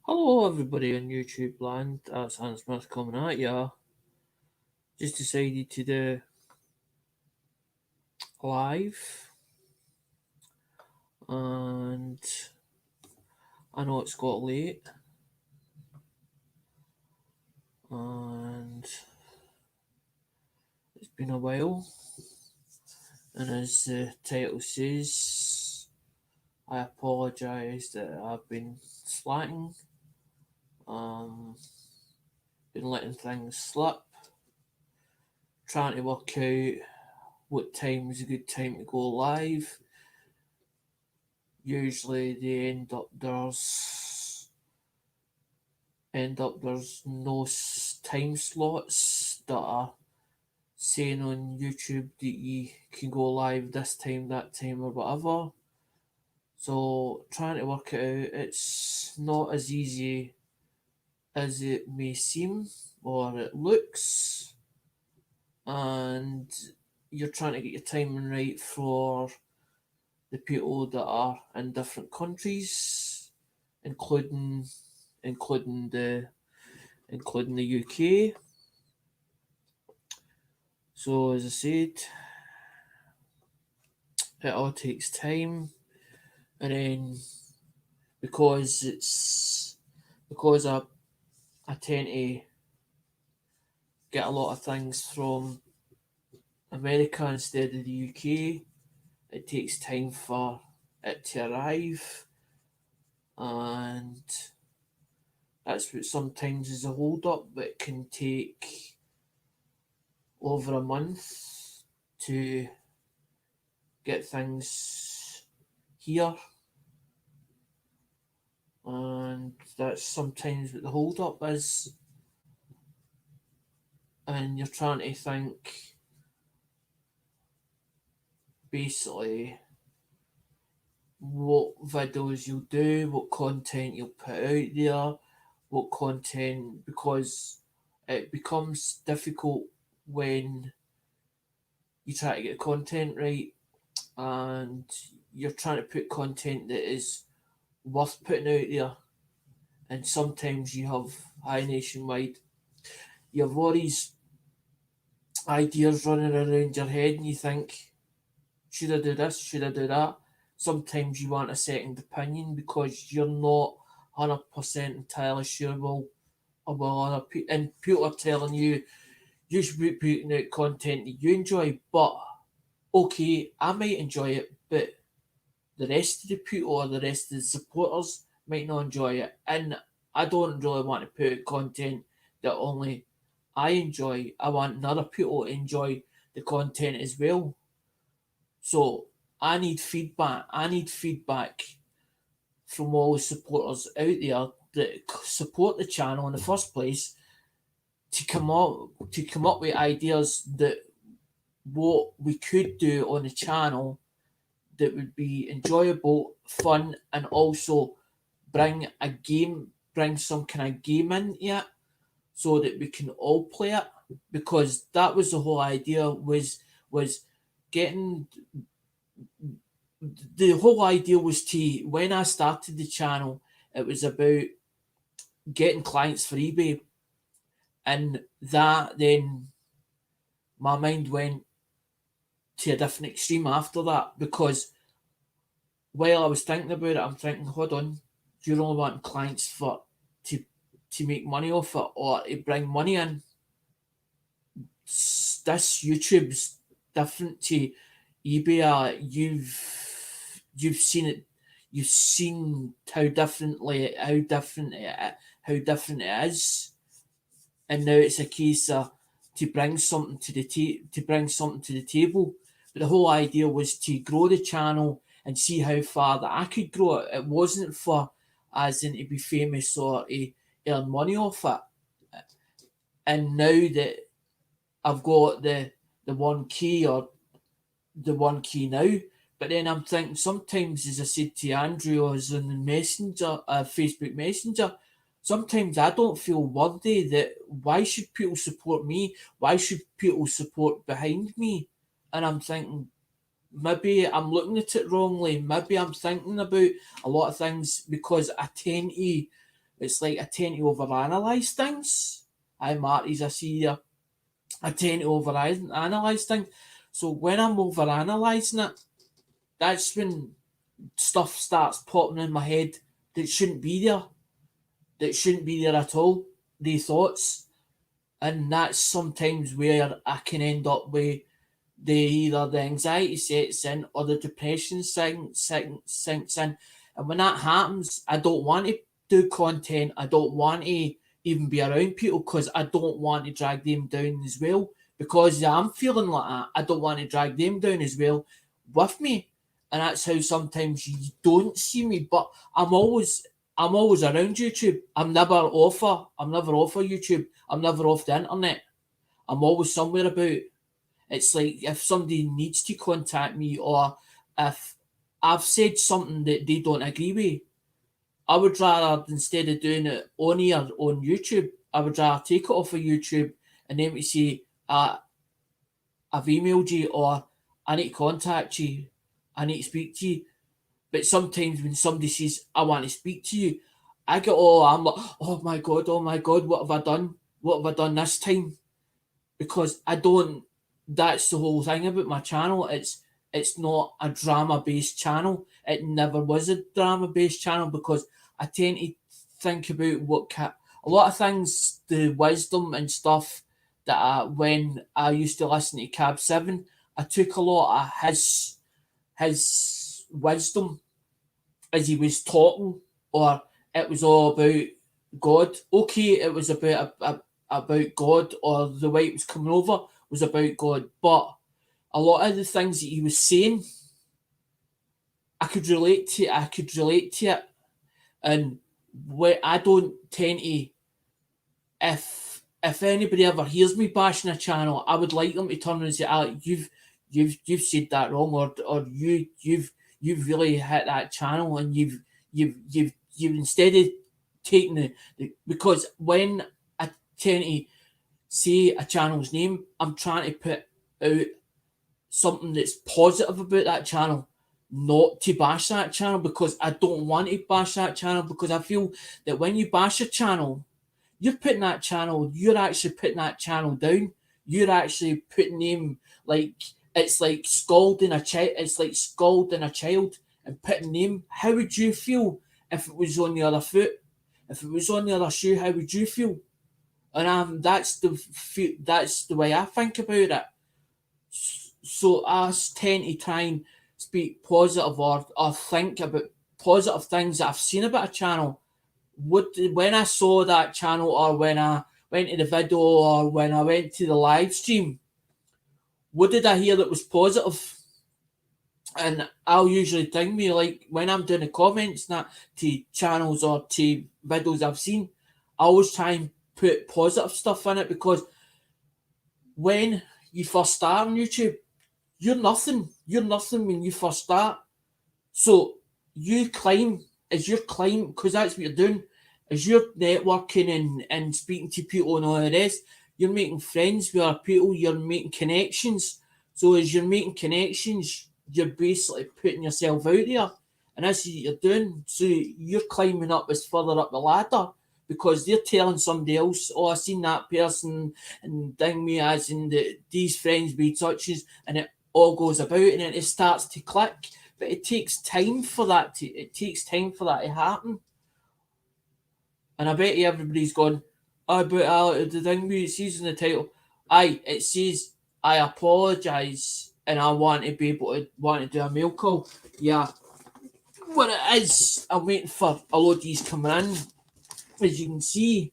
Hello, everybody on YouTube land. That's Hans Smith coming at ya. Just decided to do live, and I know it's got late, and it's been a while. And as the title says, I apologise that I've been slacking. Been letting things slip. Trying to work out what time is a good time to go live. Usually they there's no time slots that are saying on YouTube that you can go live this time, that time, or whatever. So trying to work it out, it's not as easy as it may seem or it looks, and you're trying to get your timing right for the people that are in different countries, including including the including the UK. So as I said, it all takes time, and then because I tend to get a lot of things from America instead of the UK, it takes time for it to arrive, and that's what sometimes is a hold up. But it can take over a month to get things here, and that's sometimes what the hold up is. And you're trying to think basically what videos you'll do, what content you'll put out there, what content, because it becomes difficult when you try to get content right, and you're trying to put content that is worth putting out there. And sometimes you have high nationwide, you have all these ideas running around your head, and you think, should I do this? Should I do that? Sometimes you want a second opinion because you're not 100% entirely sure. Well, other people, and people are telling you you should be putting out content that you enjoy. But okay, I might enjoy it, but the rest of the people or the rest of the supporters might not enjoy it, and I don't really want to put out content that only I enjoy. I want other people to enjoy the content as well. So I need feedback. I need feedback from all the supporters out there that support the channel in the first place to come up with ideas that what we could do on the channel that would be enjoyable, fun, and also bring some kind of game into it so that we can all play it. Because that was the whole idea, was getting the whole idea was to, when I started the channel, it was about getting clients for eBay, and that then my mind went to a different extreme after that, because while I was thinking about it, I'm thinking, hold on, do you only want clients for to make money off it or to bring money in? This YouTube's different to eBay. You've seen it. You've seen how different it is, and now it's a case of to bring something to the table. But the whole idea was to grow the channel and see how far that I could grow it. It wasn't for as in to be famous or to earn money off it. And now that I've got the 1K or the 1K now, but then I'm thinking sometimes, as I said to Andrew, I was on the Messenger, Facebook Messenger. Sometimes I don't feel worthy. That why should people support me? Why should people support behind me? And I'm thinking, maybe I'm looking at it wrongly. Maybe I'm thinking about a lot of things because I tend to It's like I tend to overanalyze things. Hi, Marty's, I see you. I tend to overanalyze things. So when I'm overanalyzing it, that's when stuff starts popping in my head that shouldn't be there. That shouldn't be there at all. The thoughts. And that's sometimes where I can end up with either the anxiety sets in or the depression sinks in. And when that happens, I don't want to do content. I don't want to even be around people because I don't want to drag them down as well. Because I'm feeling like that, I don't want to drag them down as well with me. And that's how sometimes you don't see me. But I'm always around YouTube. I'm never off of YouTube. I'm never off the internet. I'm always somewhere about. It's like if somebody needs to contact me or if I've said something that they don't agree with, I would rather, instead of doing it on here on YouTube, I would rather take it off of YouTube and then we say, I've emailed you or I need to contact you, I need to speak to you. But sometimes when somebody says, I want to speak to you, I'm like, oh my God, what have I done? What have I done this time? Because I don't, that's the whole thing about my channel. It's not a drama based channel. It never was a drama based channel because I tend to think about a lot of things, the wisdom and stuff that when I used to listen to Cab 7, I took a lot of his wisdom as he was talking, or it was all about God. Okay, it was about God, or the way it was coming over was about God, but a lot of the things that he was saying, I could relate to. It, and where I don't tend to, if anybody ever hears me bashing a channel, I would like them to turn around and say, "Alec, you've said that wrong, or you've really hit that channel, and you've instead of taking because when I tend to say a channel's name, I'm trying to put out something that's positive about that channel, not to bash that channel, because I don't want to bash that channel, because I feel that when you bash a channel, you're actually putting that channel down. You're actually putting them, like, it's like scalding a child. It's like scalding a child and putting them. How would you feel if it was on the other foot? If it was on the other shoe, how would you feel? And that's the way I think about it. So I tend to try and speak positive, or think about positive things that I've seen about a channel. When I saw that channel, or when I went to the video, or when I went to the live stream, what did I hear that was positive? And I'll usually think me, like when I'm doing the comments and that to channels or to videos I've seen, I always try and put positive stuff in it, because when you first start on YouTube, you're nothing. You're nothing when you first start. So you climb, because that's what you're doing, as you're networking and speaking to people and all the rest, you're making friends with other people, you're making connections. So as you're making connections, you're basically putting yourself out there. And that's what you're doing. So you're climbing up as further up the ladder, because they're telling somebody else, oh, I seen that person and ding me as in these friends be touches, and it all goes about and it starts to click. But it takes time for that to happen. And I bet you everybody's gone, oh, but the thing it says in the title, it says I apologise and I want to do a mail call. Yeah. What it is, I'm waiting for a load of these coming in. As you can see,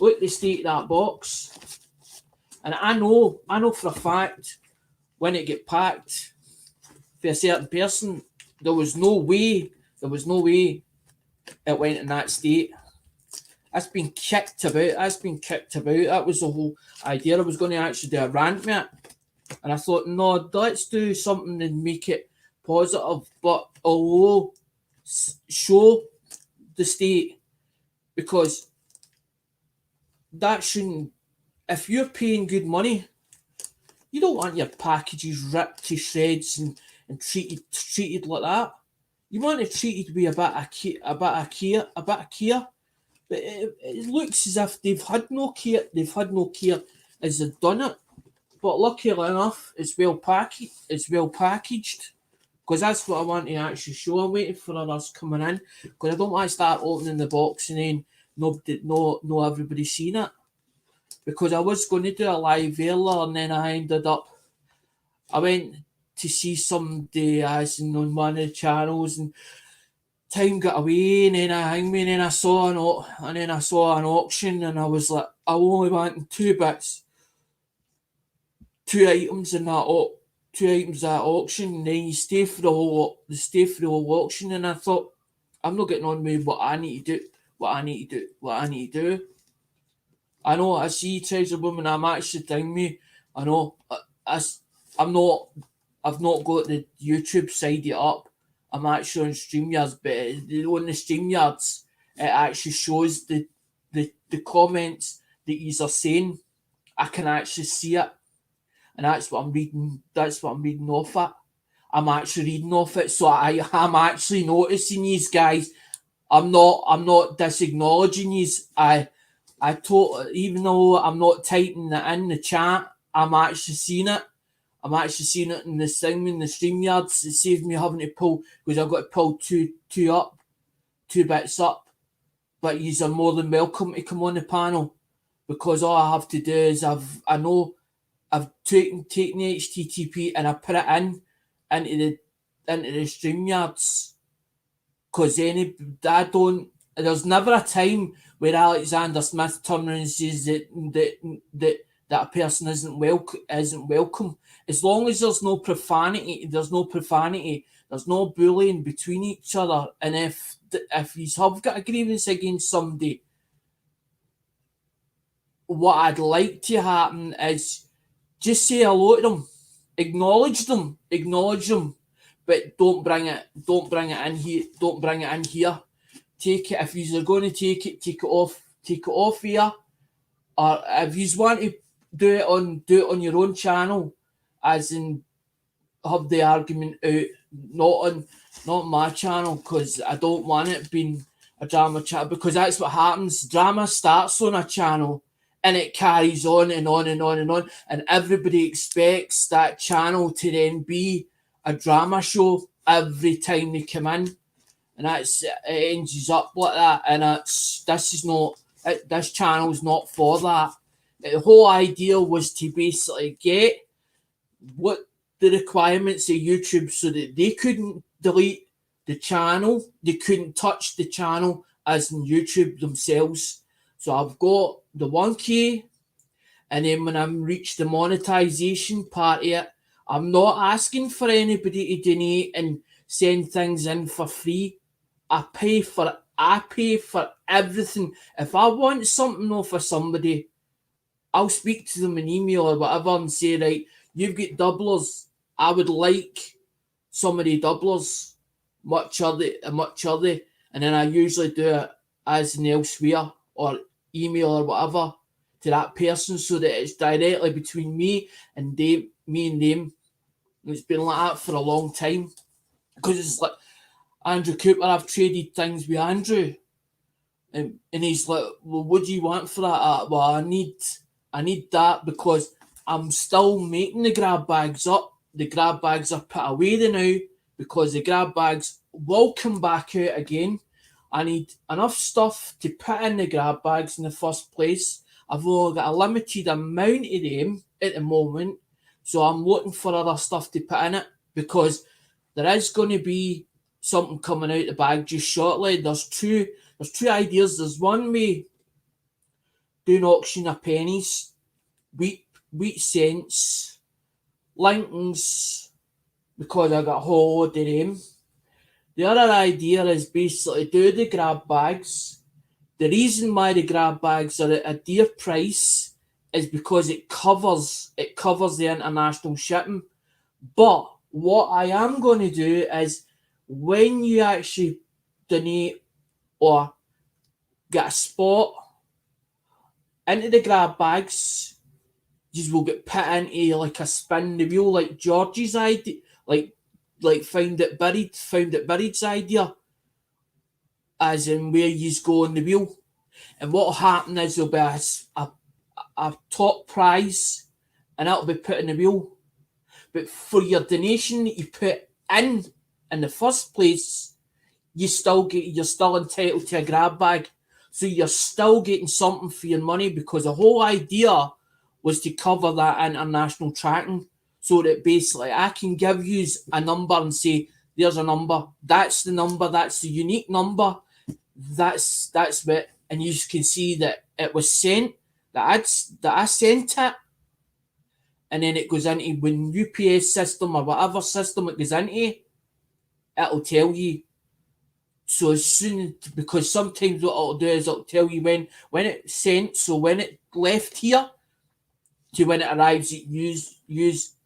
look at the state of that box. And I know for a fact when it get packed for a certain person, there was no way it went in that state. That's been kicked about. That was the whole idea. I was going to actually do a rant, mate. And I thought, no, let's do something and make it positive. But although show the state, because that shouldn't, if you're paying good money, you don't want your packages ripped to shreds and treated like that. You want it treated with a bit of care. But it looks as if they've had no care. They've had no care as they've done it. But luckily enough, it's well packaged. It's well packaged. Because that's what I want to actually show. I'm waiting for others coming in. Because I don't want to start opening the box and then no everybody seen it. Because I was going to do a live earlier and then I went to see somebody as in on one of the channels and time got away and then I saw an auction and I was like, I only want two bits, two items in that auction, and then you stay for the whole auction. And I thought, I'm not getting on with what I need to do. I know I see Treasure Woman. I'm actually telling me. I know I'm not. I've not got the YouTube side it up. I'm actually on StreamYards, but on the StreamYards, it actually shows the comments that you are saying. I can actually see it, and that's what I'm reading. That's what I'm reading off it. I'm actually reading off it, so I'm actually noticing these guys. I'm not disacknowledging these. Even though I'm not typing it in the chat, I'm actually seeing it. I'm actually seeing it in this thing in the StreamYards. It saves me having to pull, because I've got to pull two bits up. But yous are more than welcome to come on the panel, because all I have to do is I've taken the HTTP and I put it into the StreamYards. Because there's never a time where Alexander Smith turns around and says that a person isn't welcome. As long as there's no profanity, there's no bullying between each other. And if you have got a grievance against somebody, what I'd like to happen is just say hello to them, acknowledge them, but don't bring it in here. Don't bring it in here. Take it, if you're going to take it off here. Or if you want to do it on your own channel, as in have the argument out, not my channel, because I don't want it being a drama channel, because that's what happens. Drama starts on a channel and it carries on and on and on and on, and everybody expects that channel to then be a drama show every time they come in, and it ends up like that. And this channel's not for that. The whole idea was to basically get what the requirements of YouTube, so that they couldn't delete the channel, they couldn't touch the channel as in YouTube themselves. So I've got the 1K, and then when I reach the monetization part of it, I'm not asking for anybody to donate and send things in for free. I pay for everything. If I want something off of somebody, I'll speak to them in email or whatever and say, right, you've got doublers. I would like some of the doublers. Much are they? And then I usually do it as an elsewhere or email or whatever to that person, so that it's directly between me and them. It's been like that for a long time, because it's like Andrew Cooper. I've traded things with Andrew, and he's like, well, what do you want for that? Well, I need that, because I'm still making the grab bags up. The grab bags are put away now, because the grab bags will come back out again. I need enough stuff to put in the grab bags in the first place. I've only got a limited amount of them at the moment, so I'm looking for other stuff to put in it, because there is going to be something coming out the bag just shortly. There's two ideas. There's one way doing auction of pennies, wheat cents, Lincolns, because I got a whole load of them. The other idea is basically do the grab bags. The reason why the grab bags are at a dear price is because it covers the international shipping. But what I am going to do is, when you actually donate or get a spot into the grab bags, you will get put into like a spin the wheel, like George's idea, like found it buried's idea, as in where you go on the wheel. And what will happen is there'll be a top prize, and that'll be put in the wheel. But for your donation that you put in the first place, you're still entitled to a grab bag. So you're still getting something for your money, because the whole idea was to cover that international tracking, so that basically I can give you a number and say, there's a number, that's the unique number, that's it, and you can see that it was sent, that I sent it, and then it goes into, when UPS system or whatever system it goes into, it'll tell you. So as soon, because sometimes what it'll do is it'll tell you when it's sent, so when it left here to when it arrives at use,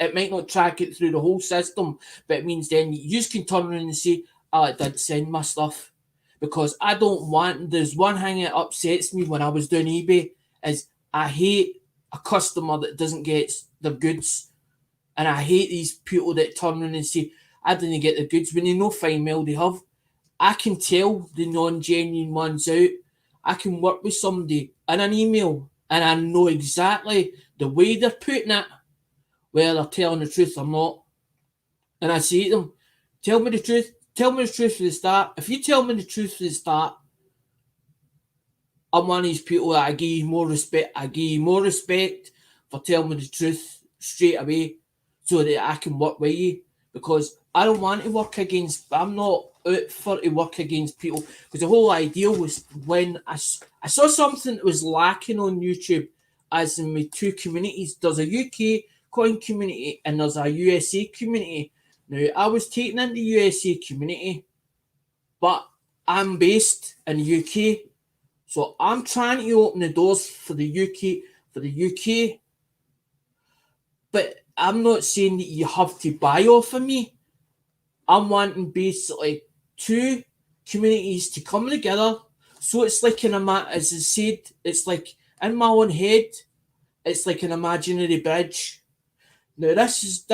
it might not track it through the whole system, but it means then you can turn around and say, oh, it did send my stuff. Because I don't want, there's one thing that upsets me when I was doing eBay, is I hate a customer that doesn't get their goods. And I hate these people that turn around and say, I didn't get the goods, when they know fine well they have. I can tell the non-genuine ones out. I can work with somebody in an email and I know exactly the way they're putting it, whether they're telling the truth or not. And I say to them, tell me the truth. Tell me the truth from the start. If you tell me the truth from the start, I'm one of these people that I give you more respect. I give you more respect for telling me the truth straight away, so that I can work with you. Because I don't want to work against, I'm not out for to work against people. Because the whole idea was, when I saw something that was lacking on YouTube, as in my two communities. There's a UK coin community and there's a USA community. Now, I was taken in the USA community, but I'm based in the UK. So I'm trying to open the doors for the UK, but I'm not saying that you have to buy off of me. I'm wanting basically two communities to come together. So it's like as I said, it's like in my own head, it's like an imaginary bridge. Now this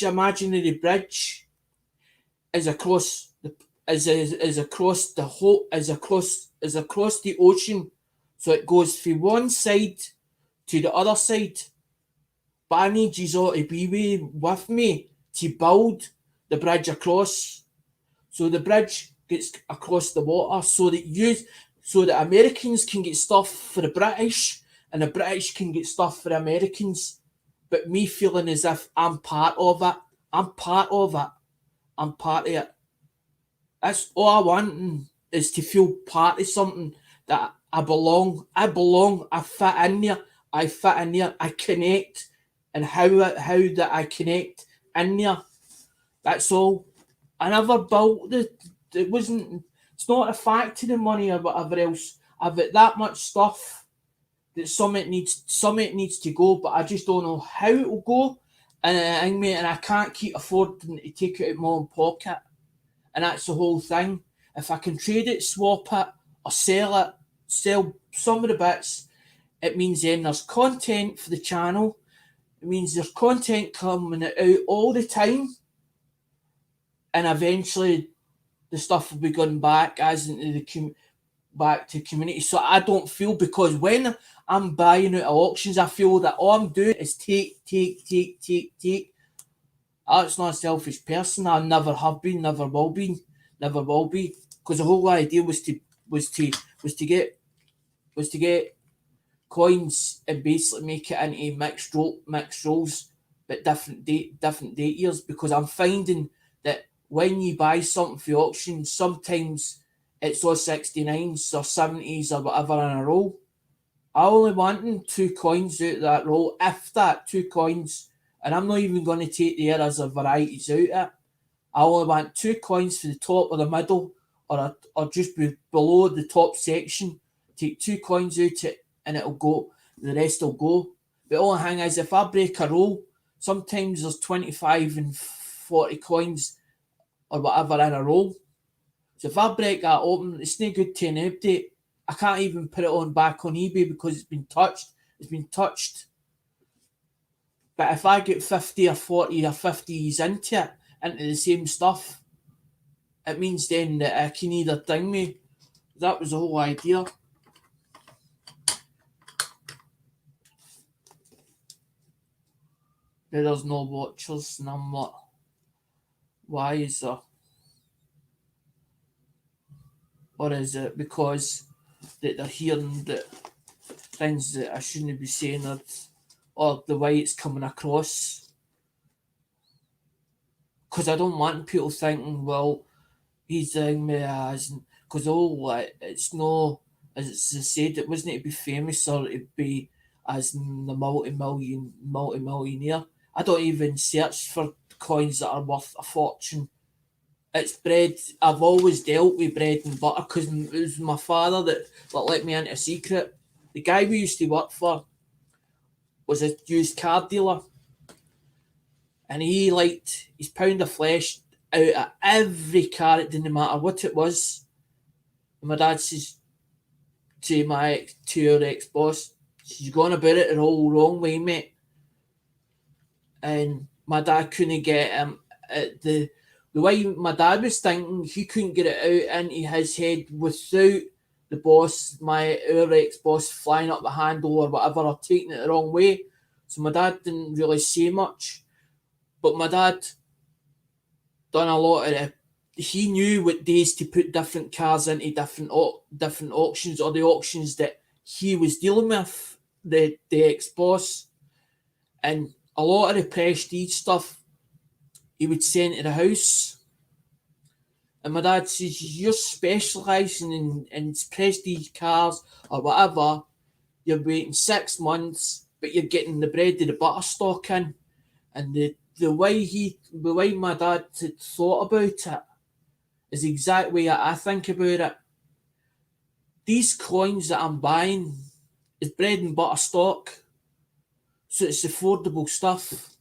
imaginary bridge, is across the is across the whole is across the ocean. So it goes from one side to the other side. But I need you all to be with me to build the bridge across. So the bridge gets across the water, so that Americans can get stuff for the British and the British can get stuff for the Americans. But me feeling as if I'm part of it. I'm part of it. I'm part of it. That's all I want, is to feel part of something, that I belong. I fit in there. I connect. And how that I connect in there. That's all. I never built it wasn't, it's not a fact to the money or whatever else. I've got that much stuff that something needs to go, but I just don't know how it will go. And I can't keep affording to take it out of my own pocket. And that's the whole thing. If I can trade it, swap it, or sell some of the bits, it means then there's content for the channel. It means there's content coming out all the time. And eventually the stuff will be going back as into back to community. So I don't feel, because when I'm buying out of auctions, I feel that all I'm doing is take. That's not a selfish person. I never have been, never will be. Because the whole idea was to get coins and basically make it into mixed rolls, but different date years. Because I'm finding that when you buy something for auction, sometimes it's all 69s or 70s or whatever in a roll. I only want 2 coins out of that roll, if that, 2 coins. And I'm not even going to take the others or varieties out of it. I only want 2 coins for the top or the middle, or just below the top section. Take 2 coins out of it and it'll go. The rest will go. The only thing is, if I break a roll, sometimes there's 25 and 40 coins or whatever in a roll. So if I break that open, it's no good to an update. I can't even put it back on eBay because it's been touched. But if I get 50 or 40 or 50s into the same stuff, it means then that I can either ding me. That was the whole idea. there's no watchers, and I'm like, why is there? Or is it because that they're hearing that things that I shouldn't be saying, or the way it's coming across? Because I don't want people thinking, well, he's doing me as, because it's no, as it's said, it wasn't to be famous or to be as in the multi-millionaire. I don't even search for coins that are worth a fortune. It's bread. I've always dealt with bread and butter because it was my father that let me into a secret. The guy we used to work for was a used car dealer, and he liked his pound of flesh out of every car. It didn't matter what it was. And my dad says to our ex boss, "She's going about it the whole wrong way, mate." And my dad couldn't get him the way my dad was thinking. He couldn't get it out into his head without the boss, our ex boss, flying up the handle or whatever, or taking it the wrong way. So my dad didn't really say much, but my dad done a lot of the. He knew what days to put different cars into different auctions, or the auctions that he was dealing with, the ex boss, and a lot of the prestige stuff he would send to the house. And my dad says, "You're specialising in prestige cars or whatever. You're waiting 6 months, but you're getting the bread and the butter stock in." And the way my dad had thought about it is the exact way I think about it. These coins that I'm buying is bread and butter stock, so it's affordable stuff.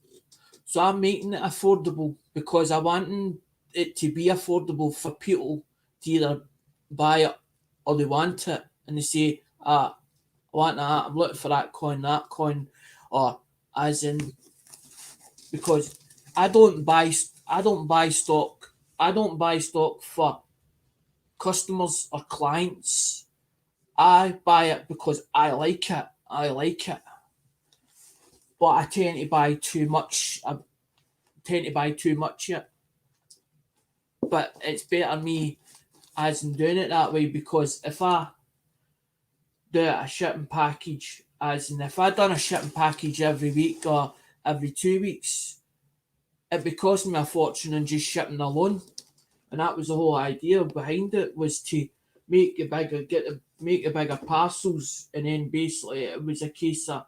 So I'm making it affordable because I want it to be affordable for people to either buy it or they want it, and they say, "Ah, I want that. I'm looking for that coin," or as in, because I don't buy stock. I don't buy stock for customers or clients. I buy it because I like it. I like it. But I tend to buy too much. I tend to buy too much yet. But it's better me as in doing it that way, because if I do a shipping package, as in if I done a shipping package every week or every 2 weeks, it'd be costing me a fortune in just shipping alone. And that was the whole idea behind it, was to make the bigger parcels, and then basically it was a case of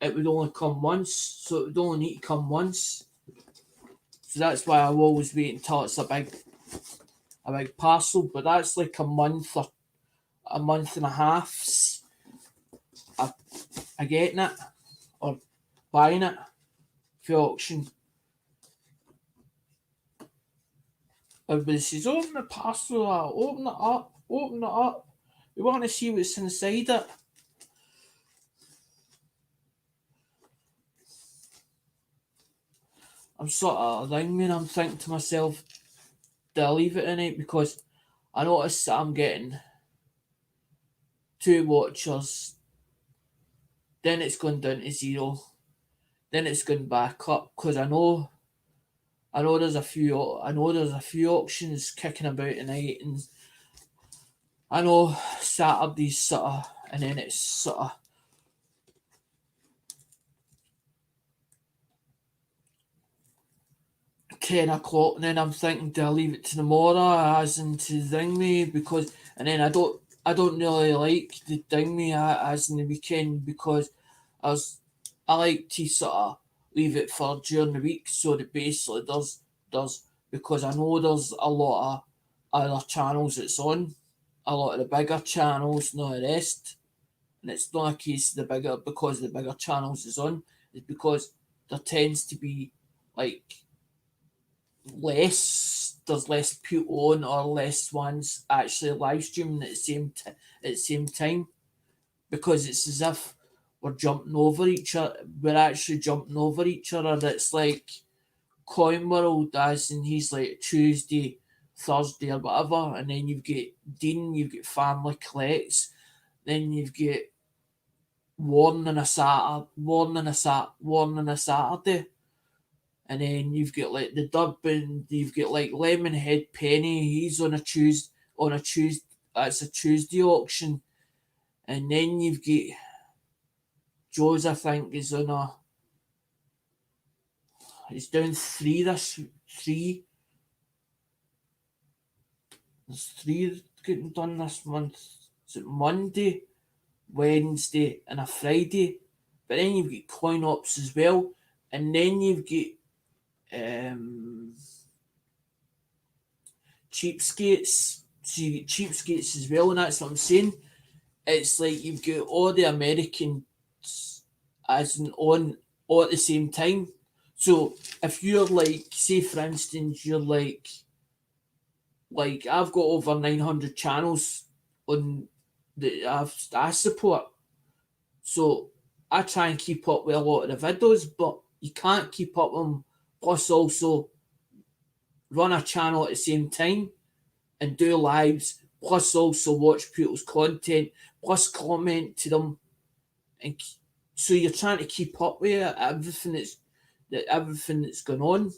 it would only come once, so it would only need to come once. So that's why I always wait until it's a big parcel, but that's like a month or a month and a half's I getting it or buying it for auction. Everybody says, "Open the parcel up, open it up, open it up. We want to see what's inside it." I'm sort of ringing, I'm thinking to myself, do I leave it in it? Because I notice that I'm getting 2 watchers, then it's going down to zero, then it's going back up, because I know there's a few auctions kicking about tonight, and I know Saturday's sort of, and then it's sort of 10 o'clock, and then I'm thinking, do I leave it to tomorrow as in to ding me? Because, and then I don't really like the ding me as in the weekend, because I like to sort of leave it for during the week, so that basically does because I know there's a lot of other channels it's on, a lot of the bigger channels, not the rest. And it's not a case of the bigger because the bigger channels is on, it's because there tends to be like there's less people on, or less ones actually live streaming at the same time, because it's as if we're jumping over each other. We're actually jumping over each other. That's like Coin World, as in he's like Tuesday, Thursday, or whatever, and then you've got Dean, you've got Family Collects, then you've got Warren on a Saturday, And then you've got like the Durban, you've got like Lemonhead Penny, he's on a Tuesday, that's a Tuesday auction. And then you've got Joe's, I think, is on a, he's down three. There's three getting done this month. Is it Monday, Wednesday, and a Friday? But then you've got coin ops as well. And then you've got cheapskates. So you get cheapskates as well, and that's what I'm saying. It's like you've got all the Americans as an on all at the same time. So if you're like, say for instance, you're like I've got over 900 channels on that I support. So I try and keep up with a lot of the videos, but you can't keep up with them. Plus also run a channel at the same time and do lives, plus also watch people's content, plus comment to them, and so you're trying to keep up with everything that's going on.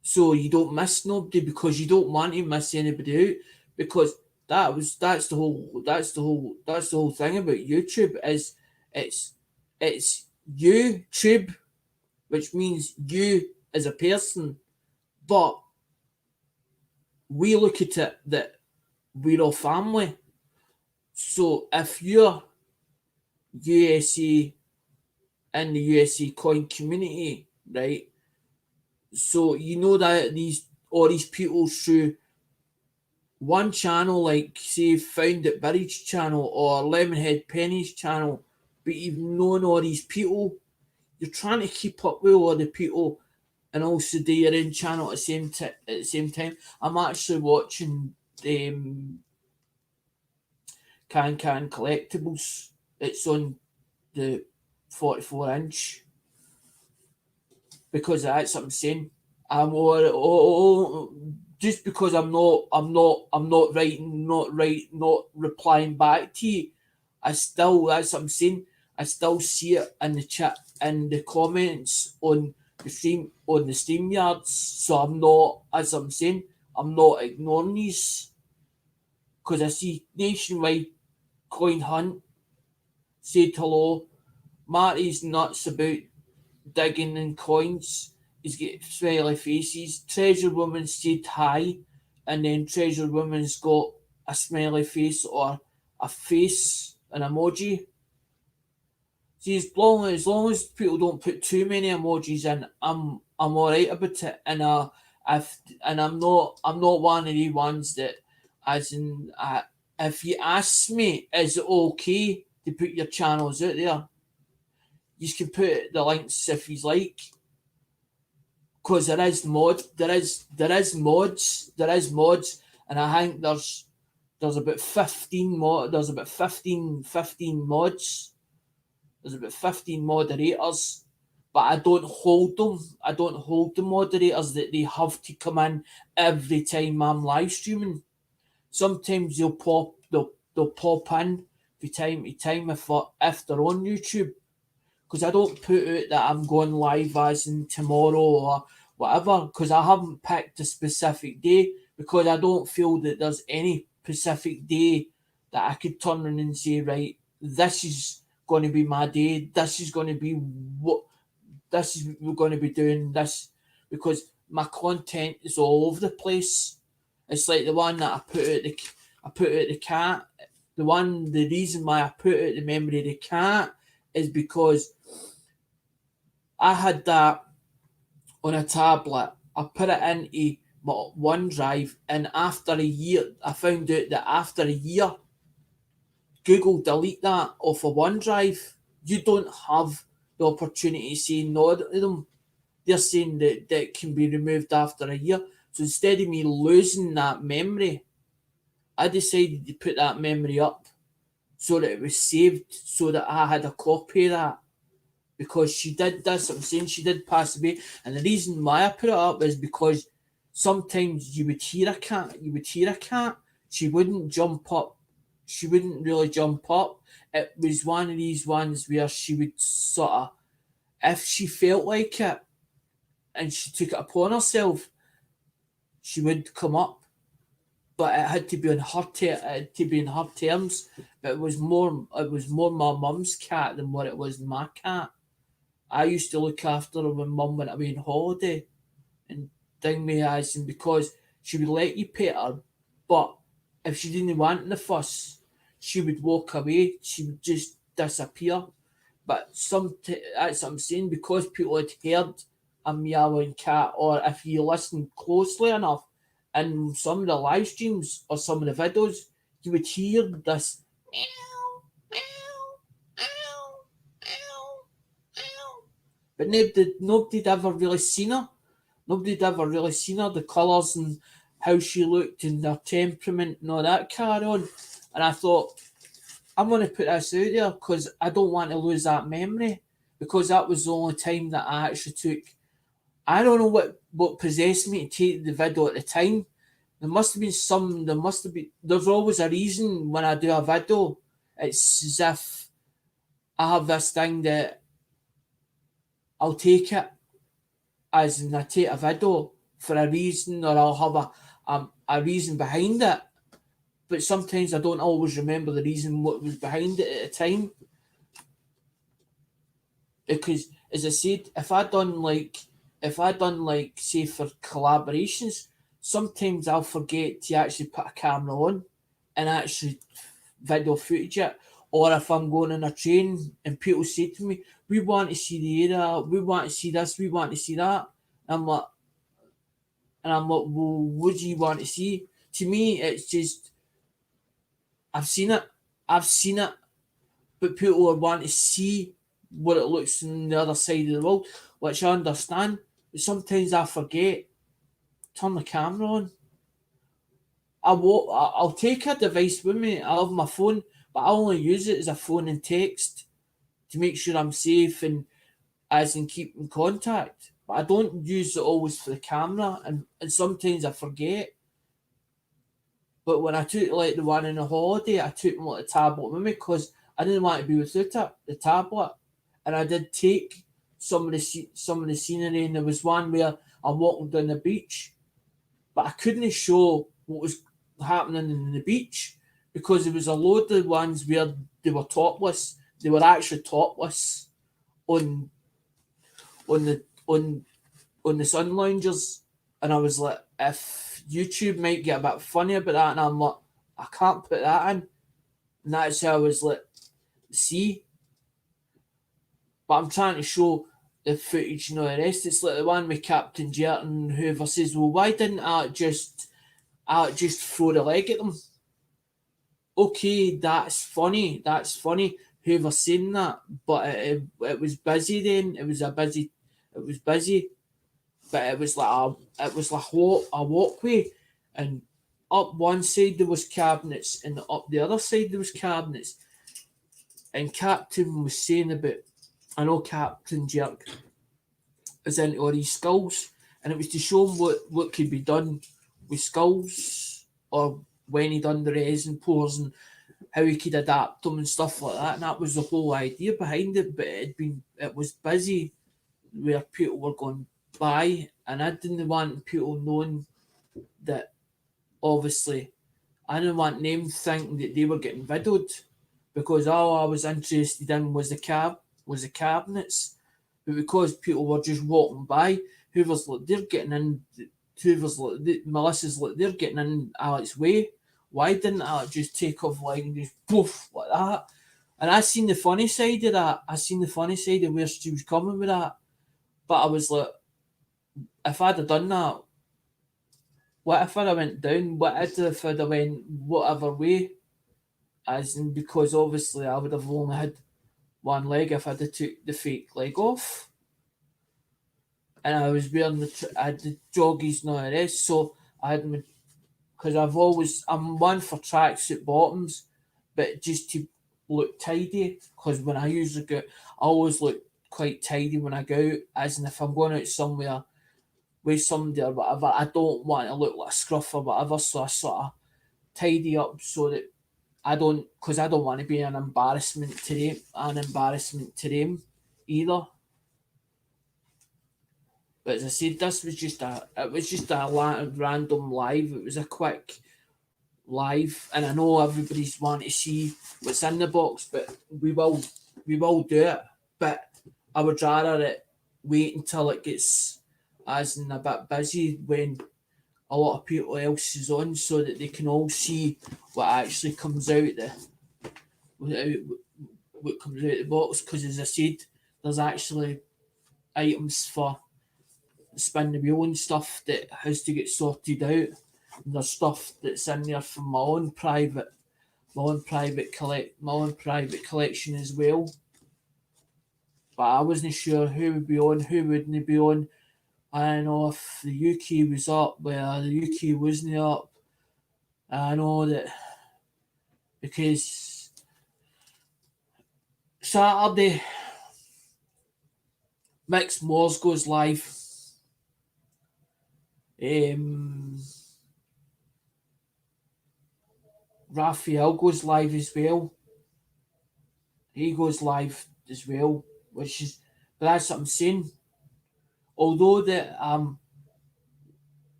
So you don't miss nobody because you don't want to miss anybody out, because that's the whole thing about YouTube is it's YouTube, which means you as a person, but we look at it that we're all family. So if you're USA in the USA coin community, right? So you know that all these people through one channel, like say Found It Buried's channel or Lemonhead Penny's channel, but you've known all these people. You're trying to keep up with all the people and also do your own channel at the same time. I'm actually watching Can Collectibles. It's on the 44-inch because that's what I'm saying. I'm just because I'm not writing, not replying back to you. That's what I'm saying. I still see it in the chat, in the comments on the stream yards. So I'm not, as I'm saying, I'm not ignoring these because I see Nationwide Coin Hunt said hello. Marty's nuts about digging in coins. He's got smiley faces. Treasure Woman said hi, and then Treasure Woman's got a smiley face or a face, an emoji. See, as long as people don't put too many emojis in, I'm alright about it. And I'm not one of the ones that, as in, if you ask me, is it okay to put your channels out there? You can put the links if you like, because there is mods, and I think there's about 15 mods. There's about 15 moderators, but I don't hold them. I don't hold the moderators that they have to come in every time I'm live streaming. Sometimes they'll pop in from time to time if they're on YouTube, because I don't put out that I'm going live as in tomorrow or whatever, because I haven't picked a specific day, because I don't feel that there's any specific day that I could turn around and say, right, this is going to be my day. This is going to be we're going to be doing this, because my content is all over the place. It's like the one that I put out the cat. The reason why I put out the memory of the cat is because I had that on a tablet. I put it into my OneDrive, and after a year, I found out that after a year, Google delete that off of OneDrive. You don't have the opportunity to say no to them. They're saying that it can be removed after a year. So instead of me losing that memory, I decided to put that memory up so that it was saved, so that I had a copy of that. Because she did this, I'm saying she did pass away. And the reason why I put it up is because sometimes you would hear a cat, she wouldn't jump up. She wouldn't really jump up. It was one of these ones where she would sort of, if she felt like it and she took it upon herself, she would come up. But it had to be on her it had to be in her terms. But it was more my mum's cat than what it was my cat. I used to look after her when mum went away on holiday and ding me eyes, and because she would let you pet her, but if she didn't want the fuss, she would walk away. She would just disappear. But that's what I'm saying, because people had heard a meowing cat, or if you listen closely enough in some of the live streams or some of the videos, you would hear this meow, meow, meow, meow, meow. But nobody'd ever really seen her. Nobody'd ever really seen her, the colours and how she looked and her temperament and all that carry on. And I thought, I'm going to put this out there because I don't want to lose that memory, because that was the only time that I actually took. I don't know what possessed me to take the video at the time. There's always a reason when I do a video. It's as if I have this thing that I'll take it as in I take a video for a reason, or I'll have a reason behind it. But sometimes I don't always remember the reason what was behind it at the time. Because, as I said, if I done like say for collaborations, sometimes I'll forget to actually put a camera on and actually video footage it. Or if I'm going on a train and people say to me, "We want to see the area, we want to see this, we want to see that," I'm like, well, what do you want to see? To me, it's just I've seen it, I've seen it, but people want to see what it looks on the other side of the world, which I understand. But sometimes I forget. Turn the camera on. I'll take a device with me. I have my phone, but I only use it as a phone and text to make sure I'm safe and as in keep in contact. But I don't use it always for the camera, and sometimes I forget. But when I took like the one in the holiday, I took like the tablet with me because I didn't want to be without it, the tablet. And I did take some of the scenery, and there was one where I'm walking down the beach, but I couldn't show what was happening in the beach because there was a load of ones where they were topless. They were actually topless on on the on on the sun loungers, and I was like, if YouTube might get a bit funny about that, and I'm like, I can't put that in, and that's how I was like, see, but I'm trying to show the footage and all the rest. It's like the one with Captain Jerton, whoever says, well, why didn't I just throw the leg at them? Okay, that's funny. Whoever saying that, but it was busy then. It was busy, but it was like a walkway, and up one side there was cabinets, and up the other side there was cabinets. And Captain was saying about, I know Captain Jerk is into all these skulls, and it was to show him what could be done with skulls, or when he done the resin pours and how he could adapt them and stuff like that. And that was the whole idea behind it. But it was busy where people were going by, and I didn't want people knowing that. Obviously, I didn't want them thinking that they were getting videoed, because all I was interested in was the cabinets. But because people were just walking by, whoever's like they're getting in, whoever's like Melissa's like they're getting in Alex's way. Why didn't Alex just take off like and just poof like that? And I seen the funny side of that. I seen the funny side of where she was coming with that. But I was like, if I'd have done that, what if I'd have went down? What if I'd have went whatever way? As in, because obviously I would have only had one leg if I'd have took the fake leg off. And I was wearing I had the joggies and all the rest, so I had my, because I'm one for tracksuit bottoms, but just to look tidy, because when I usually go, I always look quite tidy when I go out, as in if I'm going out somewhere with somebody or whatever, I don't want to look like a scruff or whatever, so I sort of tidy up so that because I don't want to be an embarrassment to them either. But as I said, this was just a random live. It was a quick live, and I know everybody's wanting to see what's in the box, but we will do it. But I would rather it wait until it gets as in a bit busy when a lot of people else is on, so that they can all see what actually comes out what comes out the box. Because as I said, there's actually items for spin the wheel and stuff that has to get sorted out. And there's stuff that's in there from my own private collection as well. But I wasn't sure who would be on, who wouldn't be on. I don't know if the UK was up, where the UK wasn't up. I know that because Saturday Mixed Moors goes live. Um, Raphael goes live as well. He goes live as well, which is, but that's what I'm saying. Although that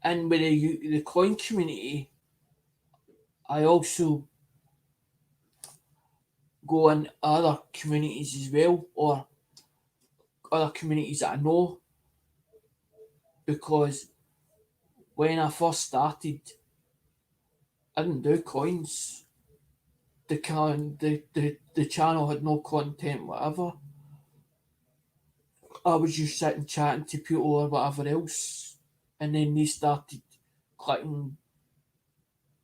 in with the coin community, I also go in other communities as well, or other communities that I know, because when I first started, I didn't do coins. The channel had no content, whatever. I was just sitting chatting to people or whatever else, and then they started clicking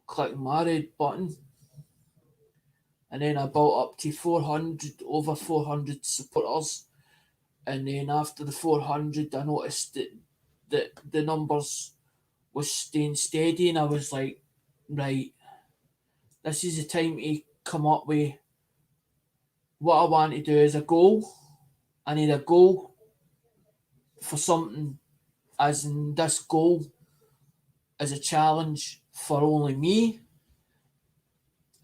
clicking my red button, and then I built up to 400, over 400 supporters, and then after the 400, I noticed that the numbers was staying steady, and I was like, right, this is the time to come up with what I want to do as a goal. I need a goal for something, as in this goal is a challenge for only me,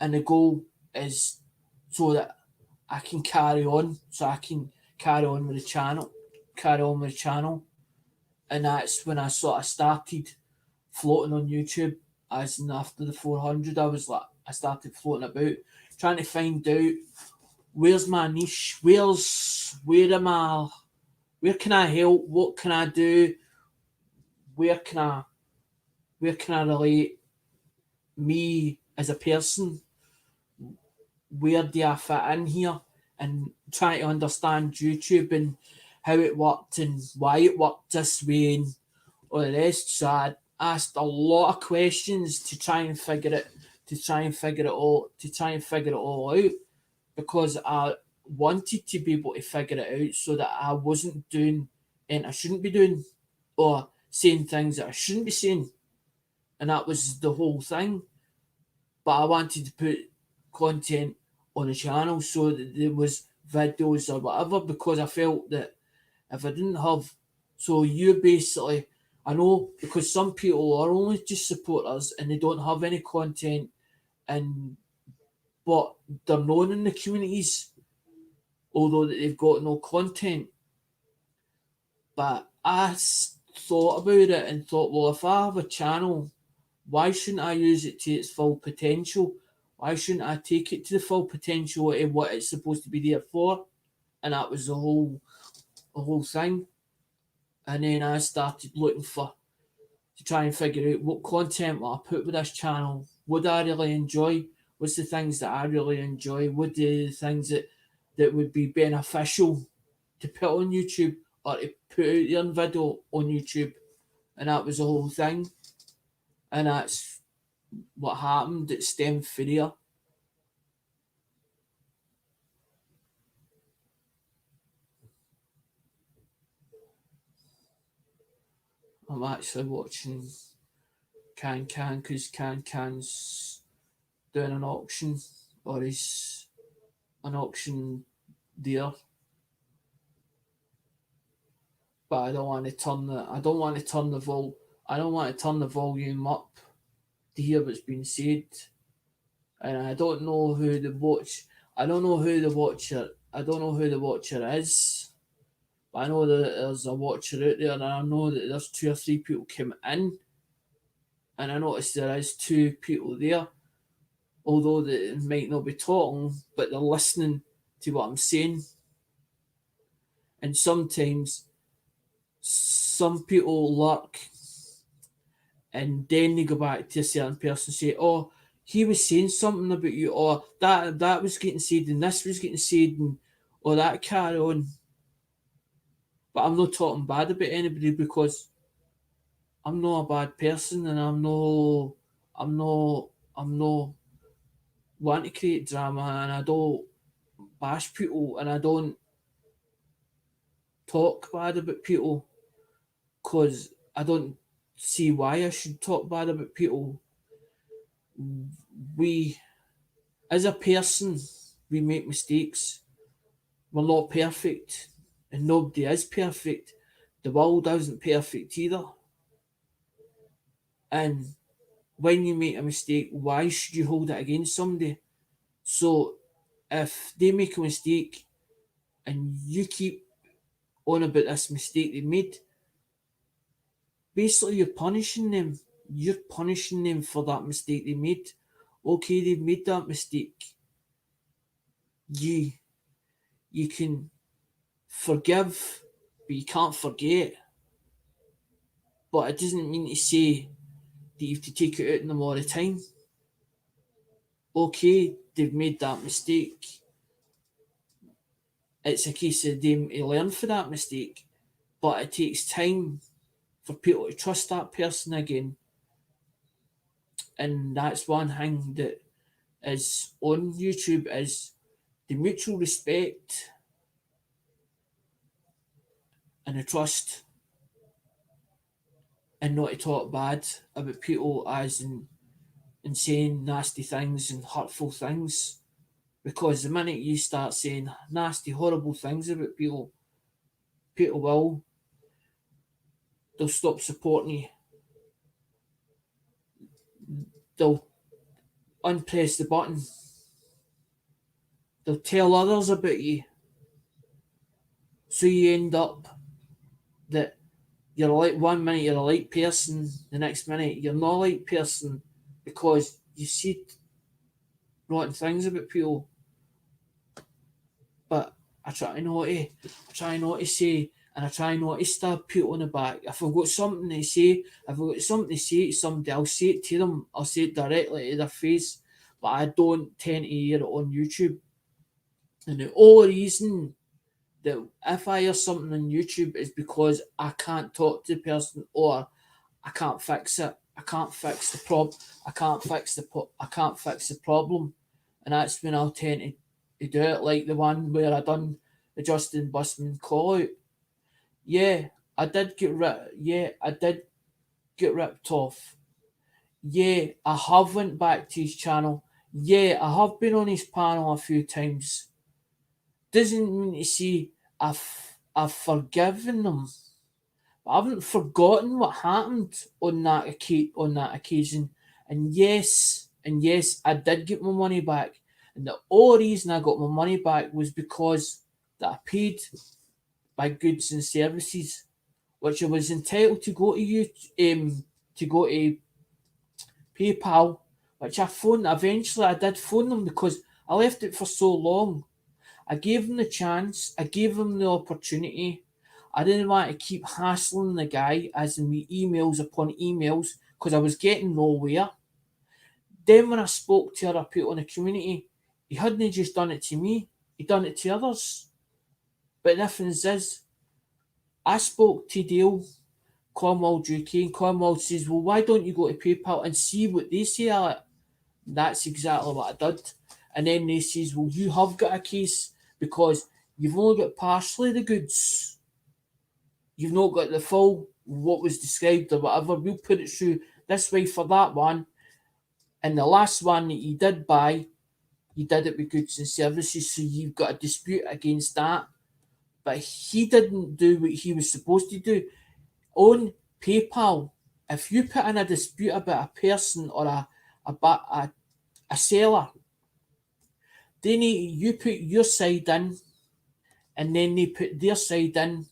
and the goal is so that I can carry on, so I can carry on with the channel, and that's when I sort of started floating on YouTube. As in after the 400, I started floating about, trying to find out where's my niche, where can I help, what can I do, where can I relate me as a person, where do I fit in here, and trying to understand YouTube and how it worked and why it worked this way and all the rest. So I asked a lot of questions to try and figure it all out, because I wanted to be able to figure it out so that I wasn't doing and I shouldn't be doing, or saying things that I shouldn't be saying. And that was the whole thing. But I wanted to put content on the channel so that there was videos or whatever, because I felt that if I didn't have, so you basically, I know, because some people are only just supporters and they don't have any content, and but they're known in the communities, although that they've got no content. But thought about it and thought, well, if I have a channel, why shouldn't I use it to its full potential? Why shouldn't I take it to the full potential of what it's supposed to be there for? And that was the whole thing. And then I started looking to try and figure out what content will I put with this channel. Would I really enjoy? What's the things that I really enjoy? What are the things that would be beneficial to put on YouTube, or to put out your video on YouTube? And that was the whole thing. And that's what happened. It stemmed from there. I'm actually watching Can because Can's doing an auction, or he's an auction there. But I don't want to turn the volume up to hear what's being said. And I don't know who the watcher is. But I know that there's a watcher out there, and I know that there's 2 or 3 people came in, and I noticed there is 2 people there, although they might not be talking, but they're listening to what I'm saying. And sometimes some people lurk, and then they go back to a certain person and say, "Oh, he was saying something about you, or that was getting said, and this was getting said, and or that carry on." But I'm not talking bad about anybody because I'm not a bad person, and I'm not, I'm not want to create drama, and I don't bash people, and I don't talk bad about people because I don't see why I should talk bad about people. We, as a person, we make mistakes. We're not perfect, and nobody is perfect. The world isn't perfect either. And when you make a mistake, why should you hold it against somebody? So if they make a mistake and you keep on about this mistake they made, basically you're punishing them. You're punishing them for that mistake they made. Okay, they've made that mistake. You you can forgive, but you can't forget. But it doesn't mean to say that you have to take it out on them all the time. Okay, they've made that mistake. It's a case of them to learn for that mistake. But it takes time for people to trust that person again. And that's one thing that is on YouTube is the mutual respect and the trust, and not to talk bad about people as in saying nasty things and hurtful things. Because the minute you start saying nasty, horrible things about people, people they'll stop supporting you. They'll unpress the button. They'll tell others about you. So you end up that you're like 1 minute you're a light person, the next minute you're not a light person because you see rotten things about people. But I try not to say, and I try not to stab people in the back. If I've got something to say, if I've got something to say to somebody, I'll say it to them. I'll say it directly to their face. But I don't tend to hear it on YouTube. And the only reason that if I hear something on YouTube is because I can't talk to the person or I can't fix it. I can't fix the I can't fix the problem, and that's when I'll tend to do it. Like the one where I done the Justin Busman call out. Yeah, I did get Yeah, I did get ripped off. Yeah, I have went back to his channel. Yeah, I have been on his panel a few times. Doesn't mean to say I've forgiven them. But I haven't forgotten what happened on that occasion. And yes, I did get my money back. And the only reason I got my money back was because that I paid by goods and services, which I was entitled to go to to go to PayPal, which I phoned. Eventually, I did phone them because I left it for so long. I gave them the chance. I gave them the opportunity. I didn't want to keep hassling the guy, as in me emails upon emails, because I was getting nowhere. Then when I spoke to other people in the community, he hadn't just done it to me, he done it to others. But the difference is, I spoke to Dale, Cornwall UK, and Cornwall says, well, why don't you go to PayPal and see what they say on it? That's exactly what I did. And then they says, well, you have got a case because you've only got partially the goods. You've not got the full what was described or whatever. We'll put it through this way for that one. And the last one that you did buy, you did it with goods and services, so you've got a dispute against that. But he didn't do what he was supposed to do. On PayPal, if you put in a dispute about a person or a seller, you put your side in, and then they put their side in,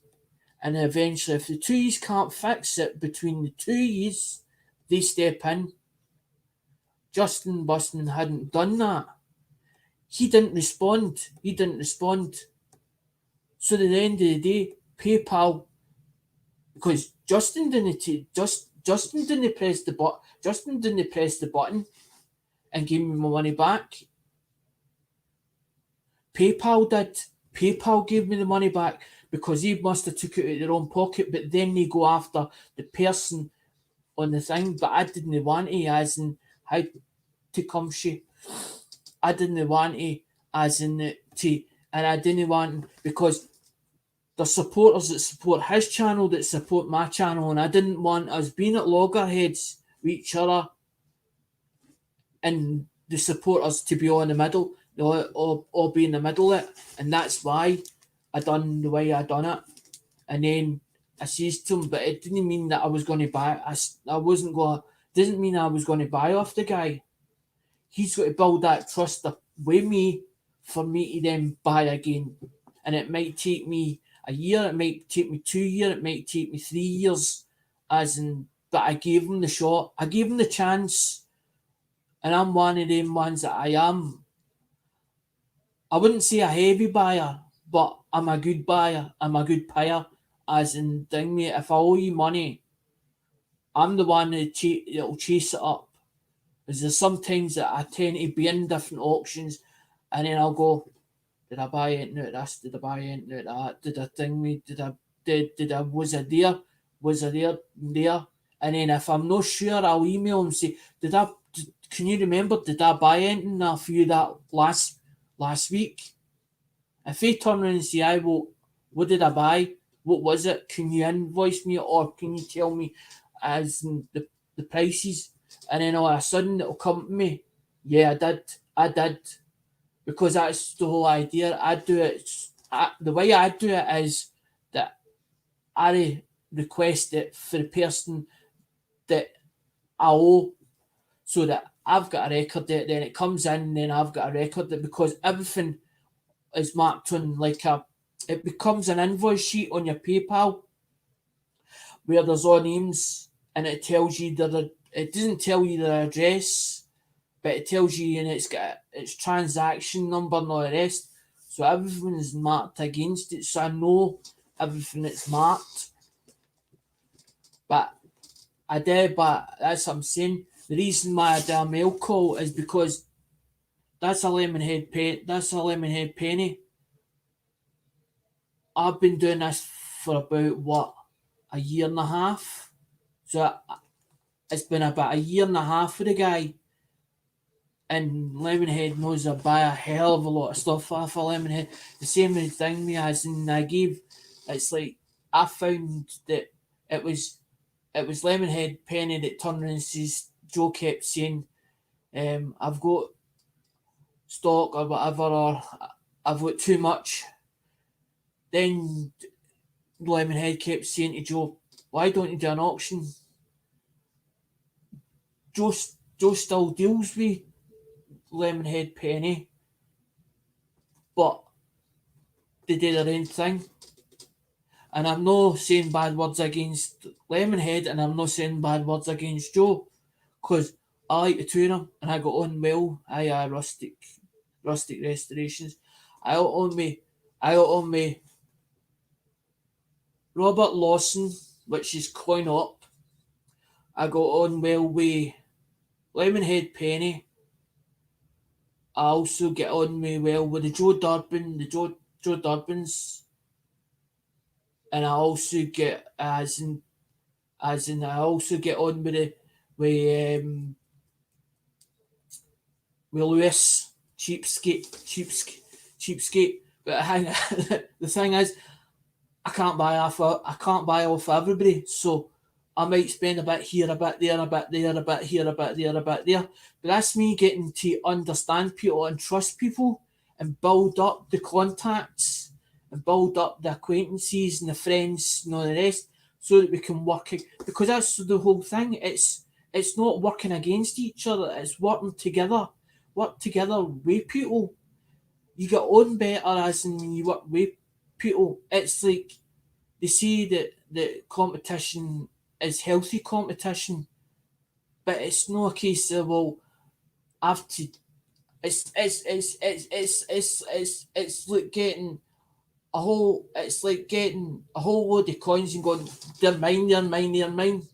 And eventually, if the two years can't fix it between the two years, they step in. Justin Busman hadn't done that. He didn't respond. So at the end of the day, PayPal, because Justin didn't press the button. Justin didn't press the button and give me my money back. PayPal did. PayPal gave me the money back because he must have took it out of their own pocket. But then they go after the person on the thing. But I didn't want to, as in how to come she. I didn't want to, as in to, and I didn't want because there's supporters that support his channel that support my channel, and I didn't want us being at loggerheads with each other and the supporters to be on the middle, or be in the middle of it, and that's why I done the way I done it. And then I says to him, but it didn't mean that I was going to buy. I wasn't going. Didn't mean I was going to buy off the guy. He's got to build that trust with me for me to then buy again, and it might take me a year, it might take me 2 years, it might take me 3 years, as in. But I gave him the shot. I gave him the chance. And I'm one of them ones that I wouldn't say a heavy buyer, but I'm a good buyer. I'm a good payer. As in, ding me, if I owe you money, I'm the one that'll chase it up. Because there's sometimes that I tend to be in different auctions and then I'll go, did I buy it out this? Did I buy it out that? Did I ding me? Was I there? Was I there? And then if I'm not sure, I'll email and say, can you remember, did I buy anything off you that last week? If they turn around and say, what did I buy? What was it? Can you invoice me or can you tell me as in the prices? And then all of a sudden it'll come to me. Yeah, I did. Because that's the whole idea. The way I do it is that I request it for the person that I owe, so that I've got a record of it, then it comes in, and then I've got a record of it, because everything is marked on it becomes an invoice sheet on your PayPal where there's all names, and it tells you it doesn't tell you their address, but it tells you, and it's got its transaction number and all the rest, so everything is marked against it, so I know everything that's marked. But that's what I'm saying. The reason why I do a mail call is because that's a Lemonhead Penny. I've been doing this for about a year and a half. So it's been about a year and a half with the guy. And Lemonhead knows I buy a hell of a lot of stuff off of Lemonhead. The same thing me as in it's like I found that it was Lemonhead Penny that turned around and says, Joe kept saying, I've got stock or whatever, or I've got too much. Then Lemonhead kept saying to Joe, why don't you do an auction? Joe still deals with Lemonhead Penny, but they do their own thing. And I'm not saying bad words against Lemonhead, and I'm not saying bad words against Joe, because I like the two of them, and I got on well. Rustic Restorations. I got on me Robert Lawson, which is Coin Up. I got on well with Lemonhead Penny. I also get on me well with the Joe Durbins, and I also get as in I also get on with Lewis cheapskate. But the thing is, I can't buy off everybody, so I might spend a bit here, a bit there, a bit there, a bit here, a bit there, a bit there. But that's me getting to understand people and trust people and build up the contacts and build up the acquaintances and the friends and all the rest, so that we can work. Because that's the whole thing. It's not working against each other. It's working together. Work together with people. You get on better as in when you work with people. It's like they say that the competition is healthy competition, but it's not a case of, well, I've to. It's like getting a whole. It's like getting a whole load of coins and going, they're mine, they're mine, they're mine.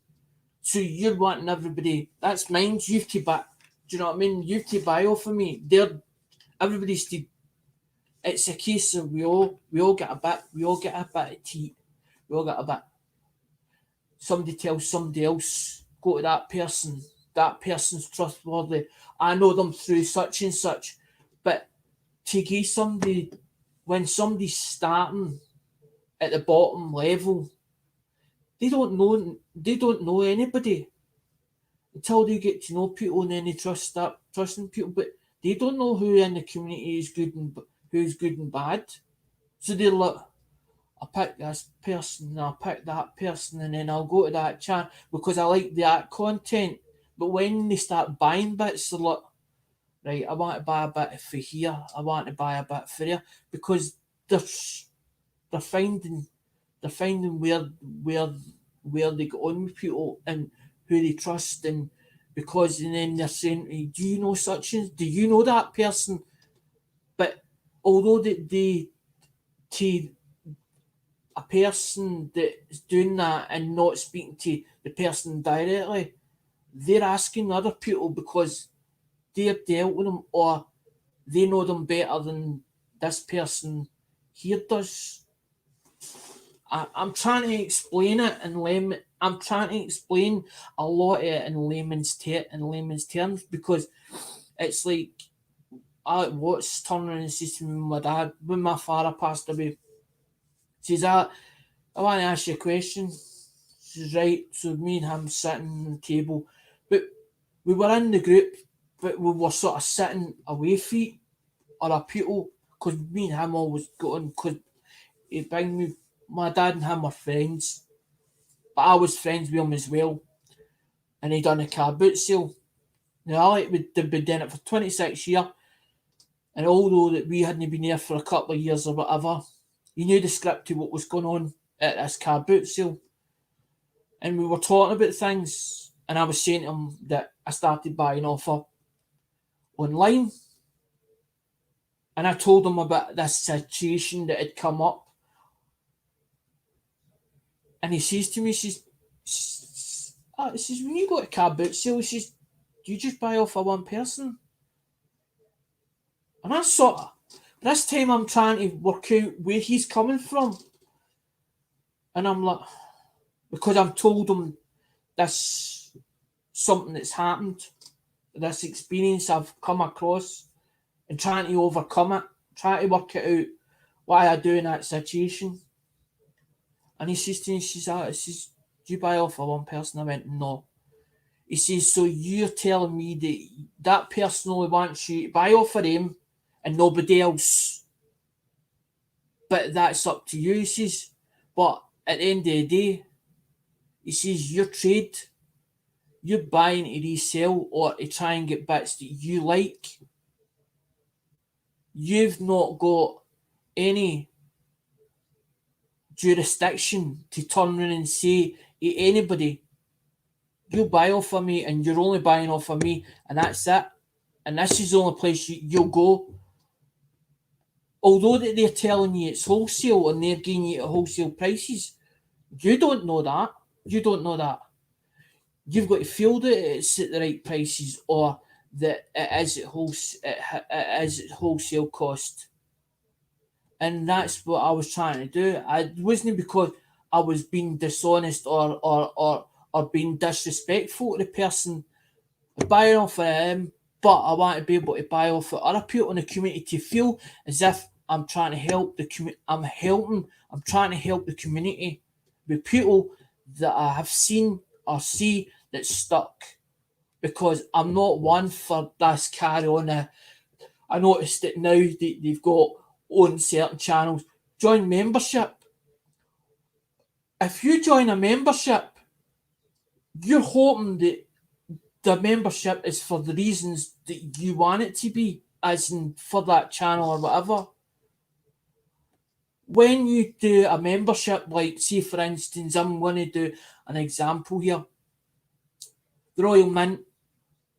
So you're wanting everybody, that's mine. You've to buy. Do you know what I mean? You've to buy off of me. They're everybody's to. It's a case of we all get a bit. We all get a bit of tea. We all get a bit. Somebody tells somebody else, go to that person. That person's trustworthy. I know them through such and such. But to give somebody, when somebody's starting at the bottom level, they don't know anybody until they get to know people, and then they start trusting people. But they don't know who in the community is good and who's good and bad. So they're like, I'll pick this person, I'll pick that person, and then I'll go to that channel because I like that content. But when they start buying bits, they're like, right, I want to buy a bit for here, I want to buy a bit for there, because they're they're finding where they get on with people and who they trust, and then they're saying, hey, do you know such and do you know that person? But although they to a person that's doing that and not speaking to the person directly, they're asking other people because they've dealt with them or they know them better than this person here does. I'm trying to explain it in layman. I'm trying to explain a lot of it in layman's terms, because it's like I watched turning and says to my dad when my father passed away. Says, I want to ask you a question. She's right. So me and him sitting on the table, but we were in the group, but we were sort of sitting away feet or a people, because me and him always got on, because he bring me. My dad and him were friends, but I was friends with him as well. And he done a car boot sale. Now I they'd been doing it for 26 years, and although that we hadn't been there for a couple of years or whatever, he knew the script to what was going on at this car boot sale. And we were talking about things, and I was saying to him that I started buying off her online. And I told him about this situation that had come up. And he says to me, he says, when you go to car boot sale, he says, do you just buy off of one person? And I sort of, this time I'm trying to work out where he's coming from. And I'm like, because I've told him this, something that's happened, this experience I've come across, and trying to overcome it, trying to work it out, why I do in that situation. And he says to me, he says, do you buy off of one person? I went, no. He says, so you're telling me that person only wants you to buy off of him and nobody else. But that's up to you, he says. But at the end of the day, he says, your trade, you're buying to resell or to try and get bits that you like. You've not got any jurisdiction to turn around and say to anybody, you buy off of me and you're only buying off of me, and that's it. And this is the only place you'll go. Although that they're telling you it's wholesale and they're giving you at wholesale prices, you don't know that. You don't know that. You've got to feel that it's at the right prices or that it is at wholesale cost. And that's what I was trying to do. It wasn't because I was being dishonest or being disrespectful to the person buying off of him, but I want to be able to buy off of other people in the community to feel as if I'm trying to help the community. I'm trying to help the community with people that I have seen or see that stuck. Because I'm not one for this carry on. I noticed that now they've got on certain channels, join membership. If you join a membership, you're hoping that the membership is for the reasons that you want it to be, as in for that channel or whatever. when you do a membership, like say for instance, I'm going to do an example here, the Royal Mint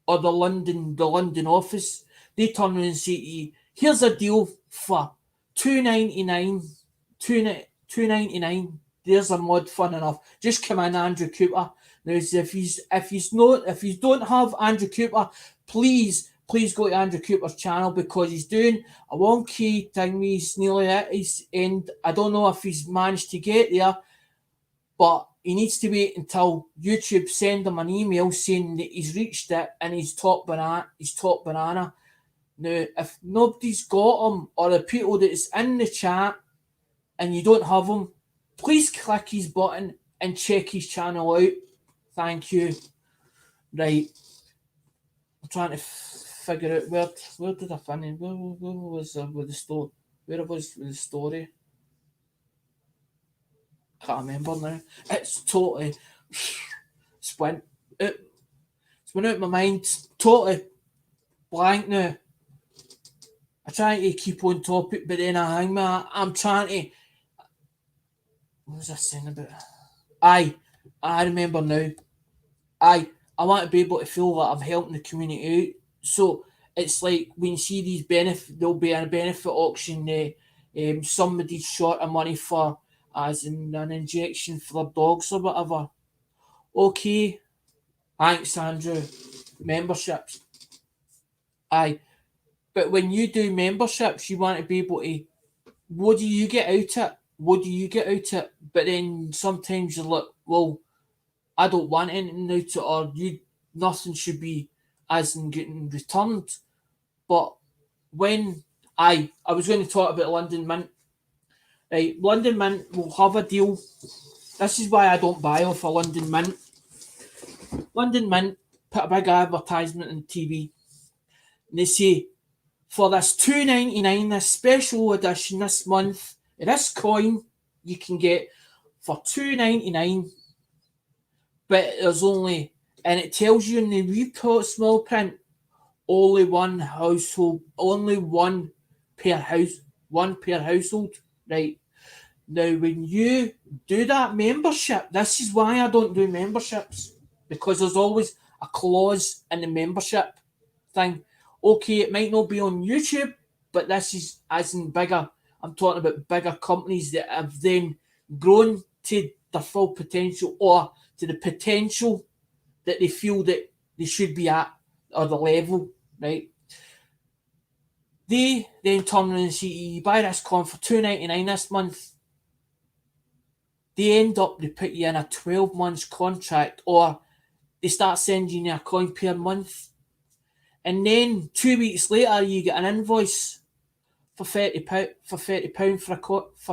or the London office, they turn around and say to you, here's a deal for $2.99, $2.99. There's a mod, fun enough. Just come in, Andrew Cooper. Now, if you don't have Andrew Cooper, please go to Andrew Cooper's channel because he's doing a 1K thing. He's nearly at his end. I don't know if he's managed to get there, but he needs to wait until YouTube send him an email saying that he's reached it and he's top banana. Now, if nobody's got him or the people that's in the chat and you don't have him, please click his button and check his channel out. Thank you. Right, I'm trying to figure out where did I finish? Where was with the story? Where was with the story? Can't remember now. It's totally went out. It's went out of my mind. Totally blank now. I try to keep on topic, but then I'm trying to. What was I saying about? I remember now. I want to be able to feel that I'm helping the community out. So it's like when you see these benefit, there'll be a benefit auction. Somebody's short of money for as in an injection for their dogs or whatever. Okay, thanks, Andrew. Memberships. Aye, but when you do memberships, you want to be able to. What do you get out it? What do you get out it? But then sometimes you're like, well, I don't want anything out it, or you nothing should be as in getting returned. But when I was going to talk about London Mint. Right, London Mint will have a deal. This is why I don't buy off a London Mint. London Mint put a big advertisement on TV. And they say, for this $2.99, this special edition this month, this coin you can get for $2.99, but there's only, and it tells you in the wee small print, only one household, only one per household, right? Now, when you do that membership, this is why I don't do memberships, because there's always a clause in the membership thing. Okay, it might not be on YouTube, but this is as in bigger. I'm talking about bigger companies that have then grown to their full potential or to the potential that they feel that they should be at or the level, right? They then turn around and say, you buy this coin for $2.99 this month. They end up, they put you in a 12 months contract, or they start sending you a coin per month. And then 2 weeks later, you get an invoice for £30 for £30 for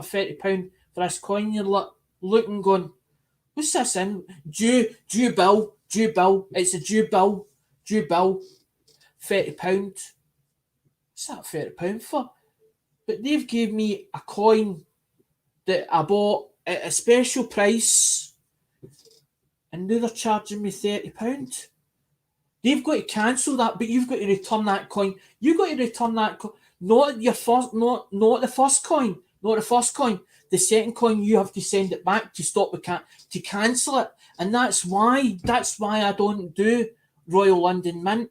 £30 for this coin. You're looking, going, what's this in? Due bill. It's a due bill. £30. What's that £30 for? But they've gave me a coin that I bought at a special price, and now they're charging me £30. They've got to cancel that, but you've got to return that coin. You've got to return that coin. Not your first, not the first coin. Not the first coin. The second coin, you have to send it back to stop to cancel it. And that's why I don't do Royal London Mint.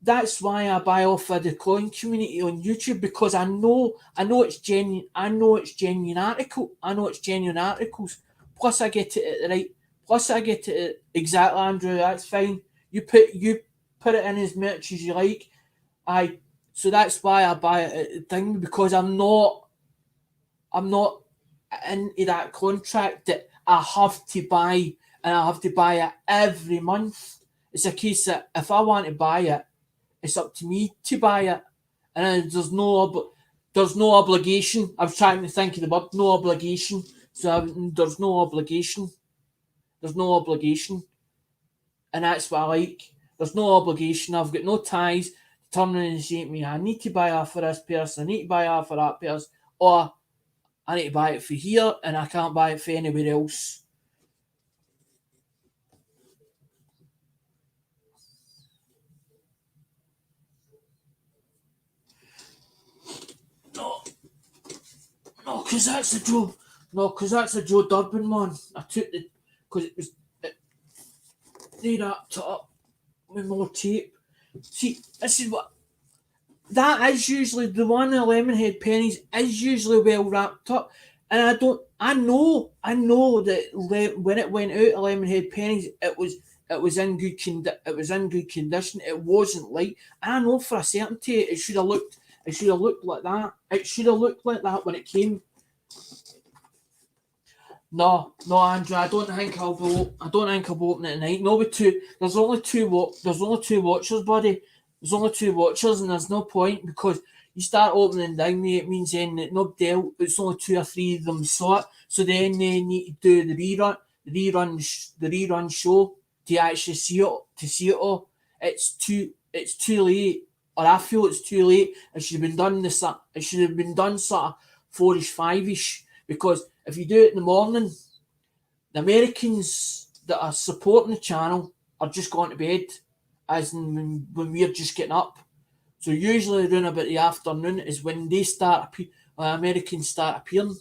That's why I buy off of the coin community on YouTube, because I know it's genuine. I know it's genuine articles. Plus I get it at the right. Plus I get it at, exactly, Andrew. That's fine. You put it in as much as you like. So that's why I buy it at the thing, because I'm not into that contract that I have to buy, and I have to buy it every month. It's a case that if I want to buy it, it's up to me to buy it, and there's no obligation. I was trying to think of the word, no obligation. So there's no obligation. And that's what I like. There's no obligation. I've got no ties to turn around and say to me, I need to buy off for this person, I need to buy off for that person, or I need to buy it for here and I can't buy it for anywhere else. No. because that's the Joe. No, because that's the Joe Durbin one. I took the because it was they wrapped it up with more tape. See, this is what that is usually the one. The Lemonhead pennies is usually well wrapped up, and I don't. I know that when it went out, the Lemonhead pennies, it was in it was in good condition. It wasn't like I know for a certainty it should have looked. It should have looked like that. It should have looked like that when it came. No, no, Andrew. I don't think I'll go. I don't think I'll be opening it tonight. No, with two. There's only two. There's only two watchers, buddy. There's only two watchers, and there's no point because you start opening down there. It means then that nobody else. It's only two or three of them saw it. So then they need to do the rerun show to actually see it. To see it all, it's too. It's too late, or I feel it's too late. It should have been done this. It should have been done sort of 4ish, 5ish because if you do it in the morning, the Americans that are supporting the channel are just going to bed, as in when we're just getting up. So usually around about the afternoon is when they start, Americans start appearing. And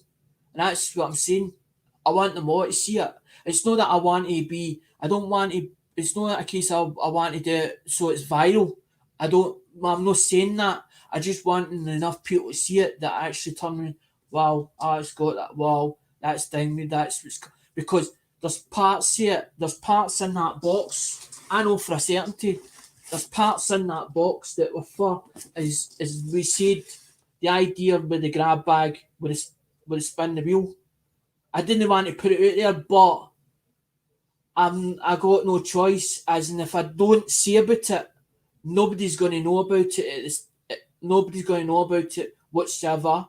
that's what I'm saying. I want them all to see it. It's not that I want to be, I don't want to, it's not a case of I want to do it so it's viral. I'm not saying that. I just want enough people to see it that actually turn me, wow, it's got that, wow, that's down me, that's what's, because there's parts here, there's parts in that box, I know for a certainty, there's parts in that box that were for, as we said, the idea with the grab bag, with the spin the wheel. I didn't want to put it out there, but I got no choice, as in if I don't say about it, nobody's going to know about it. Nobody's going to know about it whatsoever.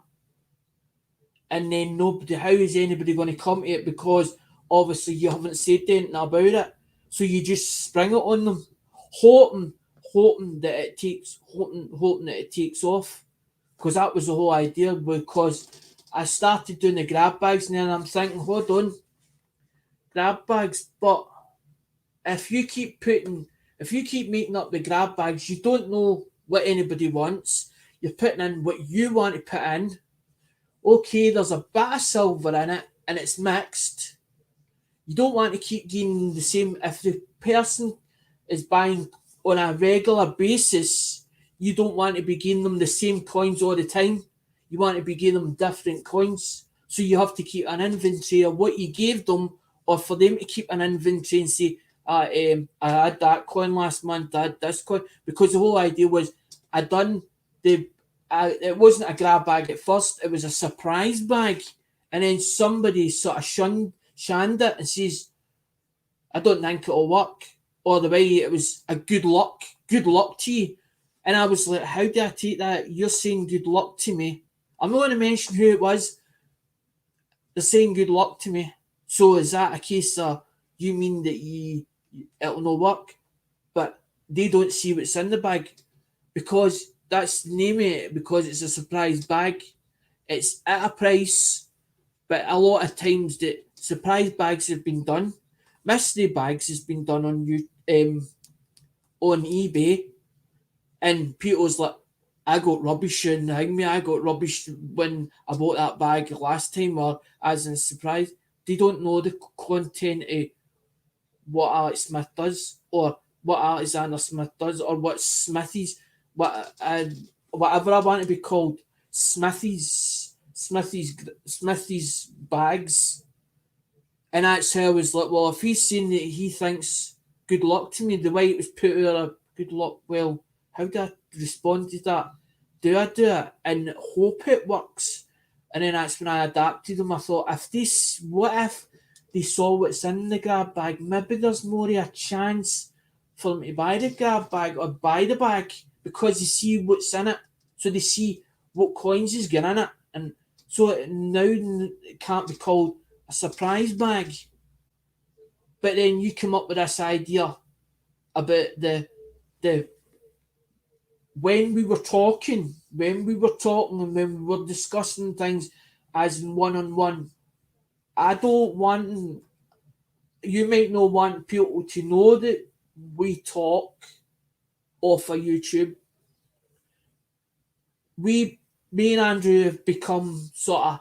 And then how is anybody going to come to it because obviously you haven't said anything about it. So you just spring it on them, hoping that it takes off. Because that was the whole idea, because I started doing the grab bags and then I'm thinking, hold on, grab bags, but if you keep making up the grab bags, you don't know what anybody wants. You're putting in what you want to put in. Okay, there's a bit of silver in it and it's mixed. You don't want to keep getting the same. If the person is buying on a regular basis, you don't want to be giving them the same coins all the time. You want to be giving them different coins. So you have to keep an inventory of what you gave them, or for them to keep an inventory and say, I had that coin last month, I had this coin. Because the whole idea was it wasn't a grab bag at first, it was a surprise bag. And then somebody sort of shunned it and says, I don't think it'll work. Or the way it was a good luck to you. And I was like, how do I take that? You're saying good luck to me. I'm not going to mention who it was. They're saying good luck to me. So is that a case of you mean that it'll not work? But they don't see what's in the bag. Because that's the name of it, because it's a surprise bag. It's at a price, but a lot of times the surprise bags have been done. Mystery bags has been done on eBay, and people's like, I got rubbish in me. I got rubbish when I bought that bag last time, or as a surprise. They don't know the content of what Alex Smith does, or what Alexander Smith does, or what Smithy's, whatever I want to be called, Smithy's bags. And that's how I was like, well, if he's saying that he thinks good luck to me, the way it was put out, good luck, well, how do I respond to that? Do I do it and hope it works? And then that's when I adapted them. I thought, what if they saw what's in the grab bag? Maybe there's more of a chance for them to buy the grab bag or buy the bag because they see what's in it. So they see what coins is getting in it. And so now it can't be called a surprise bag. But then you come up with this idea about the when we were talking and when we were discussing things as in one-on-one, I don't want, you might not want people to know that we talk off of YouTube. Me and Andrew have become sort of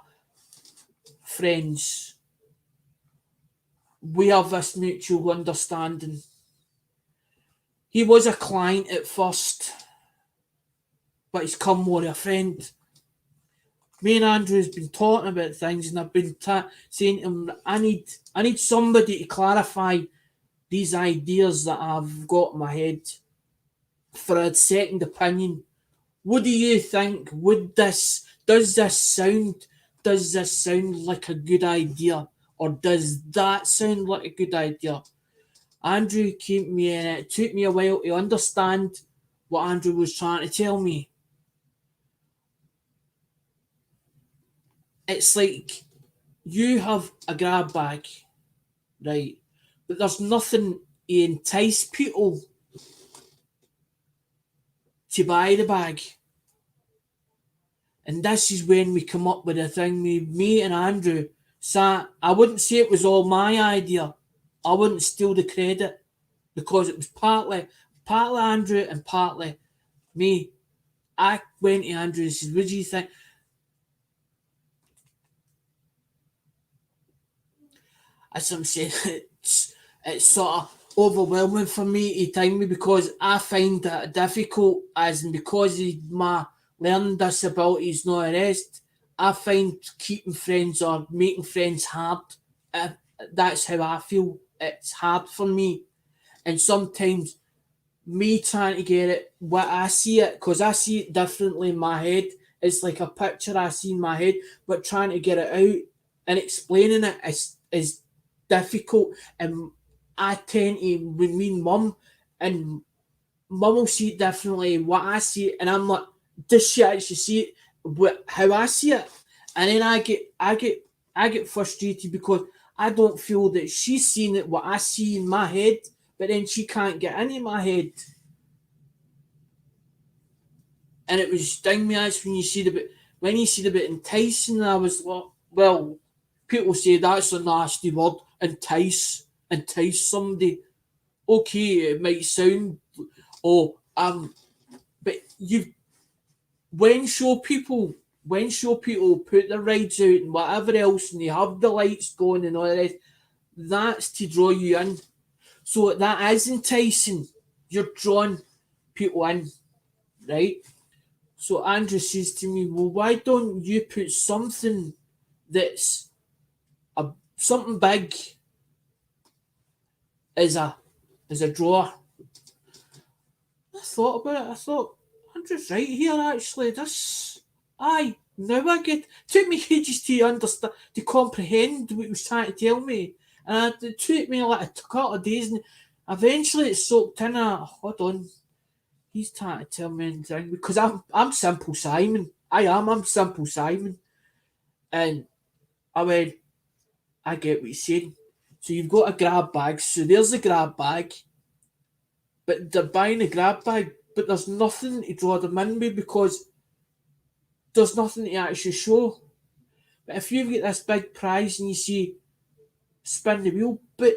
friends. We have this mutual understanding. He was a client at first, but he's come more a friend. Me and Andrew has been talking about things, and I've been saying to him, I need somebody to clarify these ideas that I've got in my head for a second opinion. What do you think? Does this sound like a good idea, or does that sound like a good idea? Andrew came to me, and it took me a while to understand what Andrew was trying to tell me. It's like you have a grab bag, right? But there's nothing to entice people to buy the bag. And this is when we come up with a thing. Me and Andrew sat. I wouldn't say it was all my idea. I wouldn't steal the credit because it was partly Andrew and partly me. I went to Andrew and said, "What do you think?" As I'm saying, it's sort of overwhelming for me to time me because I find it difficult, as in because of my learning disabilities and all the rest. I find keeping friends or making friends hard. That's how I feel. It's hard for me, and sometimes me trying to get it what I see it, because I see it differently in my head. It's like a picture I see in my head, but trying to get it out and explaining it is difficult. And I tend to, with me and mum, and mum will see it differently what I see it, and I'm like, does she actually see it how I see it? And then I get frustrated because I don't feel that she's seeing it what I see in my head, but then she can't get into my head. And it was sting me as when you see the bit enticing, I was like, well, people say that's a nasty word, entice somebody. Okay, it might sound but you when show people put their rides out and whatever else, and they have the lights going and all the rest, that's to draw you in. So that is enticing. You're drawing people in, right? So Andrew says to me, well, why don't you put something that's something big as a drawer? I thought about it. I thought, Andrew's right here, actually. Now I get. It took me ages to understand, to comprehend what he was trying to tell me. And it took me like a couple of days, and eventually it soaked in. Hold on, he's trying to tell me anything, because I'm Simple Simon. I'm Simple Simon. And I went, I get what he's saying. So you've got a grab bag. So there's the grab bag. But they're buying a grab bag, but there's nothing to draw them in with because there's nothing to actually show. But if you get this big prize and you see spin the wheel, but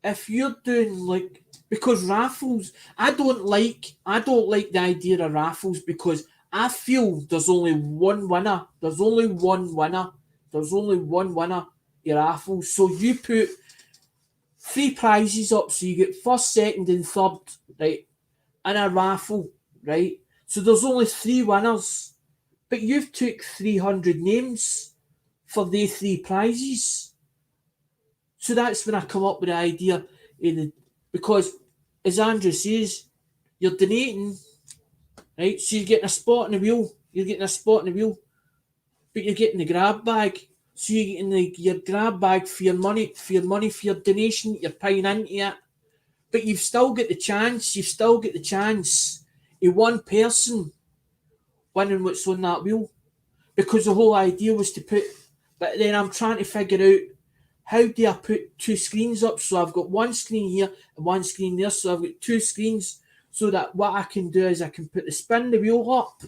if you're doing like, because raffles, I don't like the idea of raffles because I feel there's only one winner. There's only one winner. There's only one winner in raffles. So you put 3 prizes up, so you get first, second, and third, right, in a raffle, right? So there's only 3 winners, but you've took 300 names for the 3 prizes. So that's when I come up with the idea, because as Andrew says, you're donating, right? So you're getting a spot in the wheel. But you're getting the grab bag. So you're getting your grab bag for your money, for your donation. You're paying into it, but you've still got the chance. Of one person winning what's on that wheel, because the whole idea was to put. But then I'm trying to figure out, how do I put 2 screens up? So I've got one screen here and one screen there. So I've got 2 screens. So that what I can do is I can put the spin the wheel up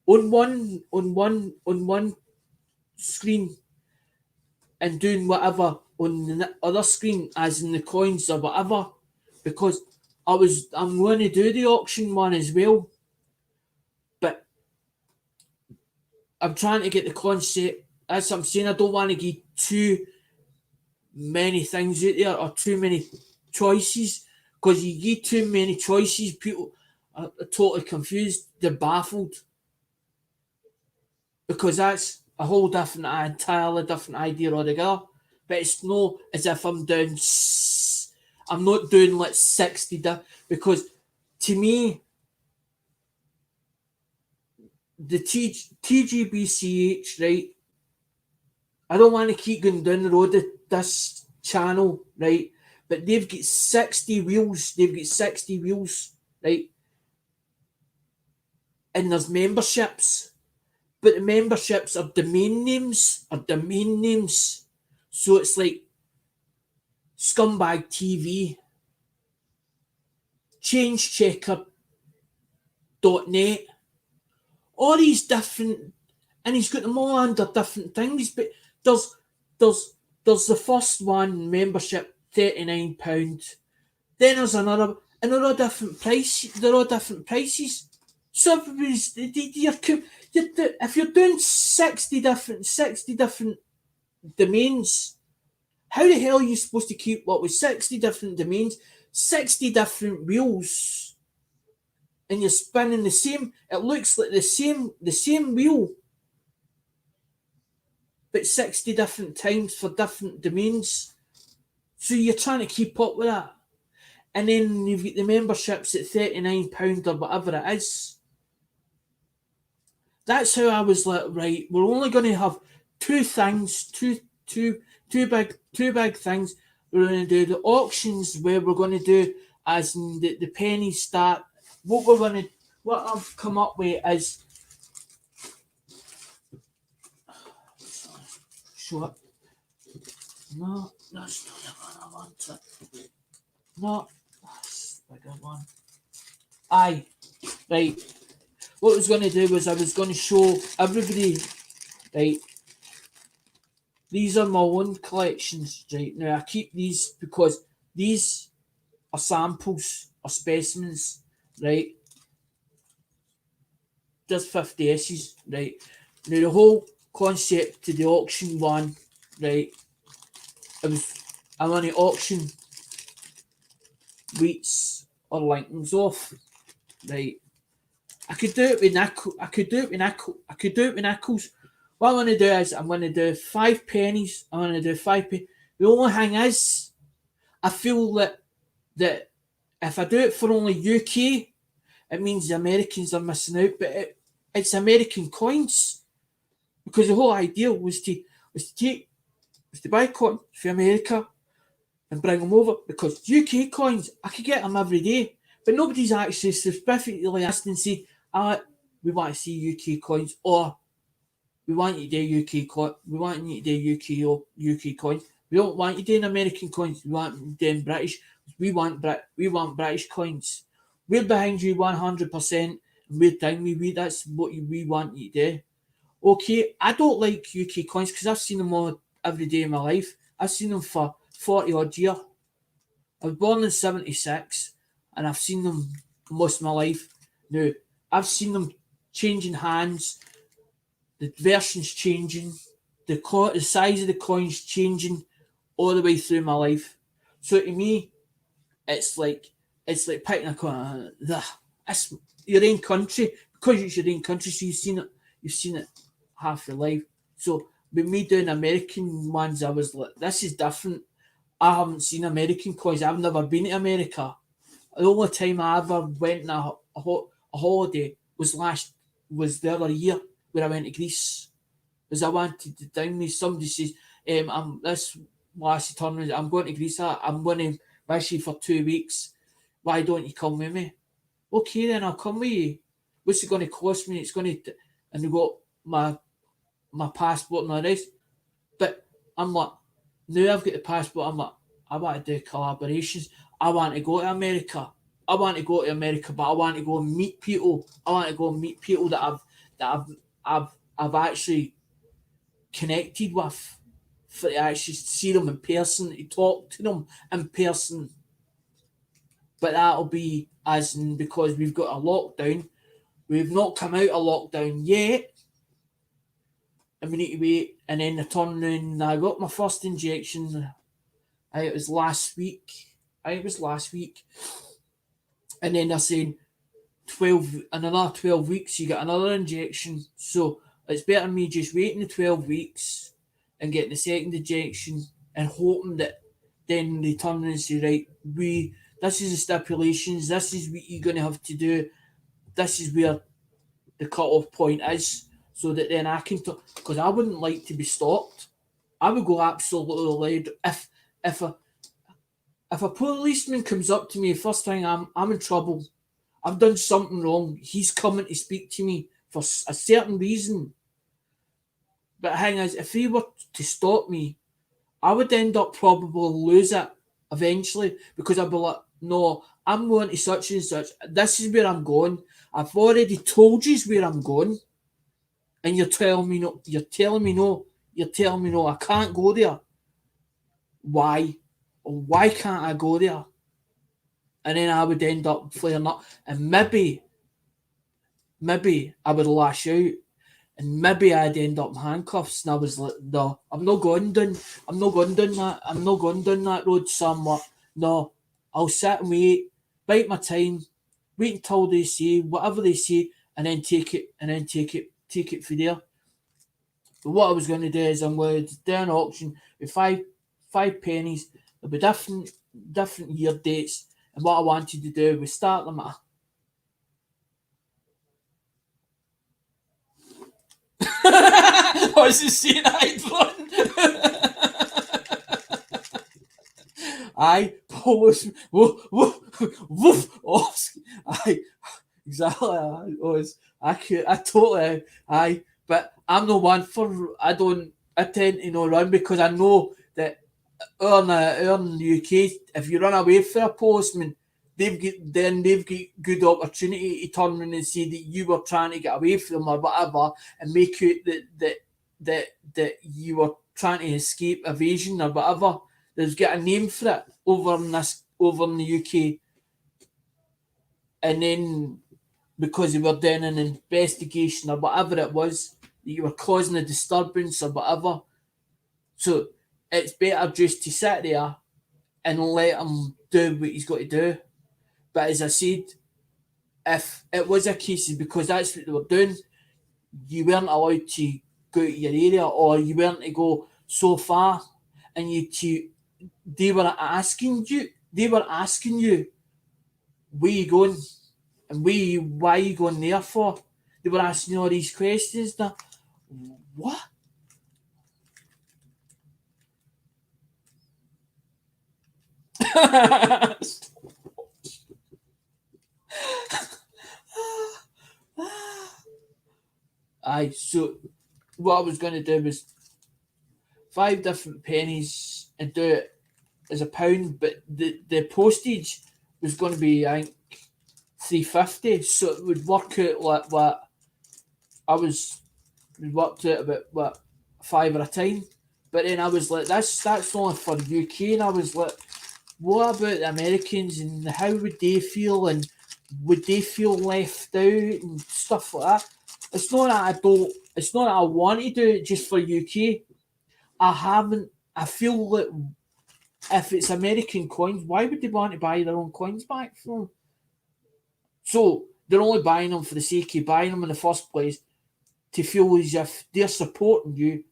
on one screen, and doing whatever on the other screen, as in the coins or whatever. Because I'm going to do the auction one as well, but I'm trying to get the concept That's what I'm saying. I don't want to give too many things out there or too many choices, because you give too many choices, people are totally confused. They're baffled, because that's a whole different, entirely different idea altogether. But it's not as if I'm doing. I'm not doing like 60 because to me the TGBCH, right? I don't want to keep going down the road of this channel, right? But they've got 60 wheels. They've got 60 wheels, right? And there's memberships. But the memberships are domain names. So it's like Scumbag TV, ChangeChecker.net, all these different, and he's got them all under different things. But there's there's there's the first one, membership, £39. Then there's another, and they're all different price. They're all different prices. So everybody's if you're doing 60 different domains, how the hell are you supposed to keep what with 60 different domains, 60 different wheels, and you're spinning the same? It looks like the same wheel, but 60 different times for different domains. So you're trying to keep up with that. And then you've got the memberships at £39 or whatever it is. That's how I was like, right, we're only going to have two things, two big things. We're going to do the auctions, where we're going to do as in the pennies start. What I've come up with is, show it. No, that's not the one I wanted. No, that's the bigger one. Aye, right. What I was going to do was I was going to show everybody, right, these are my own collections, right? Now, I keep these because these are samples or specimens, right? There's 50 S's, right? Now, the whole concept to the auction one, right, I want to auction Wheats or Lincolns off, right? I could do it with nickels. What I'm going to do is I'm going to do 5 pennies. I'm going to do 5 pennies. The only thing is, I feel that if I do it for only UK, it means the Americans are missing out. But it's American coins, because the whole idea was to buy coins for America and bring them over, because UK coins, I could get them every day. But nobody's actually specifically asked and said, we want to see UK coins, or we want you to do UK coins. We want you to do UK coins. We don't want you doing American coins. We want you doing British. We want British coins. We're behind you 100%. We're down with you. That's what we want you to do. Okay, I don't like UK coins because I've seen them all every day in my life. I've seen them for 40 odd years. I was born in 76, and I've seen them most of my life. Now, I've seen them changing hands, the versions changing, the size of the coins changing all the way through my life. So to me, it's like picking a coin. It's your own country, because it's your own country. So you've seen it half your life. So with me doing American ones, I was like, this is different. I haven't seen American coins. I've never been to America. The only time I ever went on a holiday was the other year, where I went to Greece. Because I wanted to down me. Somebody says, I'm this last tournament, I'm going to Greece. I'm going to wish you for 2 weeks. Why don't you come with me? Okay, then I'll come with you. What's it going to cost me? It's going to, and they got my passport and all this. But I'm like, now I've got the passport, I'm like, I want to do collaborations. I want to go to America. But I want to go and meet people. I want to go and meet people that I've actually connected with, for to actually see them in person, to talk to them in person. But that'll be as in, because we've got a lockdown. We've not come out of lockdown yet. and we need to wait. And then I turned around and I got my first injection. It was last week. It was last week. And then they're saying 12, in another 12 weeks, you get another injection. So it's better me just waiting the 12 weeks and getting the second injection and hoping that then they turn and say, right, this is the stipulations, this is what you're going to have to do, this is where the cut-off point is, so that then I can, because I wouldn't like to be stopped. I would go absolutely loud if a policeman comes up to me first thing, I'm in trouble. I've done something wrong. He's coming to speak to me for a certain reason. But the thing is, if he were to stop me, I would end up probably lose it eventually, because I'd be like, no, I'm going to such and such. This is where I'm going. I've already told you where I'm going, and you're telling me no. You're telling me no. You're telling me no. I can't go there. Why? Why can't I go there? And then I would end up flaring up, and maybe I would lash out, and maybe I'd end up in handcuffs. And I was like, no, I'm not going down that road somewhere. No, I'll sit and wait, bite my time, wait until they say whatever they say, and then take it for there. But what I was going to do is I'm going to do an auction with five pennies. There'll be different year dates, and what I wanted to do was start them at I was just saying I'd run. I Polish woof woof woof off. I exactly. I was. I totally. But I'm no one for. I tend to not run because I know that in the UK, if you run away from a postman, they've got good opportunity to turn around and say that you were trying to get away from them or whatever, and make out that you were trying to escape evasion or whatever. They've got a name for it over in the UK, and then because you were doing an investigation or whatever it was, that you were causing a disturbance or whatever. So it's better just to sit there and let him do what he's got to do. But as I said, if it was a case of because that's what they were doing, you weren't allowed to go to your area, or you weren't to go so far, and they were asking you, where you going, and why are you going there for? They were asking you all these questions. Now, what? So what I was going to do was 5 different pennies and do it as a pound, but the postage was going to be, I think, 350, so it would work out like what I was. We worked out about what 5 at a time, but then I was like, that's only for UK, and I was like, what about the Americans and how would they feel, and would they feel left out and stuff like that? It's not that I don't. It's not that I want to do it just for UK. I haven't. I feel that if it's American coins, why would they want to buy their own coins back from? So they're only buying them for the sake of buying them in the first place, to feel as if they're supporting you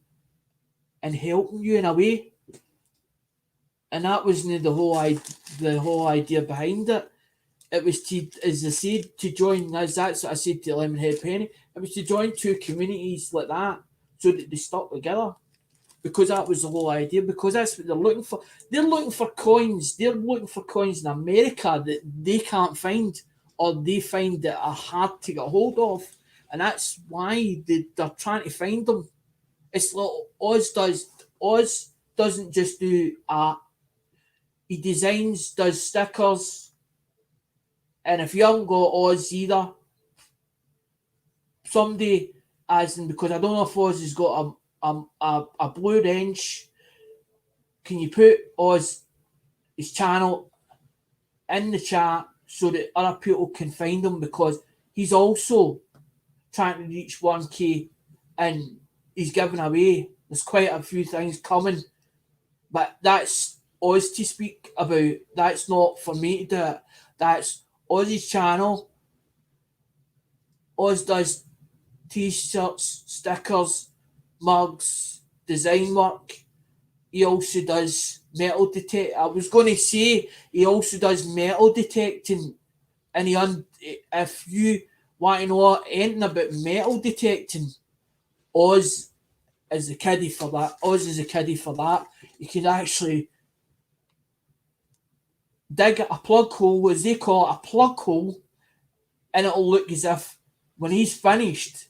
and helping you in a way. And that wasn't the whole idea behind it. It was to, as I said, to join. As that's what I said to Lemonhead Penny. It was to join 2 communities like that, so that they stuck together. Because that was the whole idea. Because that's what they're looking for. They're looking for coins. They're looking for coins in America that they can't find, or they find that are hard to get hold of, and that's why they're trying to find them. It's like Oz does. Oz doesn't just do art. He does stickers, and if you haven't got Oz either, somebody, as in, because I don't know if Oz has got a blue wrench, can you put Oz, his channel, in the chat so that other people can find him, because he's also trying to reach 1K, and he's giving away. There's quite a few things coming, but that's us to speak about. That's not for me to do it. That's Oz's channel. Oz does t-shirts, stickers, mugs, design work. He also does metal detect. I was going to say he also does metal detecting, and if you want to know anything about metal detecting, Oz is the kiddie for that. Oz is a kiddie for that. You can actually dig a plug hole, as they call it, a plug hole, and it'll look as if when he's finished,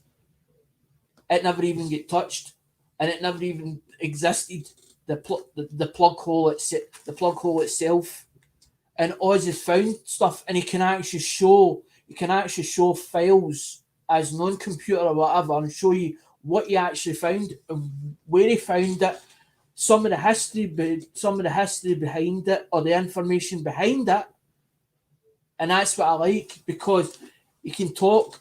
it never even get touched, and it never even existed. The plug hole itself, and Oz has found stuff, and he can actually show files as non-computer or whatever, and show you what he actually found and where he found it, some of the history behind it, or the information behind it, and that's what I like, because you can talk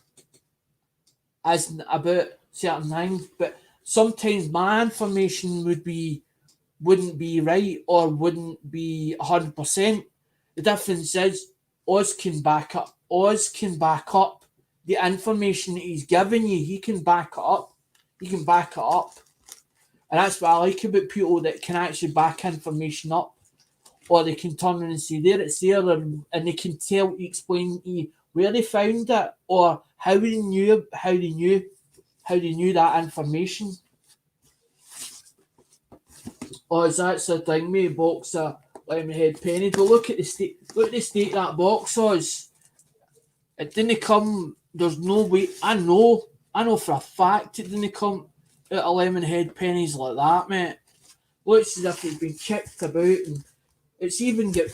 as about certain things, but sometimes my information wouldn't be right or wouldn't be 100%. The difference is Oz can back up. Oz can back up the information that he's giving you. He can back it up. And that's what I like about people that can actually back information up. Or they can turn around and say, there it's there, and they can explain to you where they found it, or how they knew that information. Or that's the thing, mate, box of Lemonhead Penny. But look at the state of that box, Oz. It didn't come, there's no way, I know for a fact it didn't come out of Lemonhead Pennies like that, mate. Looks as if it's been kicked about, and it's even got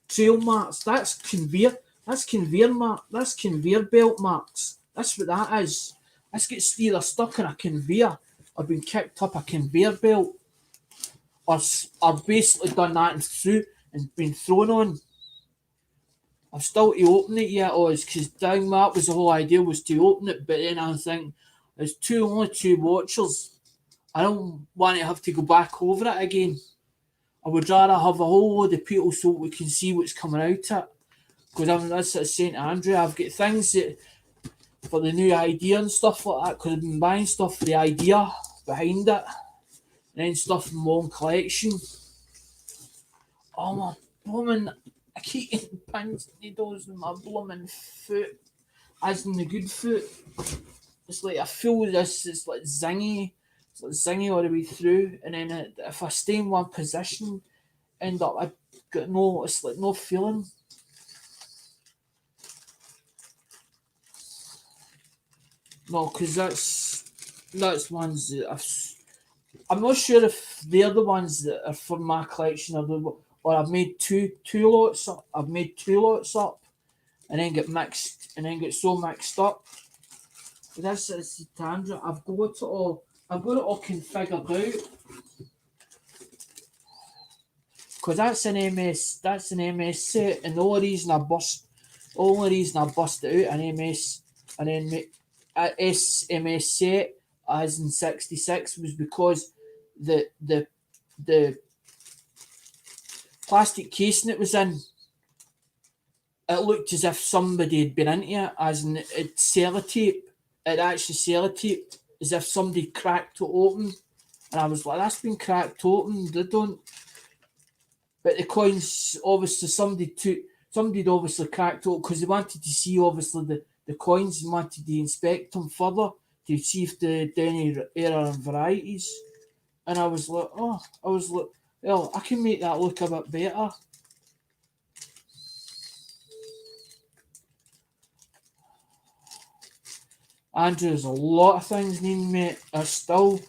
trail marks. That's conveyor belt marks. That's what that is. That's gets either stuck in a conveyor or been kicked up a conveyor belt, or basically done that and been thrown on. I've still to open it yet, because that was the whole idea, was to open it, but then I think there's only two watchers. I don't want to have to go back over it again. I would rather have a whole load of people so we can see what's coming out of it. Because that's at St Andrew. I've got things that for the new idea and stuff like that, because I've been buying stuff for the idea behind it, and then stuff from my own collection. Oh, my blooming, I keep getting pins and needles in my blooming foot, as in the good foot. It's like I feel this, it's like zingy all the way through, and then if I stay in one position, end up, I got it's like no feeling. No, because that's ones that I'm not sure if they're the ones that are for my collection, or I've made two lots up. I've made two lots up, and then get so mixed up. But that's the tangent. I've got it all configured out. Because that's an MS set, and the only reason I bust it out an MS and then SMS set as in 66 was because the plastic casing it was in, it looked as if somebody had been into it, as in it sellotape. It actually sellotaped as if somebody cracked it open, and I was like, that's been cracked open. They don't. But the coins, obviously, somebody'd obviously cracked it because they wanted to see, obviously, the coins, and wanted to inspect them further to see if they had any error and varieties. And I was like, well, I can make that look a bit better. Andrew, there's a lot of things needing, mate. I still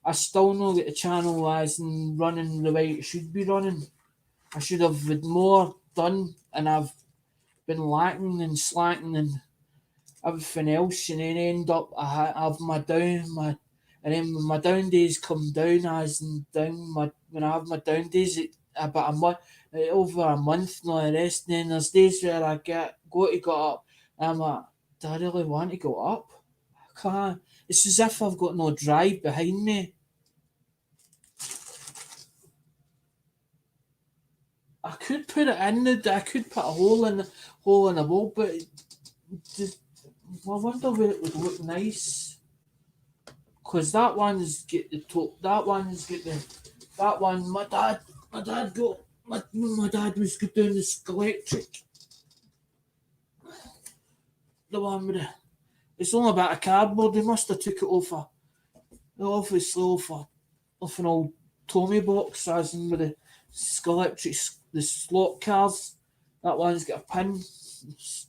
not get the channel as in running the way it should be running. I should have had more done, and I've been lacking and slacking and everything else, and then end up I have my down, and then when my down days come down, when I have my down days, about a month, over a month, and all the rest, and then there's days where I go to go up, and I'm like, do I really want to go up? It's as if I've got no drive behind me. I could put it in I could put a hole in the wall, but I wonder where it would look nice. Because that one's get the top. That one's get the. That one. My dad got. My dad was doing this electric. The one with the. It's only about a cardboard. They must have took it obviously off an old Tommy box, as in with the electric, the slot cars. That one's got a pin. It's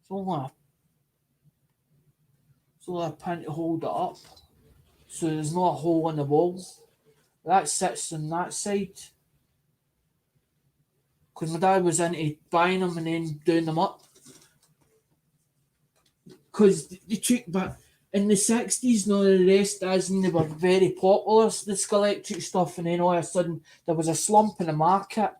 only a pin to hold it up. So there's not a hole in the wall. That sits on that side. Because my dad was into buying them and then doing them up. Because they took back in the 60s and all the rest, as in they were very popular, this electric stuff, and then all of a sudden there was a slump in the market.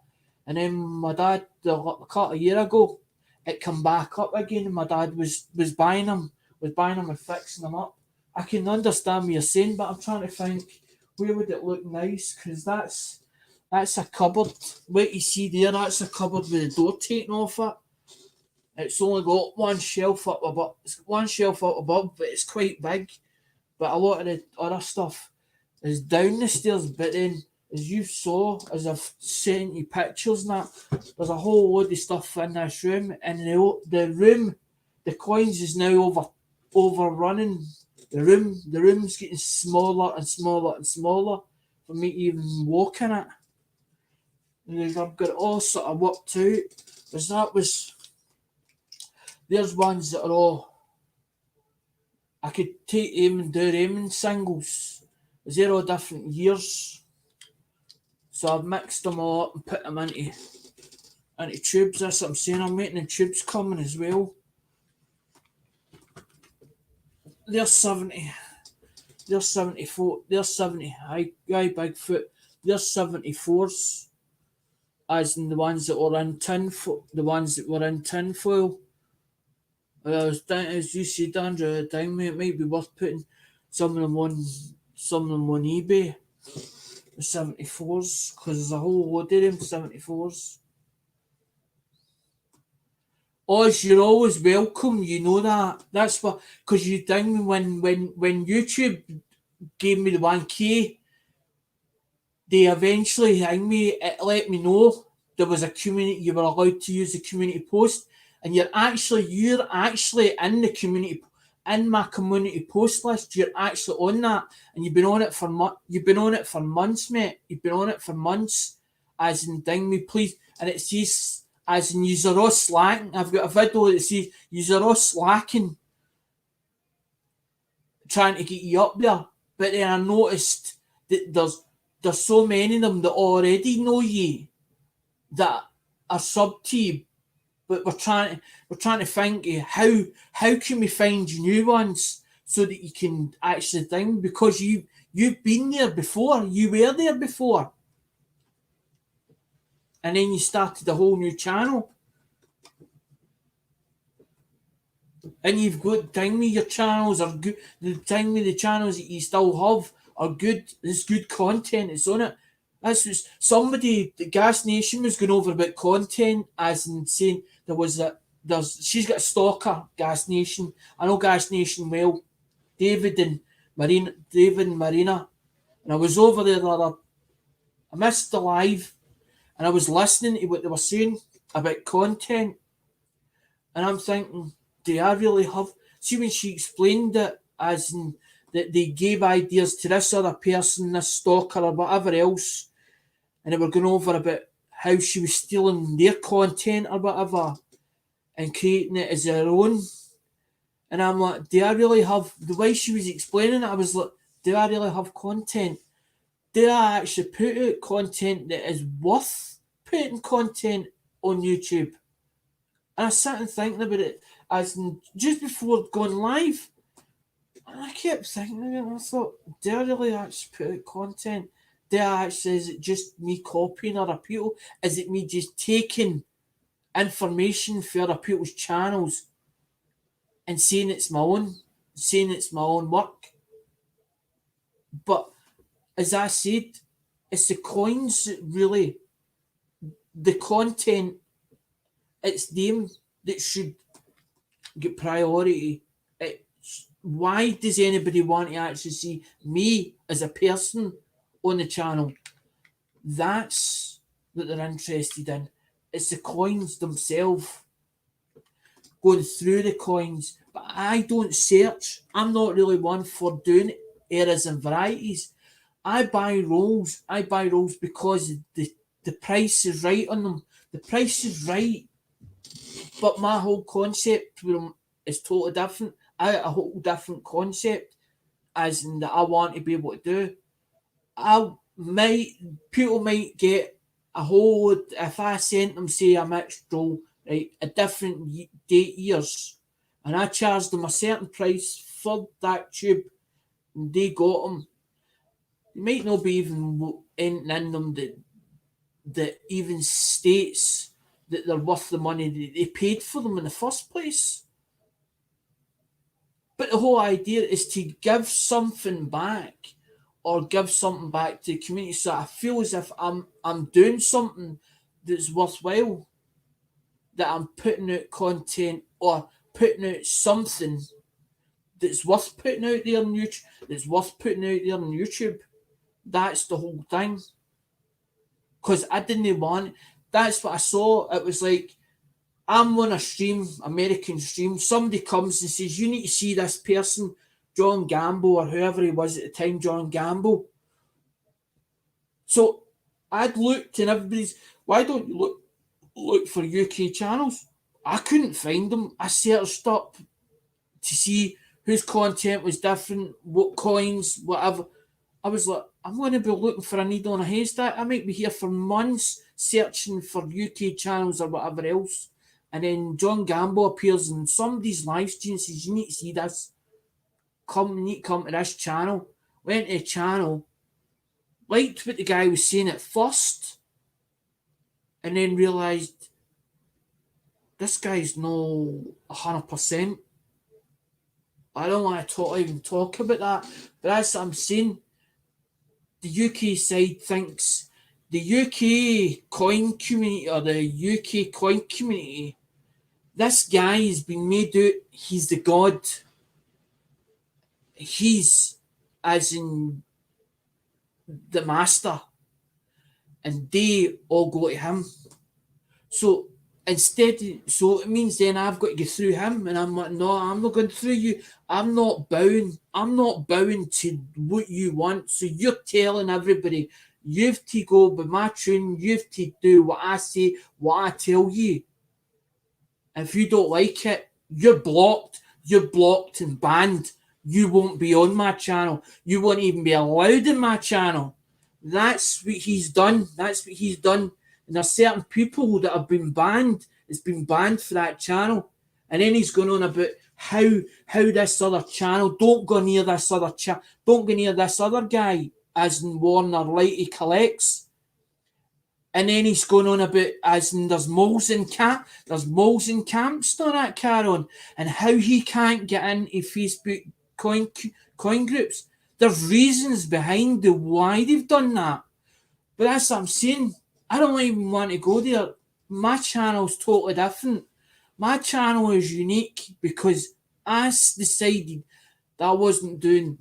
And then my dad, a couple of years ago, it come back up again, and my dad was buying them and fixing them up. I can understand what you're saying, but I'm trying to think where would it look nice, because that's a cupboard. What you see there, that's a cupboard with the door taken off it. It's only got one shelf up above, but it's quite big. But a lot of the other stuff is down the stairs. But then, as you saw, as I've sent you pictures and that, there's a whole load of stuff in this room, and the coins is now overrunning. The room's getting smaller and smaller and smaller for me to even walk in it. And I've got it all sort of worked out. There's ones that are all. I could take them and do them in singles. They're all different years. So I've mixed them all up and put them into tubes. That's what I'm saying. I'm making the tubes coming as well. They're 70. They're 74. They're 70. Hi, Bigfoot. They're 74s. As in the ones that were in tinfoil. As you see, Andrew, it might be worth putting some of them on eBay. The 74s, because there's a whole load of them 74s. Oz, you're always welcome. You know that. That's what, because you ding when YouTube gave me the 1K, they eventually let me know there was a community, you were allowed to use the community post, and you're actually in the community, in my community post list. You're actually on that, and you've been on it for months, mate. You've been on it for months, as in ding me, please. And it says, as in you're all slacking. I've got a video that says you're all slacking, trying to get you up there. But then I noticed that there's so many of them that already know you, that are sub to you. But we're trying to think how can we find you new ones so that you can actually ding, because you've been there before. You were there before. And then you started a whole new channel. And you've got ding me, your channels are good. Ding me, the channels that you still have are good. There's good content. It's on it. That's just somebody. The Gas Nation was going over about content, as in saying she's got a stalker. Gas Nation. I know Gas Nation well. David and Marina. And I was over there I missed the live, and I was listening to what they were saying about content, and I'm thinking, do I really have? See, when she explained it, as in that they gave ideas to this other person, this stalker or whatever else, and they were going over about how she was stealing their content or whatever and creating it as her own. And I'm like, do I really have? The way she was explaining it, I was like, do I really have content? Do I actually put out content that is worth putting content on YouTube? And I sat and thinking about it, as in just before going live. And I kept thinking about it, and I thought, do I really actually put out content? Is it just me copying other people? Is it me just taking information for other people's channels and saying it's my own? saying it's my own work. But as I said, it's the coins that really, the content, it's them that should get priority. Why does anybody want to actually see me as a person on the channel? That's what they're interested in. It's the coins themselves, going through the coins. But I don't search. I'm not really one for doing errors and varieties. I buy rolls. I buy rolls because the price is right on them. The price is right. But my whole concept with them is totally different. I got a whole different concept as in that I want to be able to do. I might People might get a whole, if I sent them say a mixed roll, right, a different date years, and I charged them a certain price for that tube, and they got them. They might not be even anything in them that even states that they're worth the money that they paid for them in the first place. But the whole idea is to give something back, or give something back to the community, so I feel as if I'm doing something that's worthwhile, that I'm putting out content or putting out something that's worth putting out there on YouTube, that's worth putting out there on YouTube. That's the whole thing. Because I didn't want, that's what I saw. It was like, I'm on a stream, American stream. Somebody comes and says, you need to see this person, John Gamble, or whoever he was at the time, John Gamble. So I'd looked and everybody's, why don't you look for UK channels? I couldn't find them. I searched up to see whose content was different, what coins, whatever. I was like, I'm going to be looking for a needle in a haystack. I might be here for months searching for UK channels or whatever else. And then John Gamble appears in somebody's live stream and says, you need to see this. You need to come to this channel. Went to the channel, liked what the guy was saying at first, and then realised this guy's no 100%. I don't want to even talk about that. But that's what I'm saying. The UK side thinks the UK coin community, or the UK coin community, this guy has been made out, he's the god. He's as in the master. And they all go to him. So so it means then I've got to go through him, and I'm like, no, I'm not going through you. I'm not bowing to what you want. So you're telling everybody you've to go by my tune, you've to do what I say, what I tell you. If you don't like it, you're blocked and banned. You won't be on my channel. You won't even be allowed in my channel. That's what he's done. And there's certain people that have been banned. It's been banned for that channel. And then he's going on about how this other channel, don't go near this other don't go near this other guy, as in Warner Lighty Collects. And then he's going on about as in there's moles in camps on that Caron, and how he can't get into Facebook coin groups. There's reasons behind why they've done that. But that's what I'm saying. I don't even want to go there. My channel's totally different. My channel is unique because I decided that I wasn't doing.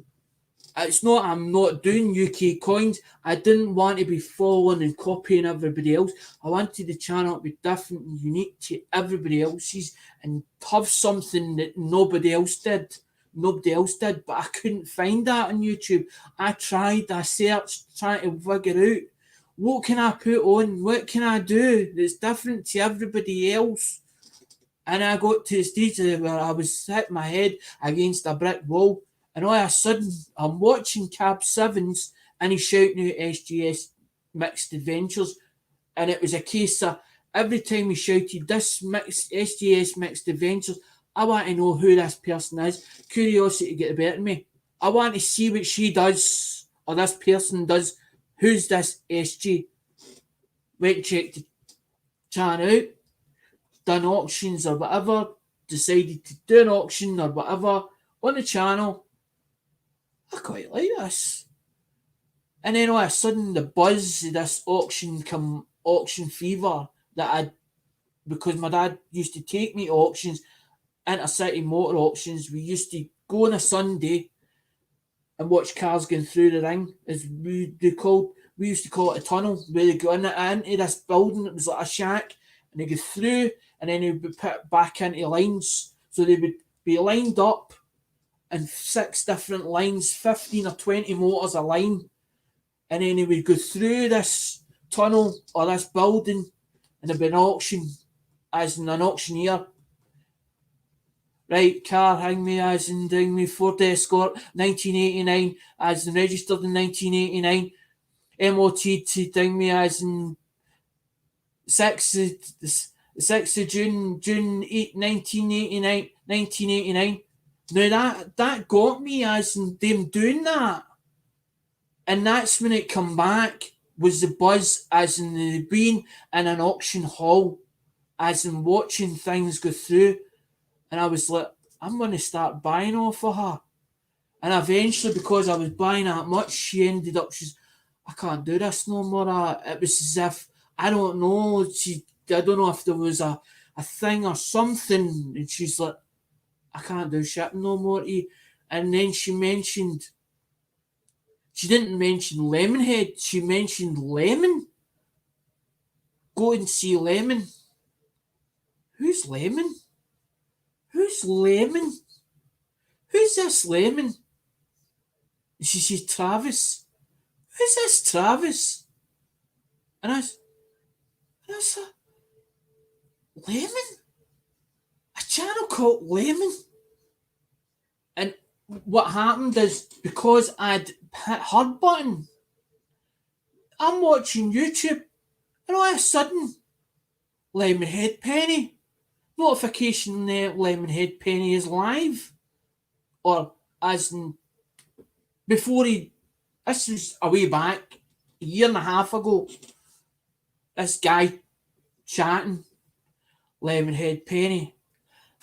It's not I'm not doing UK coins. I didn't want to be following and copying everybody else. I wanted the channel to be different and unique to everybody else's and have something that nobody else did. But I couldn't find that on YouTube. I searched, trying to figure out what can I put on, what can I do that's different to everybody else. And I got to the stage where I was hitting my head against a brick wall. And all of a sudden, I'm watching Cab Sevens and he's shouting out SGS Mixed Adventures. And it was a case of every time he shouted this SGS Mixed Adventures, I want to know who this person is. Curiosity to get the better of me. I want to see what she does or this person does. Who's this SG? Went and checked the channel out, done auctions or whatever, decided to do an auction or whatever. on the channel. I quite like this. And then all of a sudden the buzz of this auction fever that I, because my dad used to take me to auctions, intercity motor auctions. We used to go on a Sunday and watch cars going through the ring, as we used to call it a tunnel, where they go into this building that was like a shack, and they go through, and then they would be put back into lines. So they would be lined up in 6 different lines, 15 or 20 motors a line, and then they would go through this tunnel or this building, and there'd be an auction, as in an auctioneer. Right, car, hang me as in ding me, Ford Escort, 1989, as in registered in 1989. MOT to ding me as in 6th of June 8, 1989. Now that got me as in them doing that. And that's when it come back, was the buzz as in the being in an auction hall, as in watching things go through. And I was like, I'm going to start buying off of her. And eventually, because I was buying that much, she ended up, I can't do this no more. It was as if, I don't know, I don't know if there was a thing or something. And she's like, I can't do shipping no more. And then she didn't mention Lemonhead, she mentioned Lemon. Go and see Lemon. Who's Lemon? Who's Lemon? Who's this Lemon? And she says, Travis. Who's this Travis? And I said, Lemon? A channel called Lemon? And what happened is, because I'd hit her button, I'm watching YouTube, and all of a sudden, Lemonhead Penny. Notification there, Lemonhead Penny is live. Or as in, before this was a way back, a year and a half ago, this guy chatting, Lemonhead Penny.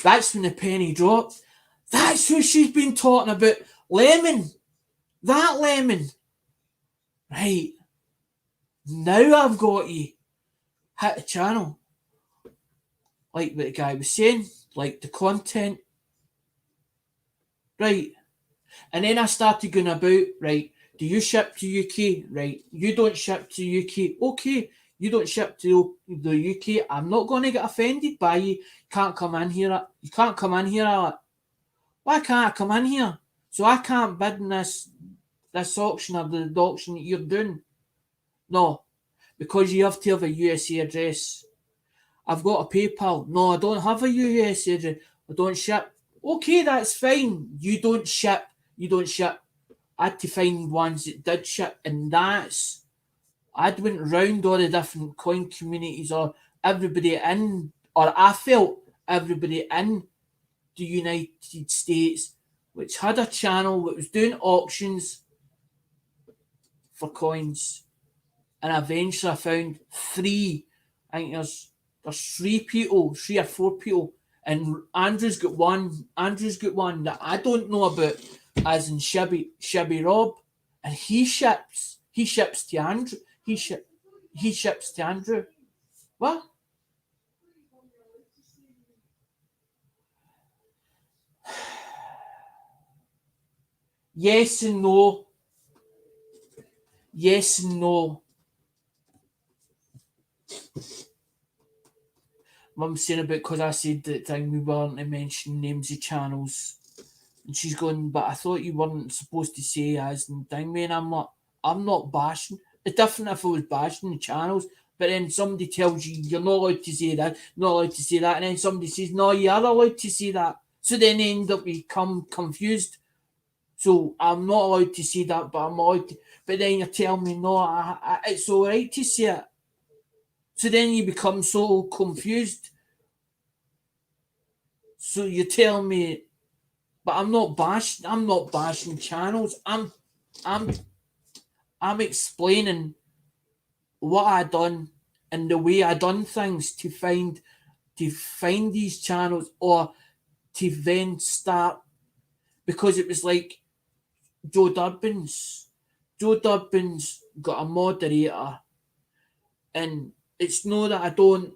That's when the penny dropped. That's who she's been talking about. Lemon. That Lemon. Right. Now I've got you. Hit the channel. Like what the guy was saying. Like the content. Right. And then I started going about, right, do you ship to UK? Right. You don't ship to UK. Okay. You don't ship to the UK. I'm not going to get offended by you. Can't come in here. You can't come in here. Why can't I come in here? So I can't bid in this auction or the auction that you're doing. No, because you have to have a USA address. I've got a PayPal. No, I don't have a USA address. I don't ship. Okay, that's fine. You don't ship. I had to find ones that did ship, and I'd went round all the different coin communities, or everybody in, or I felt everybody in the United States which had a channel that was doing auctions for coins. And eventually I found 3. I think there's 3 or 4 people. And Andrew's got one that I don't know about, as in Shabby Rob. And he ships to Andrew. He ships to Andrew. What? Yes and no. Yes and no. Mum's saying about, because I said that thing we weren't to mention names of channels. And she's going, but I thought you weren't supposed to say as and thing, man. I'm not bashing. It's different if I was bashing the channels, but then somebody tells you you're not allowed to say that, and then somebody says, no, you are allowed to say that. So then they end up become confused. So I'm not allowed to say that, but I'm allowed to. But then you're telling me, no, it's all right to say it. So then you become so confused. So you tell me, but I'm not bashing channels. I'm explaining what I done and the way I done things to find these channels, or to then start because it was like Joe Durbin's. Joe Durbin's got a moderator, and it's no that I don't.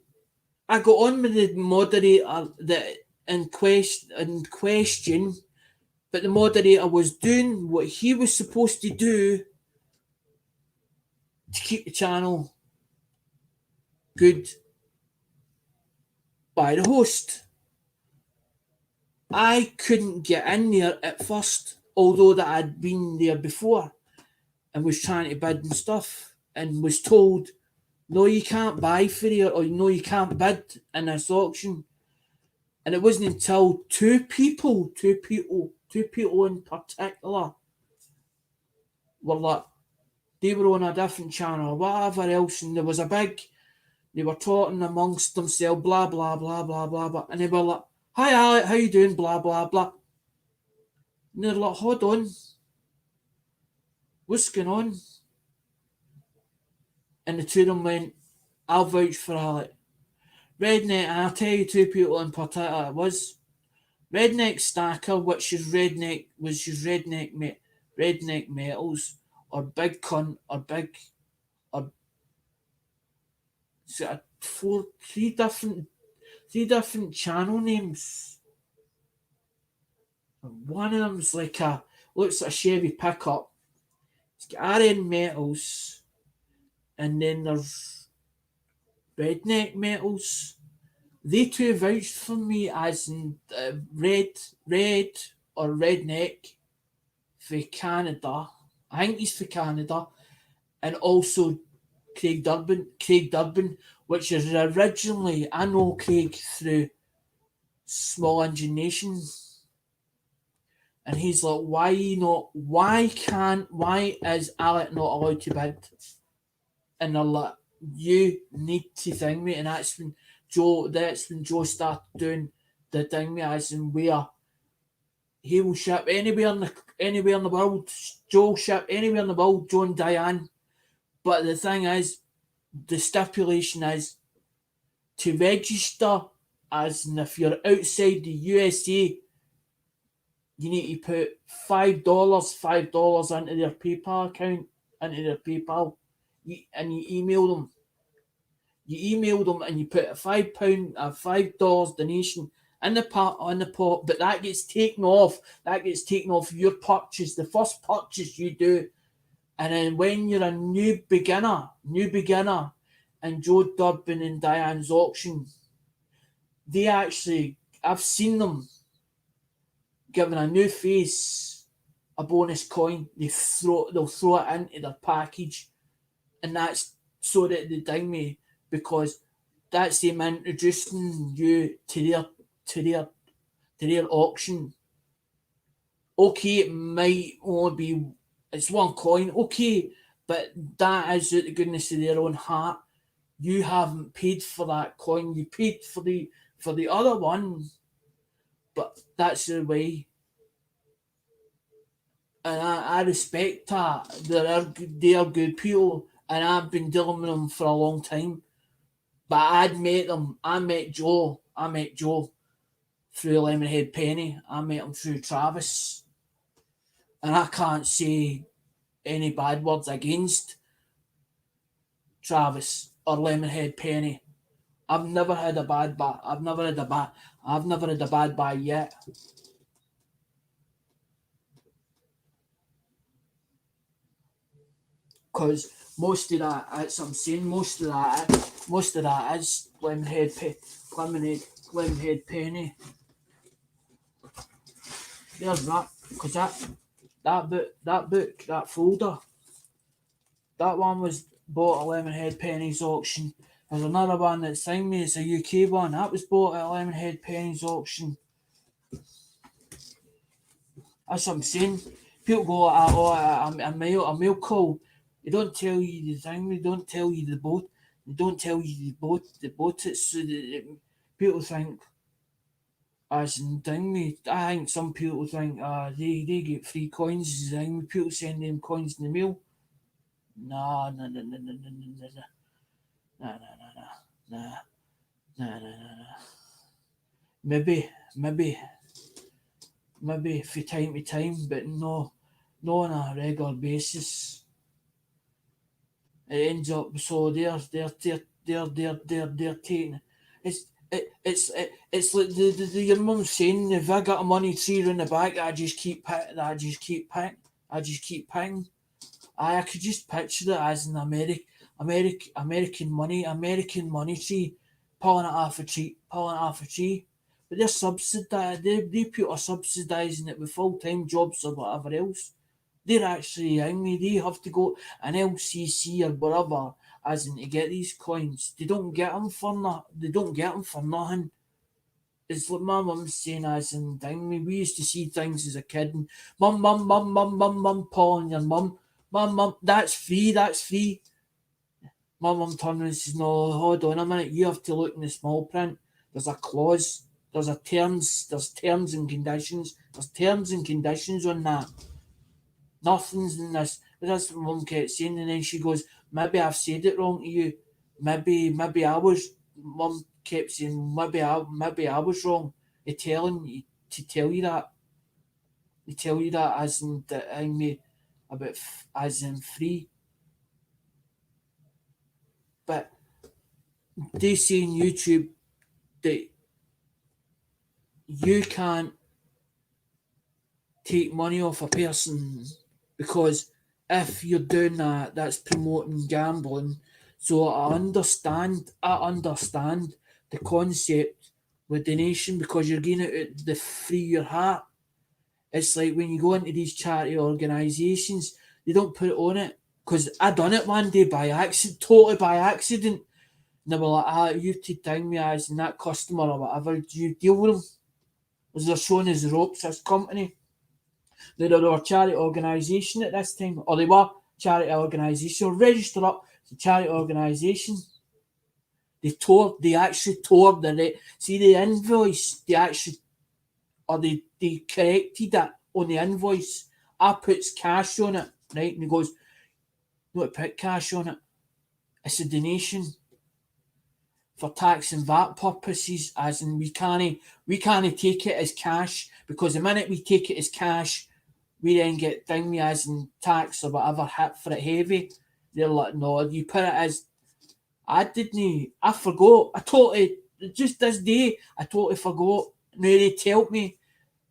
I got on with the moderator that in question, but the moderator was doing what he was supposed to do to keep the channel good by the host. I couldn't get in there at first, although that I'd been there before and was trying to bid and stuff, and was told, no, you can't buy for here, or no, you can't bid in this auction. And it wasn't until two people in particular were like, they were on a different channel or whatever else, and there was a big, they were talking amongst themselves, blah, blah, blah, blah, blah, blah, and they were like, hi, Alec, how you doing, blah, blah, blah. And they're like, hold on, what's going on? And the two of them went, I'll vouch for Alec. Redneck, and I'll tell you two people in particular it was. Redneck Stacker, which is redneck, redneck metals, or big cunt, or big, or three different channel names. One of them's like looks like a Chevy pickup. It's got RN Metals, and then there's Redneck Metals. They two vouched for me as in red or redneck for Canada. I think he's for Canada, and also Craig Durbin, which is originally, I know Craig through Small Engine Nation. And he's like, why is Alec not allowed to bid? And they're like, you need to thing me. And that's when Joe started doing the thing me, as in where he will ship anywhere in the world. Joe will ship anywhere in the world, Joe and Diane. But the thing is, the stipulation is to register, as in if you're outside the USA, you need to put $5 into their PayPal account, into their PayPal, and you email them. You email them and you put a $5 donation in the pot, but that gets taken off. That gets taken off your purchase, the first purchase you do. And then when you're a new beginner, and Joe Durbin and Diane's auction, they actually, I've seen them giving a new face a bonus coin. They'll throw it into their package, and that's so that they ding me, because that's them introducing you to their auction. Okay, it might only be, it's one coin, okay, but that is out the goodness of their own heart. You haven't paid for that coin, you paid for the other one, but that's the way. And I respect that. They are good people, and I've been dealing with them for a long time. But I'd met them. I met Joe through Lemonhead Penny. I met him through Travis. And I can't say any bad words against Travis or Lemonhead Penny. I've never had a bad buy. I've never had a bad buy yet. Because most of that is Lemonhead Penny. There's that, because that folder, that one was bought at Lemonhead Penny's auction. There's another one that's saying me, it's a UK one, that was bought at Lemonhead Penny's auction. That's what I'm saying. People go, a mail call. They don't tell you the thing, they don't tell you the boat. The boat it's so that people think, as in thing me, I think some people think they get free coins, thing, people send them coins in the mail. No. Maybe maybe from time to time, but no on a regular basis. It ends up so they're taking it's like your mum saying, if I got a money tree in the back, I just keep picking, I just keep picking. I could just picture it as an American money tree, pulling it off a tree. But they're subsidised. They people are subsidising it with full time jobs or whatever else. They're actually angry. They have to go an LCC or whatever, as in to get these coins. They don't get them for They don't get them for nothing. It's like my mum's saying, as in thing. We used to see things as a kid, and mum, Paul and your mum, that's free, that's free. My mum turned and says, no, hold on a minute, you have to look in the small print. There's a clause, there's terms and conditions, on that. Nothing's in this. But that's what mum kept saying, and then she goes, maybe I've said it wrong to you. Maybe I was. Mum kept saying, maybe I was wrong. To tell you that. To tell you that as in that I made about as in free. But they say on YouTube that you can't take money off a person because if you're doing that, that's promoting gambling. So I understand the concept with donation because you're getting it out the free your heart. It's like when you go into these charity organisations, they don't put it on it. Because I done it one day by accident, totally by accident. And they were like, you to tell me as in that customer or whatever, do you deal with them? Was they're showing us the ropes, this company. They were a charity organisation at this time, or they were charity organisation, or registered up as a charity organisation. They actually tore see the invoice, they corrected it on the invoice. I puts cash on it, right? And he goes, no, put cash on it. It's a donation for tax and VAT purposes, as in we can't take it as cash, because the minute we take it as cash, we then get thingy as in tax or whatever hit for it heavy. They're like, no, you put it as. I forgot. Just this day, I totally forgot. Now they tell me,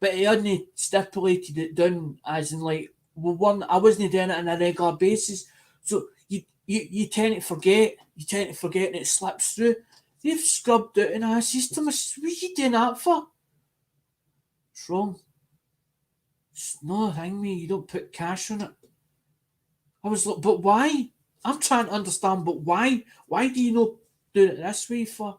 but he hadn't stipulated it down as in like, well, one, I wasn't doing it on a regular basis. So you tend to forget, and it slips through. They've scrubbed out in our system. What are you doing that for? It's wrong. It's no thing, me. You don't put cash on it. I was like, but why? I'm trying to understand, but why? Why do you not do it this way for?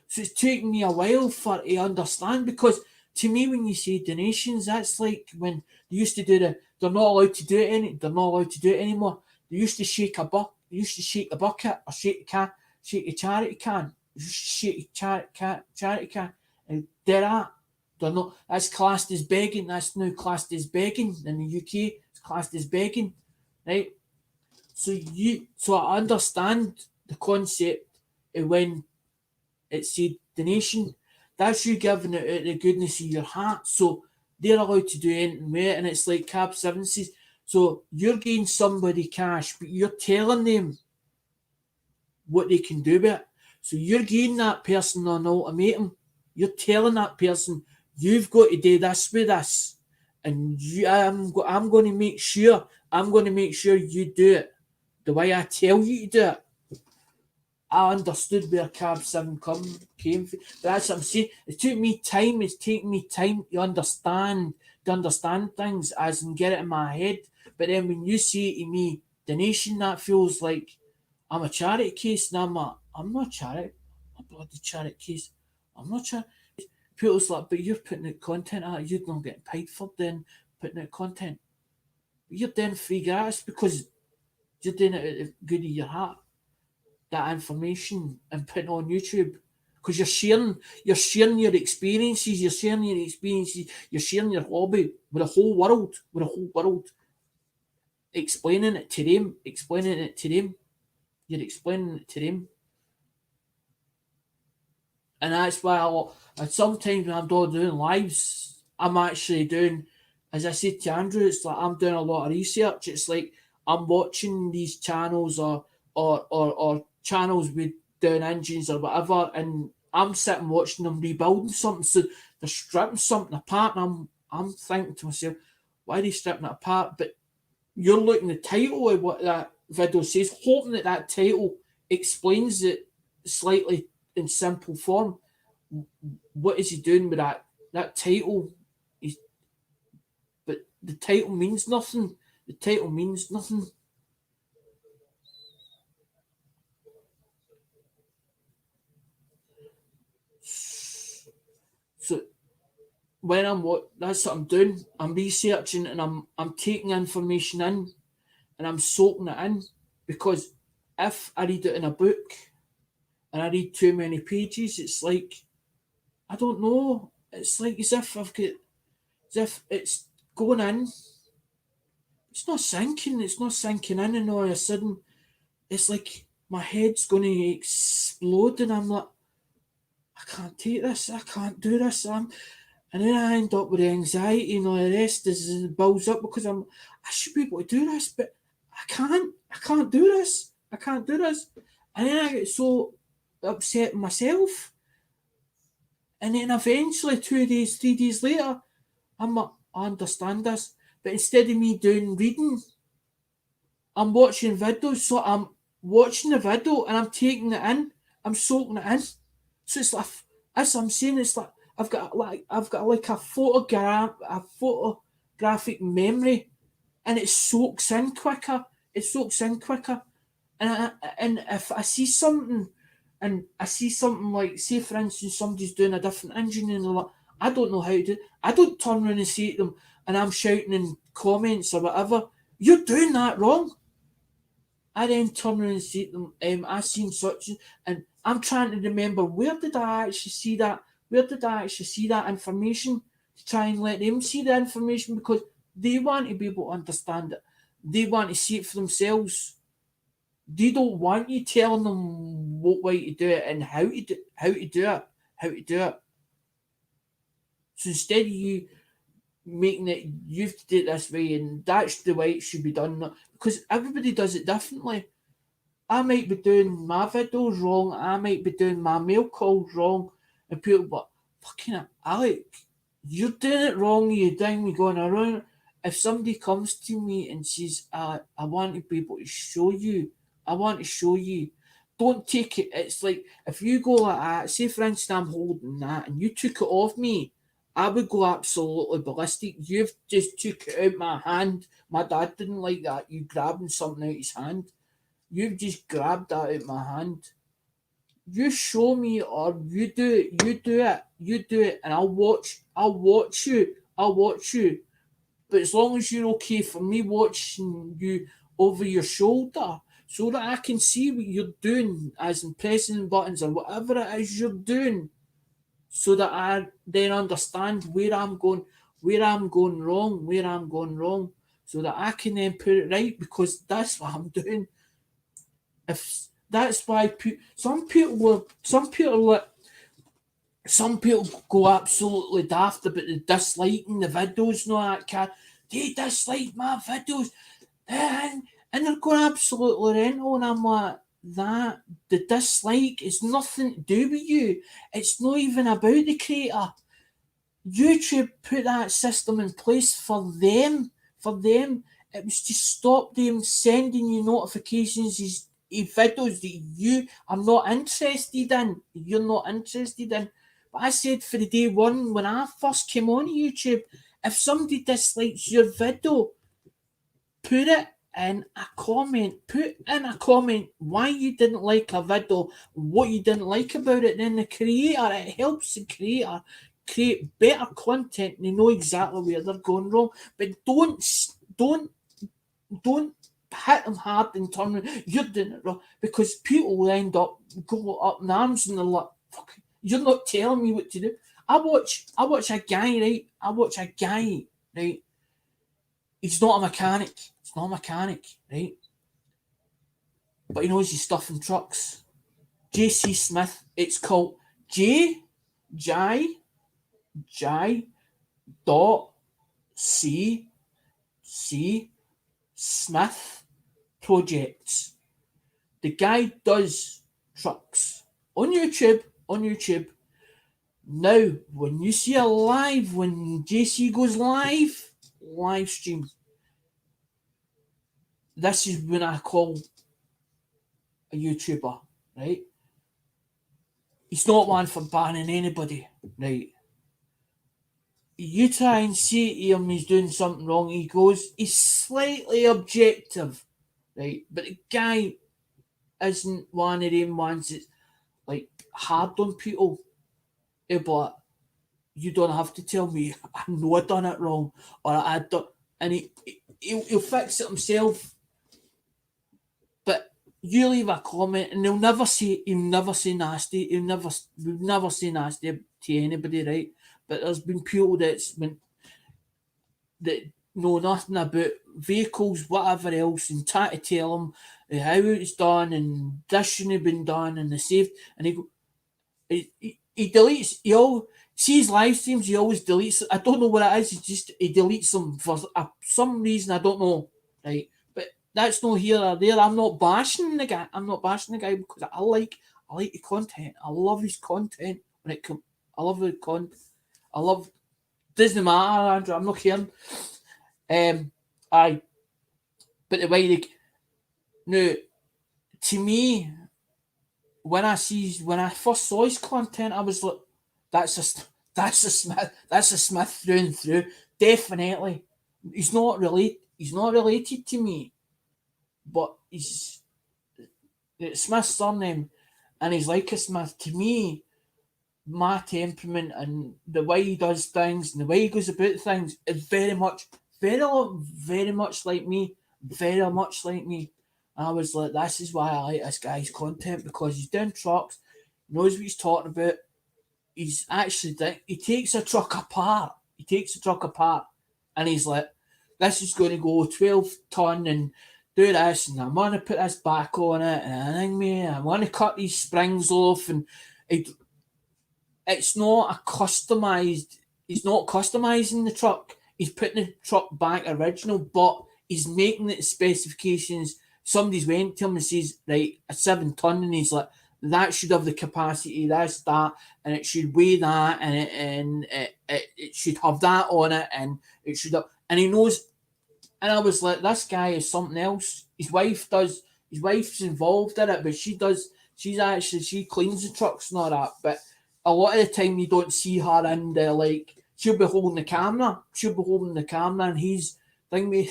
So it's taking me a while for to understand, because to me, when you say donations, that's like when they used to do they're not allowed to do it they're not allowed to do it anymore. They used to shake a bucket or shake a charity can. They used to shake a charity can, and they're that. They're not. That's classed as begging. That's now classed as begging in the UK. It's classed as begging, right? So I understand the concept of when it's said donation. That's you giving it out of the goodness of your heart. So they're allowed to do anything with it, and it's like Cap 7 says. So you're giving somebody cash, but you're telling them what they can do with it. So you're giving that person an ultimatum. You're telling that person, you've got to do this with this, and I'm going to make sure. You do it the way I tell you to do it. I understood where Cab 7 came from. But that's what I'm saying. It's taking me time to understand things as and get it in my head. But then when you say to me, donation, that feels like I'm a charity case, and I'm not charity. I'm a bloody charity case. I'm not charity. People's like, but you're putting out content out, you're not getting paid for then putting out content. But you're doing free gratis because you're doing it out of good of your heart. That information and putting on YouTube, because you're sharing your experiences, you're sharing your hobby with the whole world, explaining it to them, you're explaining it to them, and that's why and sometimes when I'm doing lives, I'm actually doing, as I said to Andrew, it's like I'm doing a lot of research. It's like I'm watching these channels or channels with down engines or whatever, and I'm sitting watching them rebuilding something. So they're stripping something apart, and I'm thinking to myself, why are they stripping it apart? But you're looking at the title of what that video says, hoping that that title explains it slightly in simple form. What is he doing with that title? He's, but the title means nothing. The title means nothing. So when that's what I'm doing. I'm researching and I'm taking information in and I'm soaking it in, because if I read it in a book and I read too many pages, it's like I don't know. It's like as if it's going in. It's not sinking. It's not sinking in, and all of a sudden, it's like my head's going to explode, and I'm like, I can't take this. I can't do this. And then I end up with the anxiety and all the rest as it builds up, because I should be able to do this, but I can't. I can't do this. I can't do this. And then I get so upset with myself. And then eventually, 2 days, 3 days later, I'm like, I understand this. But instead of me doing reading, I'm watching videos. So I'm watching the video and I'm taking it in. I'm soaking it in. So it's like, as I'm saying, it's like I've got like a photographic memory, and it soaks in quicker. It soaks in quicker. And if I see something, and I see something like, say for instance, somebody's doing a different engine and they're like, I don't know how to do it. I don't turn around and say to them, and I'm shouting in comments or whatever, you're doing that wrong. I then turn around and say to them, I seen such, and I'm trying to remember, where did I actually see that? Where did I actually see that information? To try and let them see the information, because they want to be able to understand it. They want to see it for themselves. They don't want you telling them what way to do it and how to do it, how to do it. So instead of you making it, you have to do it this way, and that's the way it should be done, because everybody does it differently. I might be doing my videos wrong, I might be doing my mail calls wrong, and people, but fucking Alec, you're doing it wrong, you down me going around. If somebody comes to me and says, I want to be able to show you, I want to show you, don't take it. It's like if you go like that, say for instance, I'm holding that and you took it off me, I would go absolutely ballistic. You've just took it out my hand. My dad didn't like that. You grabbing something out his hand. You've just grabbed that out my hand. You show me, or you do it, you do it, you do it, and I'll watch you, I'll watch you. But as long as you're okay for me watching you over your shoulder, so that I can see what you're doing, as in pressing buttons or whatever it is you're doing, so that I then understand where I'm going wrong, where I'm going wrong, so that I can then put it right, because that's what I'm doing. If that's why some people go absolutely daft about the disliking the videos and all that cat. They dislike my videos, and they're going absolutely rental, and I'm like, that the dislike is nothing to do with you. It's not even about the creator. YouTube put that system in place for them. For them, it was to stop them sending you notifications of videos that you are not interested in. You're not interested in. But I said for the day one when I first came on YouTube, if somebody dislikes your video, put it in a comment. Put in a comment why you didn't like a video, what you didn't like about it. Then the creator, it helps the creator create better content and they know exactly where they're going wrong. But don't don't hit them hard and turn around, you're doing it wrong, because people will end up go up in arms and they're like, fuck, you're not telling me what to do. I watch a guy, right? I watch a guy, right? He's not a mechanic. He's not a mechanic, right? But he knows his stuff in trucks. JC Smith. It's called J J dot C C Smith Projects. The guy does trucks on YouTube. On YouTube. Now, when you see a live, when JC goes live stream, this is when I call a YouTuber, right? He's not one for banning anybody, right? You try and say to him he's doing something wrong, he goes, he's slightly objective, right? But the guy isn't one of them ones that's like hard on people. He'll be like, you don't have to tell me. I know I done it wrong, or I don't. And he'll fix it himself. But you leave a comment, and he'll never say nasty. He'll never say nasty to anybody, right? But there's been people that know nothing about vehicles, whatever else, and try to tell him how it's done and this shouldn't have been done and the safe. And he deletes. He all sees live streams. He always deletes. I don't know what it is. He deletes them for some reason. I don't know. Right, but that's no here or there. I'm not bashing the guy. I'm not bashing the guy because I like the content. I love his content when it comes. I love the content. I love. Doesn't matter, Andrew. I'm not caring. I. But the way they no, to me, when I first saw his content, I was like, that's a Smith through and through. Definitely, He's not related to me, but it's Smith's surname, and he's like a Smith to me. My temperament and the way he does things and the way he goes about things is very much like me. Very much like me. And I was like, this is why I like this guy's content because he's doing trucks, knows what he's talking about. He takes a truck apart. He takes a truck apart and he's like, this is going to go 12 ton and do this and I'm going to put this back on it and I'm going to cut these springs off and it, it's not a customized. He's not customizing the truck. He's putting the truck back original, but he's making it specifications. Somebody's went to him and says, right, a 7 ton, and he's like, that should have the capacity, that's that, and it should weigh that, and it should have that on it, and it should have, and he knows. And I was like, this guy is something else. His wife's involved in it, but she cleans the trucks and all that. But a lot of the time you don't see her in there, like, she'll be holding the camera. And he's thing me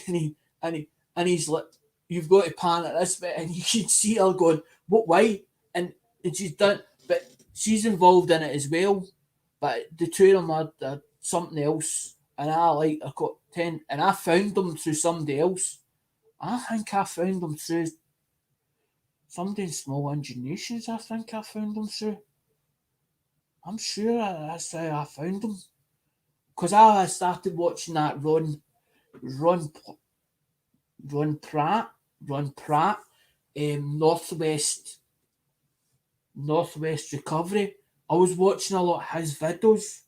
and he's like, you've got to pan at this bit, and you can see her going, what why? And she's done, but she's involved in it as well. But the two of them are something else. And I got 10, and I found them through somebody else. I think I found them through somebody in Small Engine Nations. I think I found them through. I'm sure that's how I found them. Because I started watching that Ron, Ron Pratt, Northwest Recovery. I was watching a lot of his videos,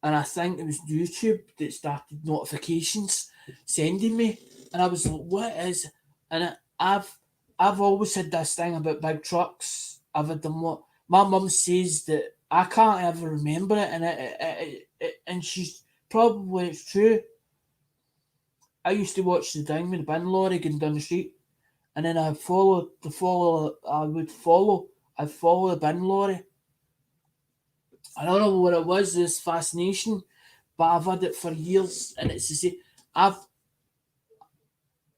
and I think it was YouTube that started notifications sending me, and I was like, "What is?" And I've always had this thing about big trucks. I've had them. My mum says that I can't ever remember it, and she's probably it's true. I used to watch the thing with the bin lorry going down the street, and then I'd follow. I'd follow the bin lorry. I don't know what it was. This fascination, but I've had it for years, and it's the same. I've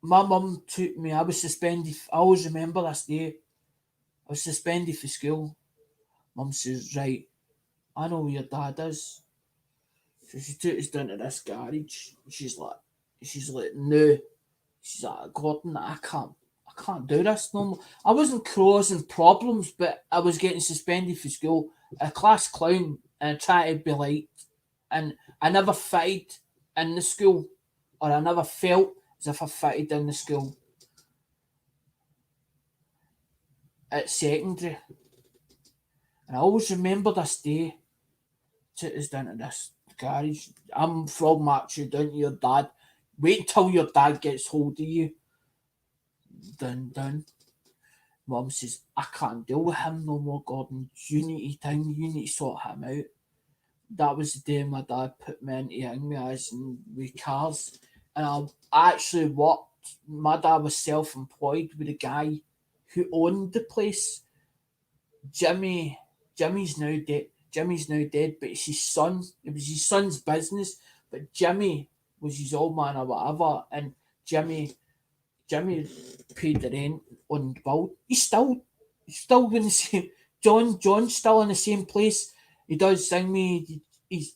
My mum took me. I was suspended. I always remember this day. I was suspended for school. Mum says, "Right, I know where your dad is." So she took us down to this garage. She's like, "No." She's like, "Gordon, I can't do this no more." I wasn't causing problems, but I was getting suspended for school. A class clown and try to be liked, and I never fitted in the school, or I never felt as if I fitted in the school at secondary. And I always remember this day. Took us down to this garage. I'm from marching down to your dad. Wait until your dad gets hold of you. Dun. Mum says, I can't deal with him no more, Gordon. You need to sort him out. That was the day my dad put me into young as in with cars. And I actually worked. My dad was self-employed with a guy who owned the place. Jimmy, Jimmy's now dead. Jimmy's now dead, but it's his son. It was his son's business, but Jimmy was his old man or whatever, and Jimmy paid the rent on the bill. He's still in the same. John's still in the same place. He does sing me. He's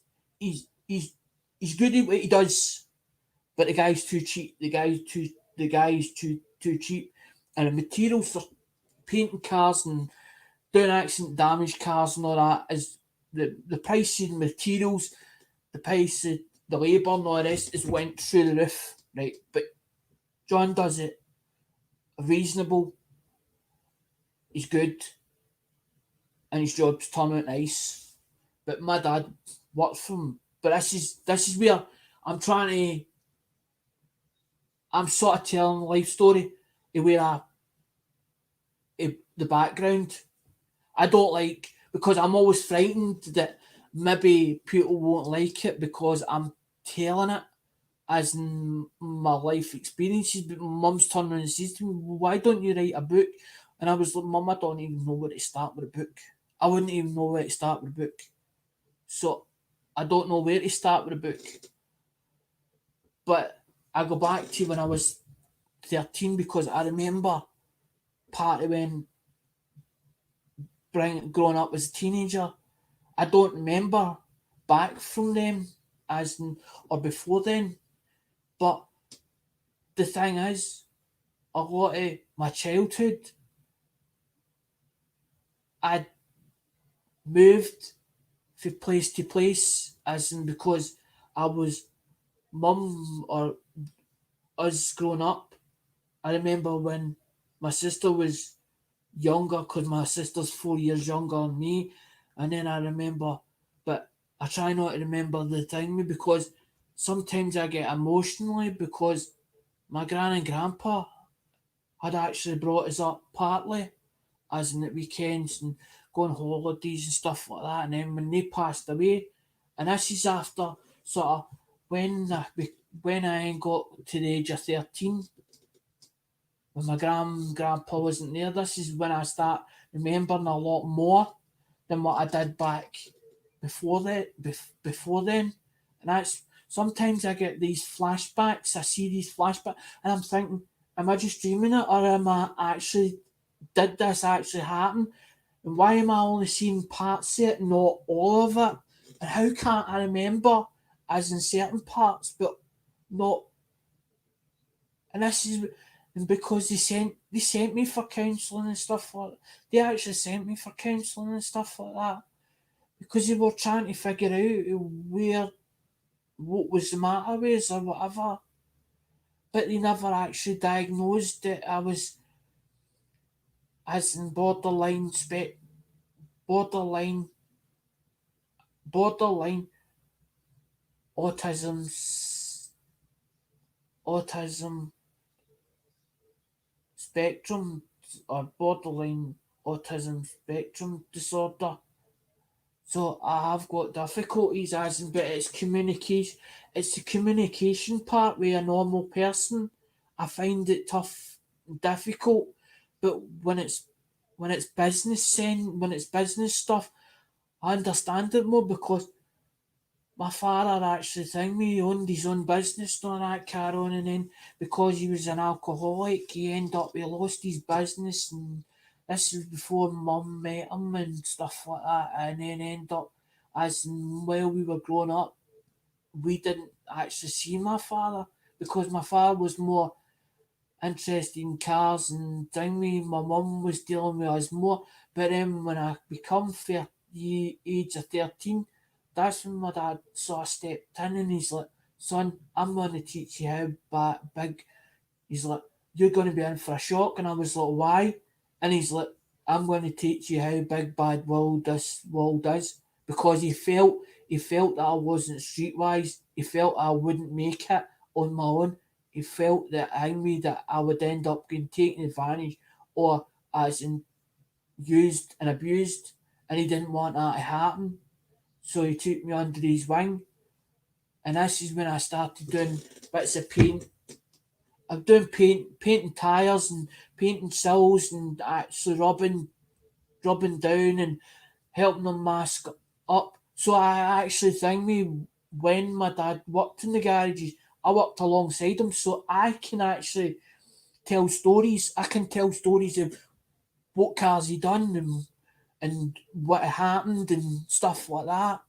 good at what he does, but the guy's too cheap. The guy's too cheap, and the materials for painting cars and doing accident damage cars and all that is the price of materials, the price of the labour and all the rest is went through the roof, right? But John does it reasonable, he's good, and his job's turn out nice. But my dad worked for him. But this is where I'm trying to I'm sort of telling a life story where the background. I don't like because I'm always frightened that maybe people won't like it because I'm telling it as in my life experiences. But my mum's turning around and says to me, well, "Why don't you write a book?" And I was like, "Mum, I don't even know where to start with a book. I wouldn't even know where to start with a book. So I don't know where to start with a book." But I go back to when I was 13 because I remember part of when growing up as a teenager. I don't remember back from them as in, or before then. But the thing is, a lot of my childhood, I moved from place to place, as in because I was mum or us growing up. I remember when my sister was younger, because my sister's 4 years younger than me, and then I remember, but I try not to remember the thing because sometimes I get emotionally because my gran and grandpa had actually brought us up partly as in at weekends and going holidays and stuff like that. And then when they passed away, and this is after sort of when I got to the age of 13, when my grandpa wasn't there. This is when I start remembering a lot more than what I did back before that. Before then, and that's sometimes I get these flashbacks. I see these flashbacks, and I'm thinking, am I just dreaming it, or am I actually did this actually happen? And why am I only seeing parts of it, not all of it? And how can't I remember as in certain parts, but not? And this is and because they sent me for counselling and stuff like that. They actually sent me for counselling and stuff like that because they were trying to figure out what was the matter with us or whatever. But they never actually diagnosed that I was as in borderline borderline autism autism spectrum or borderline autism spectrum disorder. So I have got difficulties as in, but it's communication. It's the communication part with a normal person. I find it tough, difficult. But when it's business stuff, I understand it more because my father actually thing me, he owned his own business on that car on, and then because he was an alcoholic, he lost his business, and this was before mum met him and stuff like that, and then end up as while we were growing up, we didn't actually see my father because my father was more interested in cars and thing me. My mum was dealing with us more, but then when I become the age of 13, that's when my dad sort of stepped in and he's like, "Son, I'm going to teach you how big." He's like, "You're going to be in for a shock," and I was like, "Why?" And he's like, "I'm going to teach you how big bad world this world is," because he felt He felt that I wasn't streetwise. He felt I wouldn't make it on my own. He felt that that I would end up getting taken advantage or as in used and abused, and he didn't want that to happen. So he took me under his wing, and this is when I started doing bits of paint. I'm doing painting tyres and painting sills and actually rubbing down and helping them mask up. So I actually think me when my dad worked in the garages, I worked alongside him, so I can actually tell stories. I can tell stories of what cars he done and what happened and stuff like that.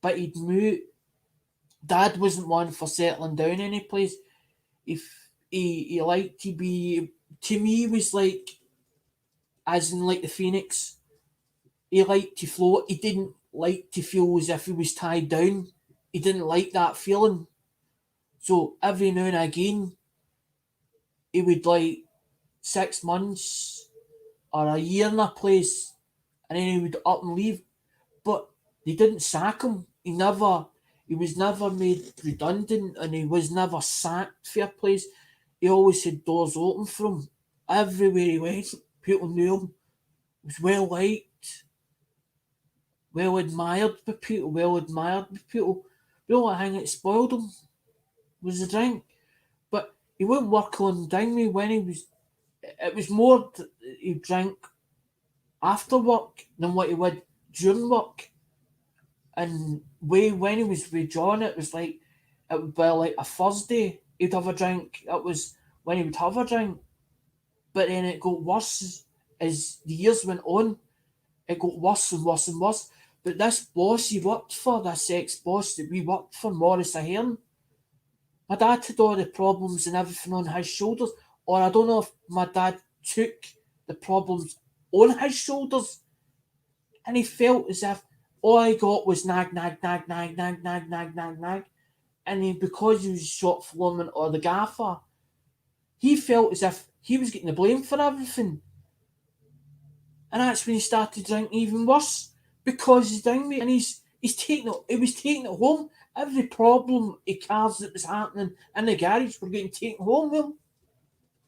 But he'd move. Dad wasn't one for settling down any place. If he liked to be, to me, was like as in like the phoenix. He liked to float. He didn't like to feel as if he was tied down. He didn't like that feeling. So every now and again, he would like 6 months or a year in a place, and then he would up and leave. But they didn't sack him. He was never made redundant, and he was never sacked for a place. He always had doors open for him. Everywhere he went, people knew him. He was well liked, well admired by people, well admired by people. The only thing that spoiled him was the drink. But he wouldn't work on Dingley when he was. It was more he drank after work than what he would during work. And when he was with John, it was like it would be like a Thursday. He'd have a drink. That was when he would have a drink. But then it got worse as the years went on. It got worse and worse and worse. But this boss he worked for, this ex-boss that we worked for, Morris Ahern, my dad had all the problems and everything on his shoulders. Or I don't know if my dad took the problems on his shoulders and he felt as if all I got was nag, nag, nag, nag, nag, nag, nag, nag, nag. And then because he was shop foreman or the gaffer, he felt as if he was getting the blame for everything. And that's when he started drinking even worse because he's doing me and he's taking it. He was taking it home. Every problem he cars that was happening in the garage were getting taken home with him,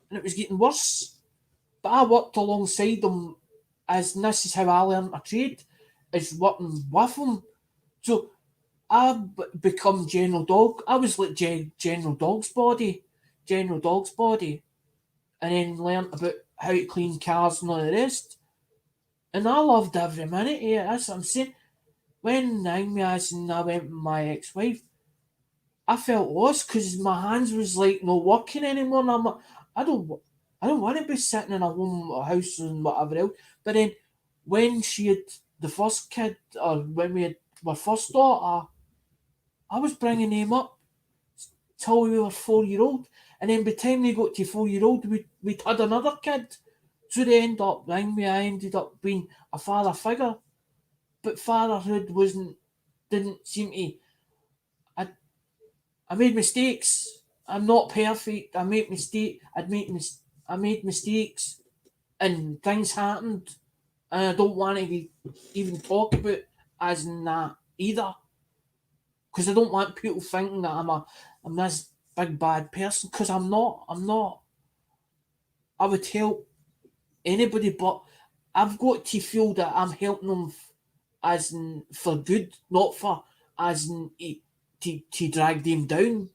and it was getting worse. But I worked alongside him, as and this is how I learned my trade, is working with him. So I become General Dog. I was like General Dog's body, and then learnt about how to clean cars and all the rest. And I loved every minute of it. That's what I'm saying. When I went with my ex-wife, I felt lost because my hands was like no working anymore. And I'm like, I don't, I don't want to be sitting in a home or house and whatever else. But then when she had the first kid, or when we had my first daughter, I was bringing him up till we were 4 year old. And then by the time they got to 4 year old, we'd had another kid. So they end up being me. I ended up being a father figure. But fatherhood didn't seem to. I, I made mistakes. I'm not perfect. I made mistake. I made mistakes, and things happened, and I don't want to even talk about as in that either, because I don't want people thinking that I'm this big bad person, because I'm not. I'm not. I would help anybody, but I've got to feel that I'm helping them as in for good, not for as in to drag them down.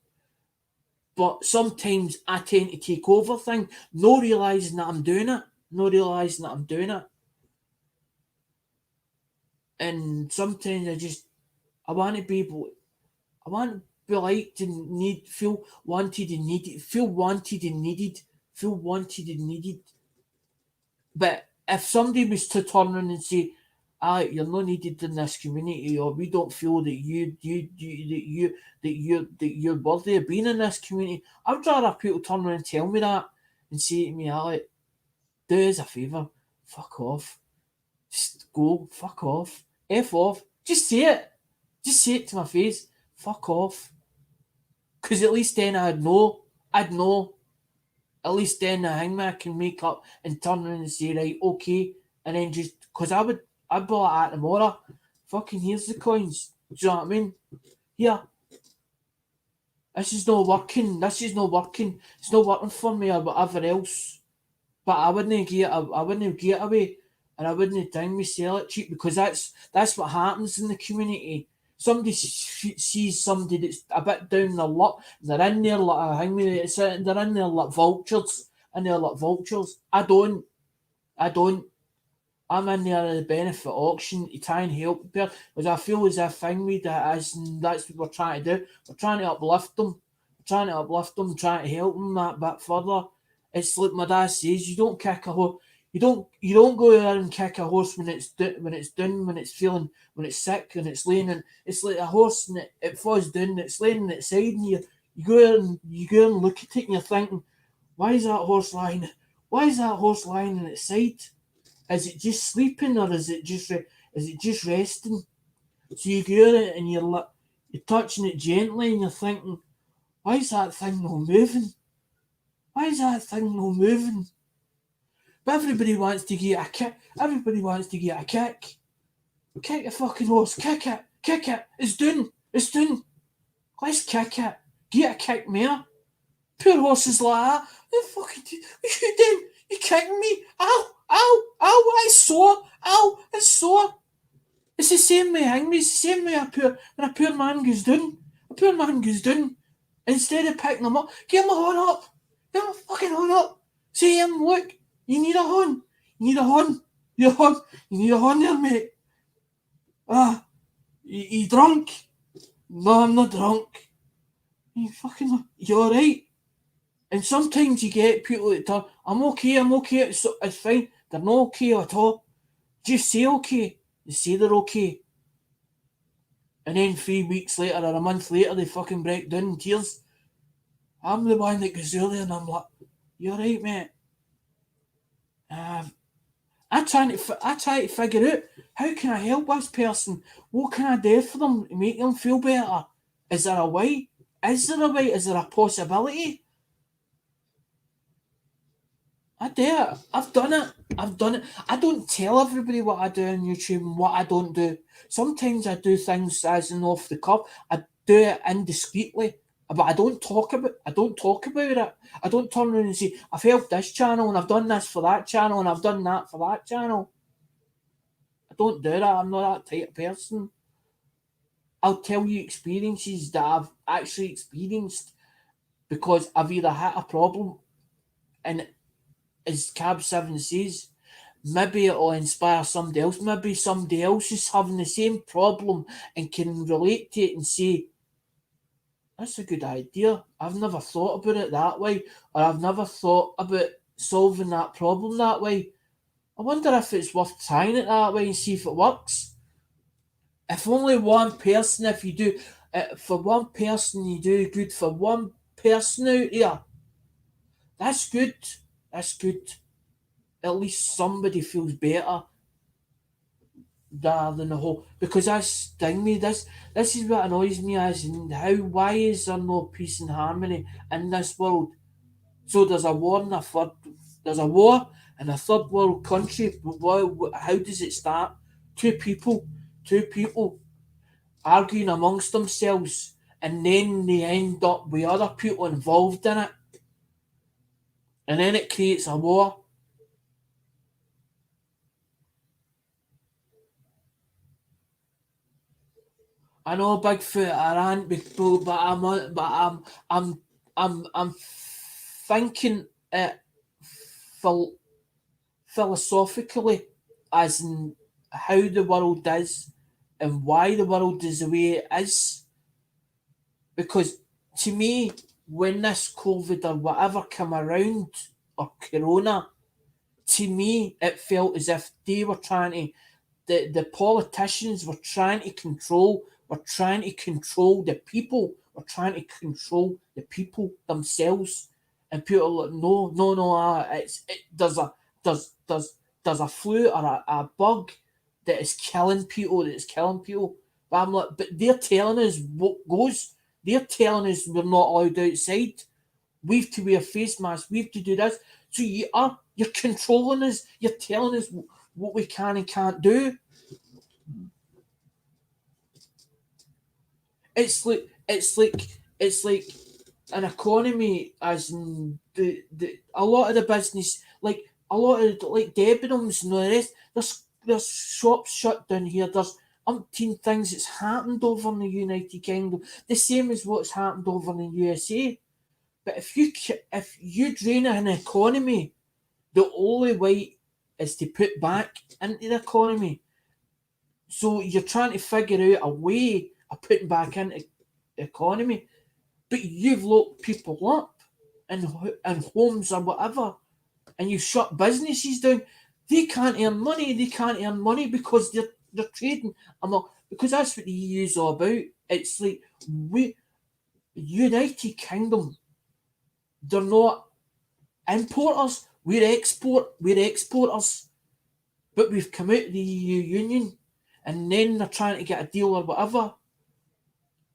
But sometimes I tend to take over things, no realising that I'm doing it, And sometimes I want to be able, I want to be liked and feel wanted and needed, feel wanted and needed. But if somebody was to turn around and say, you're not needed in this community, or we don't feel that you're worthy of being in this community, I'd rather people turn around and tell me that and say to me, Alec, do us a favour, fuck off. Just go, fuck off. F off. Just say it. Just say it to my face. Fuck off. Because at least then I'd know. At least then the hangman can make up and turn around and say, right, okay. And then just, because I'd be like, tomorrow, fucking here's the coins. Do you know what I mean? Here, this is not working. This is not working. It's not working for me or whatever else. But I wouldn't get away, and I wouldn't think we sell it cheap because that's what happens in the community. Somebody sees somebody that's a bit down their luck, they're in there like a hangman. They're in there like vultures, I don't. I'm in there at the benefit auction to try and help people because I feel as if Fingweed that's what we're trying to do. We're trying to uplift them. Trying to help them that bit further. It's like my dad says, you don't kick a horse. You don't go there and kick a horse when it's done, when it's feeling, when it's sick, and it's laying in. It's like a horse and it falls down, and it's laying on its side, and you go and look at it, and you're thinking, why is that horse lying? Why is that horse lying on its side? Is it just sleeping or is it just resting? So you go at it and you're touching it gently and you're thinking, why is that thing not moving? Why is that thing not moving? But everybody wants to get a kick. Everybody wants to get a kick. Kick the fucking horse. Kick it. Kick it. It's done. It's done. Let's kick it. Get a kick, mare. Poor horses like that. What the fuck you doing? You kicking me? Ow! Ow! Ow! It's sore! Ow! It's sore! It's the same way angry. It's the same way when a poor man goes down. A poor man goes down. Instead of picking him up, give him a horn up. Give him a fucking horn up. Say to him, look, you need a horn. You need a horn. You need a horn there, mate. You drunk? No, I'm not drunk. You alright? And sometimes you get people that tell, I'm okay, it's fine. They're not okay at all. Just say okay. They say they're okay. And then 3 weeks later or a month later, they fucking break down in tears. I'm the one that goes there and I'm like, you alright, mate? I try to figure out, how can I help this person? What can I do for them to make them feel better? Is there a way? Is there a possibility? I do it. I've done it. I don't tell everybody what I do on YouTube and what I don't do. Sometimes I do things as in off the cuff. I do it indiscreetly, but I don't talk about it. I don't turn around and say, I've helped this channel and I've done this for that channel and I've done that for that channel. I don't do that. I'm not that type of person. I'll tell you experiences that I've actually experienced because I've either hit a problem and, as Cab 7 says, maybe it'll inspire somebody else. Maybe somebody else is having the same problem and can relate to it and say, that's a good idea. I've never thought about it that way, or I've never thought about solving that problem that way. I wonder if it's worth trying it that way and see if it works. If only one person, if you do, for one person you do good for one person out there, that's good. That's good. At least somebody feels better rather than the whole. Because that's thing me. This is what annoys me as in why is there no peace and harmony in this world? So there's a war in a third world country. How does it start? Two people arguing amongst themselves, and then they end up with other people involved in it, and then it creates a war. I know Bigfoot aren't people, but I'm thinking it phil- philosophically, as in how the world is and why the world is the way it is. Because to me, when this COVID or whatever came around, or Corona, to me it felt as if they were trying to, the politicians were trying to control the people, were trying to control the people themselves. And people are like, no, there's a flu or a bug that is killing people. But I'm like, but they're telling us what goes. They're telling us we're not allowed outside. We have to wear face masks. We have to do this. So you're controlling us. You're telling us what we can and can't do. It's like an economy, as in the a lot of the business, like a lot of like Debenhams and all the rest. There's shops shut down here. There's umpteen things that's happened over in the United Kingdom. The same as what's happened over in the USA. But if you drain an economy, the only way is to put back into the economy. So you're trying to figure out a way of putting back into the economy, but you've locked people up in homes or whatever, and you shut businesses down. They can't earn money. They can't earn money because they're trading. I'm not, because that's what the EU is all about. It's like we United Kingdom. They're not importers. We're exporters. But we've come out of the EU Union, and then they're trying to get a deal or whatever.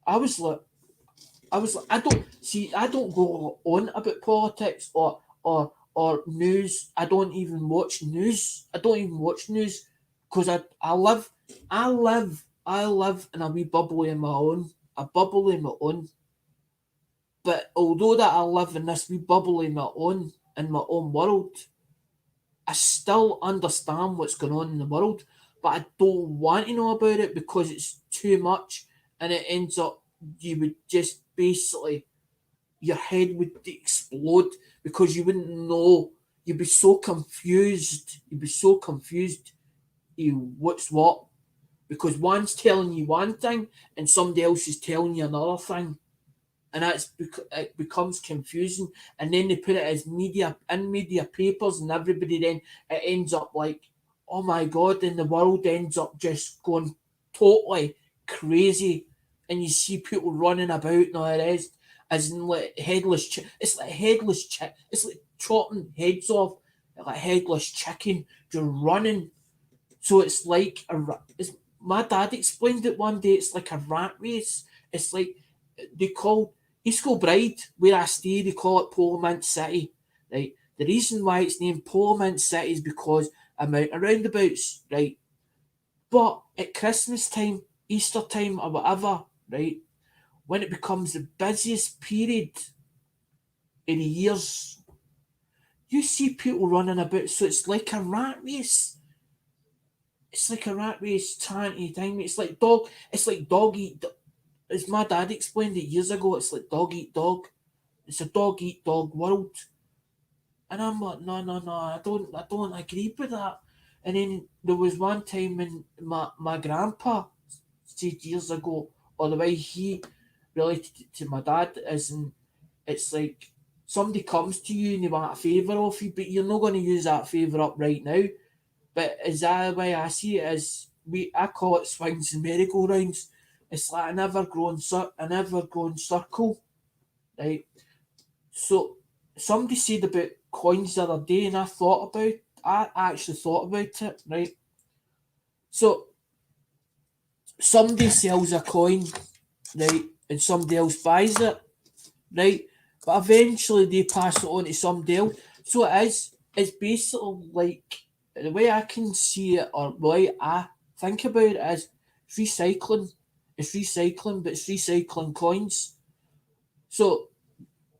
I was like, I don't see. I don't go on about politics or news. I don't even watch news. I don't even watch news because I live in a wee bubble of my own, a bubble of my own. But although that I live in this wee bubble of my own, in my own world, I still understand what's going on in the world, but I don't want to know about it because it's too much, and it ends up you would just basically your head would explode because you wouldn't know. You'd be so confused. You'd be so confused. You what's what because one's telling you one thing and somebody else is telling you another thing, and it becomes confusing. And then they put it as media papers, and everybody then it ends up like, oh my god, and the world ends up just going totally crazy, and you see people running about and all the rest, as in like it's like it's like chopping heads off, like headless chicken, just running. So it's like it's, my dad explained it one day. It's like a rat race. It's like they call East Bride, where I stay. They call it Parliament City. Right. The reason why it's named Parliament City is because amount of roundabouts. Right. But at Christmas time, Easter time, or whatever, right, when it becomes the busiest period in the years, you see people running about. So it's like a rat race. It's like a rat race trying to time. It's like dog. It's like dog eat. As my dad explained it years ago, it's like dog eat dog. It's a dog eat dog world. And I'm like, no, no, no, I don't agree with that. And then there was one time when my grandpa said years ago, or the way he related to my dad is, in, it's like somebody comes to you and they want a favour off you, but you're not going to use that favour up right now. But is that the way I see it? Is I call it swings and merry-go-rounds. It's like an ever growing circle, right? So somebody said about coins the other day, and I actually thought about it, right? So somebody sells a coin, right, and somebody else buys it, right? But eventually they pass it on to somebody else. So it's basically like the way I can see it, or the way I think about it is recycling. It's recycling, but it's recycling coins. So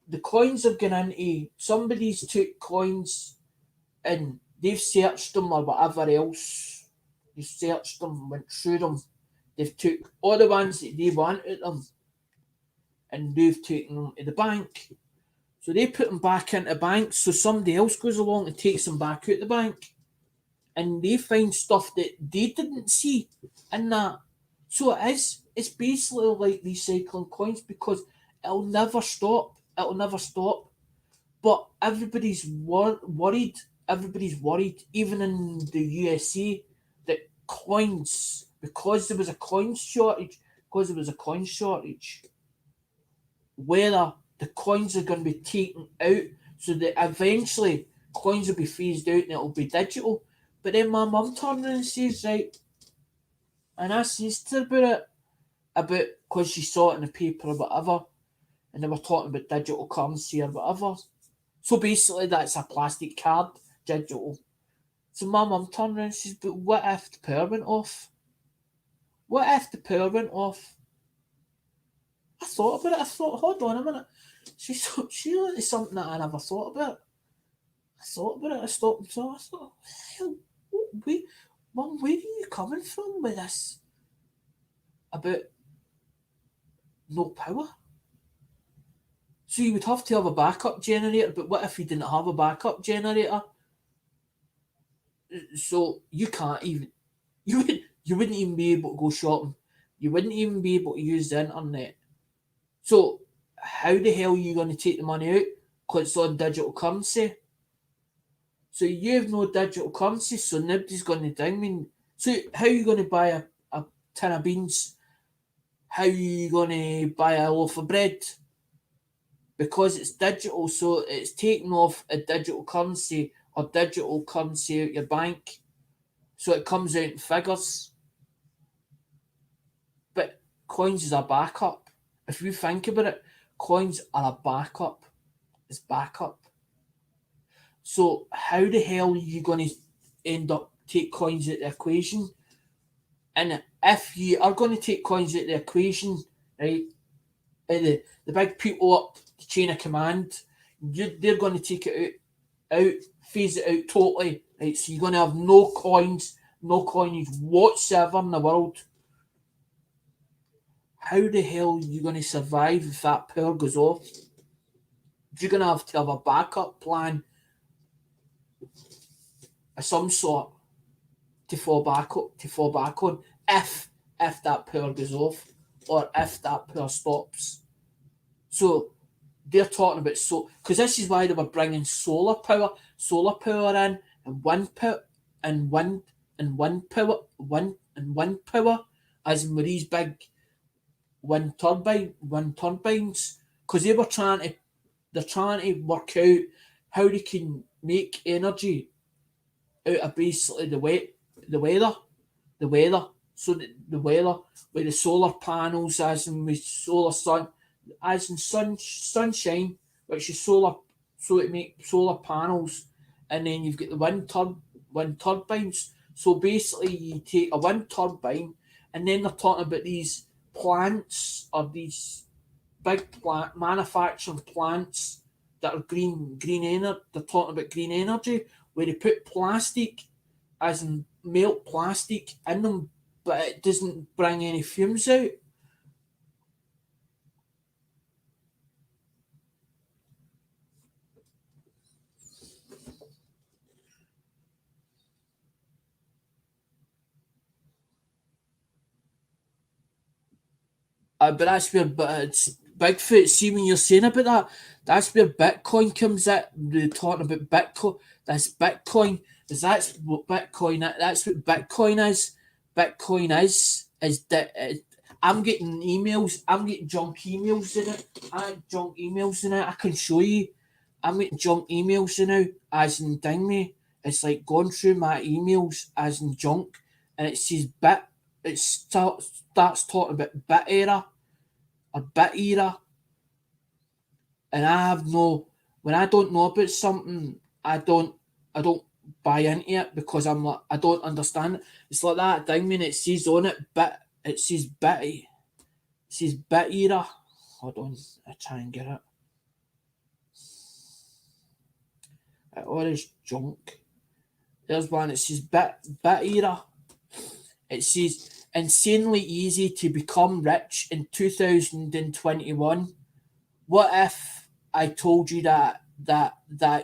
the coins have gone into somebody's took coins and they've searched them or whatever else. They've searched them, went through them. They've took all the ones that they wanted them and they've taken them to the bank. So they put them back into banks. So somebody else goes along and takes them back out the bank, and they find stuff that they didn't see in that. So it's basically like recycling coins because it'll never stop. It'll never stop. But worried. Everybody's worried, even in the USA, that coins, because there was a coin shortage, whether the coins are going to be taken out, so that eventually coins will be phased out and it'll be digital. But then my mum turned around and says, right, and I says to her about because she saw it in the paper or whatever, and they were talking about digital currency or whatever. So basically, that's a plastic card, digital. So my mum turned around and says, but what if the power went off? What if the power went off? I thought about it. I thought, hold on a minute. She's something that I never thought about. I thought about it. I stopped and thought. I thought, hell, wait, Mum, where are you coming from with this about no power? So you would have to have a backup generator, but what if you didn't have a backup generator? So you can't even you wouldn't even be able to go shopping. You wouldn't even be able to use the internet. So how the hell are you going to take the money out? Because it's on digital currency. So you have no digital currency, so nobody's going to ding me. So how are you going to buy a tin of beans? How are you going to buy a loaf of bread? Because it's digital, so it's taking off a digital currency or digital currency out your bank. So it comes out in figures. But coins is a backup. If you think about it, coins are a backup. It's backup. So how the hell are you going to end up take coins out of the equation? And if you are going to take coins out of the equation, right, the big people up the chain of command, they're going to take it out, phase it out totally, right? So you're going to have no coins, no coinage whatsoever in the world. How the hell are you going to survive if that power goes off? You're going to have a backup plan of some sort to fall back on if that power goes off or if that power stops. So they're talking about because this is why they were bringing solar power in and wind power and wind power as in with these big wind turbines because they're trying to work out how they can make energy out of basically the weather. So the weather with the solar panels, as in with solar sun, as in sunshine, which is solar, so it makes solar panels, and then you've got the wind turbines. So basically, you take a wind turbine, and then they're talking about these plants or these big plant manufacturing plants that are green energy. They're talking about green energy where they put plastic, as in melt plastic in them, but it doesn't bring any fumes out. But that's where it's Bigfoot. See when you're saying about that, that's where Bitcoin comes in. They're talking about Bitcoin. That's Bitcoin. Is that's what Bitcoin? That's what Bitcoin is. Bitcoin is that. I'm getting emails. I'm getting junk emails in it. I have junk emails in it. I can show you. I'm getting junk emails in now, as in ding me. It's like going through my emails as in junk, and it says bit. It starts talking about bit error or bit era, and I have no. When I don't know about something, I don't buy into it because I'm like I don't understand it. It's like that thing when it says on it bit. It says bit. It says bit era. Hold on, I try and get it. It all is junk. There's one. It says bit era. It says insanely easy to become rich in 2021. What if I told you that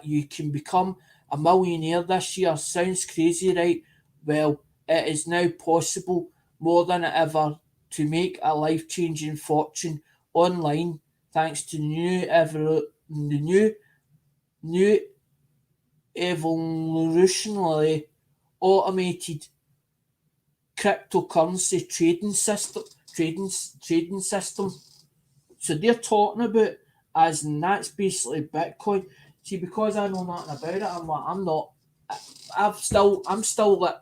you can become a millionaire this year? Sounds crazy, right? Well, it is now possible more than ever to make a life-changing fortune online thanks to the new evolutionarily automated cryptocurrency trading system. So they're talking about as in that's basically Bitcoin. See, because I know nothing about it, I'm like I'm not. I'm still like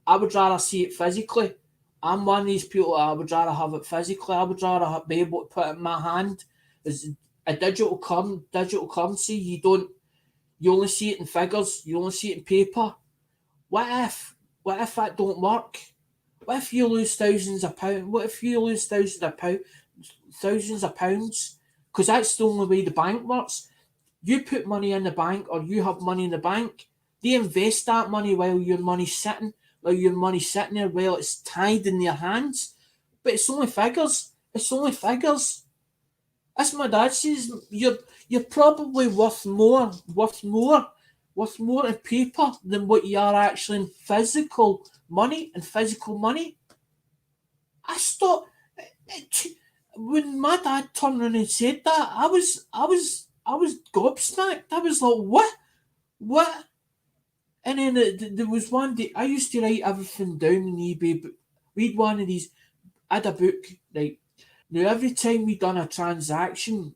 I would rather see it physically. I'm one of these people. I would rather have it physically. I would rather be able to put it in my hand. As a digital currency, you don't. You only see it in figures. You only see it in paper. What if? What if that don't work? What if you lose thousands of pounds? What if you lose thousands of pounds? thousands of pounds, because that's the only way the bank works. You put money in the bank, or you have money in the bank. They invest that money while your money's sitting, there, while it's tied in their hands. But it's only figures. It's only figures. As my dad says, you're probably worth more in paper than what you are actually in physical money. I thought, when my dad turned around and said that, I was gobsmacked. I was like, what? And then there was one day I used to write everything down on eBay, but read one of these. I had a book, right? Now every time we done a transaction,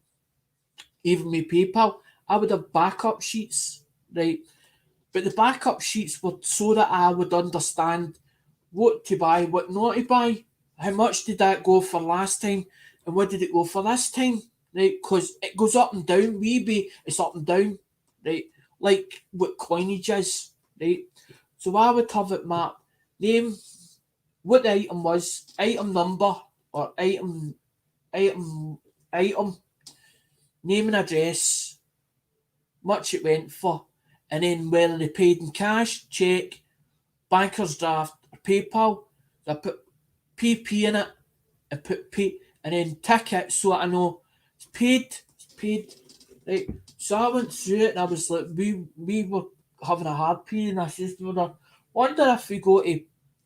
even with PayPal, I would have backup sheets, right? But the backup sheets were so that I would understand what to buy, what not to buy, how much did that go for last time, and what did it go for this time, right? Because it goes up and down. Maybe it's up and down, right? Like what coinage is, right? So I would have it marked, name, what the item was, item number, or item, name and address, much it went for, and then whether they paid in cash, check, banker's draft, or PayPal. So I put PP in it, I put P, and then tick it so I know it's paid, right? So I went through it and I was like, we were having a hard period, and I said to her, wonder if we go to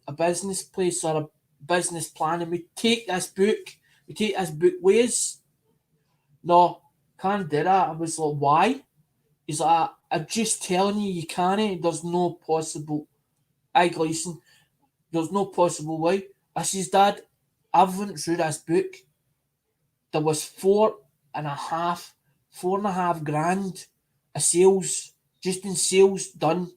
a business place or a business plan and we take this book, ways. No, can't do that. I was like, why? He's like, I'm just telling you, you can't. There's no possible. I listen. There's no possible way. I says, Dad, I've went through this book. There was four and a half grand of sales, just in sales done,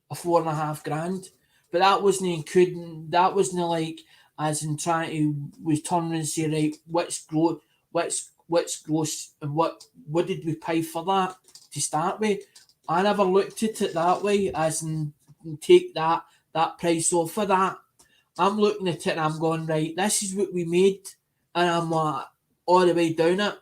a 4.5 grand. But that wasn't including. That wasn't like as in trying to we turn and say, right, what's gross, and what did we pay for that to start with. I never looked at it that way, as in take that price off of that. I'm looking at it and I'm going, right, this is what we made, and I'm all the way down it.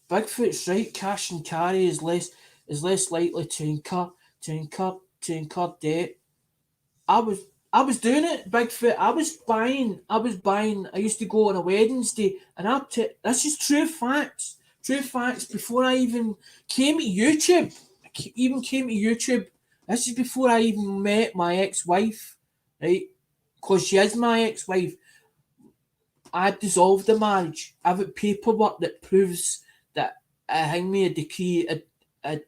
Bigfoot's right. Cash and carry is less likely to incur debt. I was I was doing it, Bigfoot. I was buying. I used to go on a Wednesday, and this is true facts. True facts. Before I even came to YouTube, This is before I even met my ex-wife, right? Because she is my ex-wife. I dissolved the marriage. I have paperwork that proves that I hang me a decree, a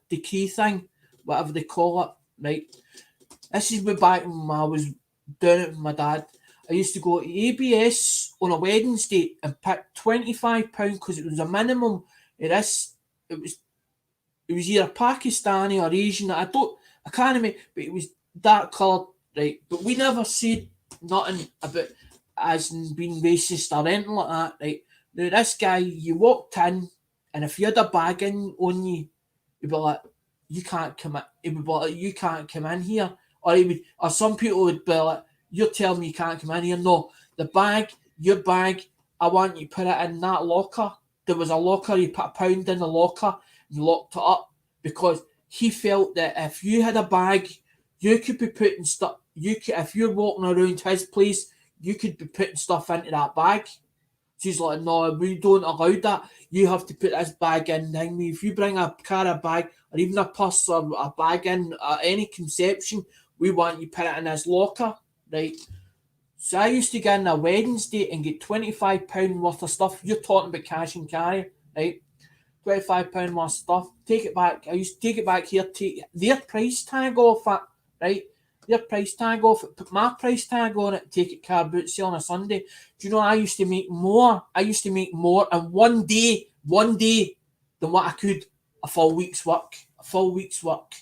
decree thing, whatever they call it, right? This is way back when I was doing it with my dad. I used to go to ABS on a Wednesday and pick £25 because it was a minimum. It is. It was either Pakistani or Asian. I can't remember, but it was dark coloured, right? But we never said nothing about as in being racist or anything like that, right? Now this guy, you walked in, and if you had a bag in on you, he'd be like, "You can't come in." He would be like, "You can't come in here," or some people would be like, "You're telling me you can't come in here." No, your bag, I want you to put it in that locker. There was a locker. You put £1 in the locker and locked it up, because he felt that if you had a bag, you could be putting stuff. If you're walking around his place, you could be putting stuff into that bag. She's like, no, we don't allow that. You have to put this bag in. If you bring a car, bag, or even a purse or a bag in, any conception, we want you to put it in this locker, right? So I used to get in a Wednesday and get £25 worth of stuff. You're talking about cash and carry, right? £25 worth of stuff. Take it back. I used to take it back here, take their price tag off it, right? Their price tag off it, put my price tag on it, take it car boot sale on a Sunday. Do you know I used to make more? I used to make more in one day than what I could a full week's work. A full week's work.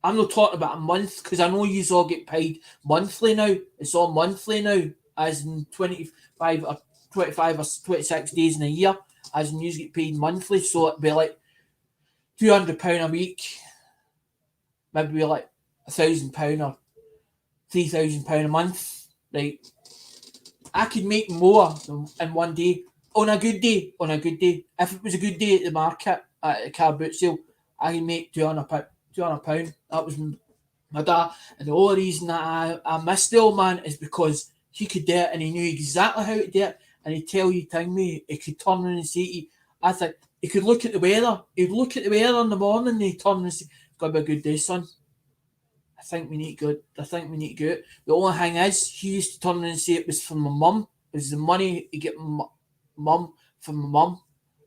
I'm not talking about a month, because I know you all get paid monthly now. It's all monthly now, as in 25 or 26 days in a year, as in you get paid monthly. So it'd be like £200 a week. maybe like £1,000 or £3,000 a month, right? I could make more in one day. On a good day, if it was a good day at the market, at the car boot sale, I could make £200. That was my dad. And the only reason that I missed the old man is because he could do it and he knew exactly how to do it. And he'd tell you, he could turn around and say to you, I think, he could look at the weather. He'd look at the weather in the morning and he'd turn and say, it's going to be a good day, son. I think we need to go. The only thing is, he used to turn around and say it was from my mum. It was the money he get mum from my mum.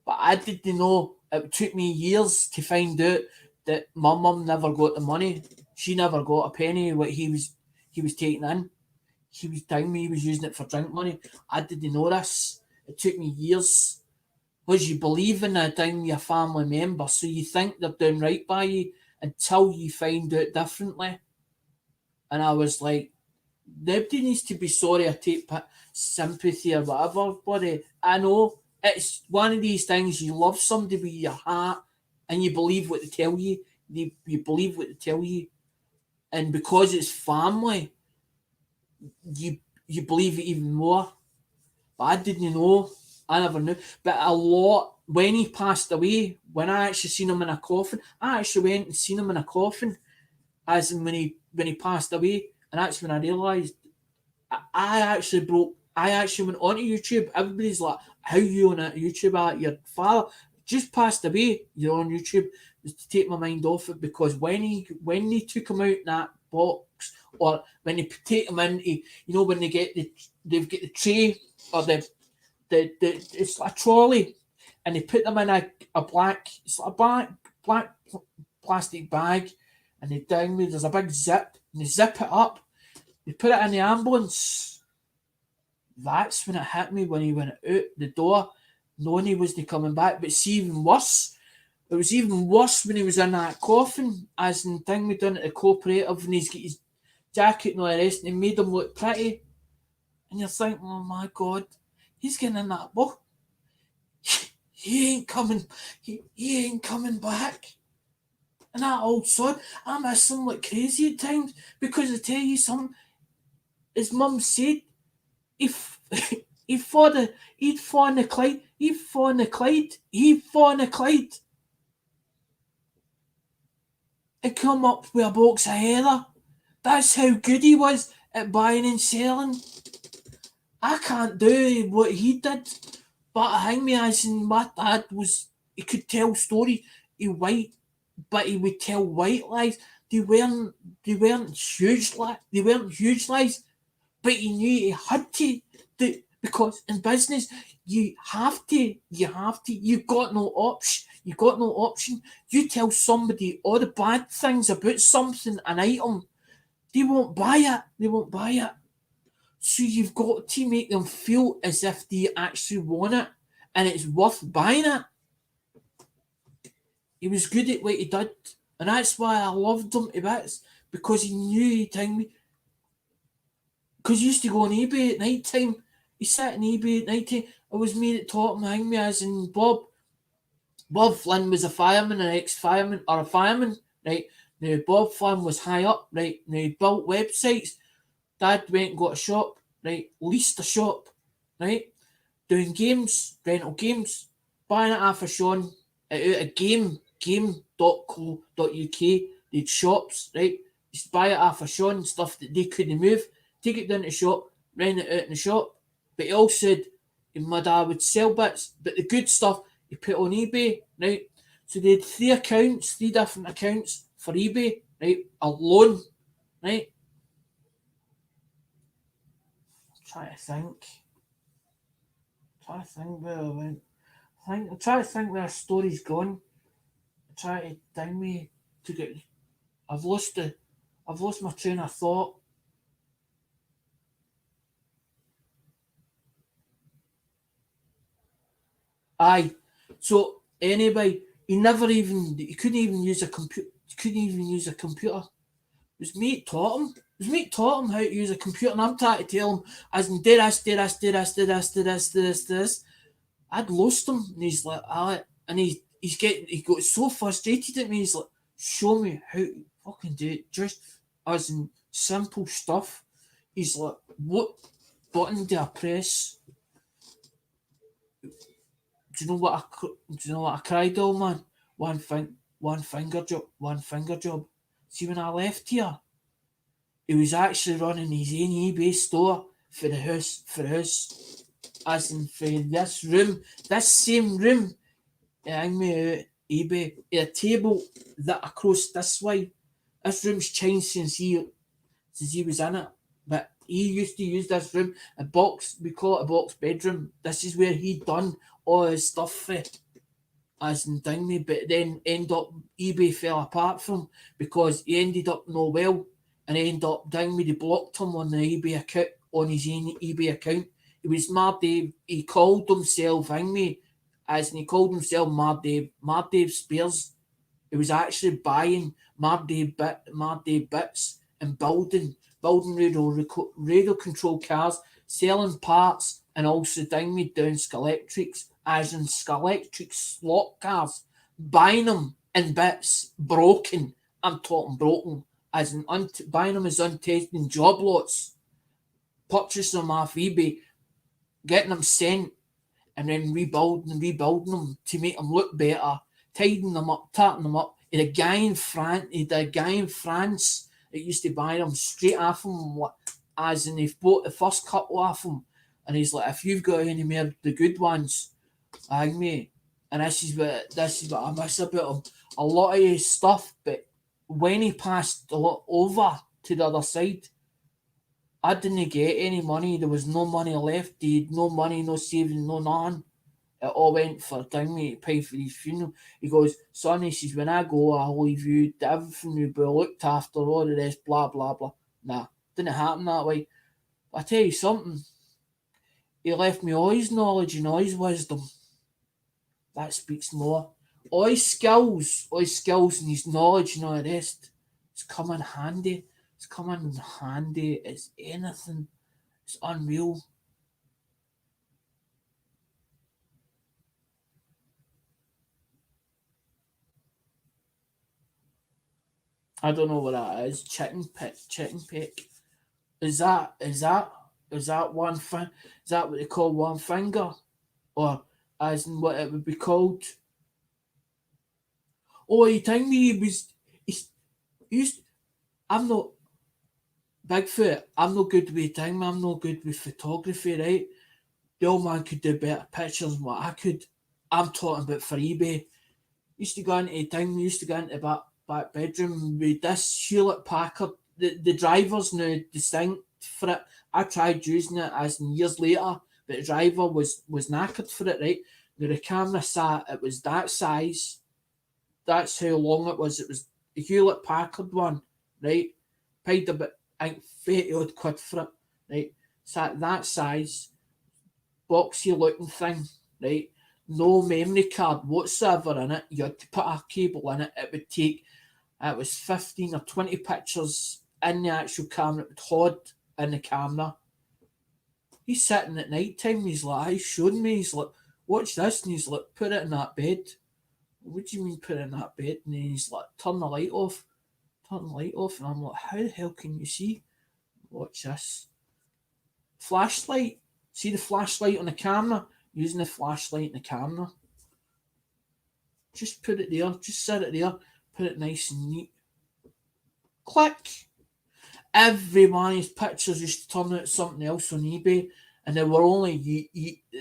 But I didn't know. It took me years to find out that my mum never got the money. She never got a penny what he was taking in. He was telling me he was using it for drink money. I didn't know this. It took me years. Because you believe in a thing with your family member, so you think they're doing right by you until you find out differently. And I was like, nobody needs to be sorry or take sympathy or whatever, buddy. I know it's one of these things, you love somebody with your heart and you believe what they tell you. You believe what they tell you. And because it's family, you believe it even more. But I didn't know. I never knew. But a lot, when he passed away, when I actually seen him in a coffin, I actually went and seen him in a coffin, as in when he passed away. And that's when I realised I actually went onto YouTube. Everybody's like, how you on YouTube? Your father just passed away. You're on YouTube. Just to take my mind off it, because when they took him out in that box, or when they take him into, when they've got the tray, or the it's like a trolley, and they put them in a black, it's like a black plastic bag, and there's a big zip, and they zip it up. They put it in the ambulance. That's when it hit me, when he went out the door, knowing he wasn't coming back. But see, even worse. It was even worse when he was in that coffin, as in thing we done at the cooperative, and he's got his jacket and all the rest, and he made him look pretty. And you're thinking, oh my God, he's getting in that book. He ain't coming. He ain't coming back. And that old sod, I miss him like crazy at times, because I tell you something, his mum said, he'd fall in the Clyde. And come up with a box of heather. That's how good he was at buying and selling. I can't do what he did, but I think me as in my dad he could tell stories. He would tell white lies. They weren't huge lies. But he knew he had to, because in business you have to. You've got no option. You tell somebody all the bad things about something, an item, they won't buy it. So you've got to make them feel as if they actually want it and it's worth buying it. He was good at what he did, and that's why I loved him to bits, because he knew he'd tell me. Because he used to go on eBay at night time. He sat on eBay at night time. It was me that taught him, hang me, as in Bob. Bob Flynn was a fireman, an ex-fireman, or a fireman, right? Now, Bob Flynn was high up, right? Now, he built websites. Dad went and got a shop, right? Leased a shop, right? Doing games, rental games, buying it off of Sean out of game.co.uk. They'd shops, right? Used to buy it off of Sean, stuff that they couldn't move, take it down to the shop, rent it out in the shop. But he also said my dad would sell bits, but the good stuff he put on eBay, right? So they had three different accounts for eBay, right? Alone, right? I'm trying to think where the story's gone. I'm trying to ding me to get. I've lost my train of thought. Aye. So anyway, he couldn't even use a computer. It was me that taught him. How to use a computer, and I'm trying to tell him, as in, do this. I'd lost him, and he's like, and he got so frustrated at me. He's like, show me how to fucking do it. Just as in simple stuff. He's like, what button do I press? Do you know what I cried, old man? One finger job. See, when I left here, he was actually running his own eBay store for the house, as in for this same room. Hang me out eBay, a table that across this way. This room's changed since he was in it. But he used to use this room, a box, we call it a box bedroom. This is where he done all his stuff for, as in thingy, but then end up eBay fell apart from him because he ended up no well and ended up thingy, they blocked him on the eBay account, on his own eBay account. He was Mad Dave, he called himself thingy, as in he called himself Mad Dave Spears. He was actually buying Mad Dave bits and building radio control cars, selling parts, and also down Skelectrics, as in Skelectric slot cars, buying them in bits, broken. I'm talking broken, as in buying them as untested job lots, purchasing them off eBay, getting them sent, and then rebuilding them to make them look better, tidying them up, tarting them up. He had a guy in France that used to buy them straight off him, as in they've bought the first couple off him, and he's like, if you've got any more the good ones, mate. And this is what I miss about him. A lot of his stuff, but when he passed over to the other side, I didn't get any money. There was no money left. He had no money, no savings, no nothing. It all went for me to pay for his funeral. He goes, son, he says, when I go, I'll leave you everything will be looked after, all the rest, blah, blah, blah. Nah, didn't happen that way. But I tell you something, he left me all his knowledge and all his wisdom. That speaks more. All his skills and his knowledge and all the rest, it's come in handy. It's come in handy. It's anything. It's unreal. I don't know what that is. Chicken pick. Is that one thing? Is that what they call one finger, or as in what it would be called? Oh, you telling me I'm not Bigfoot. I'm not good with time. I'm not good with photography, right? The old man could do better pictures than what I could. I'm talking about for eBay. Used to go into town. We used to go into back bedroom with this Hewlett Packard. The driver's now distinct for it. I tried using it as in years later, but the driver was knackered for it, right? Now the camera sat, it was that size. That's how long it was. It was a Hewlett Packard one, right? Paid about, I think, 30 odd quid for it, right? Sat that size, boxy looking thing, right? No memory card whatsoever in it. You had to put a cable in it. It would take, it was 15 or 20 pictures in the actual camera. It would hold in the camera. He's sitting at night time. He's like, he's showing me. He's like, watch this. And he's like, put it in that bed. What do you mean put it in that bed? And then he's like, turn the light off. Turn the light off. And I'm like, how the hell can you see? Watch this. Flashlight. See the flashlight on the camera? Using the flashlight in the camera. Just put it there. Just set it there. Put it nice and neat. Click. Every one of his pictures used to turn out something else on eBay. And there were only,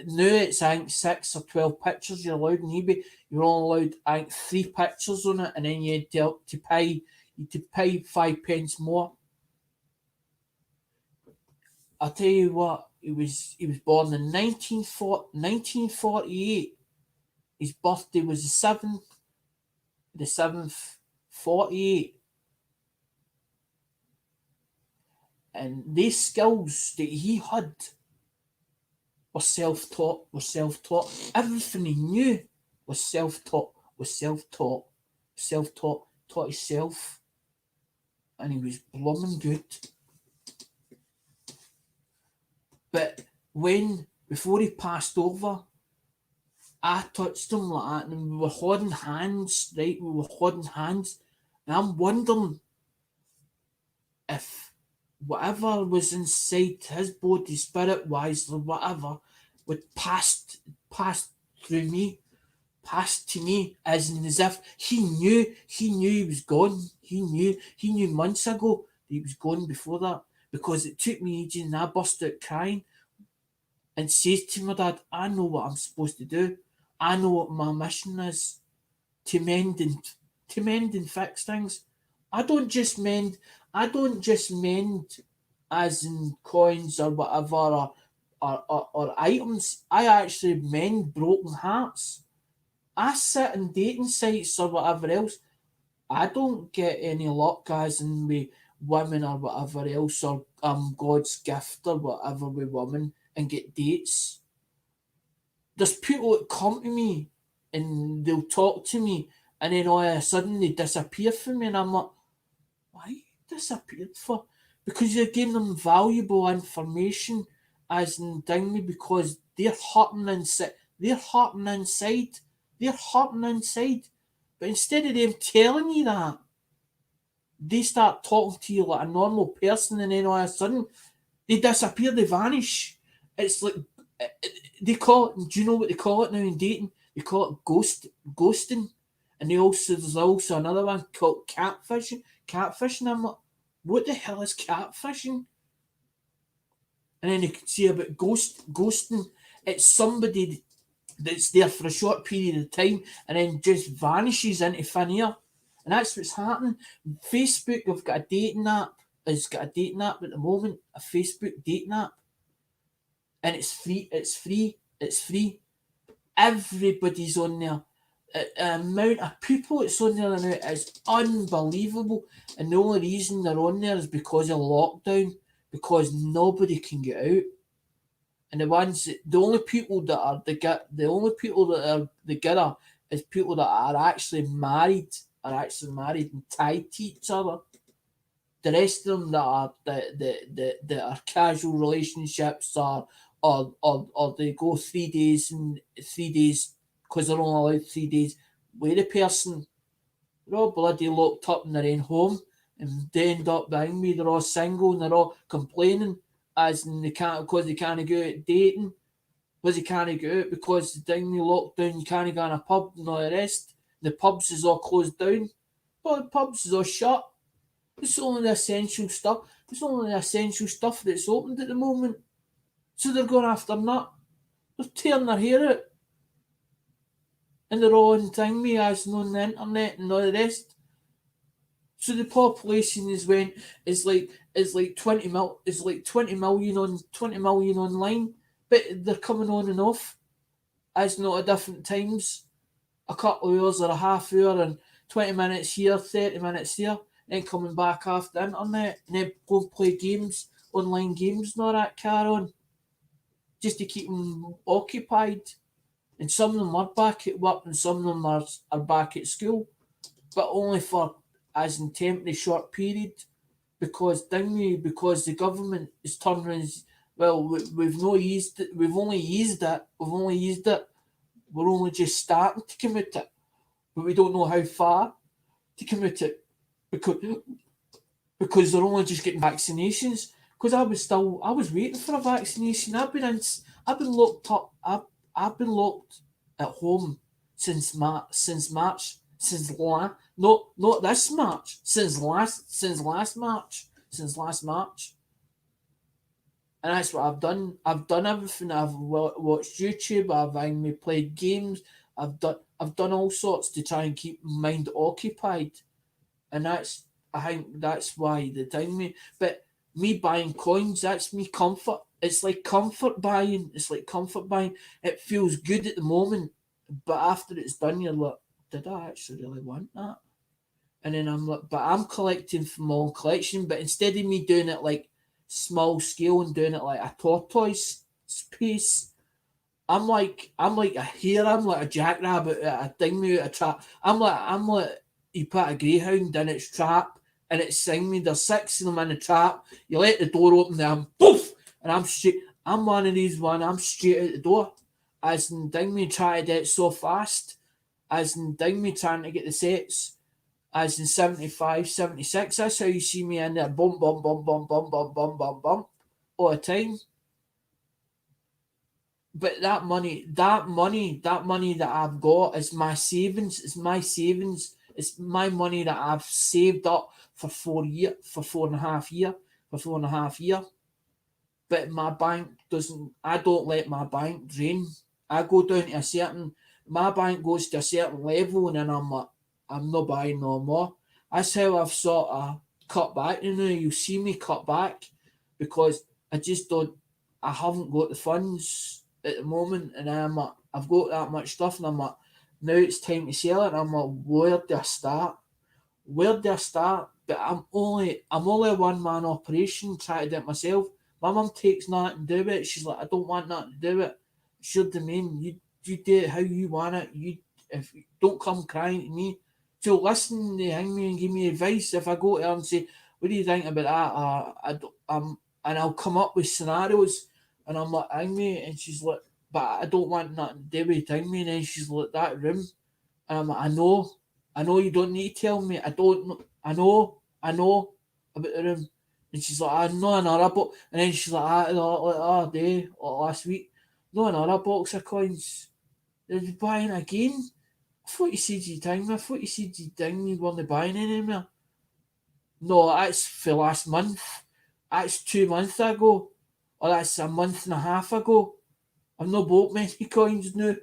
now it's I think 6 or 12 pictures you're allowed on eBay. You're only allowed I think 3 pictures on it, and then you had to pay 5 pence more. I'll tell you what, he was born in 1948. His birthday was the 7th, 48. And these skills that he had were self-taught. Everything he knew was self-taught, taught himself. And he was blooming good. But before he passed over, I touched him like that and we were holding hands, right? And I'm wondering if whatever was inside his body, spirit wise or whatever, would pass through me, passed to me, as if he knew he was gone. He knew months ago that he was gone before that, because it took me ages and I burst out crying and says to my dad, I know what I'm supposed to do. I know what my mission is, to mend and fix things. I don't just mend as in coins or whatever, or items. I actually mend broken hearts. I sit in dating sites or whatever else. I don't get any luck as in with women or whatever else, or God's gift or whatever with women and get dates. There's people that come to me and they'll talk to me, and then all of a sudden they disappear from me, and I'm like, why you disappeared for? Because you're giving them valuable information, as in me, because they're hurting inside. They're hurting inside. They're hurting inside. But instead of them telling you that, they start talking to you like a normal person, and then all of a sudden they disappear, they vanish. It's like they call it. Do you know what they call it now in dating? They call it ghosting, and there's also another one called catfishing. Catfishing. I'm like, what the hell is catfishing? And then you can see about ghosting. It's somebody that's there for a short period of time and then just vanishes into thin air. And that's what's happening. Facebook have got a dating app. It's got a dating app at the moment, a Facebook dating app. And it's free. It's free. It's free. Everybody's on there. The amount of people that's on there now is unbelievable. And the only reason they're on there is because of lockdown, because nobody can get out. And the only people that are the getter is people that are actually married and tied to each other. The rest of them that are that are casual relationships, or they go 3 days because they're only allowed 3 days with a person. They're all bloody locked up in their own home, and they end up behind me. They're all single and they're all complaining as in they can't, because they can't go out dating, because they can't go out because the thing they locked down. You can't go in a pub and all the rest. The pubs is all closed down. But the pubs is all shut. It's only the essential stuff. It's only the essential stuff that's opened at the moment. So they're going after that. They're tearing their hair out. And they're all on thing me as on the internet and all the rest. So the population is like 20 million online, but they're coming on and off as not at different times. A couple of hours or a half hour and 20 minutes here, 30 minutes there, then coming back off the internet and then go and play games, online games and all that carry on, just to keep them occupied. And some of them are back at work and some of them are back at school, but only for as in temporary short period, because the government is turning. Well, we've no eased it. We've only eased it. We're only just starting to commit it, but we don't know how far to commit it, because they're only just getting vaccinations. Because I was waiting for a vaccination. I've been locked up. I've been locked at home since March. Not this March. Since last March. And that's what I've done. I've done everything. I've watched YouTube. I've played games. I've done all sorts to try and keep my mind occupied. And I think that's why they time me. But me buying coins, that's me comfort. It's like comfort buying. It feels good at the moment, but after it's done, you're like, did I actually really want that? And then I'm like, but I'm collecting from my own collection. But instead of me doing it like small scale and doing it like a tortoise space, I'm like a hare. I'm like a jackrabbit at a thing with a trap. I'm like you put a greyhound in its trap and it's sing me. There's 6 of them in the trap. You let the door open there and poof, and I'm straight. I'm one of these one. I'm straight out the door. As in ding me try to do it so fast. As in ding me trying to get the sets. as in 75, 76. That's how you see me in there, bump, bump, bump, bump, bump, bump, bump, bump, bump, all the time. But that money that I've got is my savings. It's my savings. It's my money that I've saved up for 4 year, for 4.5 year, for 4.5 year. But my bank doesn't. I don't let my bank drain. I go down to a certain. My bank goes to a certain level, and then I'm like, I'm not buying no more. That's how I've sort of cut back. You see me cut back because I just don't. I haven't got the funds at the moment, and I'm like, I've got that much stuff, and I'm like, now it's time to sell it. And I'm like, where do I start? Where do I start? But I'm only a one man operation trying to do it myself. My mum takes nothing to do with it. She's like, I don't want nothing to do with it. It's your domain. You do it how you want it. If don't come crying to me. So listen, they hang me and give me advice. If I go to her and say, what do you think about that? And I'll come up with scenarios, and I'm like, hang me, and she's like, but I don't want nothing to do with hang me. And then she's like, that room. And I'm like, I know you don't need to tell me. I don't know. I know about the room. And she's like, I know another box. And then she's like, other day or last week, no another box of coins. They're buying again. I thought you said you dang me. I thought you said you dang me weren't buying any more. No, that's for last month. That's 2 months ago. Or that's a month and a half ago. I've not bought many coins now.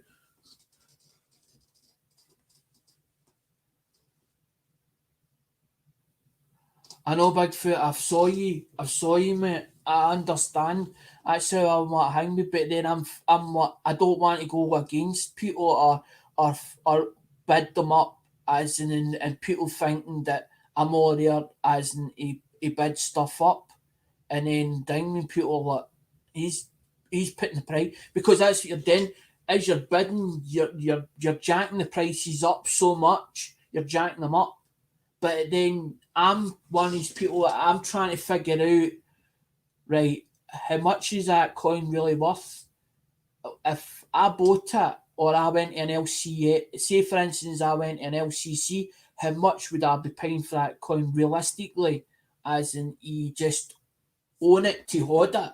I know, Bigfoot. I've saw you, mate. I understand. That's how I'm like hang me, but then I'm like I don't want to go against people or bid them up as in and people thinking that I'm all there as in he bid stuff up and then dinging people like he's he's putting the price because that's what you're doing. As you're bidding, you're jacking the prices up so much. You're jacking them up but then I'm one of these people that I'm trying to figure out, right, how much is that coin really worth? If I bought it or I went to an LCA, say for instance, I went to an LCC, how much would I be paying for that coin realistically? As in, you just own it to hold it.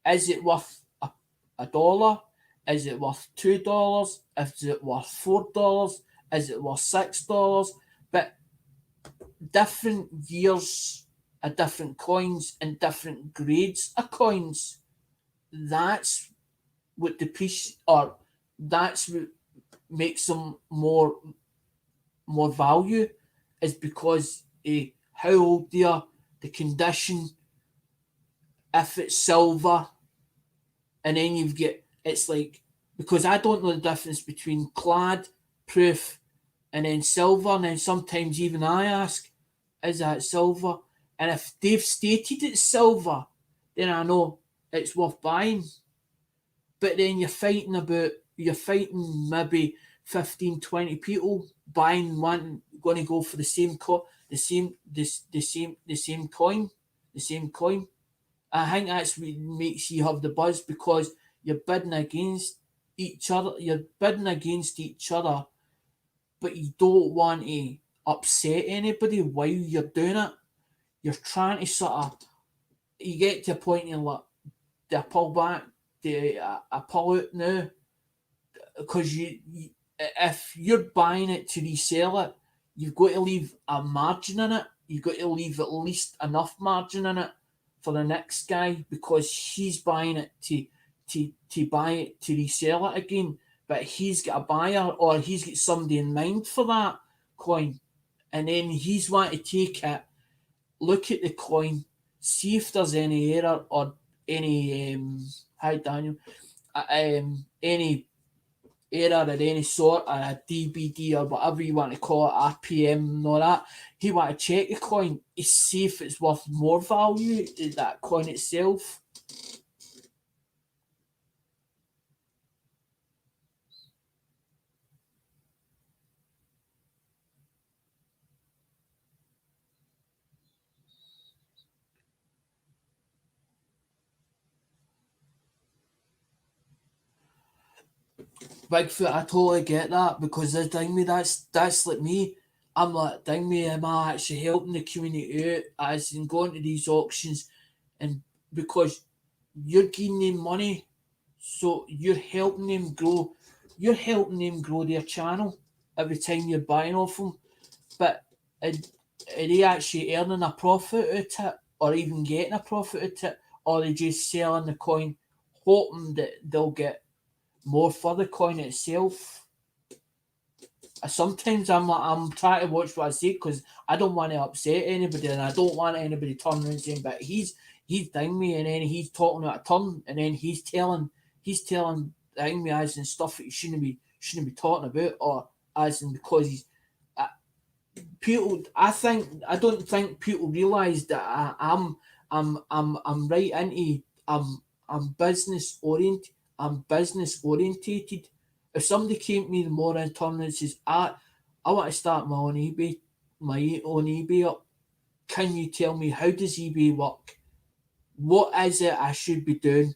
Is it worth a dollar? Is it worth $2? Is it worth $4? Is it worth $6? But different years of different coins and different grades of coins. That's what depreciate or that's what makes them more value is because how old they are, the condition, if it's silver, and then you've got it's like because I don't know the difference between clad, proof, and then silver, and then sometimes even I ask, is that silver? And if they've stated it's silver, then I know it's worth buying. But then you're fighting maybe 15, 20 people buying one going to go for the same the same coin, the same coin. I think that's what makes you have the buzz because you're bidding against each other. You're bidding against each other, but you don't want to upset anybody while you're doing it. You're trying to sort of you get to a point and you're like, do I pull back? Do I pull out now? Because if you're buying it to resell it, you've got to leave a margin in it. You've got to leave at least enough margin in it for the next guy because he's buying it to buy it to resell it again. But he's got a buyer or he's got somebody in mind for that coin, and then he's wanting to take it, look at the coin, see if there's any error or any hi Daniel, any error of any sort, a DBD or whatever you want to call it, RPM and all that. He want to check the coin to see if it's worth more value than that coin itself. Bigfoot, I totally get that because the thing me that's like me. I'm like, dang me, am I actually helping the community out as in going to these auctions? And because you're giving them money, so you're helping them grow. You're helping them grow their channel every time you're buying off them. But are they actually earning a profit out of it, or even getting a profit out of it, or are they just selling the coin, hoping that they'll get more for the coin itself? Sometimes I'm trying to watch what I say because I don't want to upset anybody, and I don't want anybody turning around saying, "But he's dinging me," and then he's talking out of turn, and then he's telling ding me as in stuff that he shouldn't be talking about, or as in because he's people. I don't think people realise that I'm right into I'm business oriented. I'm business orientated. If somebody came to me tomorrow and turned and says, I want to start my own eBay up. Can you tell me how does eBay work? What is it I should be doing?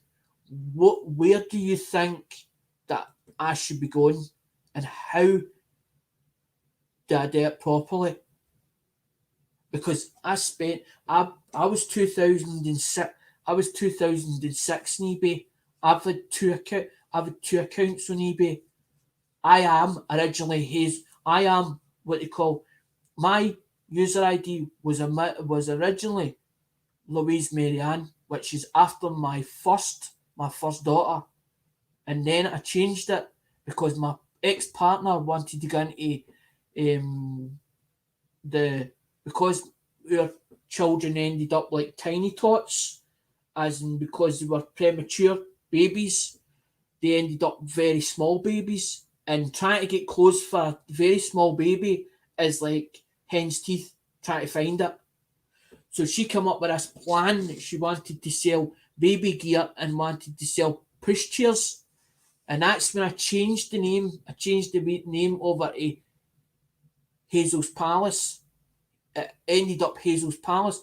Where do you think that I should be going? And how do I do it properly? Because I was 2006 in eBay. I've had two accounts on eBay. I am what they call my user ID was originally Louise Marianne, which is after my first daughter, and then I changed it because my ex partner wanted to go into the because our children ended up like tiny tots, as in because they were premature babies, they ended up very small babies, and trying to get clothes for a very small baby is like hen's teeth trying to find it. So she came up with this plan that she wanted to sell baby gear and wanted to sell pushchairs. And that's when I changed the name. I changed the name over to Hazel's Palace. It ended up Hazel's Palace.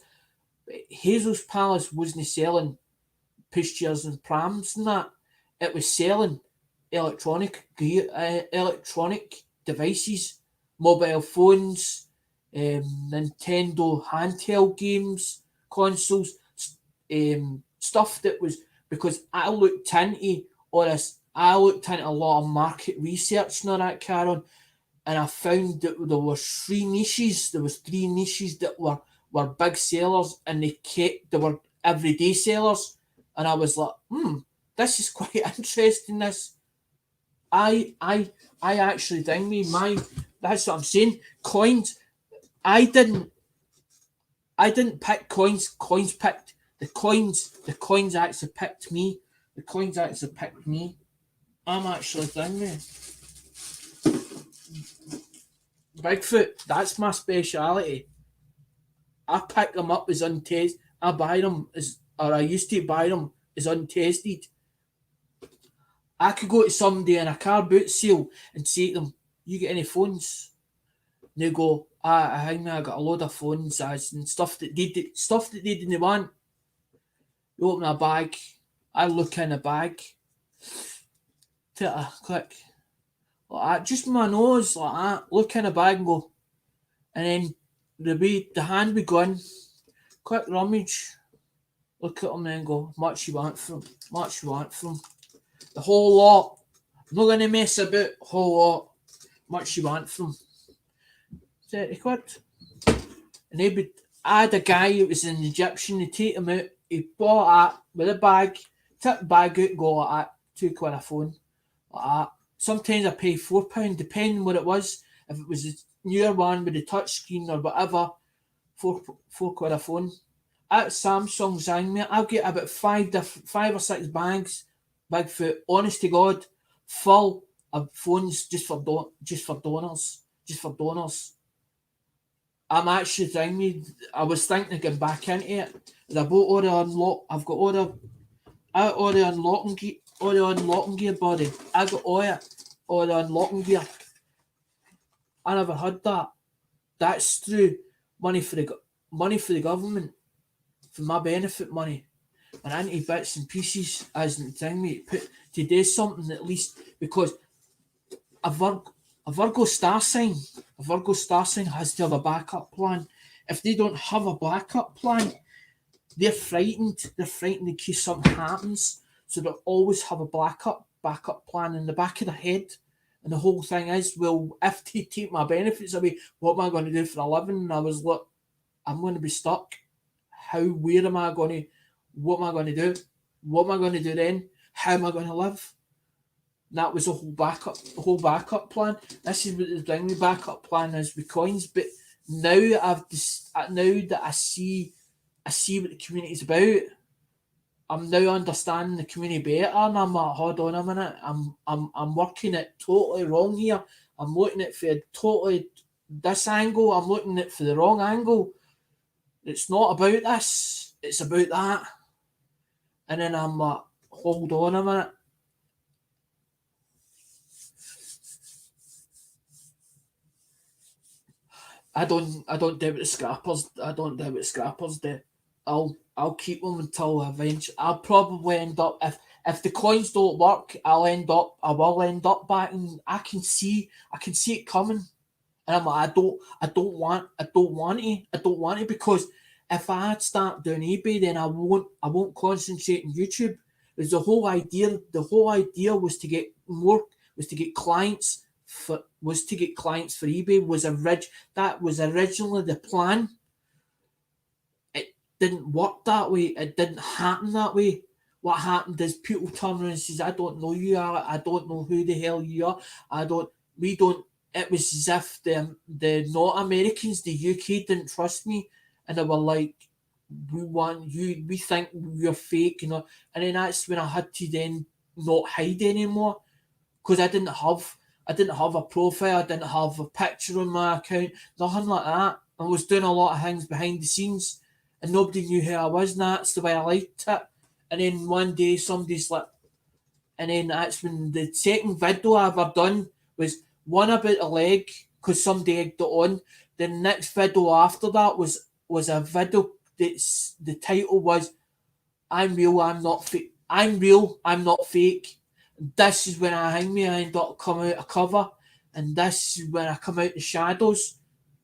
But Hazel's Palace wasn't selling pushchairs and prams and that. It was selling electronic gear, electronic devices, mobile phones, Nintendo handheld games, consoles, stuff that was because I looked into a lot of market research and all that, Karen, and I found that there were three niches. There was three niches that were big sellers, and they were everyday sellers, and I was like, this is quite interesting. This, I actually think that's what I'm saying. Coins, I didn't pick coins. Coins picked the coins. The coins actually picked me. The coins actually picked me. I'm actually thinking Bigfoot. That's my speciality. I pick them up as untested. I buy them or I used to buy them as untested. I could go to somebody in a car boot sale and say to them, "You get any phones?" And they go, I think I got a load of phones as and stuff that they didn't want. You open a bag, I look in a bag, take a click, like that, just my nose like that, look in a bag and go, and then the hand be gone, quick rummage, look at them and go, much you want from, much you want from, the whole lot. I'm not gonna mess about, whole lot, much you want from. 30 quid. And I had a guy who was an Egyptian, they take him out, he bought that with a bag, took the bag out, go like that, £2 a phone, like that. Sometimes I pay £4, depending what it was. If it was a newer one with the touch screen or whatever, £4 a phone. At Samsung's mate, I'll get about five or six bags, Bigfoot, honest to God, full of phones just for donors. I'm actually thinking. I was thinking of getting back into it. I bought all the unlock. I've got all the unlocking gear, buddy. I got all the unlocking gear. I never had that. That's through money for the government, for my benefit money, and anti bits and pieces as the thing, mate. To do something at least because I've worked. A Virgo star sign. A Virgo star sign has to have a backup plan. If they don't have a backup plan, they're frightened. They're frightened in case something happens. So they always have a backup plan in the back of their head. And the whole thing is, well, if they take my benefits away, what am I going to do for a living? And I was like, I'm going to be stuck. Where am I going to, what am I going to do? What am I going to do then? How am I going to live? And that was the whole backup plan. This is what the thing, the backup plan is with coins. But now now that I see what the community's about, I'm now understanding the community better, and I'm like, hold on a minute, I'm working it totally wrong here. I'm looking at it for totally this angle. I'm looking at it for the wrong angle. It's not about this. It's about that. And then I'm like, hold on a minute. I don't do what the scrappers. I don't do what the scrappers do. I'll keep them until eventually. I'll probably end up if the coins don't work. I will end up back, and I can see it coming. And I'm like, I don't want it because if I start doing eBay, then I won't concentrate on YouTube. Because the whole idea was to get clients for eBay that was originally the plan. It didn't work that way. It didn't happen that way. What happened is people turn around and says, I don't know you are, I don't know who the hell you are, we don't. It was as if the not Americans, the UK didn't trust me, and they were like, we want you, we think you're fake, and then that's when I had to then not hide anymore, because I didn't have a profile, I didn't have a picture on my account, nothing like that. I was doing a lot of things behind the scenes, and nobody knew who I was, and that's the way I liked it. And then one day somebody's like, and then that's when the second video I ever done was one about a leg, because somebody egged it on. The next video after that was a video that's the title was I'm real, I'm not fake. I'm real, I'm not fake. This is when I end up coming out of cover, and this is when I come out the shadows,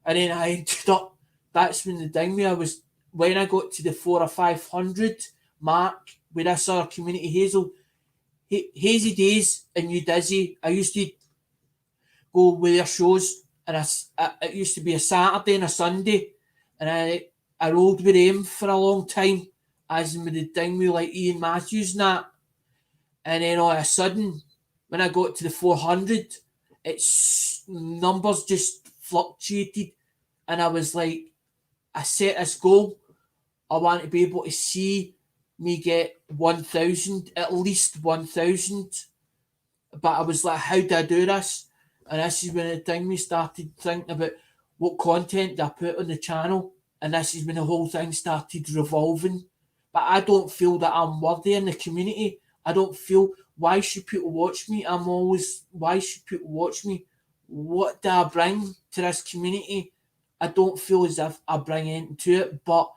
and then I ended up. That's when the thing I was when I got to the 400 or 500 mark with this other community Hazy Days and New Dizzy. I used to go with their shows, and it used to be a Saturday and a Sunday, and I rolled with them for a long time, as in with the thing with like Ian Matthews and that. And then all of a sudden, when I got to the 400, its numbers just fluctuated, and I was like, I set this goal. I want to be able to see me get 1,000, at least 1,000. But I was like, how do I do this? And this is when the thing we started thinking about what content do I put on the channel. And this is when the whole thing started revolving. But I don't feel that I'm worthy in the community. I don't feel, why should people watch me? Why should people watch me? What do I bring to this community? I don't feel as if I bring anything to it, but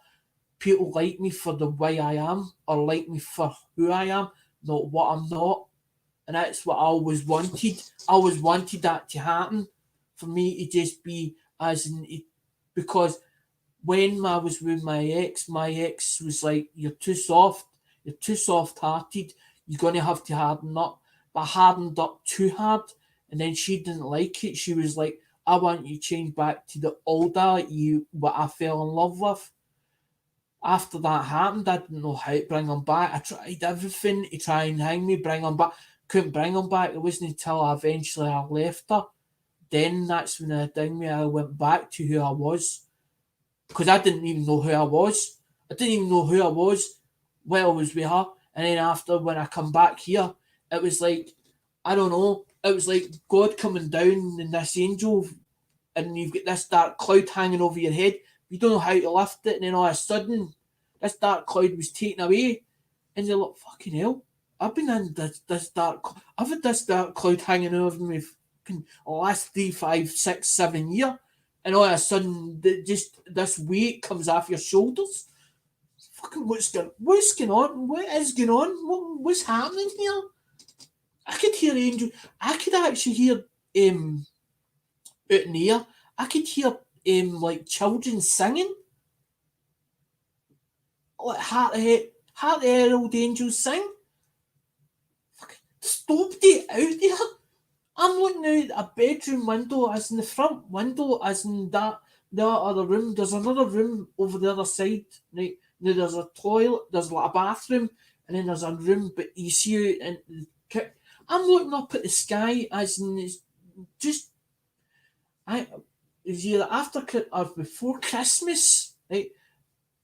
people like me for the way I am, or like me for who I am, not what I'm not. And that's what I always wanted. I always wanted that to happen, for me to just be as in, because when I was with my ex was like, you're too soft-hearted, you're going to have to harden up. But I hardened up too hard, and then she didn't like it. She was like, I want you to change back to the older you, what I fell in love with. After that happened, I didn't know how to bring him back. I tried everything to try and hang me, bring him back. Couldn't bring him back. It wasn't until I left her. Then that's when I went back to who I was. Because I didn't even know who I was. I didn't even know who I was while I was with her. And then after, when I come back here, it was like, I don't know, it was like God coming down in this angel, and you've got this dark cloud hanging over your head. You don't know how to lift it, and then all of a sudden, this dark cloud was taken away, and you're like, fucking hell, I've been in I've had this dark cloud hanging over me for the last 3, 5, 6, 7 years, and all of a sudden, just this weight comes off your shoulders. Fucking what's going on? What is going on? What's happening here? I could hear angel. I could actually hear out in the air. I could hear like children singing, like Heart the Herald Angels sing. Stop it out there. I'm looking out a bedroom window, as in the front window, as in that other room. There's another room over the other side, right? Now there's a toilet, there's like a bathroom, and then there's a room, but you see out in the I'm looking up at the sky, as in it's just it's either after or before Christmas, right?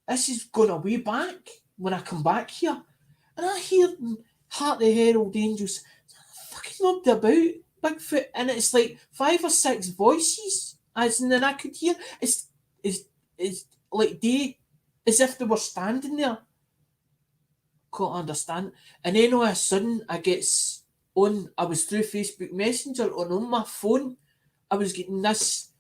This is going a way back when I come back here, and I hear Heart the Herald Angels. Fucking nobody about Bigfoot, and it's like 5 or 6 voices, as in, and I could hear it's like they, as if they were standing there. Can't understand. And then all of a sudden, I was through Facebook Messenger, and on my phone, I was getting this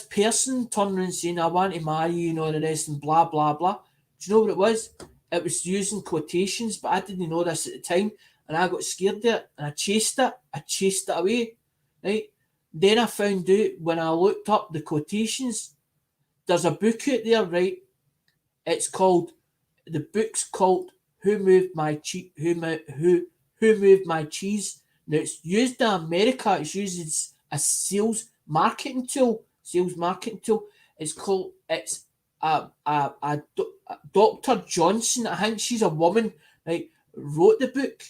person turning around saying, I want to marry you and all the rest, and blah blah blah. Do you know what it was? It was using quotations, but I didn't know this at the time, and I got scared of it, and I chased it away, right? Then I found out, when I looked up the quotations, there's a book out there, right? The book's called Who Moved My Cheese? Who Moved My Cheese? Now, it's used in America. It's used as a sales marketing tool. It's called. It's a Dr. Johnson. I think she's a woman. Right, wrote the book.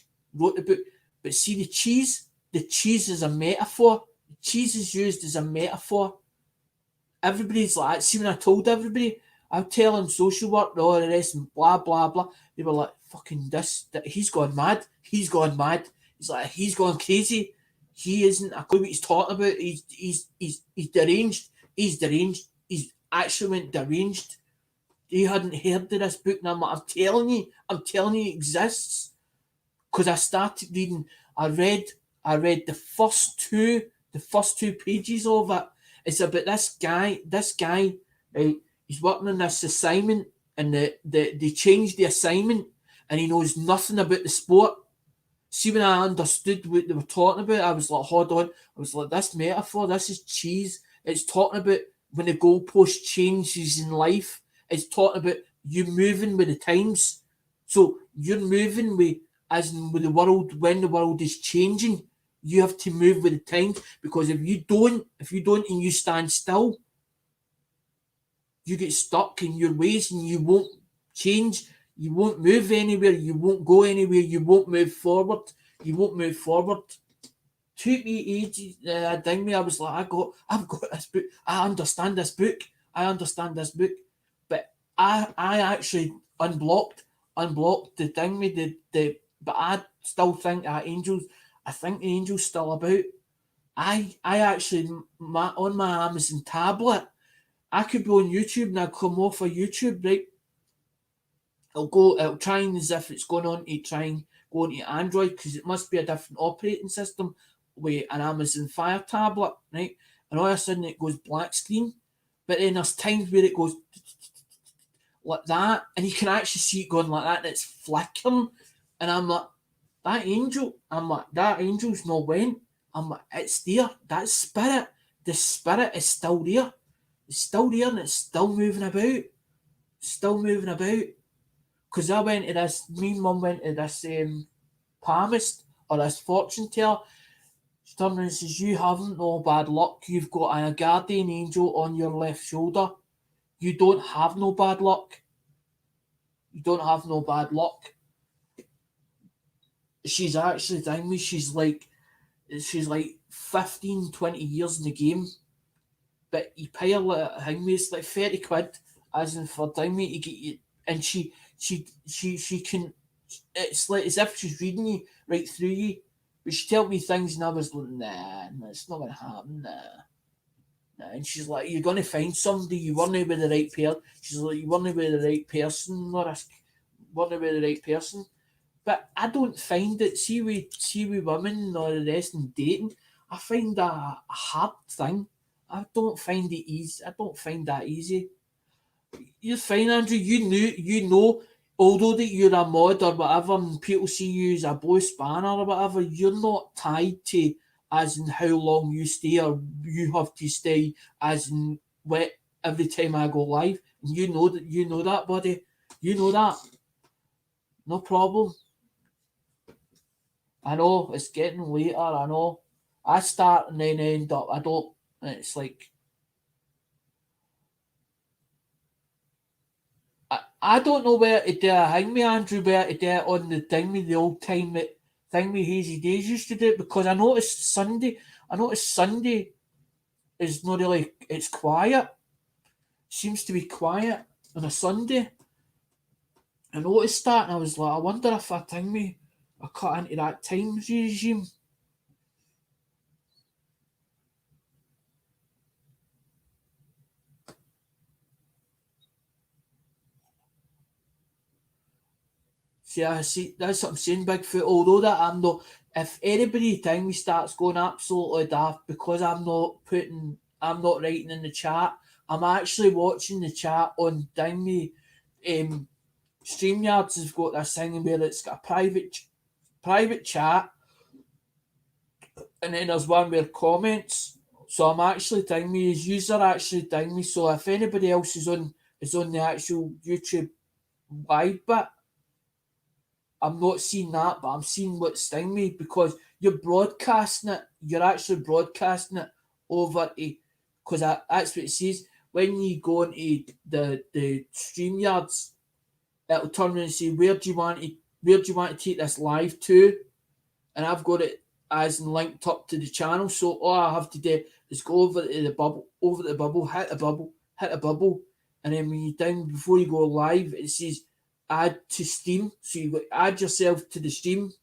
But see, the cheese. The cheese is a metaphor. The cheese is used as a metaphor. Everybody's like, see, when I told everybody, I tell him social work and all the rest and blah blah blah. They were like, fucking this. He's gone mad. He's like, he's gone crazy. He isn't a clue what he's talking about. He's deranged. He's actually went deranged. He hadn't heard of this book, and I'm telling you, it exists. Because I started reading. I read the first two pages of it. It's about this guy. Right, he's working on this assignment, and they changed the assignment, and he knows nothing about the sport. See, when I understood what they were talking about, I was like, hold on. I was like, this metaphor, this is cheese. It's talking about when the goalpost changes in life. It's talking about you moving with the times. So you're moving with, as in with the world, when the world is changing, you have to move with the times, because if you don't and you stand still, you get stuck in your ways and you won't change. You won't move anywhere. You won't go anywhere. You won't move forward. Took me ages. I was like, I've got this book. I understand this book. But I actually unblocked the thing with the. But I still think that angels. I think the angel's still about. I actually on my Amazon tablet, I could be on YouTube and I'll come off of YouTube, right? It'll try and, as if it's going on to try and go into Android, because it must be a different operating system with an Amazon Fire tablet, right? And all of a sudden it goes black screen, but then there's times where it goes like that, and you can actually see it going like that, and it's flickering, and I'm like, that angel's not went. I'm like, it's there, that spirit, the spirit is still there. It's still there, and it's still moving about. Because I went to this, me and Mum went to this palmist, or this fortune teller. She turned around and says, you haven't no bad luck. You've got a guardian angel on your left shoulder. You don't have no bad luck. She's actually telling me she's like 15, 20 years in the game. But you pay her like, I think it's like 30 quid, as in for telling me to get you. And she can, it's like as if she's reading you right through you. But she told me things, and I was like, nah, it's not going to happen, nah. And she's like, you're going to find somebody, you weren't with the right pair. She's like, you weren't with the right person, But I don't find it, see with women or the rest and dating, I find that a hard thing. I don't find it easy. I don't find that easy. You're fine, Andrew. You know, although that you're a mod or whatever, and people see you as a boy spanner or whatever, you're not tied to as in how long you stay, or you have to stay as in wet every time I go live. And you know that, buddy. You know that. No problem. I know it's getting later. I know. I start and then end up. I don't. And it's like I don't know where to do it. Hang me, Andrew, where to do it on the thing with the old time that thing with Hazy Days used to do it, because I noticed Sunday. Is not really. It's quiet. Seems to be quiet on a Sunday. I noticed that, and I was like, I wonder if I cut into that time regime. See, that's what I'm saying, Bigfoot. Although that I'm not, if anybody time me starts going absolutely daft because I'm not writing in the chat. I'm actually watching the chat on Dingy. StreamYards has got this thing where it's got a private chat, and then there's one where comments. So I'm actually Dingy. His user actually Dingy. So if anybody else is on the actual YouTube live bit, I'm not seeing that, but I'm seeing what's sting me, because you're broadcasting it. You're actually broadcasting it over to, because that's what it says. When you go into the StreamYards, it'll turn around and say, where do you want to take this live to? And I've got it as in linked up to the channel. So all I have to do is go over to the bubble, hit the bubble, and then when you down before you go live, it says add to stream. So you add yourself to the stream.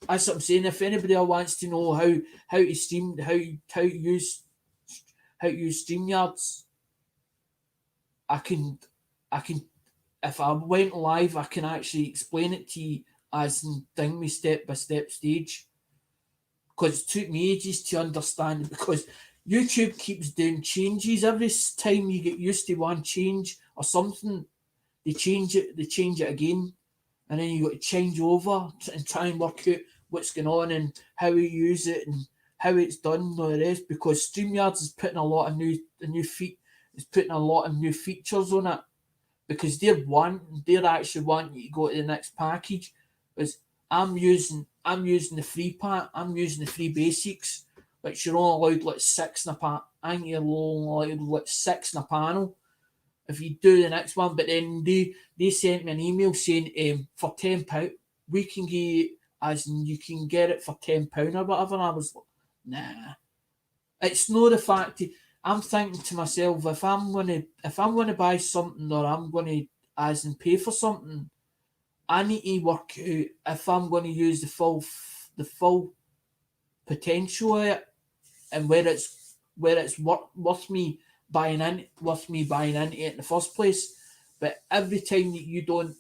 That's what I'm saying. If anybody else wants to know how to stream, how to use StreamYards, I can if I went live, I can actually explain it to you as in thing me step by step stage. Because it took me ages to understand it, because YouTube keeps doing changes every time you get used to one change or something. They change it again, and then you got to change over and try and work out what's going on and how we use it and how it's done and all the rest. Because StreamYards is putting a lot of new features on it, because they're actually wanting you to go to the next package. Because I'm using the free pack. I'm using the free basics, which you're only allowed like 6 in a pack. I think you're only allowed like 6 in a panel if you do the next one. But then they sent me an email saying for £10 we can get, as in you can get it for £10 or whatever. And I was like, nah. It's not the fact I'm thinking to myself, if I'm gonna buy something, or I'm gonna as in pay for something, I need to work out if I'm gonna use the full potential of it, and where it's worth me buying into it in the first place. But every time that you don't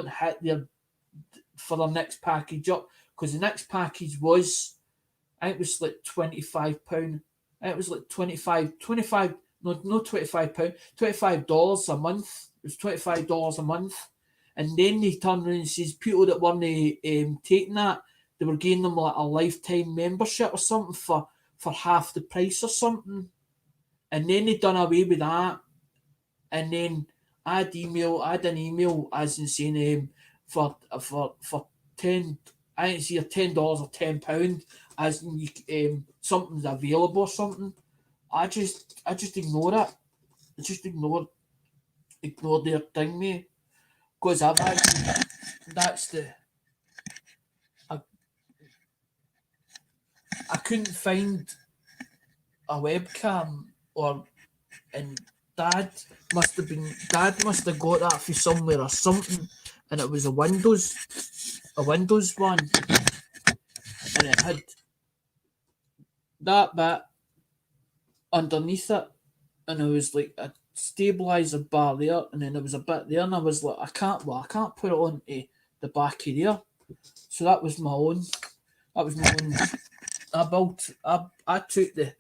hit there for the next package up, because the next package was, I think it was like £25. It was like 25 no £25, $25 a month. It was $25 a month. And then they turned around and says people that weren't taking that, they were giving them like a lifetime membership or something for half the price or something. And then they done away with that. And then I had an email as in saying for 10, I didn't see $10 or £10 as in something's available or something. I just ignore it. I just ignore their thing, mate. Because I've actually, that's the, I couldn't find a webcam, and Dad must have got that from somewhere or something, and it was a Windows one, and it had that bit underneath it, and it was like a stabilizer bar there, and then there was a bit there, and I was like, I can't put it onto the back of there. So that was my own. I took the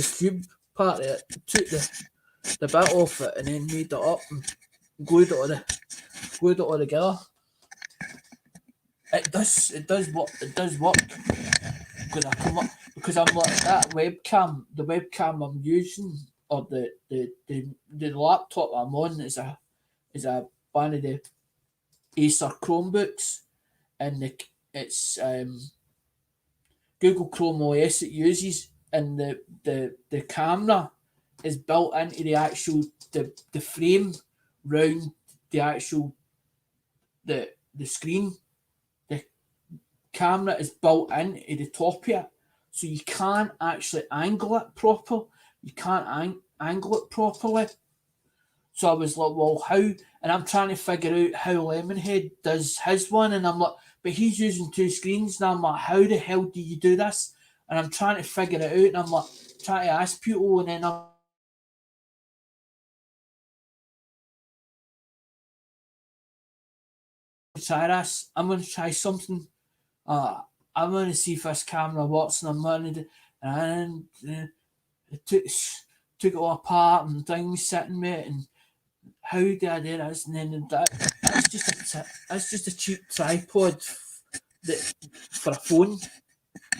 cube part of it, took the bit off it, and then made it up and glued it all together. It does work because I come up because I'm like that webcam. The webcam I'm using or the laptop I'm on is a one of the Acer Chromebooks, and it's Google Chrome OS it uses, and the camera is built into the frame round the actual the screen. The camera is built into the top of it, so you can't actually angle it proper. You can't angle it properly. So I was like, well, how? And I'm trying to figure out how Lemonhead does his one, and I'm like, but he's using two screens, and I'm like, how the hell do you do this? And I'm trying to figure it out, and I'm like, trying to ask people, and then I'm try this. I'm going to try something. Uh, I'm going to see if this camera works, and I'm going to, and it took it all apart and things sitting with it, and how did I do this? And then that's just a cheap tripod that for a phone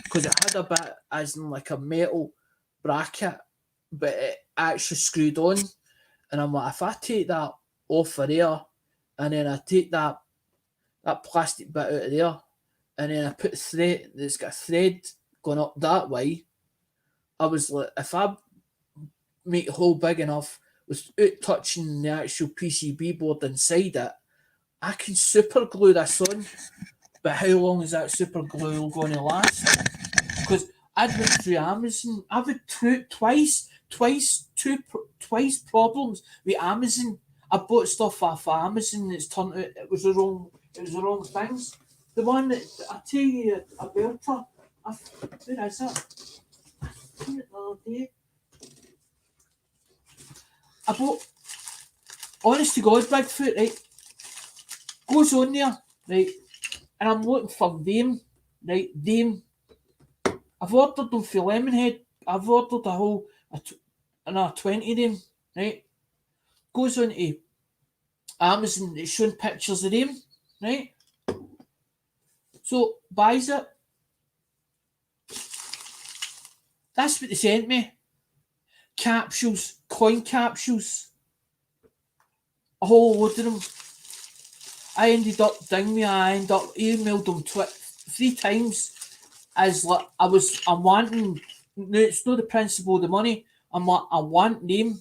because it had a bit as in like a metal bracket, but it actually screwed on. And I'm like, if I take that off of there, and then I take that plastic bit out of there, and then I put thread that's got a thread going up that way, I was like, if I make the hole big enough without touching the actual PCB board inside it, I can super glue this on. But how long is that super glue going to last? Because I'd went through Amazon. I've had twice problems with Amazon. I bought stuff off Amazon and it's turned out it was the wrong things. The one that I tell you about her, where is it? I seen it the other day. I bought honest to God Bigfoot, right? Goes on there, right? And I'm looking for them, right? Them. I've ordered them for Lemonhead. I've ordered another 20 of them, right? Goes on to Amazon, it's showing pictures of them, right? So buys it. That's what they sent me. Capsules, coin capsules. A whole load of them. I ended up emailed them 3 times as like I'm wanting. No, it's not the principle of the money. I'm like, I want them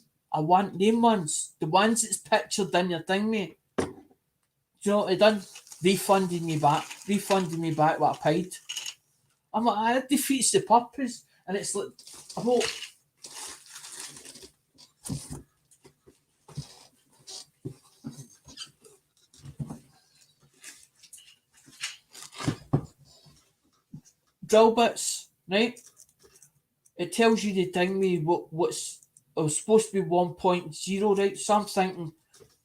ones. The ones that's pictured in your thing, mate. Do you know what they done? Refunding me back what I paid. I'm like, that defeats the purpose. And it's like a whole drill bits, right? It tells you the thing me what's it was supposed to be 1.0, right? So I'm thinking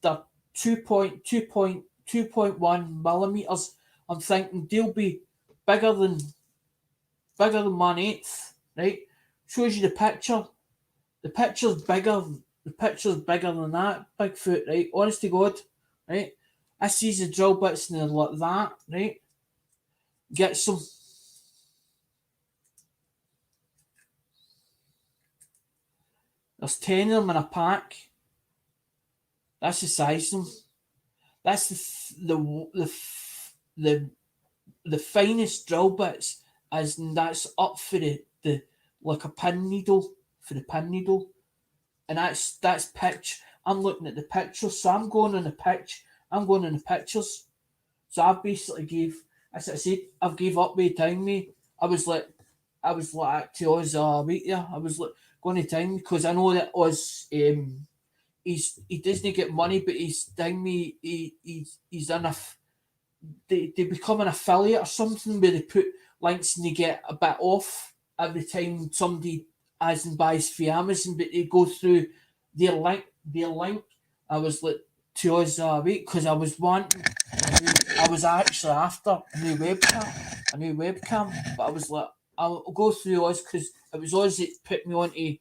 they're 2.1 millimeters. I'm thinking they'll be bigger than 1/8, right? Shows you the picture. The picture's bigger. The picture's bigger than that. Bigfoot, right? Honest to God, right? I sees the drill bits and they're like that, right? Get some. There's 10 of them in a pack. That's the size of them. That's the finest drill bits, as in that's up for the like a pin needle for the pin needle, and that's pitch. I'm looking at the pictures, so I'm going on the pitch. I'm going on the pictures. So I basically as I said, I've gave up by time me. I was like to us week there. I was like going to time because I know that us he doesn't get money, but he's telling me he's enough. They become an affiliate or something where they put links and they get a bit off every time somebody as in buys for Amazon, but they go through their link. I was like to us a week because I was wanting. I was actually after a new webcam, but I was like, I'll go through us because it was us that put me onto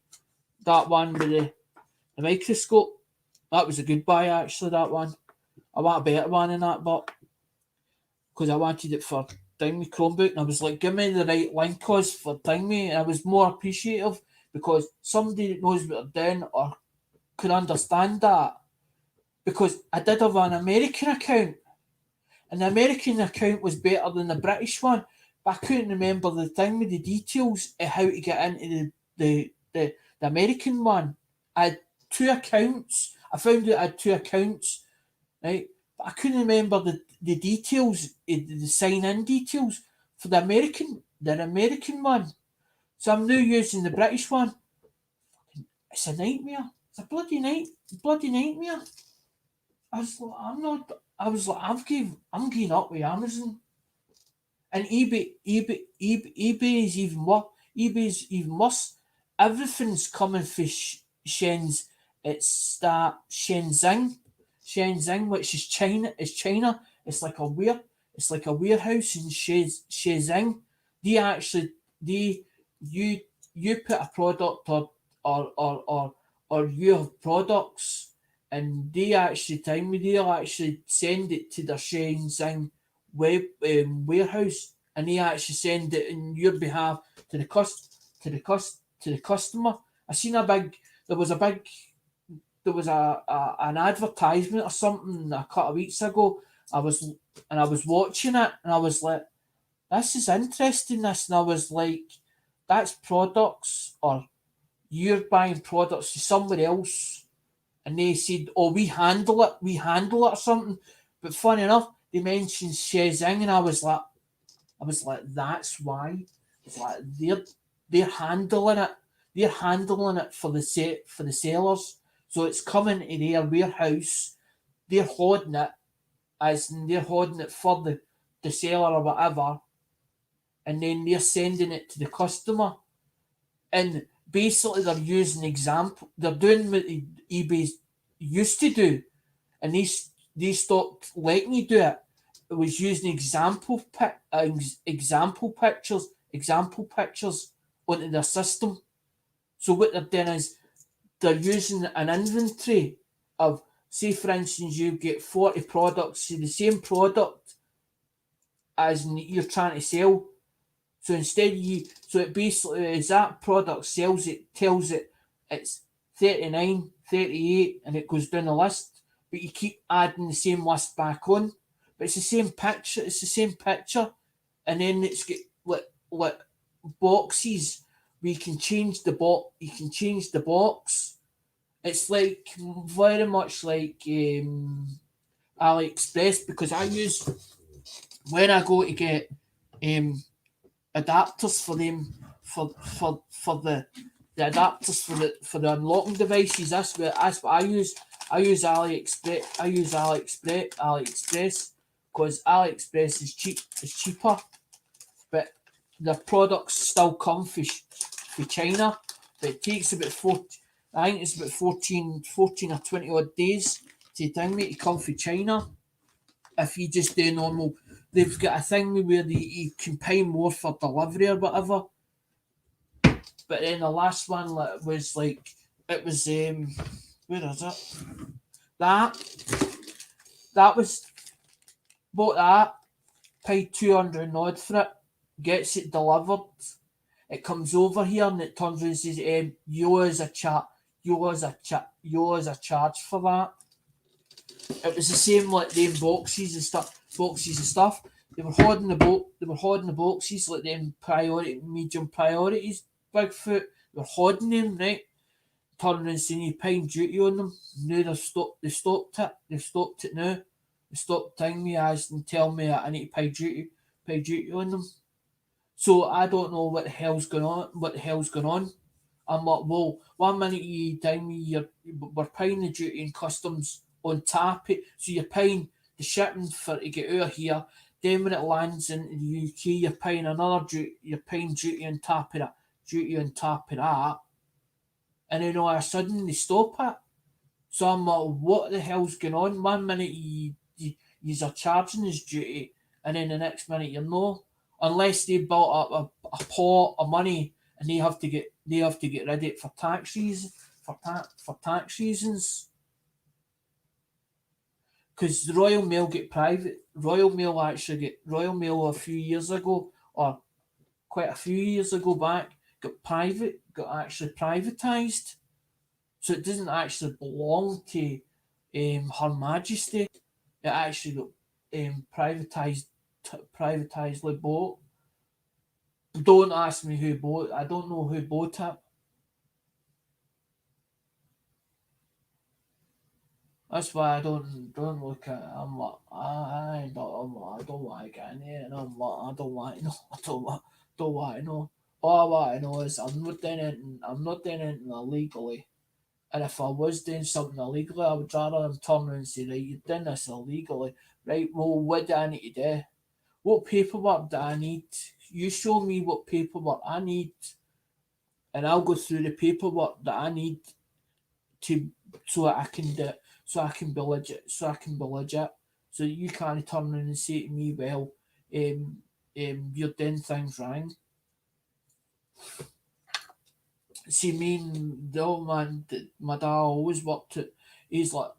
that one with the microscope. That was a good buy, actually, that one. I want a better one than that, but because I wanted it for Dingy Chromebook, and I was like, give me the right link cause for Dingy, and I was more appreciative because somebody that knows what they're doing or could understand that. Because I did have an American account, and the American account was better than the British one, but I couldn't remember the thing with the details of how to get into the American one. I had two accounts. I found out I had two accounts, right? But I couldn't remember the details, the sign in details for the American one. So I'm now using the British one. It's a nightmare. It's a bloody nightmare. I was like, I'm not. I was like, I'm giving up with Amazon and eBay is even worse. eBay is even worse. Everything's coming for Shenzhen. It's that Shenzhen, which is China. It's China. It's like a It's like a warehouse in Shenzhen. They actually they you you put a product or or or or you have products and they actually time me they'll actually send it to the Shenzhen web warehouse and they actually send it in your behalf to the customer. I seen a big there was an advertisement or something a couple of weeks ago. I was watching it and I was like, this is interesting. This and I was like, that's products or you're buying products to somebody else, and they said, "Oh, we handle it or something." But funny enough, they mentioned Shenzhen, and I was like, that's why. It's like they're handling it. They're handling it for for the sellers. So it's coming to their warehouse. They're holding it as in they're holding it for the seller or whatever, and then they're sending it to the customer. And basically they're using example. They're doing what eBay used to do, and they stopped letting you do it. It was using example pictures onto their system. So what they're doing is they're using an inventory of, say for instance, you get 40 products, the same product as you're trying to sell. So instead so it basically as that product sells it tells it it's 39, 38, and it goes down the list, but you keep adding the same list back on. But it's the same picture, and then it's got like boxes where you can change the box. It's like very much like AliExpress because I use when I go to get um adapters for them for the adapters for the unlocking devices. That's what I use. I use AliExpress. AliExpress because AliExpress is cheaper, but the products still come for China. But it takes about 40, I think it's about 14 or 20 odd days to come for China. If you just do normal, they've got a thing where you can pay more for delivery or whatever. But then the last one was like it was where is it? That that was bought that, paid 200 and odd for it, gets it delivered. It comes over here and it turns around and says, you as a chat, you as a charge for that. It was the same like them boxes and stuff. They were holding the boxes like them medium priorities, Bigfoot. They were holding them, right? Turning and saying you're paying duty on them. Now they've stopped it. They've stopped it now. They stopped telling me as and tell me that I need to pay duty on them. So I don't know what the hell's going on. I'm like, well, 1 minute you tell me we're paying the duty and customs on top it, so you're paying the shipping for to get out of here. Then when it lands in the UK, you're paying another duty. You're paying duty on top of that, and then all of a sudden they stop it. So I'm like, what the hell's going on? 1 minute you are charging his duty, and then the next minute you're no, unless they built up a pot of money and they have to get rid of it for tax reasons. For tax reasons. because the Royal Mail get private. Royal Mail a few years ago, or quite a few years ago back, got actually privatised. So it doesn't actually belong to Her Majesty. It actually got privatised bought. Don't ask me who bought. I don't know who bought it. That's why I don't look at it. I'm like, I don't want to get in here, and I'm like, I don't want to know. Don't want to know. All I want to know is I'm not doing anything illegally. And if I was doing something illegally, I would rather them turn around and say, right, you're doing this illegally. Right, well, what do I need to do? What paperwork do I need? You show me what paperwork I need, and I'll go through the paperwork that I need to so I can do so I can be legit. So you can't turn around and say to me, well, you're doing things wrong. See, me and the old man that my dad always worked at, he's like,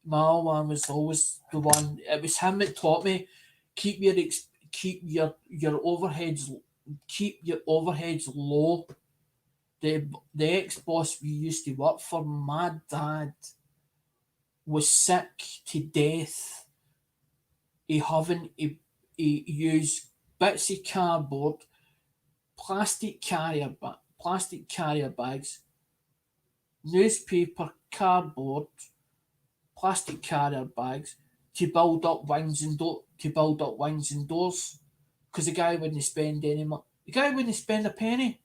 my old man was always the one. It was him that taught me keep your overheads low. The ex boss we used to work for, my dad was sick to death. He used bits of cardboard, plastic carrier bags, newspaper, cardboard, plastic carrier bags to build up wings and doors. Because the guy wouldn't spend any money. The guy wouldn't spend a penny.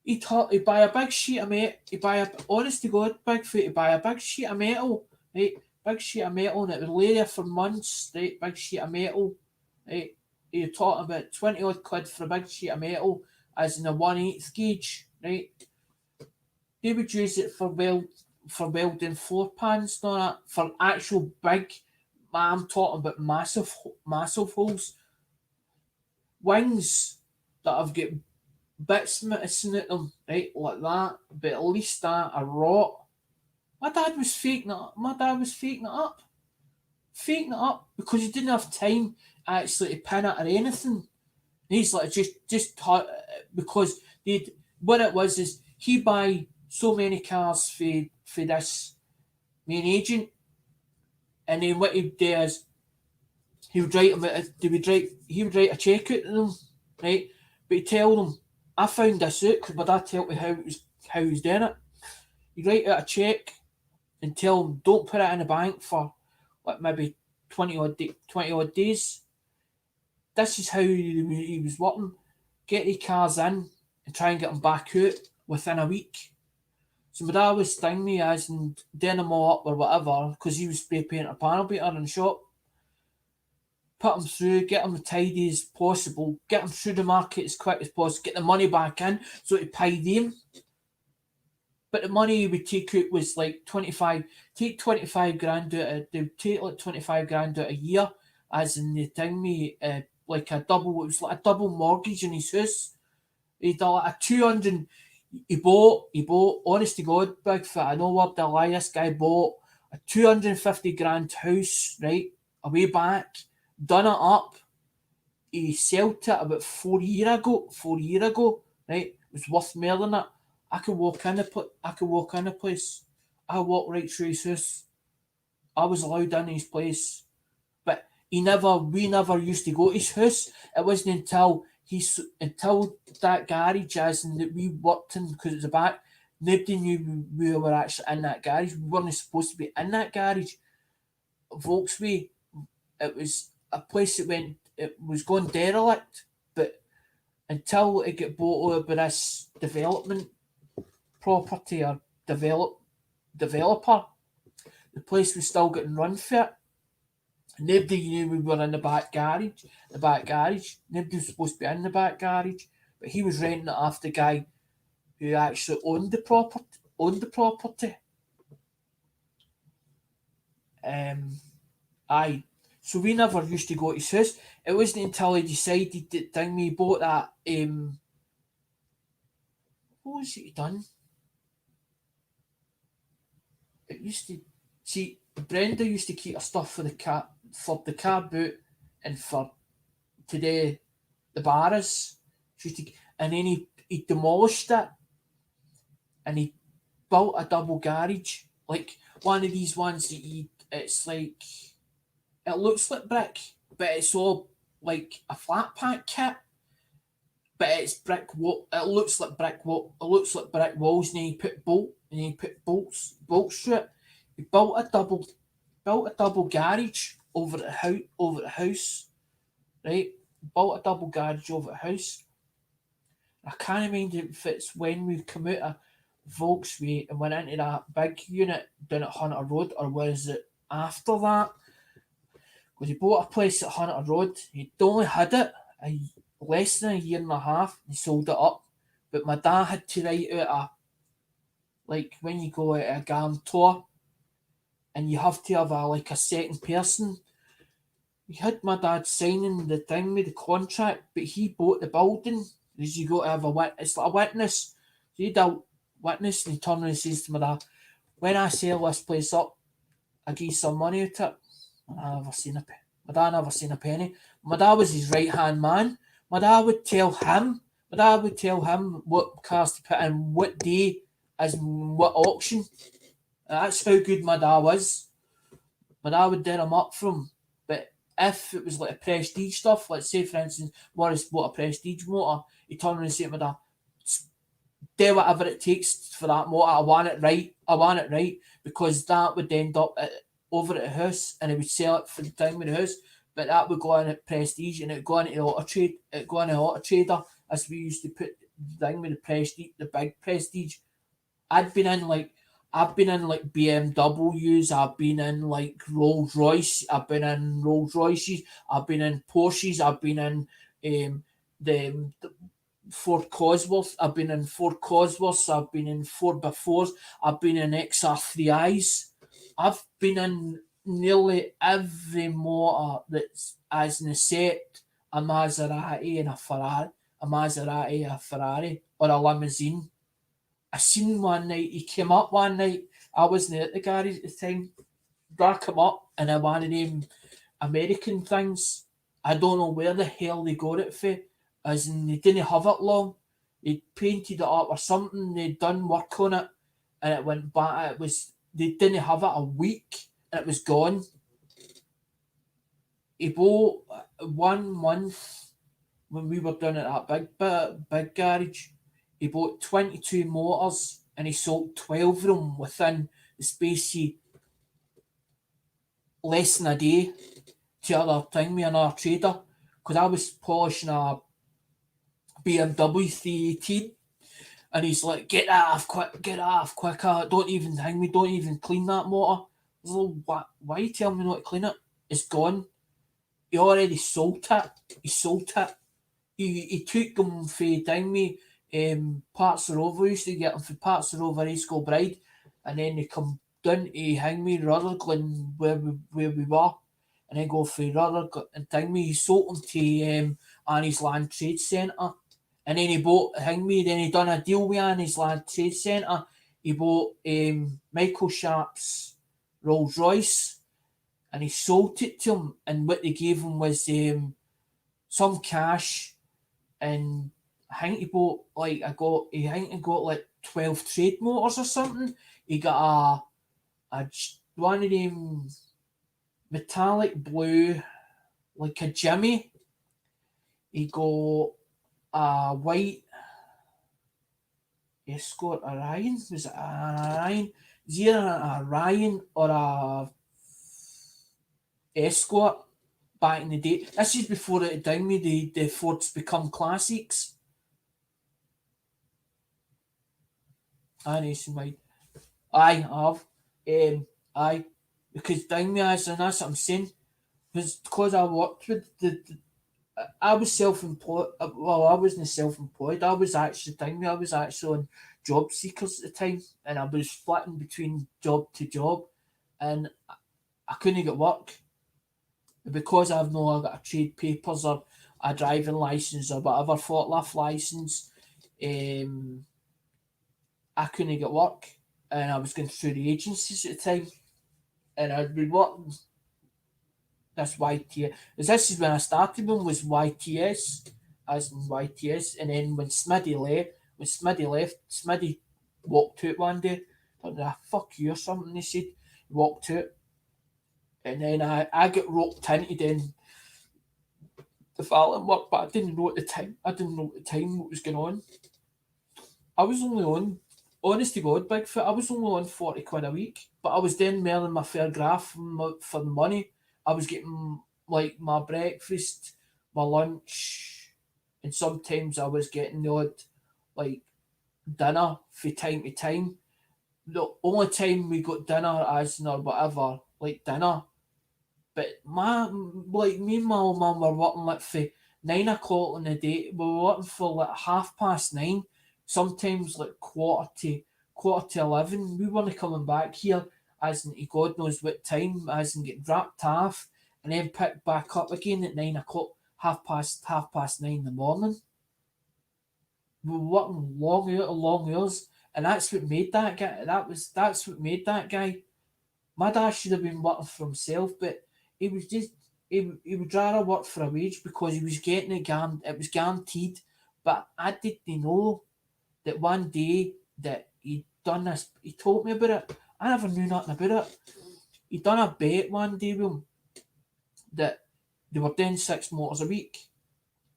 He'd buy a big sheet of metal. He'd buy a honest to God big foot. He'd buy a big sheet of metal, right? Big sheet of metal, and it would lay there for months, right? Big sheet of metal, right? You're talking about 20 odd quid for a big sheet of metal, as in a 1/8 gauge, right? They would use it for welding floor pans, not that for actual big. I'm talking about massive holes, wings that have got bits missing at them, right, like that. But at least that a rot. My dad was faking it up. Faking it up because he didn't have time actually to pin it or anything. He's like because they what it was is he buy so many cars for this main agent, and then what he'd do is he would write a check out to them, right? But he'd tell them, I found this out because my dad told me how he was doing it. He'd write out a check and tell them don't put it in the bank for like maybe 20 odd days. This is how he was working. Get the cars in and try and get them back out within a week. So my dad was sting me as and doing them all up or whatever because he was spray painting a panel beater in the shop. Put them through, get them as tidy as possible, get them through the market as quick as possible, get the money back in so to pay them. But the money he would take out was like 25 grand out they would take like 25 grand out a year, as in the thing me, like it was like a double mortgage in his house. He done like a 200, he bought, honest to God, big fit, I know what the lie, this guy bought a 250 grand house, right, a way back, done it up. He sold it about 4 year ago, right? It was worth more than that. I could walk in the place. I walked right through his house. I was allowed in his place. But we never used to go to his house. It wasn't until that garage as in that we worked in because it was the back. Nobody knew we were actually in that garage. We weren't supposed to be in that garage. Volkswagen, it was a place it was going derelict, but until it got bought over by this development property or developer, the place was still getting run for it. Nobody knew we were in the back garage. Nobody was supposed to be in the back garage, but he was renting it off the guy who actually owned the property. Aye. So we never used to go to his house. It wasn't until he decided that thing he bought that what was it he done? It used to see Brenda used to keep her stuff for the car boot and for today the bars. And then he demolished it and he built a double garage, like one of these ones that it's like it looks like brick, but it's all like a flat pack kit. But it's brick wall. It looks like brick wall. It looks like brick walls, and then you put bolts through it. He built a double garage over the house, right? Built a double garage over the house. I can't remember if it's when we come out of Volkswagen and went into that big unit down at Hunter Road, or was it after that? Because he bought a place at Hunter Road. He'd only had it less than a year and a half. He sold it up. But my dad had to write out like when you go out a guarantor and you have to have a second person. He had my dad signing the thing with the contract, but he bought the building. Because you got to have it's like a witness. So he had a witness and he turned and says to my dad, when I sell this place up, I give some money out it. My dad never seen a penny. My dad was his right hand man. My dad would tell him what cars to put in, what day, as what auction. That's how good my dad was. My dad would do him up from. But if it was like a prestige stuff, let's say for instance, Morris bought a prestige motor, he turned around and said to my dad, do whatever it takes for that motor. I want it right, because that would end up over at the house and he would sell it for the time with the house. But that would go on at prestige and it would go into the auto trade. It would go into auto trader, as we used to put the thing with the prestige, the big prestige. I've been in like BMWs, I've been in like Rolls Royce, I've been in Rolls Royces, I've been in Porsches, I've been in the Ford Cosworth, I've been in Ford Cosworths, I've been in Ford Befores, I've been in XR3Is, I've been in nearly every motor that's as an set a Maserati and a Ferrari, or a limousine. I seen one night, he came up one night, I wasn't at the garage at the time, I come up and I one of them American things. I don't know where the hell they got it for, as in they didn't have it long. They painted it up or something, they'd done work on it, and it went back. They didn't have it a week, and it was gone. He bought 1 month when we were down at that big garage. He bought 22 motors and he sold 12 of them within the space of less than a day to other thing with another trader. Because I was polishing a BMW 318 and he's like, get off quicker, don't even clean that motor. I was like, what? Why are you telling me not to clean it? It's gone. He already sold it. He took them for down me Parts of Rover. We used to get them for Parts of Rover East Bride, and then they come down to hang me Rutherglen where we were, and then go for Rutherglen and hang me. He sold them to Annie's Land Trade Centre, and then he bought hang me. Then he done a deal with Annie's Land Trade Centre. He bought Michael Sharp's Rolls Royce, and he sold it to him. And what they gave him was some cash, and I think he bought he got like 12 trade motors or something. He got a one of them metallic blue, like a Jimmy. He got a white Escort Orion. Was it an Orion? Is either an Orion or a Escort back in the day. This is before it down me the Fords become classics. Nationwide. I have. I because down me as and that's what I'm saying. Because I worked with I was self-employed. Well, I wasn't self-employed. I was actually down me. I was actually on job seekers at the time, and I was flitting between job to job, and I couldn't get work because I've no got a trade papers or a driving license or whatever forklift license. I couldn't get work, and I was going through the agencies at the time. and I'd been working this YTS. This is when I started them was YTS, as in YTS, and then when Smitty left, Smitty walked out one day. Thought, fuck you or something. He said, walked out, and then I got roped into then the following work, but I didn't know at the time. I didn't know at the time what was going on. I was only on, honest to God, Bigfoot, I was only on 40 quid a week, but I was then more than my fair graph for the money. I was getting like my breakfast, my lunch, and sometimes I was getting the odd like dinner from time to time. The only time we got dinner as in or whatever, like dinner, but me and my old man were working like for 9 o'clock on the day. We were working for like 9:30. Sometimes like quarter to 11. We weren't coming back here as in God knows what time, as in get dropped off and then picked back up again at 9 o'clock, half past 9 in the morning. We were working long hours, and that's what made that guy. That's what made that guy. My dad should have been working for himself, but he was just he would rather work for a wage because he was getting it was guaranteed. But I didn't know that one day that he'd done this. He told me about it. I never knew nothing about it. He'd done a bet one day with him that they were doing 6 motors a week.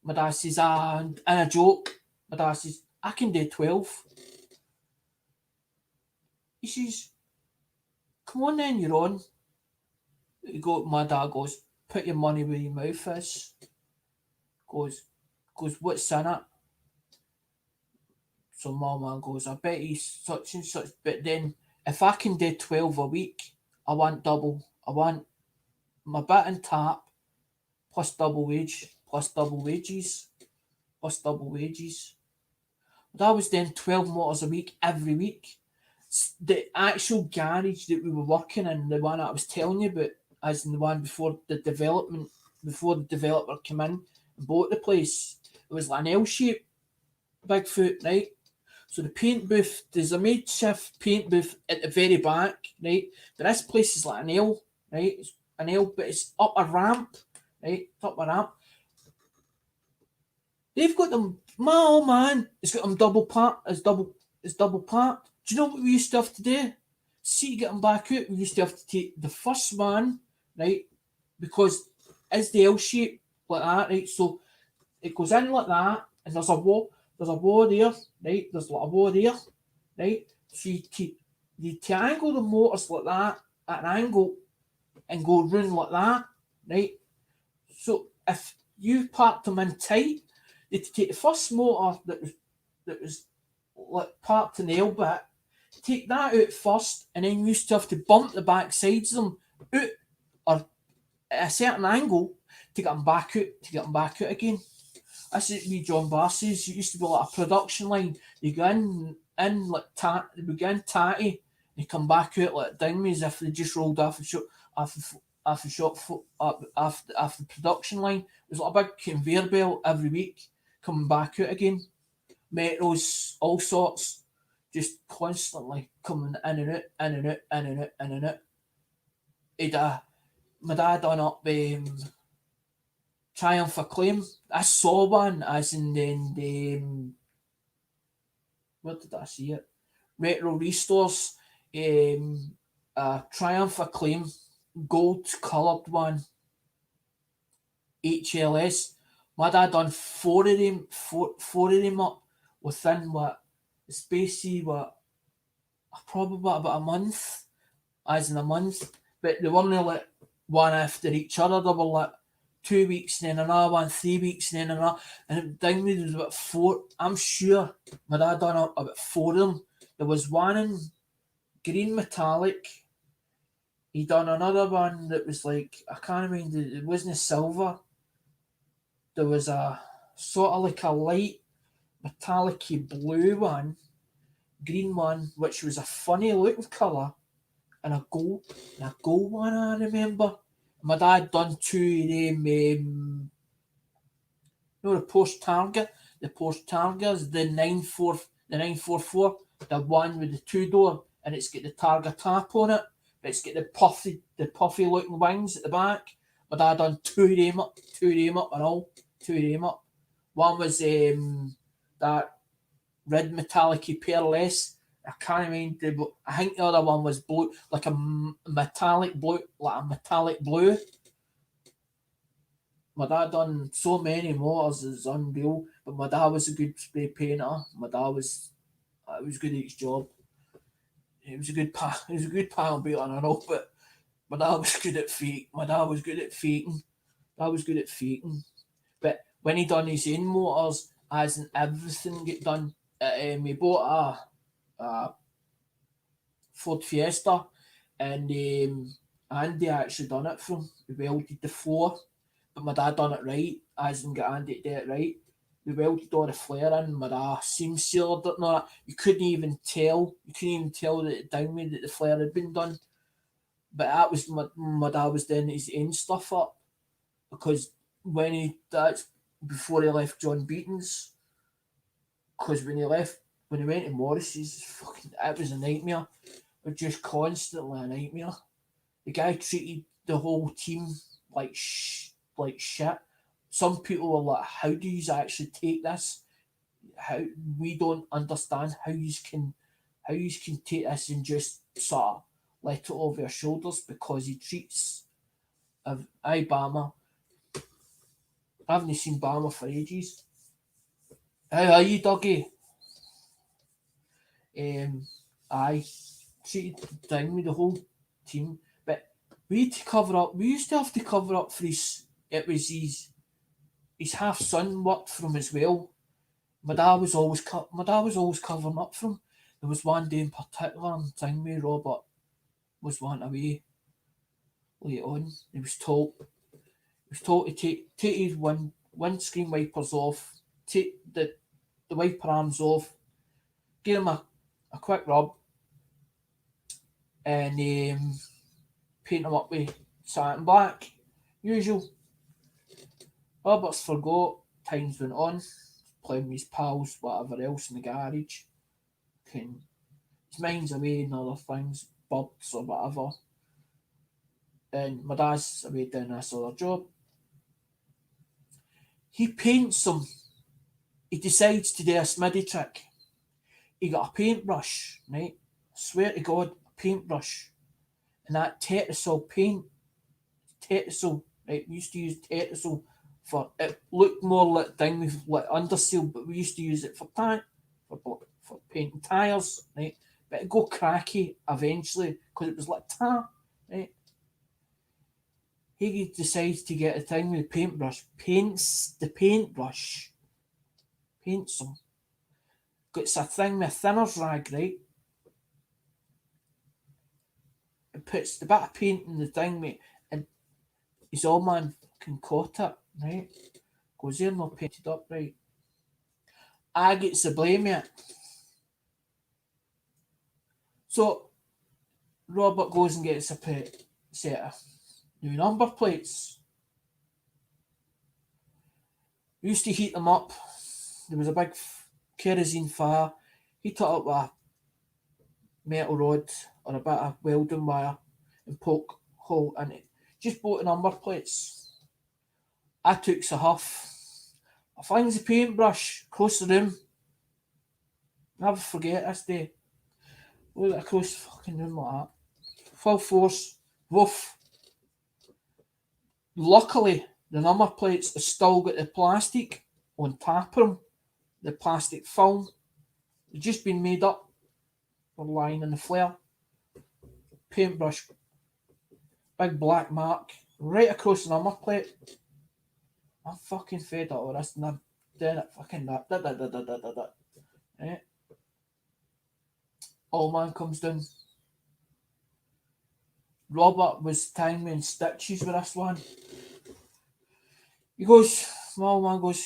My dad says, and a joke. My dad says, I can do 12. He says, come on then, you're on. My dad goes, put your money where your mouth is. Goes, what's in it? So my man goes, I bet he's such and such. But then, if I can do 12 a week, I want double. I want my bit and tap plus double wage, plus double wages, plus double wages. But I was doing 12 motors a week every week. The actual garage that we were working in, the one I was telling you about, as in the one before the developer came in and bought the place, it was like an L shape, Bigfoot, right? So the paint booth, there's a makeshift paint booth at the very back, right? But this place is like an L, right? It's an L, but it's up a ramp, right? It's up a ramp. They've got them. My old man has got them double part. It's double part. Do you know what we used to have to do? See to get them back out, we used to have to take the first one, right? Because it's the L shape like that, right? So it goes in like that, and there's a wall there, right? There's like a wall there, right? So you triangle the motors like that at an angle and go round like that, right? So if you parked them in tight, you had to take the first motor that was like parked in the L bit, take that out first, and then you used to have to bump the back sides of them out or at a certain angle to get them back out again. That's what me John Barcy's. It used to be like a production line. You go in like they begin tatty, they come back out like dingmy as if they just rolled off the shop off the production line. It was like a big conveyor belt every week, coming back out again. Metros, all sorts, just constantly coming in and out, in and out, in and out, in and out. My dad done up Triumph Acclaim. I saw one as in the where did I see it? Retro Restores. Triumph Acclaim gold coloured one. HLS. My dad done four of them up within what spacey probably about a month, as in a month. But they weren't like one after each other. They were like 2 weeks and then another one, 3 weeks and then another. And there was about four. I'm sure my dad done about four of them. There was one in green metallic. He done another one that was like, I can't remember, it wasn't silver. There was a sort of like a light metallic blue one, green one, which was a funny looking colour, and a gold one I remember. My dad done two of them, the Porsche Targa. The Porsche Targa is the 944, the one with the two door, and it's got the Targa tap on it. It's got the puffy looking wings at the back. My dad done two of them up and all. Two of them up. One was that red metallic pearless. I can't remember. I think the other one was blue, like a metallic blue, My dad done so many motors, it's unreal. But my dad was a good spray painter. My dad was, good at his job. He was a good panel beater, I know, but my dad was good at fake. My dad was good at faking. I was good at faking. But when he done his own motors, as in everything get done, he bought a Ford Fiesta, and Andy actually done it from. We welded the floor, but my dad done it right, as in get Andy to do it right. We welded all the flare in, my dad seam sealed it and all that. You couldn't even tell that down me that the flare had been done. But that was my dad was doing his own stuff up, because that's before he left John Beaton's. Because when he went to Morris's, it was a nightmare. It was just constantly a nightmare. The guy treated the whole team like shit. Some people were like, "How do you actually take this? How we don't understand how you can take this and just sort of let it over your shoulders," because he treats Bama. I haven't seen Bama for ages. How are you, Dougie? I treated down with the whole team, but we had to cover up. We used to have to cover up for his. It was his half son worked for him as well. My dad was always covering up for him. There was one day in particular, thing with Robert was wanting away late on. He was told to take his windscreen wipers off, take the wiper arms off, give him a quick rub, and paint them up with satin black. Usual. Robert's forgot, times went on, playing with his pals, whatever else in the garage. His mind's away and other things, birds or whatever. And my dad's away doing this other job. He paints them. He decides to do a smiddy trick. He got a paintbrush, right? I swear to God, a paintbrush. And that Tetrasol paint, right? We used to use Tetrasol for, it looked more like thing with like underseal, but we used to use it for painting tyres, right? But it go cracky eventually because it was like tar, right? He decides to get a thing with a paintbrush, paints the paintbrush, paints them. Got a thing with a thinner's rag, right? It puts the bit of paint in the thing, mate, and his old man can caught it, right? Goes there, not painted up right. I get the blame it. So Robert goes and gets a set of new number plates. We used to heat them up. There was a big kerosene fire. He took up a metal rod or a bit of welding wire and poke a hole in it. Just bought the number plates. I took the huff. I finds the paintbrush across the room. Never forget this day. Look across the fucking room like that. Full force. Woof. Luckily, the number plates have still got the plastic on top of them. The plastic film. They've just been made up. They're lying in the flare. Paintbrush. Big black mark. Right across the number plate. I'm fucking fed up with this and I'm doing it fucking that. Right? Old man comes down. Robert was tying me in stitches with this one. He goes, my old man goes,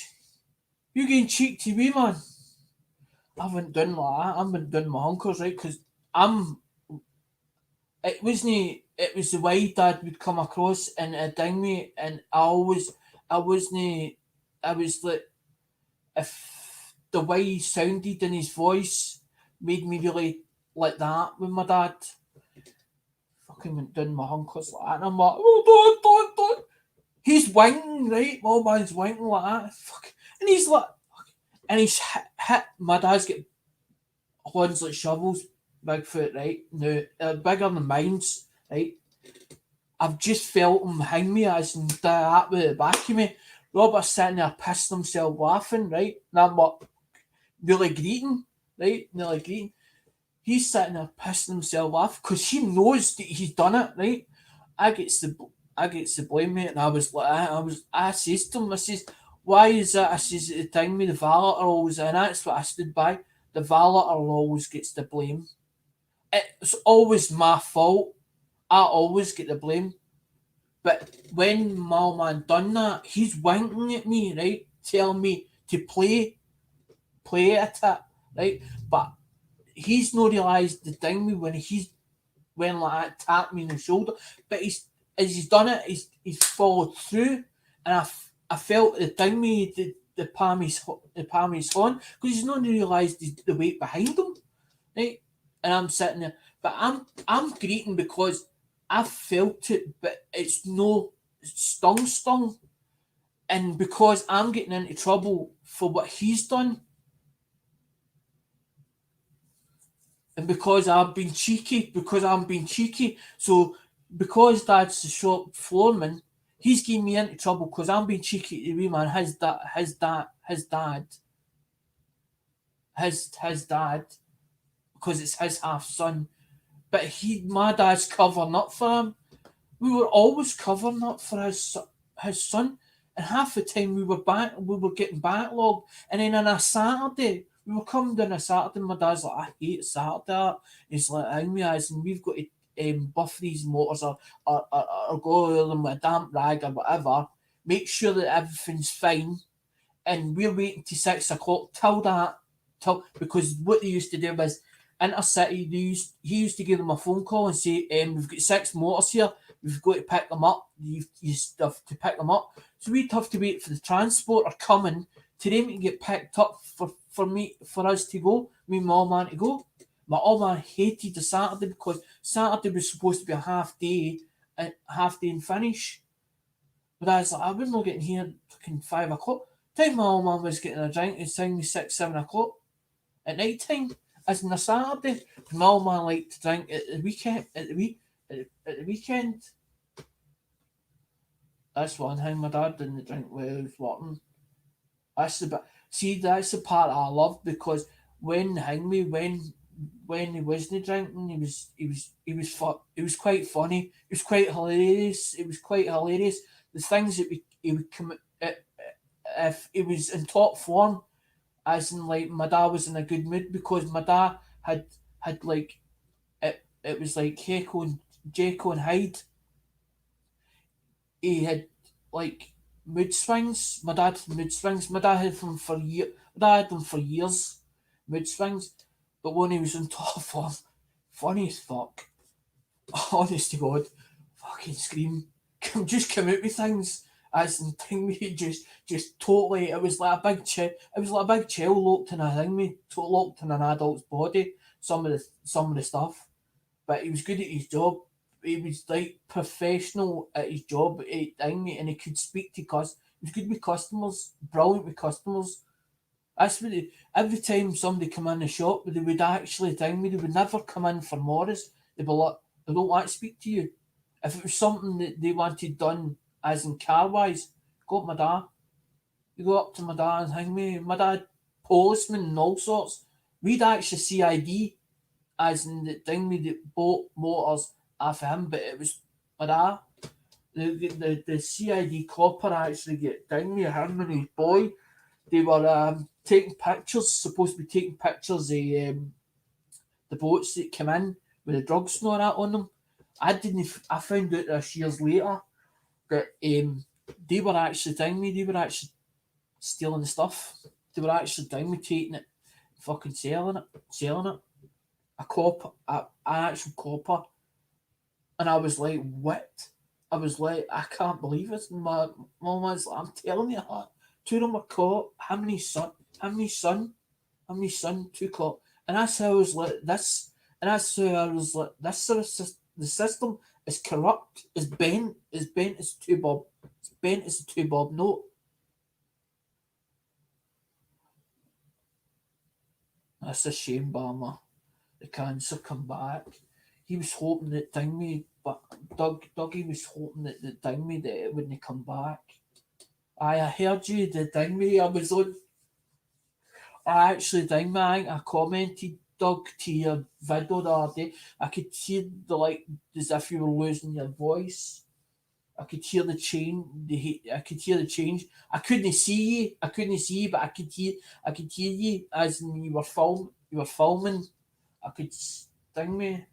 "You getting cheek to me, man?" I haven't done like that. I haven't done my hunkers, right? Because it was the way Dad would come across and ding me, and I was like, if the way he sounded in his voice made me really like that with my dad. fucking went down my uncle's like that, and I'm like, oh, don't. He's winking, right? My old man's winking like that. Fuck. And he's like, and he's hit. My dad's got horns like shovels, Bigfoot, right? Now, bigger than mine's, right? I've just felt him hang me as in that with the back of me. Robert's sitting there pissing himself laughing, right? And I'm like, nearly greeting, right? Nearly greeting. He's sitting there pissing himself off because he knows that he's done it, right? I gets the blame, mate, and I was like, I says to him, I says, why is that? I says, at the time me the valet are always, and that's what I stood by. The valet always gets the blame. It's always my fault. I always get the blame. But when my man done that, he's winking at me, right? Telling me to play at it, right? But he's not realised the thing me when he's when like that tapped me in the shoulder. But as he's done it, he's followed through, and I felt the thing me the palm his on because he's not realised the weight behind him, right? And I'm sitting there, but I'm greeting because I felt it, but it's no stung, and because I'm getting into trouble for what he's done, and because I'm being cheeky, so because Dad's the shop floorman, he's getting me into trouble because I'm being cheeky to the wee man. His dad, because it's his half son. But my dad's covering up for him. We were always covering up for his son, and half the time we were getting backlogged. And then on a Saturday, we were coming down a Saturday. My dad's like, I hate Saturday. He's like, hang me eyes, and we've got to buff these motors or go over them with a damp rag or whatever. Make sure that everything's fine, and we're waiting till 6 o'clock till because what they used to do was Intercity. He used to give them a phone call and say, "We've got 6 motors here. We've got to pick them up. You have to pick them up." So we'd have to wait for the transporter coming to them to get picked up for us to go. Me and my old man to go. My old man hated the Saturday because Saturday was supposed to be a half day and finish. But I was like, I was not getting here fucking 5 o'clock. Time my old man was getting a drink, it's time me 6, 7 o'clock at night time, as in a Saturday. My old man liked to drink at the weekend. At the weekend. That's one thing my dad didn't drink while he was working. That's the part I love because when he wasn't drinking, he was quite funny. It was quite hilarious. The things that he would commit if he was in top form, as in like my dad was in a good mood because my dad had like it was like Jekyll and Hyde. He had like mood swings. My dad had mood swings. My dad had them for years. Mood swings, but when he was in top form, funny as fuck. Honest to God, fucking scream. Just come out with things as in thing me just totally. It was like a big child. It was like a big child locked in a thing me, locked in an adult's body. Some of the stuff, but he was good at his job. He was like professional at his job and he could speak to He was good with customers, brilliant with customers. That's what every time somebody come in the shop, they would actually they would never come in for Morris. They'd be like, they don't want to speak to you. If it was something that they wanted done, as in car wise, go up my dad. You go up to my dad and hang me. My dad, policeman and all sorts. We'd actually CID, as in the thing we that bought motors off him, but it was my dad. The CID copper actually get down with him and his boy. They were taking pictures, supposed to be taking pictures of the boats that came in with the drugs and all that on them. I found out this years later that they were actually they were actually stealing the stuff. They were actually taking it, fucking selling it. A copper, an actual copper. And I was like, what? I was like, I can't believe it. And my mum was like, I'm telling you, two of them were caught. How many son? 2 caught. And that's how I was like, this. And that's how I was like, this sort of the system It's corrupt. It's bent. It's bent as two bob. It's bent as a two bob note. That's a shame, Barmer. The cancer come back. He was hoping that Dingme, but Dougie was hoping that the Dingme that it wouldn't come back. I heard you, the Dingme. I was on. I actually Dingme. I commented Doug to your video the other day. I could hear the like as if you were losing your voice. I could hear the change. I could hear the change. I couldn't see you. I couldn't see you, but I could hear. I could hear you as in you were film. You were filming. I could Dingme.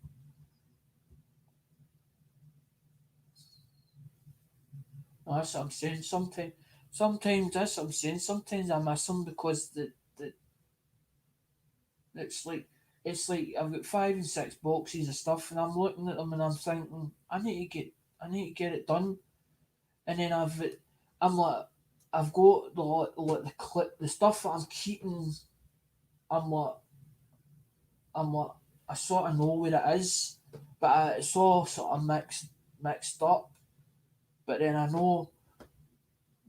That's what I'm saying. Sometimes that's what I'm saying. Sometimes I miss them because the it's like I've got 5 and 6 boxes of stuff, and I'm looking at them and I'm thinking I need to get it done, and then I'm like I've got the clip the stuff that I'm keeping. I'm like I'm like I sort of know where it is, but it's all sort of mixed up. But then I know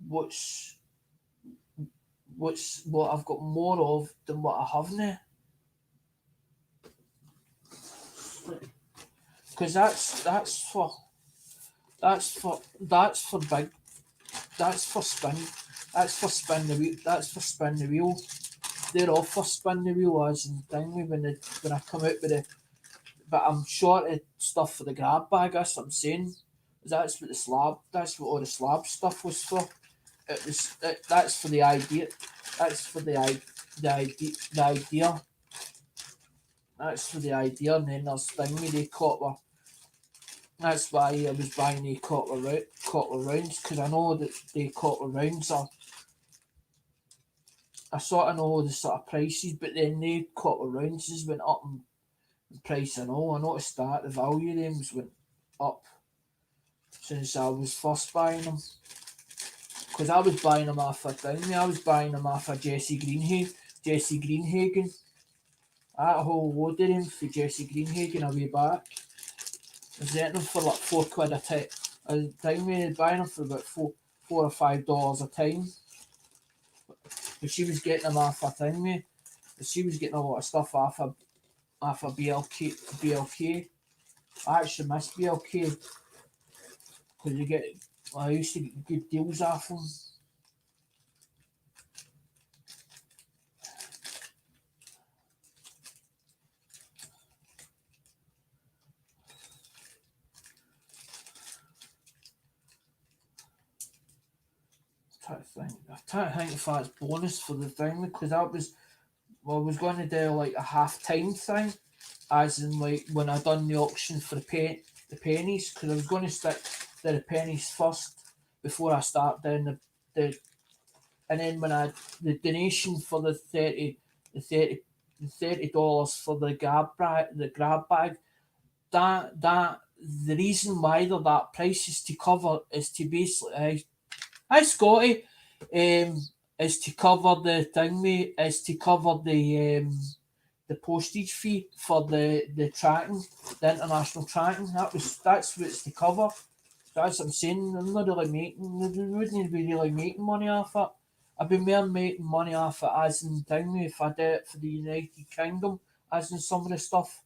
what's what I've got more of than what I haven't. Because that's for big that's for spin the wheel they're all for spin the wheel as and thing when I come out with it, but I'm short of stuff for the grab bag. That's what I'm saying. That's what all the slab stuff was for. That's for the idea. That's for the idea. That's for the idea, and then there's thing with the copper. That's why I was buying the copper rounds, because I know that the copper rounds are. I sort of know the sort of prices, but then the copper rounds just went up in price. I noticed that the value of them went up since I was first buying them. Because I was buying them off a thing. I was buying them off of Jesse Greenhagen. I had a whole load of them for Jesse Greenhagen a way back. I was getting them for like £4 a time. At the time we were buying them for about $4 or $5 a time. But she was getting them off a thing, mate. She was getting a lot of stuff off of BLK. I actually miss BLK because I used to get good deals off them. I'm trying to think if that's bonus for the thing, because I was going to do like a half time thing, as in like when I done the auction for the pennies, because I was going to stick to the pennies first before I start down the and then when I the donation for the $30 for the grab bag, that the reason why they're that price is to basically hi Scotty, is to cover the thing, mate, is to cover the postage fee for the tracking, the international tracking. That's what it's to cover. That's what I'm saying. I'm not really making. We wouldn't be really making money off it. I'd be more making money off it as in thing, mate, if I did it for the United Kingdom, as in some of the stuff.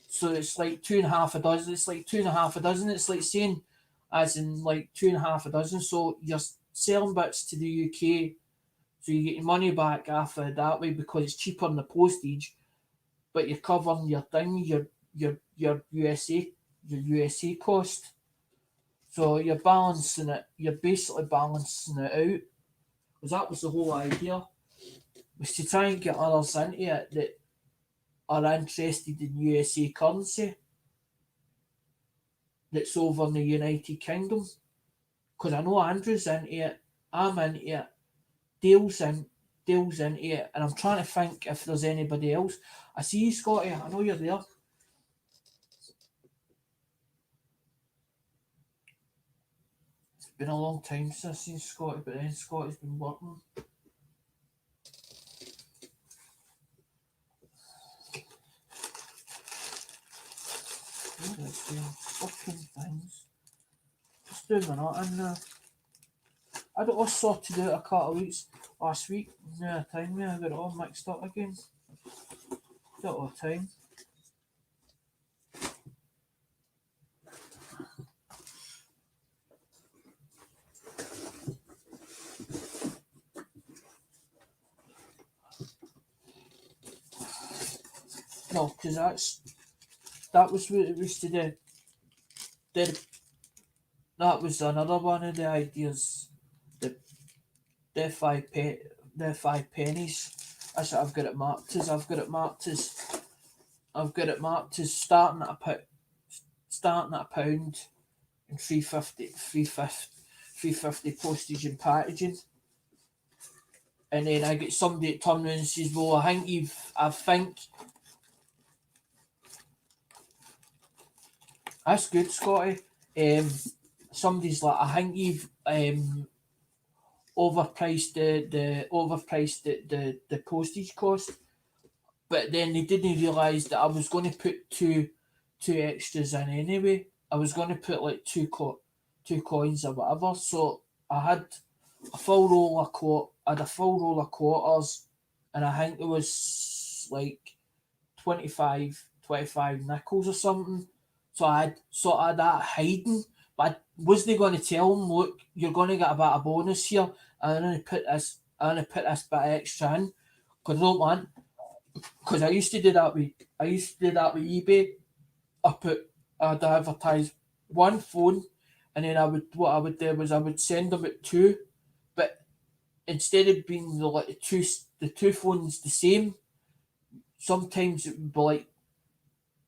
So it's like two and a half a dozen. It's like two and a half a dozen. It's like saying, as in like two and a half a dozen. So you're selling bits to the UK, so you get your money back after that way because it's cheaper than the postage, but you're covering your thing, your USA cost. So you're balancing it. You're basically balancing it out. Because that was the whole idea, was to try and get others into it that are interested in USA currency that's over in the United Kingdom. Because I know Andrew's into it, I'm into it, Dale's into it, and I'm trying to think if there's anybody else. I see you, Scotty. I know you're there. It's been a long time since I've seen Scotty, but then Scotty's been working. Fucking believe it or not, and I'd all sorted out a couple of weeks last week. Yeah, time me, I got it all mixed up again. Got all the time. No, because that was what it was to do. Did that was another one of the ideas. The the the 5 pennies. That's what I've got it marked as. I've got it marked as starting at a pound and 350 postage and packaging. And then I get somebody that turns around and says, "Well, I think that's good, Scotty." Somebody's like, "I think you've overpriced the postage cost," but then they didn't realise that I was going to put two extras in anyway. I was going to put like two coins or whatever. So I had a full roll of quarters, and I think it was like 25 nickels or something. So I had sort of that hiding, but I wasn't going to tell them, "Look, you're going to get a bit of bonus here. I'm going to put this bit extra in because I don't want." Because I used to do that with eBay. I'd advertise one phone, and then what I would do was I would send them at two, but instead of being the two phones the same, sometimes it would be like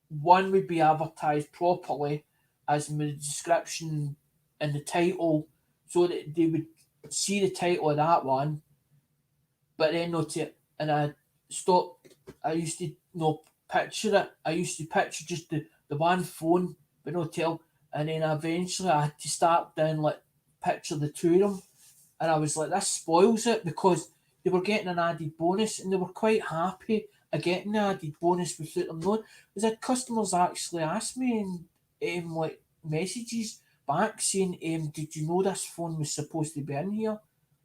one would be advertised properly as in the description and the title, so that they would see the title of that one, but then not it. And I stopped. I used to no picture it. I used to picture just the one phone, but no tell. And then eventually I had to start down like picture the two of them, and I was like, this spoils it because they were getting an added bonus and they were quite happy at getting the added bonus without them knowing. Because had customers actually asked me in like messages back saying, "Did you know this phone was supposed to be in here?"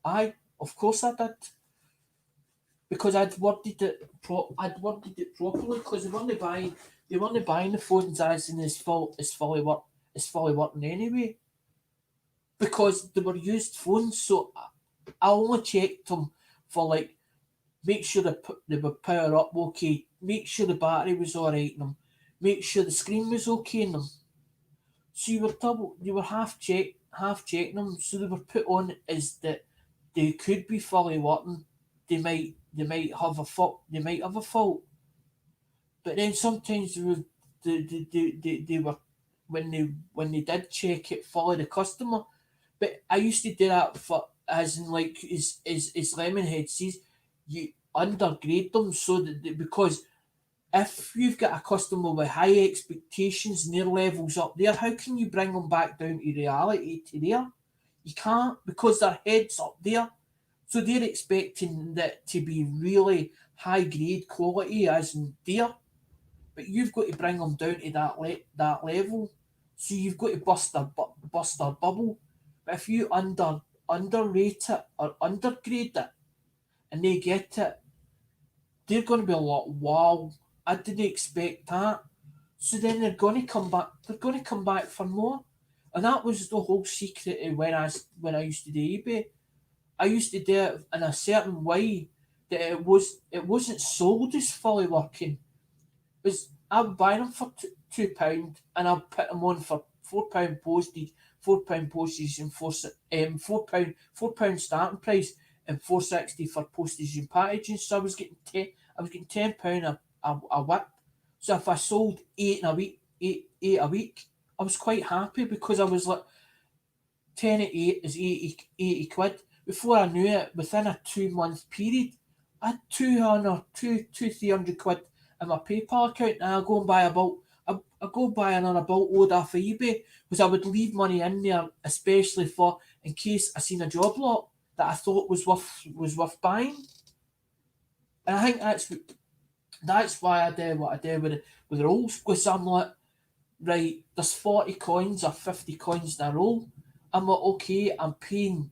Of course I did, because I'd worded it properly because they weren't buying the phones as in is fully working anyway, because they were used phones. So I only checked them for like make sure they were power up okay, make sure the battery was alright in them, make sure the screen was okay in them. So you were half checking them, so they were put on as that they could be fully working. They might have a fault. But then sometimes they were when they did check it fully the customer. But I used to do that for as in like as Lemonhead says, you undergrade them so because if you've got a customer with high expectations and their levels up there, how can you bring them back down to reality to there? You can't, because their head's up there. So they're expecting that to be really high grade quality as in there, but you've got to bring them down to that level. So you've got to bust their bubble. But if you underrate it or undergrade it, and they get it, they're going to be a lot. Wow, I didn't expect that. So then they're going to come back. They're going to come back for more, and that was the whole secret of when I used to do eBay. I used to do it in a certain way that it wasn't sold as fully working. Was I would buy them for £2 and I'd put them on for £4 postage and £4 starting price and £4.60 for postage and packaging. So I was getting £10 a whip. So if I sold eight a week, I was quite happy because I was like 10 at 8 is 80 quid. Before I knew it, within a 2 month period, I had 300 quid in my PayPal account, and I go buy another boatload off of eBay because I would leave money in there, especially for in case I seen a job lot that I thought was worth buying. And I think that's why I do what I do with the rolls, because I'm like, right, there's 40 coins or 50 coins in a roll. I'm like, okay, I'm paying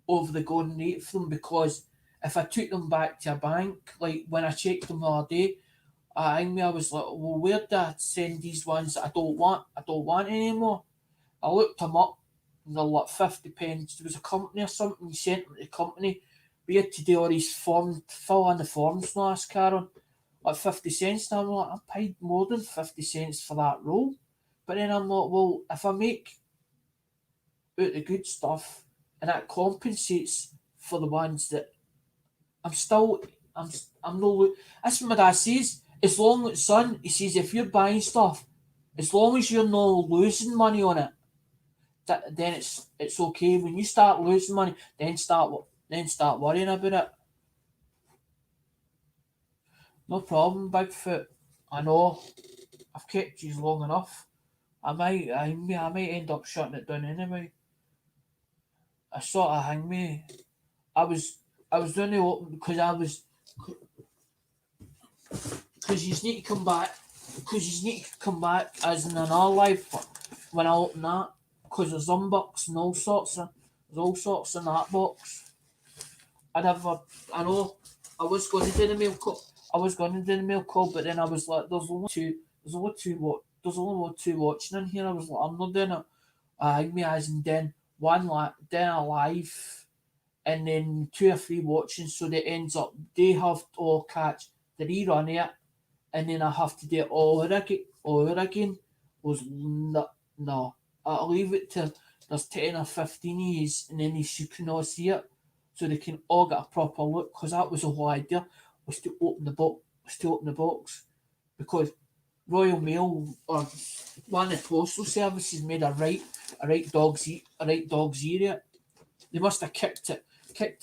over the going rate for them, because if I took them back to a bank, like when I checked them the other day, I was like, well, where did I send these ones that I don't want? I don't want anymore. I looked them up, and they're like 50 pence. There was a company or something, you sent them to the company. We had to do all these forms, fill in the forms and ask Karen, like 50 cents. And I'm like, I paid more than 50 cents for that roll. But then I'm like, well, if I make out the good stuff and that compensates for the ones that I'm still, I'm no. That's what my dad says. As long as, son, he says, if you're buying stuff, as long as you're not losing money on it, then it's okay. When you start losing money, then start worrying about it. No problem, Bigfoot. I know. I've kept you long enough. I might end up shutting it down anyway. I sort of hang me. I was I was doing the open because you need to come back, as in another life when I open that, because there's unbox and all sorts in that box. I never I know I was going to do the mail call. But then I was like, there's only two watching in here. I was like, I'm not doing it. Me as in then then a live, and then two or three watching, so that ends up they have to all catch the rerun of it, and then I have to do it all over again. Was no. I'll leave it to there's 10 or 15 years, and then you can all see it, so they can all get a proper look. Because that was the whole idea, was to open the box, because Royal Mail or one of the postal services made a right dog's ear. They must have kicked it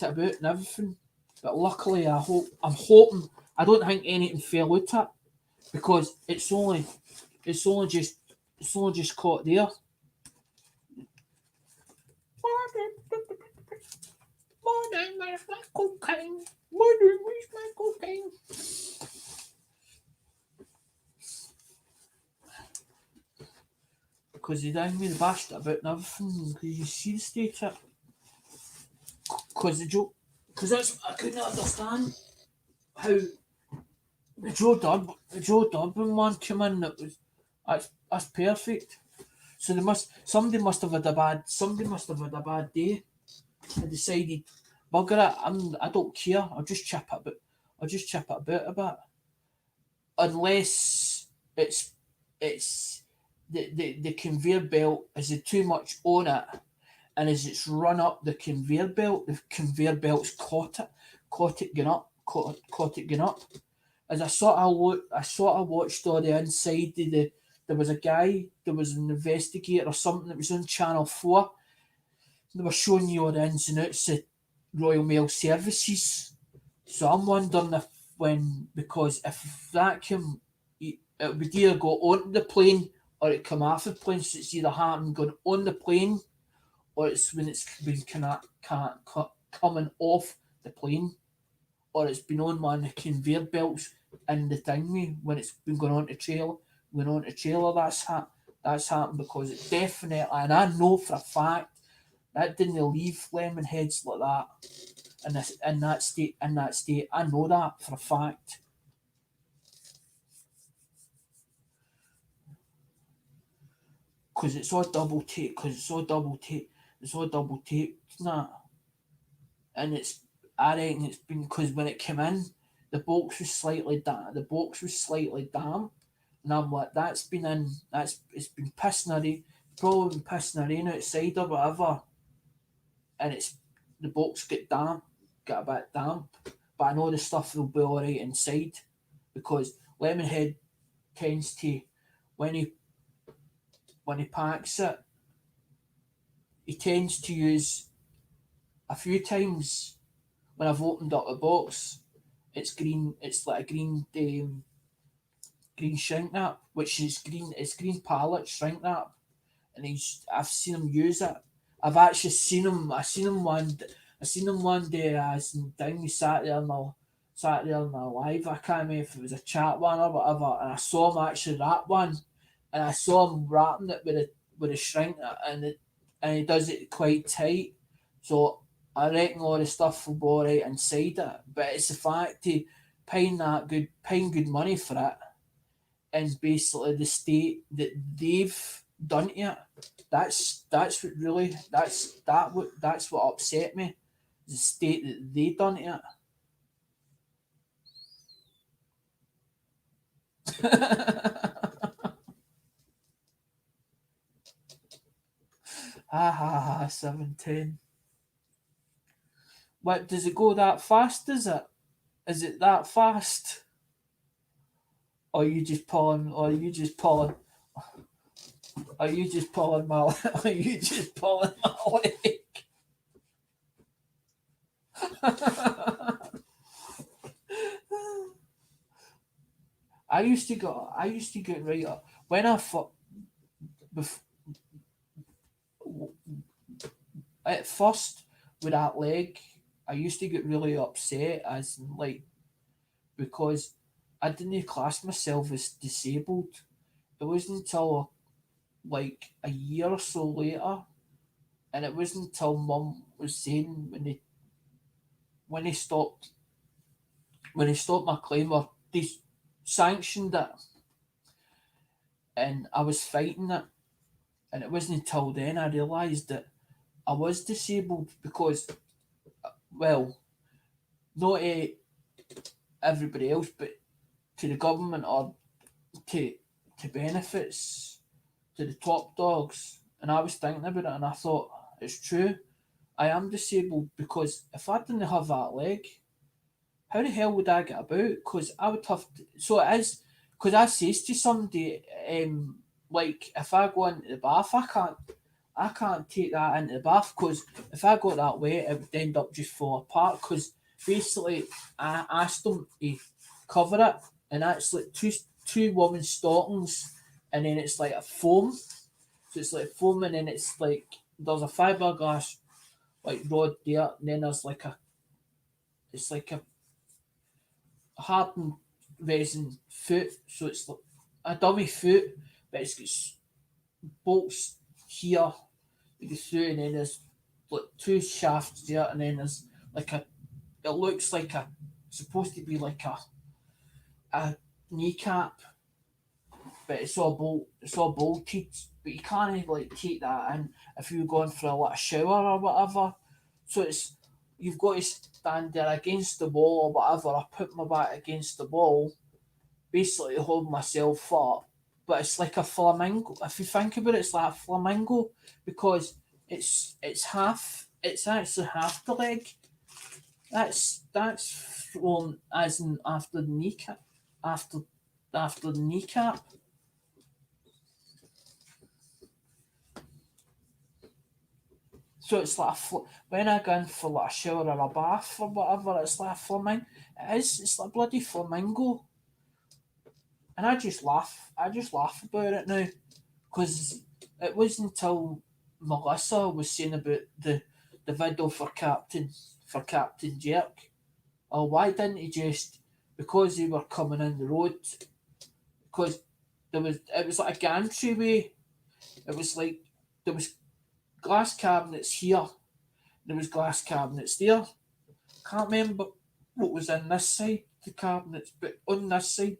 about and everything. But luckily, I'm hoping. I don't think anything fell out it, because it's only just caught there. Morning, where's my cocaine? Morning, where's my cocaine? Because he done me the bashed about and everything. Because you see the state of it. Because the joke. Because that's I couldn't understand how the Joe Durbin one came in. That's perfect. So somebody must have had a bad day and decided, bugger it, I don't care. I'll just chip it a bit, unless it's the conveyor belt is it too much on it, and as it's run up the conveyor belt's caught it going up, caught it going up. As I sort of watched all the inside of there was a guy, there was an investigator or something that was on Channel 4. They were showing you all the ins and outs of Royal Mail services. So I'm wondering because if that came, it would either go onto the plane or it come off the plane. So it's either happening going on the plane, or it's when it's been coming off the plane, or it's been on one of the conveyor belts in the thingy when it's been going on to trailer. That's happened, because it definitely, and I know for a fact that didn't leave Lemonheads like that in that state. I know that for a fact, because it's all double tape. Nah, and I reckon it's been because when it came in, the box was slightly damp. And I'm like, it's been pissing rain, probably been pissing rain outside or whatever, and it's the box get a bit damp. But I know the stuff will be alright inside, because Lemonhead tends to, when he packs it, he tends to use a few times when I've opened up a box. It's green. It's like a green shrink wrap, which is green. It's green palette shrink wrap, and I've seen him use it. I've actually seen him. I seen him one day as down. We sat there on the live. I can't remember if it was a chat one or whatever, and I saw him actually wrap one, and I saw him wrapping it with a shrink, and he does it quite tight. So I reckon all the stuff will be alright inside it. But it's the fact to paying good money for it, and basically the state that they've done to it. That's what really that's what upset me. The state that they done to it. Ha ha ha, 710. What, does it go that fast, is it? Is it that fast? Or you just pulling or you just pulling are you just pulling my are you just pulling my leg? I used to get right up when bef- at first with that leg. I used to get really upset as in, like, because I didn't class myself as disabled. It wasn't until like a year or so later, and it wasn't until Mum was saying when they stopped when they stopped my claim, or they sanctioned it, and I was fighting it, and it wasn't until then I realised that I was disabled because, well, not to everybody else, but to the government, or to benefits, to the top dogs. And I was thinking about it, and I thought, it's true. I am disabled because if I didn't have that leg, how the hell would I get about? Because I would have to, so it is, because I says to somebody, like, if I go into the bath, I can't take that into the bath, because if I got that way, it would end up just falling apart. Because basically, I asked them to cover it, and that's like two women's stockings, and then it's like a foam. So it's like foam, and then it's like there's a fiberglass like rod there, and then there's like it's like hardened resin foot, so it's like a dummy foot, but it's got bolts here that go through, and then there's like two shafts there, and then there's like it looks like supposed to be like a kneecap, but it's all bolted, but you can't like take that in if you're going for a little shower or whatever. So it's you've got to stand there against the wall or whatever. I put my back against the wall, basically to hold myself up. But it's like a flamingo. If you think about it, it's like a flamingo because it's actually half the leg. That's from as in after the kneecap, after the kneecap. So it's like when I go in for like a shower or a bath or whatever, it's like a flamingo. It's like a bloody flamingo, and I just laugh. I just laugh about it now because it wasn't until Melissa was saying about the video for Captain Jerk. Oh, why didn't he just, because they were coming in the road, because it was like a gantry. It was like there was glass cabinets here, there was glass cabinets there. Can't remember what was in this side, the cabinets, but on this side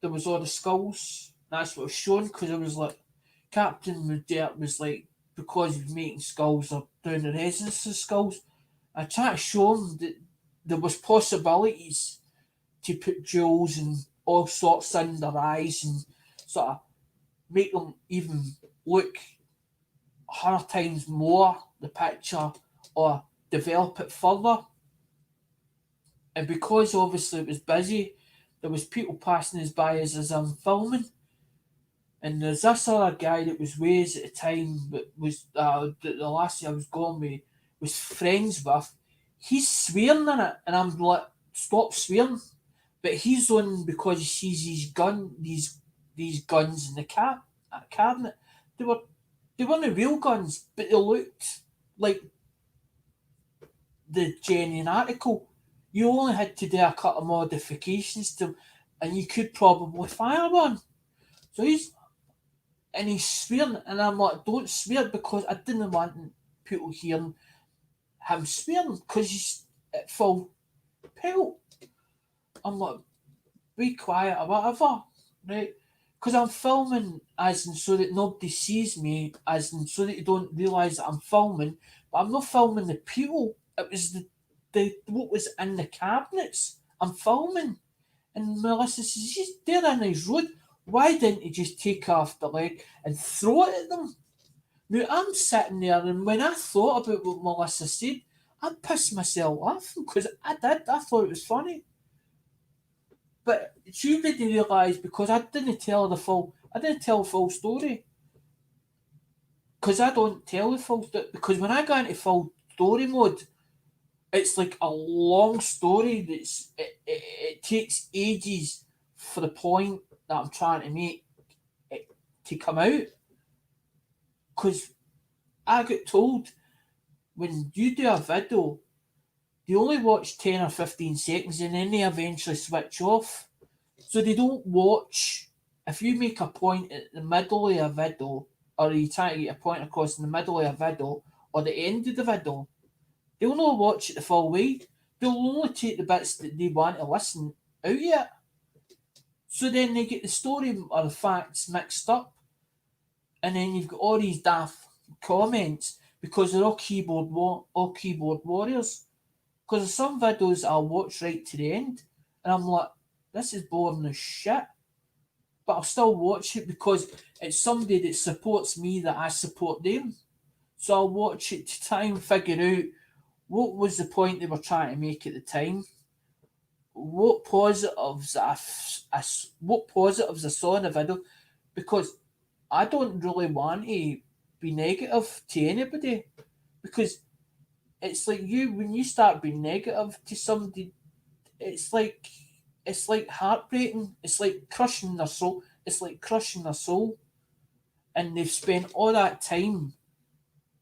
there was all the skulls. That's what was shown, because it was like Captain Dirt was like, because he was making skulls or doing the resins of skulls. I tried to show him that there was possibilities to put jewels and all sorts in their eyes and sort of make them even look 100 times more the picture, or develop it further. And because obviously it was busy, there was people passing us by as I'm filming. And there's this other guy that was Ways at the time, but was the last year I was going with, was friends with. He's swearing in it, and I'm like, stop swearing. But he's on because he sees these guns in the cabinet. They were they weren't real guns, but they looked like the genuine article. You only had to do a couple of modifications to, and you could probably fire one. So he's and he's swearing, and I'm like, don't swear, because I didn't want people hearing him swearing because he's at full pelt. I'm like, be quiet or whatever, right? Because I'm filming as in so that nobody sees me, as in so that you don't realise that I'm filming, but I'm not filming the people. It was the what was in the cabinets. I'm filming. And Melissa says, he's there in his road. Why didn't he just take off the leg and throw it at them? Now I'm sitting there, and when I thought about what Melissa said, I pissed myself laughing because I did. I thought it was funny. But she didn't realise because I didn't tell her the full. I didn't tell the full story because I don't tell the full story. Because when I go into full story mode, it's like a long story. It takes ages for the point that I'm trying to make it to come out. Because I get told when you do a video, they only watch 10 or 15 seconds and then they eventually switch off. So they don't watch. If you make a point at the middle of a video, or you try to get a point across in the middle of a video, or the end of the video, they'll not watch it the full way. They'll only take the bits that they want to listen out of it. So then they get the story or the facts mixed up. And then you've got all these daft comments because they're all keyboard warriors. Because there's some videos I'll watch right to the end, and I'm like, this is boring as shit. But I'll still watch it because it's somebody that supports me that I support them. So I'll watch it to try and figure out what was the point they were trying to make at the time. What positives what positives I saw in the video, because I don't really want to be negative to anybody, because it's like you when you start being negative to somebody, it's like heartbreaking. It's like crushing their soul. It's like crushing their soul, and they've spent all that time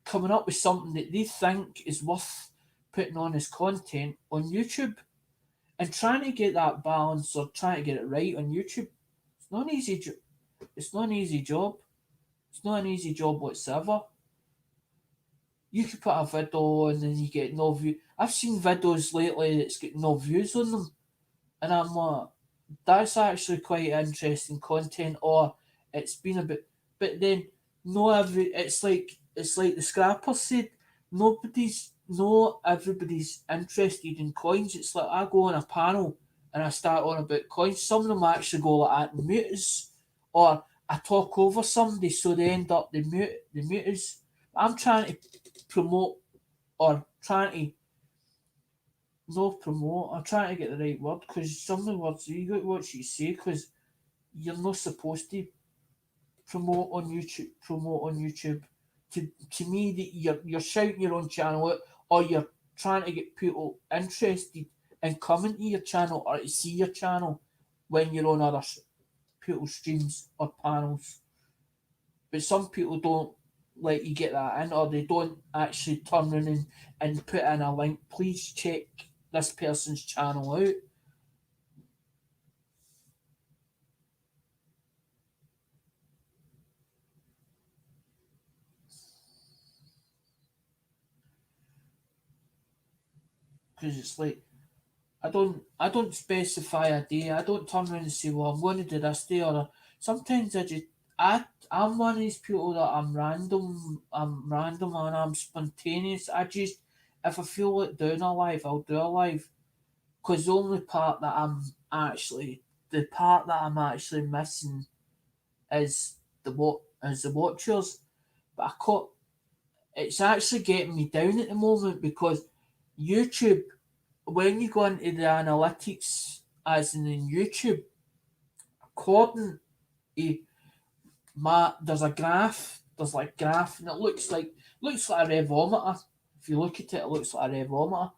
coming up with something that they think is worth putting on as content on YouTube, and trying to get that balance or trying to get it right on YouTube. It's not an easy. It's not an easy job. It's not an easy job whatsoever. You could put a video and then you get no view. I've seen videos lately that's got no views on them, and I'm like, that's actually quite interesting content, or it's been a bit. But then, no every. It's like the scrapper said. No everybody's interested in coins. It's like I go on a panel and I start on about coins. Some of them actually go like that and mute us, or I talk over somebody so they end up the mute us. I'm trying to promote or trying to not promote. I'm trying to get the right word because some of the words you got what you say because you're not supposed to promote on YouTube. Promote on YouTube. To me, that you're shouting your own channel out, or you're trying to get people interested in coming to your channel or to see your channel when you're on other people's streams or panels. But some people don't let you get that in, or they don't actually turn around and put in a link. Please check this person's channel out. Because it's like I don't specify a day. I don't turn around and say, well, I'm going to do this day, or sometimes I'm one of these people that I'm random and I'm spontaneous. I just if I feel like doing a live, I'll do a live. Because the part that I'm actually missing is the watchers. But it's actually getting me down at the moment because YouTube, when you go into the analytics, as in YouTube, according to there's a graph, and it looks like a revometer. If you look at it, it looks like a revometer.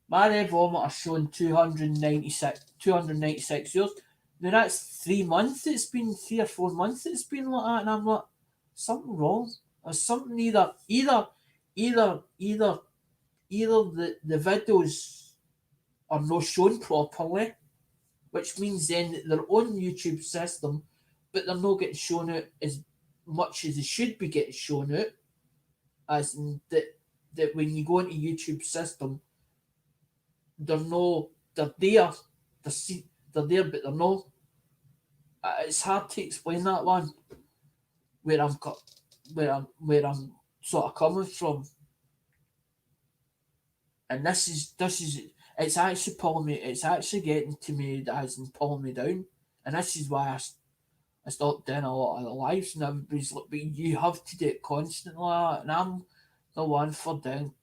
My revometer showing 296 years. Now that's 3 months. It's been 3 or 4 months. It's been like that, and I'm like, something wrong. There's something either either the videos are not shown properly, which means then that they're on YouTube system, but they're not getting shown out as much as they should be getting shown out, as in that when you go into YouTube system, they're there, they're there, but they're no. It's hard to explain that one where I'm sort of coming from, and this is it's actually pulling me. It's actually getting to me as in pulling me down, and this is why I stopped doing a lot of the lives, and everybody's like, but you have to do it constantly, and I'm the one for doing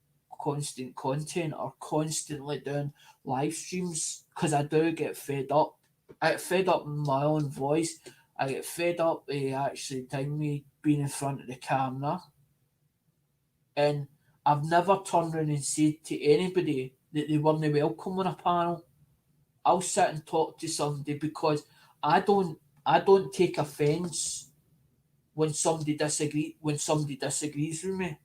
constant content or constantly doing live streams because I do get fed up. I get fed up in my own voice. I get fed up with actually time me being in front of the camera, and I've never turned around and said to anybody that they weren't welcome on a panel. I'll sit and talk to somebody because I don't I don't take offence when somebody disagrees with me.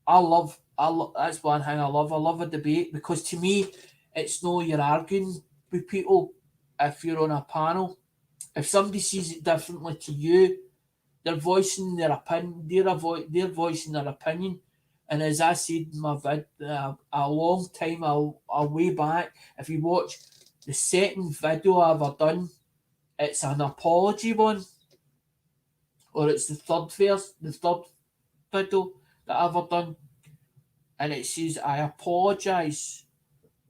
That's one thing I love. I love a debate because to me it's no you're arguing with people if you're on a panel. If somebody sees it differently to you, they're voicing their opinion. They're voicing their opinion. And as I said in my vid a long time a way back, if you watch the second video I ever done, it's an apology one, or it's the third video that I ever done, and it says I apologise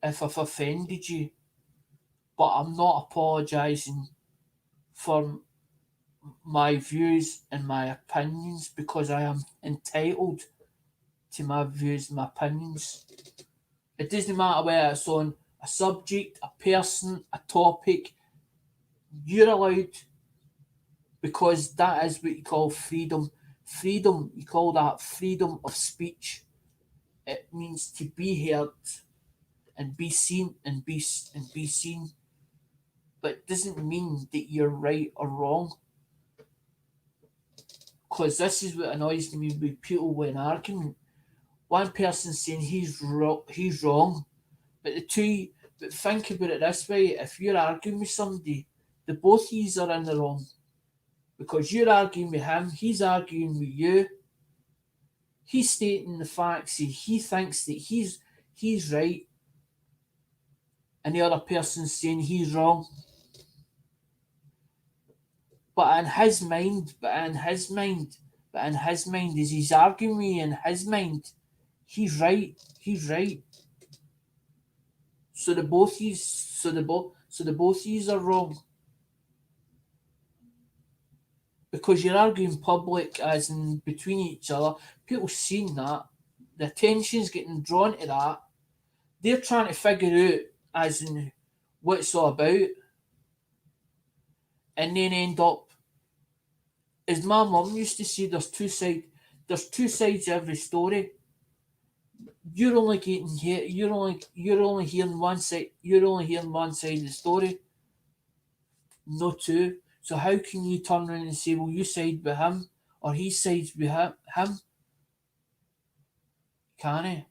if I've offended you, but I'm not apologising for my views and my opinions because I am entitled to my views and my opinions. It doesn't matter whether it's on a subject, a person, a topic, you're allowed because that is what you call freedom. Freedom, you call that freedom of speech. It means to be heard and be seen and be seen, but it doesn't mean that you're right or wrong. Because this is what annoys me with people when arguing. One person saying he's wrong, but the two. But think about it this way: if you're arguing with somebody, the both of you are in the wrong because you're arguing with him, he's arguing with you. He's stating the facts. He thinks that he's right, and the other person's saying he's wrong. But in his mind, as he's arguing with you in his mind, he's right. He's right. So the both of you are wrong because you're arguing public, as in between each other. People seeing that, the attention's getting drawn to that. They're trying to figure out as in what it's all about, and then end up, as my mum used to say, There's two sides to every story. You're only getting here. You're only hearing one side. You're only hearing one side of the story, no two. So how can you turn around and say, well, you side with him or he sides with him? Can he?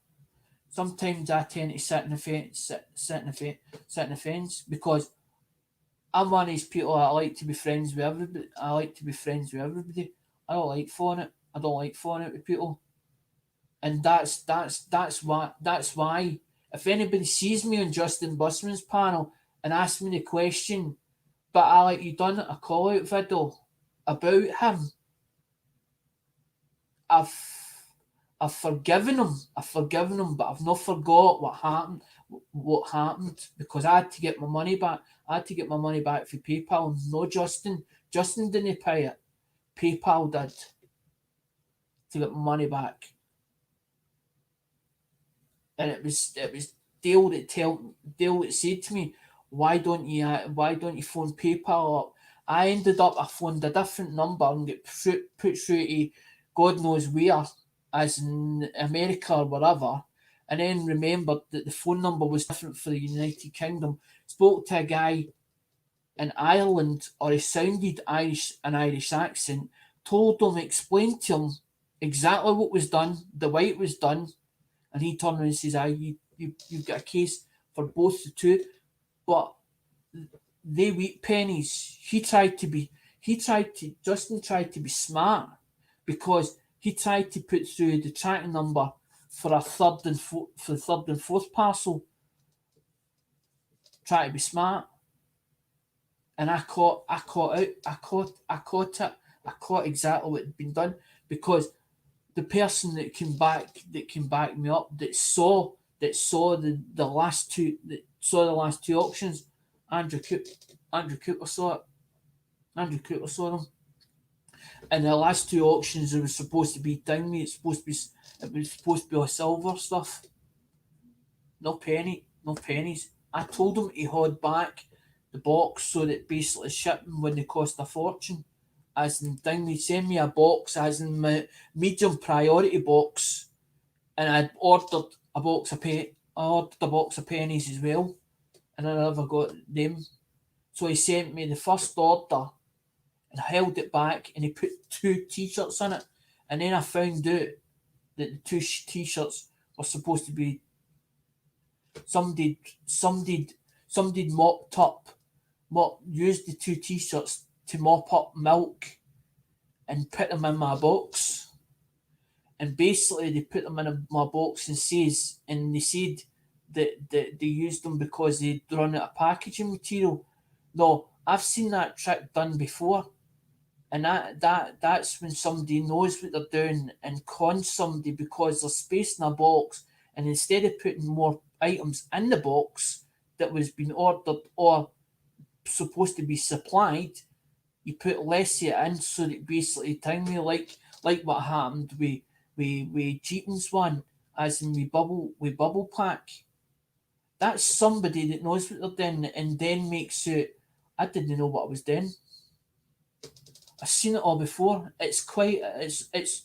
Sometimes I tend to sit in the fence, sit in the fence because I'm one of these people that I like to be friends with everybody. I don't like phoning it. I don't like phoning it with people, and that's why if anybody sees me on Justin Busman's panel and asks me the question, but I like you done a call out video about him, I've I've forgiven him. But I've not forgot what happened. What happened because I had to get my money back. I had to get my money back for PayPal. No, Justin. Justin didn't pay it. PayPal did to get my money back, and it was Dale that said to me, why don't you phone PayPal up? I ended up I phoned a different number and get put through to God knows where, as in America or wherever, and then remembered that the phone number was different for the United Kingdom. Spoke to a guy in Ireland, or he sounded Irish, an Irish accent. Told him, explained to him exactly what was done, the way it was done, and he turned around and says, you've got a case for both the two, but they weep pennies. Justin tried to be smart because he tried to put through the tracking number for a for the third and fourth parcel. Try to be smart, and I caught it. I caught exactly what had been done because the person that came back me up that saw the last two auctions, Andrew Cooper, Andrew Cooper saw it. Andrew Cooper saw them. And the last two auctions, it was supposed to be dinghy. It was supposed to be all silver stuff. No pennies. I told him to hold back the box so that basically shipping wouldn't cost a fortune. As in dinghy, send me a box, as in my medium priority box, and I ordered a box of pennies as well, and I never got them. So he sent me the first order and held it back, and he put two t-shirts in it, and then I found out that the two t-shirts were supposed to be somebody used the two t-shirts to mop up milk and put them in my box, and basically they put them in my box and they said that they used them because they'd run out of packaging material. No, I've seen that trick done before. And that's when somebody knows what they're doing and cons somebody because there's space in a box, and instead of putting more items in the box that was being ordered or supposed to be supplied, you put less of it in so that basically time me like what happened with Jeepin's one, as in bubble pack. That's somebody that knows what they're doing and then makes it. I didn't know what I was doing. I've seen it all before. It's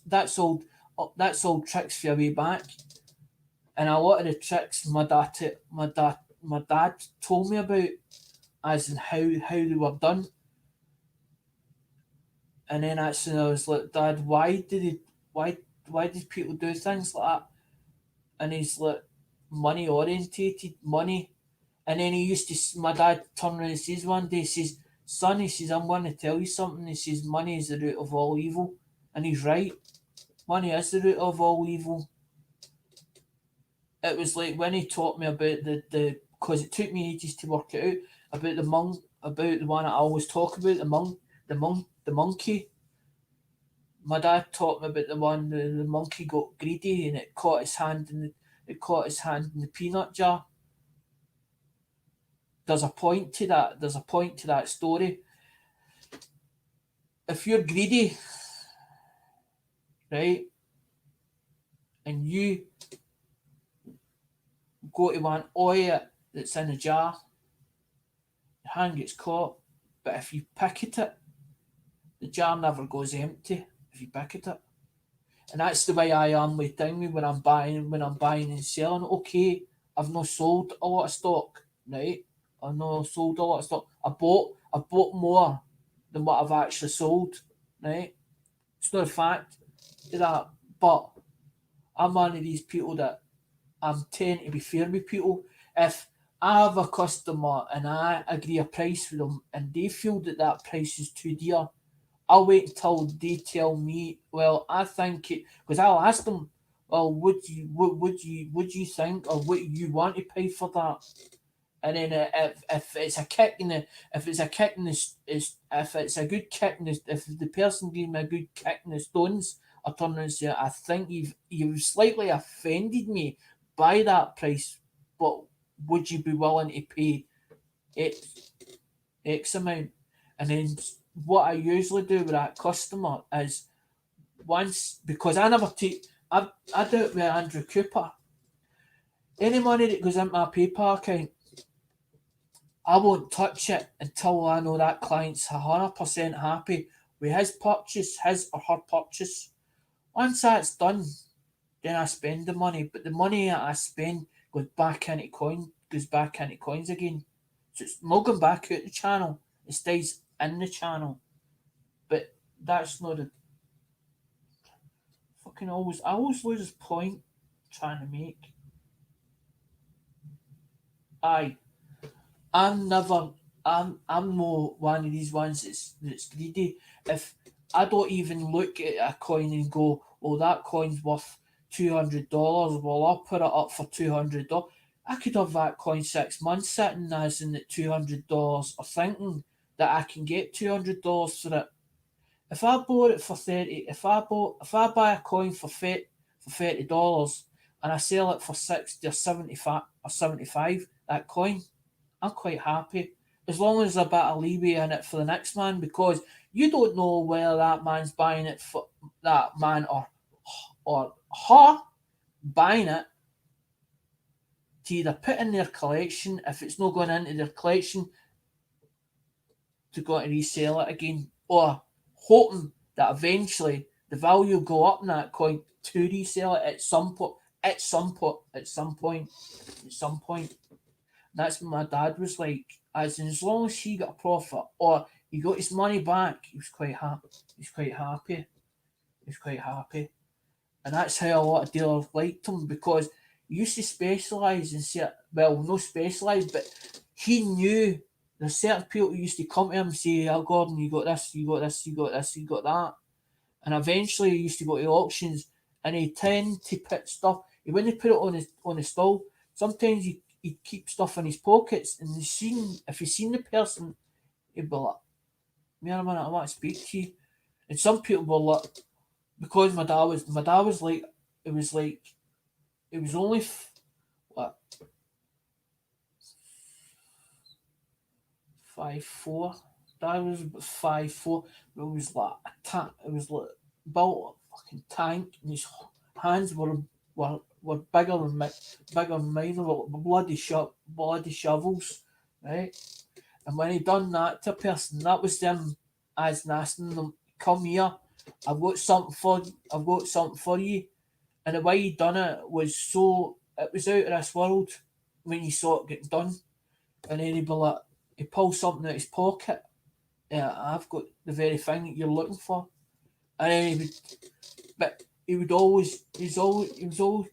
that's old tricks for a way back, and a lot of the tricks my dad told me about, as in how they were done. And then that's when I was like, Dad, why did people do things like that? And he's like, money orientated, money. And then my dad turned around and says one day, he says, son, he says, I'm going to tell you something. He says, money is the root of all evil. And he's right. Money is the root of all evil. It was like when he taught me about the because it took me ages to work it out, about about the one I always talk about, the monkey. My dad taught me about the one the monkey got greedy and it caught his hand in the peanut jar. There's a point to that. There's a point to that story. If you're greedy, right, and you go to want oil that's in a jar, your hand gets caught. But if you picket it, the jar never goes empty if you picket it. And that's the way I am with things when I'm buying and selling. Okay, I've not sold a lot of stock, right? I've not sold a lot of stock. I bought more than what I've actually sold, right? It's not a fact to that, but I'm one of these people that I'm tend to be fair with people. If I have a customer and I agree a price with them and they feel that price is too dear, I'll wait until they tell me, well, I think it, because I'll ask them, well, would you think, or what you want to pay for that? And then if it's a kick in the if it's a kick in the if it's a good kick in the if the person gave me a good kick in the stones, I turn around and say, I think you've slightly offended me by that price, but would you be willing to pay X amount? And then what I usually do with that customer is once, because I never take I do it with Andrew Cooper. Any money that goes into my PayPal account, I won't touch it until I know that client's 100% happy with his or her purchase. Once that's done, then I spend the money. But the money that I spend goes back into coins again. So it's not going back out the channel. It stays in the channel. But that's not a fucking I always lose this point trying to make. Aye. I'm never I'm more one of these ones that's greedy. If I don't even look at a coin and go, "Well, that coin's worth $200. Well, I'll put it up for $200." I could have that coin 6 months sitting as in at $200, or thinking that I can get $200 for it. If I bought it for 30, if I buy a coin for $30 and I sell it for 60 or 75, that coin, I'm quite happy. As long as there's a bit of leeway in it for the next man, because you don't know where that man's buying it for, that man or her buying it to either put in their collection, if it's not going into their collection, to go and resell it again, or hoping that eventually the value will go up in that coin to resell it at some point. At some point. That's what my dad was like. As long as he got a profit or he got his money back, he was quite happy. He was quite happy. He was quite happy. And that's how a lot of dealers liked him, because he used to specialise in certain, well, no specialise, but he knew there's certain people who used to come to him and say, "Oh, Gordon, you got this, you got this, you got this, you got that." And eventually he used to go to auctions and he tend to put stuff, he wouldn't put it on his stall. Sometimes he'd keep stuff in his pockets, and if he seen the person, he'd be like, "Wait a minute, I want to speak to you." And some people were like, because my dad was like, it was like, it was only what, 5'4". Dad was about 5'4". It was like it was like built a fucking tank, and his hands were bigger than mine. They were like bloody shovels, right? And when he done that to a person, that was them as asking them, "Come here, I've got something for you." And the way he done it was it was out of this world when you saw it getting done. And then he'd be like, he pulled something out his pocket. "Yeah, I've got the very thing that you're looking for." And then but he was always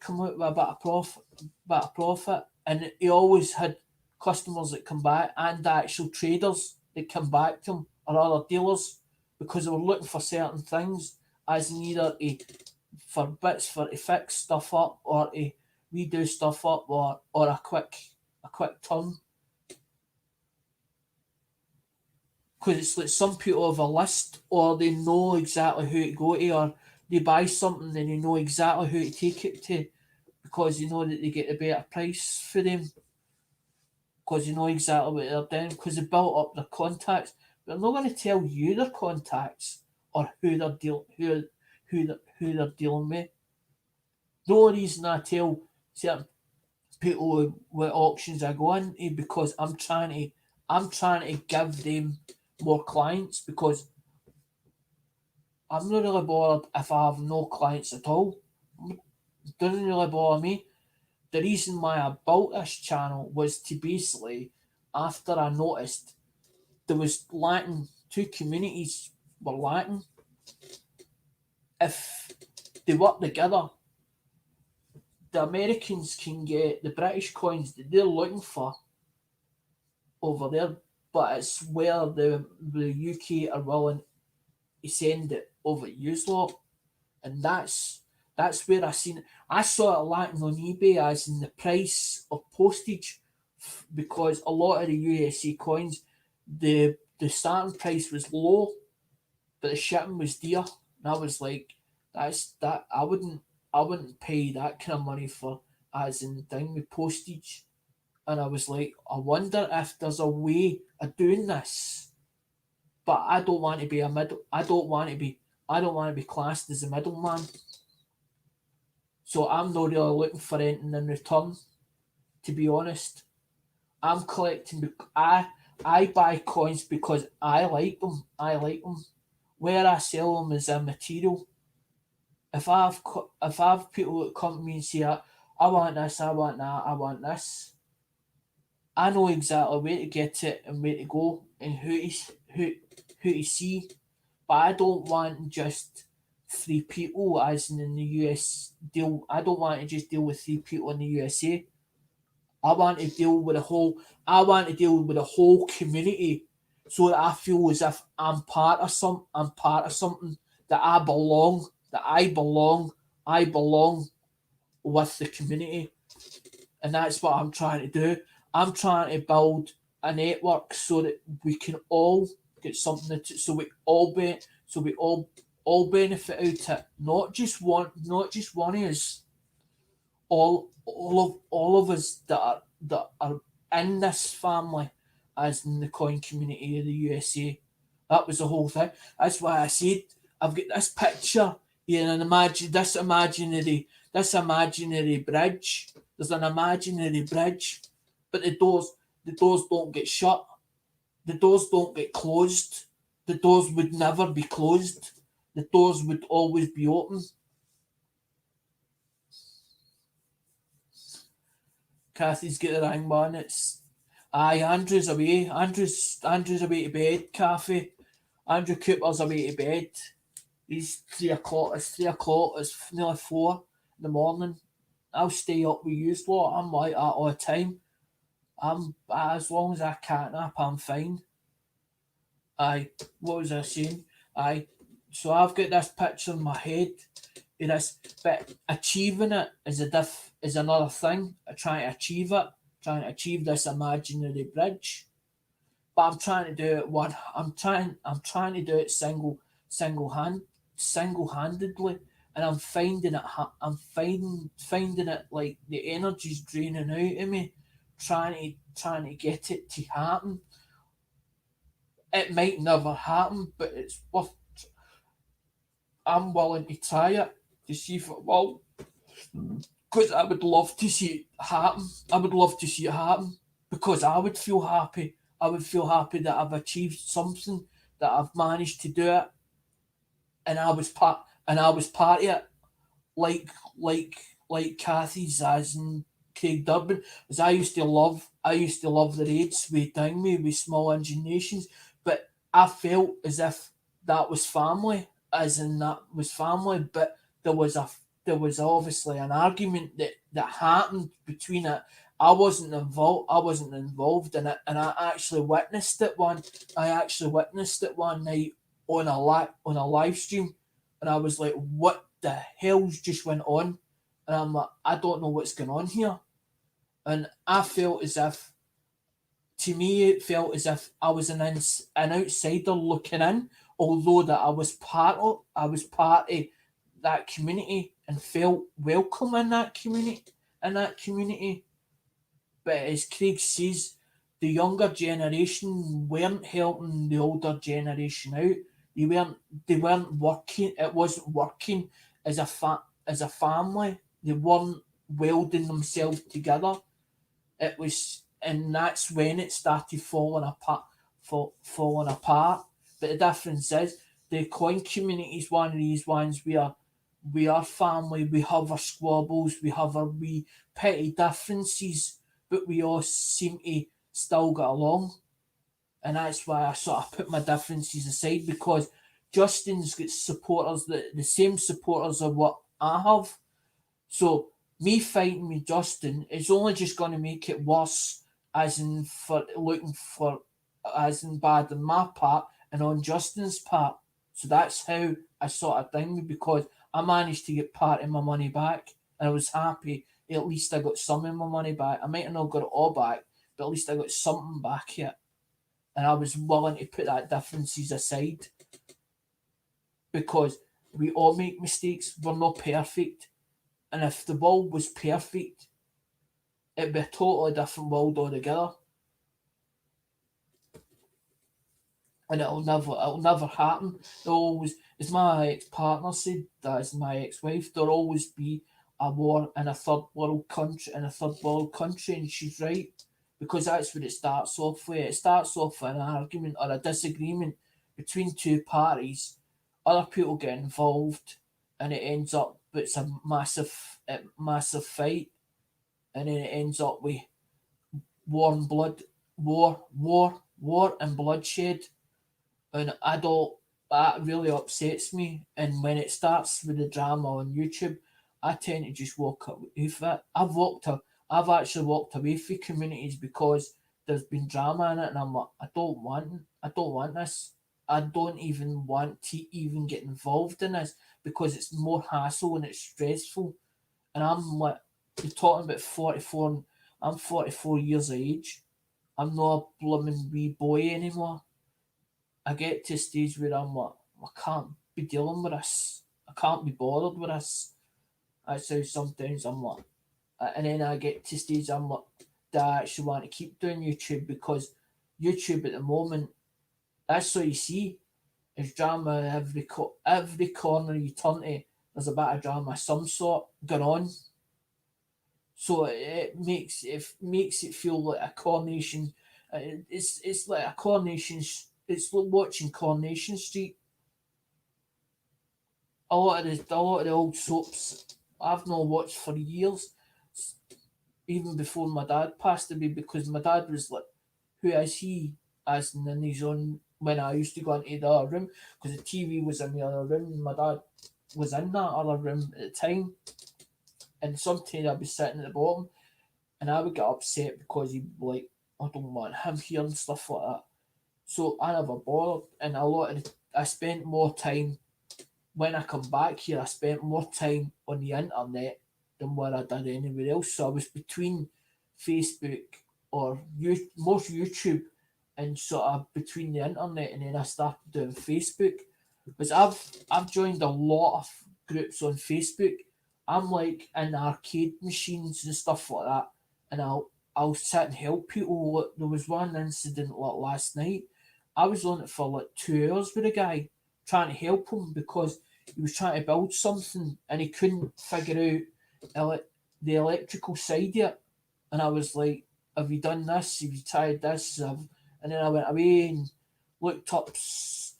come out with a bit of profit, and he always had customers that come back, and actual traders that come back to him, or other dealers, because they were looking for certain things, as in either for bits for to fix stuff up, or to redo stuff up, or a quick turn. Because it's like some people have a list, or they know exactly who to go to, or they buy something and they know exactly who to take it to, because they know that they get a better price for them, because they know exactly what they're doing, because they built up their contacts. They're not going to tell you their contacts or who they're dealing with. The only reason I tell certain people what auctions I go into, because I'm trying to give them more clients, because I'm not really bothered if I have no clients at all. It doesn't really bother me. The reason why I built this channel was to basically, after I noticed there was lacking, two communities were lacking. If they work together, the Americans can get the British coins that they're looking for over there, but it's where the UK are willing to send it over to you lot. And that's where I seen it. I saw it lacking on eBay, as in the price of postage, because a lot of the USA coins, the starting price was low, but the shipping was dear. And I was like, that I wouldn't pay that kind of money for, as in thing with postage. And I was like, I wonder if there's a way of doing this. But I don't want to be a middle. I don't want to be classed as a middleman. So I'm not really looking for anything in return. To be honest, I'm collecting. I buy coins because I like them. I like them. Where I sell them is a material. If I have people that come to me and say, "I want this, I want that, I want this," I know exactly where to get it and where to go and who to see. But I don't want just three people, as in the US deal. I don't want to just deal with three people in the USA. I want to deal with the whole. I want to deal with the whole community, so that I feel as if I'm part of some. I'm part of something that I belong. That I belong. I belong with the community, and that's what I'm trying to do. I'm trying to build a network so that we can all get something. So we all so we all benefit out it. Not just one of us, all of us that are in this family, as in the coin community of the USA. That was the whole thing. That's why I said I've got this picture here and imagine this imaginary bridge. There's an imaginary bridge, but the doors don't get shut. The doors don't get closed. The doors would never be closed. The doors would always be open. Kathy's got the ring on. It's Andrew's away. Andrew's away to bed. Kathy. Andrew Cooper's away to bed. He's 3 o'clock. It's 3 o'clock. It's nearly 4 in the morning. I'll stay up with you lot. I'm like that all the time. I'm as long as I can't nap, I'm fine. Aye. What was I saying? Aye. So I've got this picture in my head. This, but achieving it is another thing. Trying to achieve it, trying to achieve this imaginary bridge. But I'm trying to do it one. I'm trying to do it single handedly, and I'm finding it. Finding it like the energy's draining out of me. Trying to get it to happen. It might never happen, but it's worth. I'm willing to try it to see if it will. Because I would love to see it happen. I would love to see it happen because I would feel happy. I would feel happy that I've achieved something, that I've managed to do it, and I was part of it. Like like like Kathy's as in Craig Durbin, as I used to love the raids with Dingme with small engine nations, but I felt as if that was family, as in that was family, but there was a there was obviously an argument that happened between it. I wasn't involved in it, and I actually witnessed it one night on a live stream, and I was like, "What the hell's just went on?" And I'm like, "I don't know what's going on here." And I felt as if, to me, it felt as if I was an outsider looking in, although that I was part of that community and felt welcome in that community. But as Craig says, the younger generation weren't helping the older generation out. They weren't working. It wasn't working as a family. They weren't welding themselves together. It was, and that's when it started falling apart. Falling apart. But the difference is the coin community is one of these ones where we are family. We have our squabbles. We have our wee petty differences, but we all seem to still get along. And that's why I sort of put my differences aside, because Justin's got supporters, the same supporters of what I have. So me fighting with Justin is only just going to make it worse, as in for looking for, as in bad on my part and on Justin's part. So that's how I sort of thing, because I managed to get part of my money back, and I was happy. At least I got some of my money back. I might have not got it all back, but at least I got something back here, and I was willing to put that differences aside, because we all make mistakes. We're not perfect. And if the world was perfect, it'd be a totally different world altogether. And it'll never happen. There'll always, as my ex partner said, that is my ex wife, there'll always be a war in a third world country, and she's right. Because that's what it starts off with. It starts off with an argument or a disagreement between two parties. Other people get involved, and it ends up it's massive fight, and then it ends up with war and blood, war and bloodshed, and I don't. That really upsets me. And when it starts with the drama on YouTube, I tend to just walk away with it. I've actually walked away from communities because there's been drama in it, and I'm like, I don't want this. I don't even want to even get involved in this because it's more hassle and it's stressful. And I'm like, you're talking about 44, and I'm 44 years of age. I'm not a blooming wee boy anymore. I get to a stage where I'm like, I can't be dealing with this. I can't be bothered with this. That's how sometimes I'm like, and then I get to stage I'm like, do I actually want to keep doing YouTube because YouTube at the moment, that's all you see is drama every corner you turn to. There's a bit of drama of some sort going on. So it makes it feel like a coronation. It's like a coronation. It's like watching Coronation Street. A lot of the old soaps I've not watched for years, even before my dad passed away, because my dad was like, "Who is he?" As in his own. When I used to go into the other room, because the TV was in the other room, and my dad was in that other room at the time, and sometimes I'd be sitting at the bottom, and I would get upset because he'd be like, "I don't want him here" and stuff like that. So I never bothered, and I spent more time when I come back here. I spent more time on the internet than what I did anywhere else. So I was between Facebook or most YouTube and sort of between the internet, and then I started doing Facebook. Because I've joined a lot of groups on Facebook. I'm like in arcade machines and stuff like that, and I'll sit and help people. Look, there was one incident like last night. I was on it for like 2 hours with a guy trying to help him because he was trying to build something and he couldn't figure out the electrical side of it. And I was like, "Have you done this? Have you tried this?" And then I went away and looked up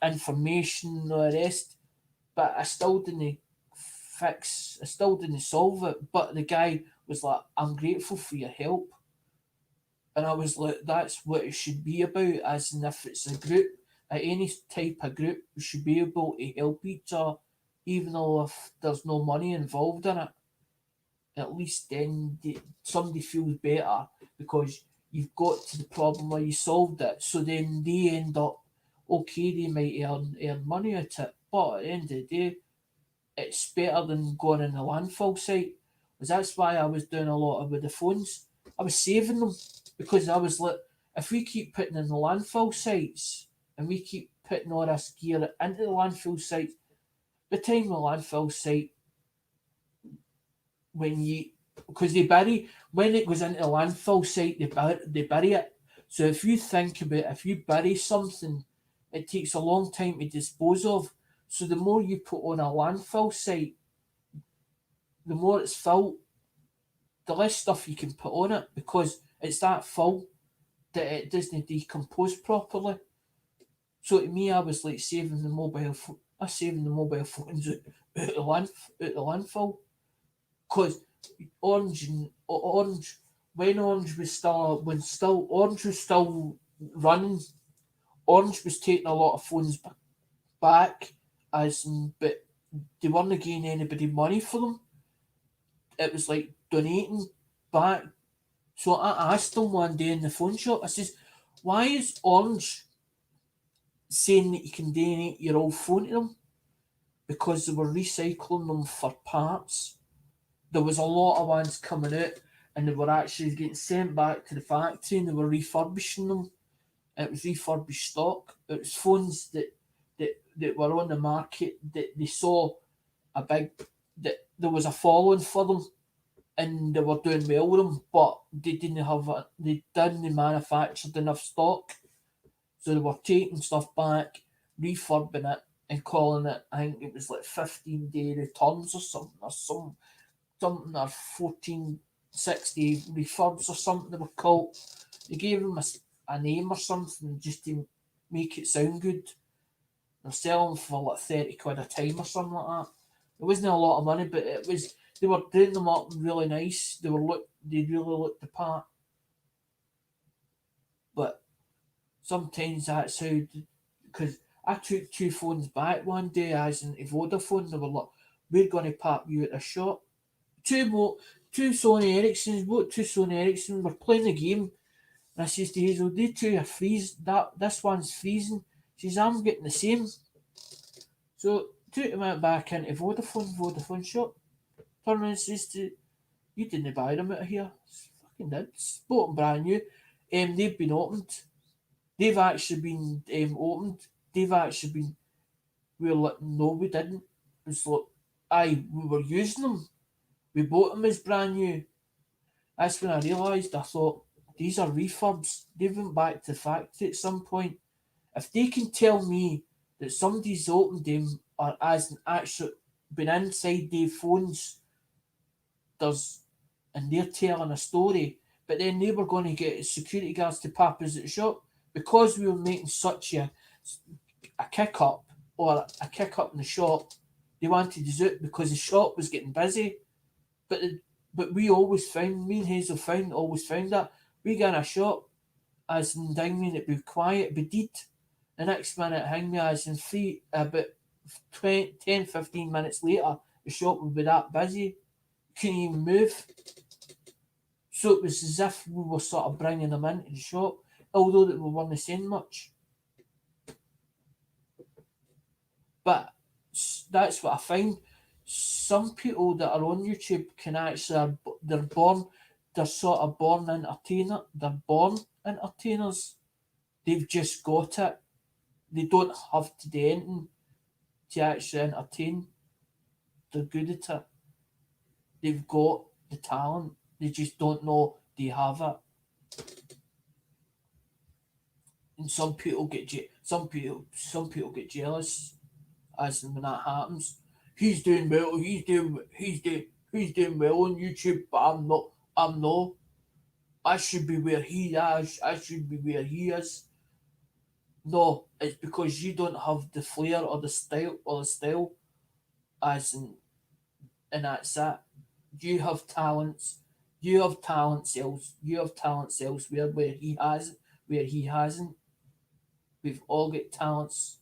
information and all the rest, but I still didn't I still didn't solve it. But the guy was like, "I'm grateful for your help." And I was like, that's what it should be about, as in if it's a group, any type of group, we should be able to help each other, even though if there's no money involved in it. At least then somebody feels better because you've got to the problem or you solved it. So then they end up, okay, they might earn money out of it, but at the end of the day, it's better than going in the landfill site. Because that's why I was doing a lot of with the phones. I was saving them because I was like, if we keep putting in the landfill sites and we keep putting all this gear into the landfill sites, the time the landfill site, when you, because they bury, when it goes into the landfill site, they bury it. So if you think about it, if you bury something, it takes a long time to dispose of. So the more you put on a landfill site, the more it's full, the less stuff you can put on it because it's that full that it doesn't decompose properly. So to me, I was like saving the mobile phones out the landfill because orange when orange was still when still orange was still running, orange was taking a lot of phones back, but they weren't getting anybody money for them. It was like donating back. So I asked them one day in the phone shop, I says, "Why is Orange saying that you can donate your old phone to them?" Because they were recycling them for parts. There was a lot of ones coming out and they were actually getting sent back to the factory and they were refurbishing them. It was refurbished stock. It was phones that were on the market that they saw a big, that there was a following for them and they were doing well with them, but they didn't manufacture enough stock, so they were taking stuff back, refurbing it, and calling it. I think it was like 15-day returns or something, or 1460 refurbs or something they were called. They gave them a name or something just to make it sound good. They're selling for like 30 quid a time or something like that. It wasn't a lot of money, but it was. They were doing them up really nice. They really looked the part. But sometimes that's how, because I took two phones back one day as in Vodafone. They were like, "We're going to park you at a shop." Two more. two Sony Ericssons, bought two Sony Ericssons, we're playing the game, and I says to Hazel, they two are this one's freezing. She says, I'm getting the same. So took them out back into Vodafone shop. Turn around and says to, you didn't buy them out of here. Fucking did. Bought them brand new. They've been opened. They've actually been opened. They've actually been, we were like, no, we didn't. It's like, aye, we were using them. We bought them as brand new. That's when I realised, I thought, these are refurbs. They went back to the factory at some point. If they can tell me that somebody's opened them or hasn't actually been inside their phones, and they're telling a story, but then they were going to get security guards to pop us at the shop because we were making such a kick up or a kick up in the shop. They wanted us out because the shop was getting busy. But we always found, me and Hazel always found that we got in a shop as in ding me and it'd be quiet, but did. The next minute, hang me as in about 20, 10, 15 minutes later, the shop would be that busy. Couldn't even move. So it was as if we were sort of bringing them into the shop, although that we weren't saying much. But that's what I find. Some people that are on YouTube can actually, they're sort of born entertainer. They're born entertainers. They've just got it. They don't have to do anything to actually entertain. They're good at it. They've got the talent. They just don't know they have it. And some people get get jealous as when that happens. He's doing well. He's doing well on YouTube, but I'm not. I'm not. I should be where he is. I should be where he is. No, it's because you don't have the flair or the style as in, and that's it. You have talents. You have talents else. You have talents elsewhere where he hasn't. We've all got talents.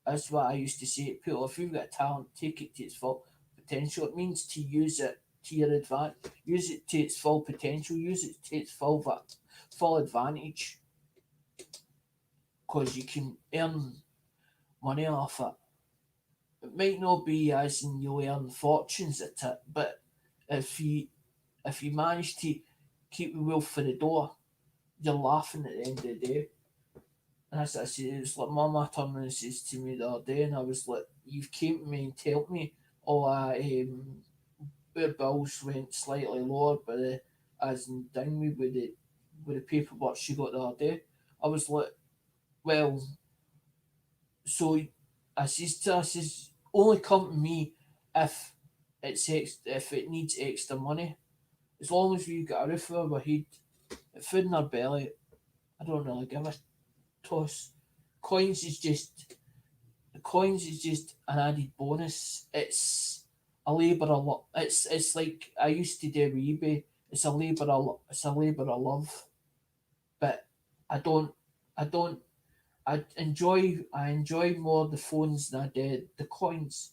That's what I used to say to people. If you've got talent, take it to its full potential. It means to use it to your advantage. Use it to its full potential. Use it to its full advantage. Because you can earn money off it. It might not be as in you'll earn fortunes at it, but if you manage to keep the wolf for the door, you're laughing at the end of the day. And as I said, it's like Mama turned around and says to me the other day, and I was like, you've came to me and told me, our bills went slightly lower, but as in down me with the paperwork she got the other day. I was like, well, so I says, only come to me if if it needs extra money. As long as we got a roof over our head, food in our belly, I don't really give a toss. Coins is just coins is just an added bonus. It's a labour of love. It's like I used to do with eBay. It's a labour of love. But I don't I don't I enjoy more the phones than I did the coins.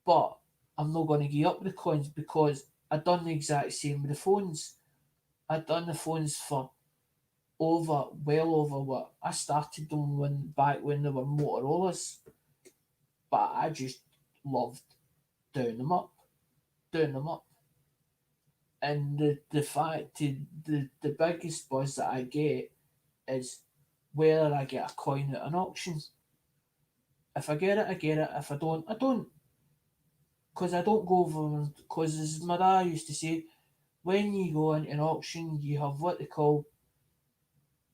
But I'm not gonna give up the coins because I done the exact same with the phones. I done the phones for well over what I started them when they were Motorola's, but I just loved doing them up, and the biggest buzz that I get is whether I get a coin at an auction. If I get it, I get it. If I don't, I don't. Because I don't go over. Because as my dad used to say, when you go into an auction, you have what they call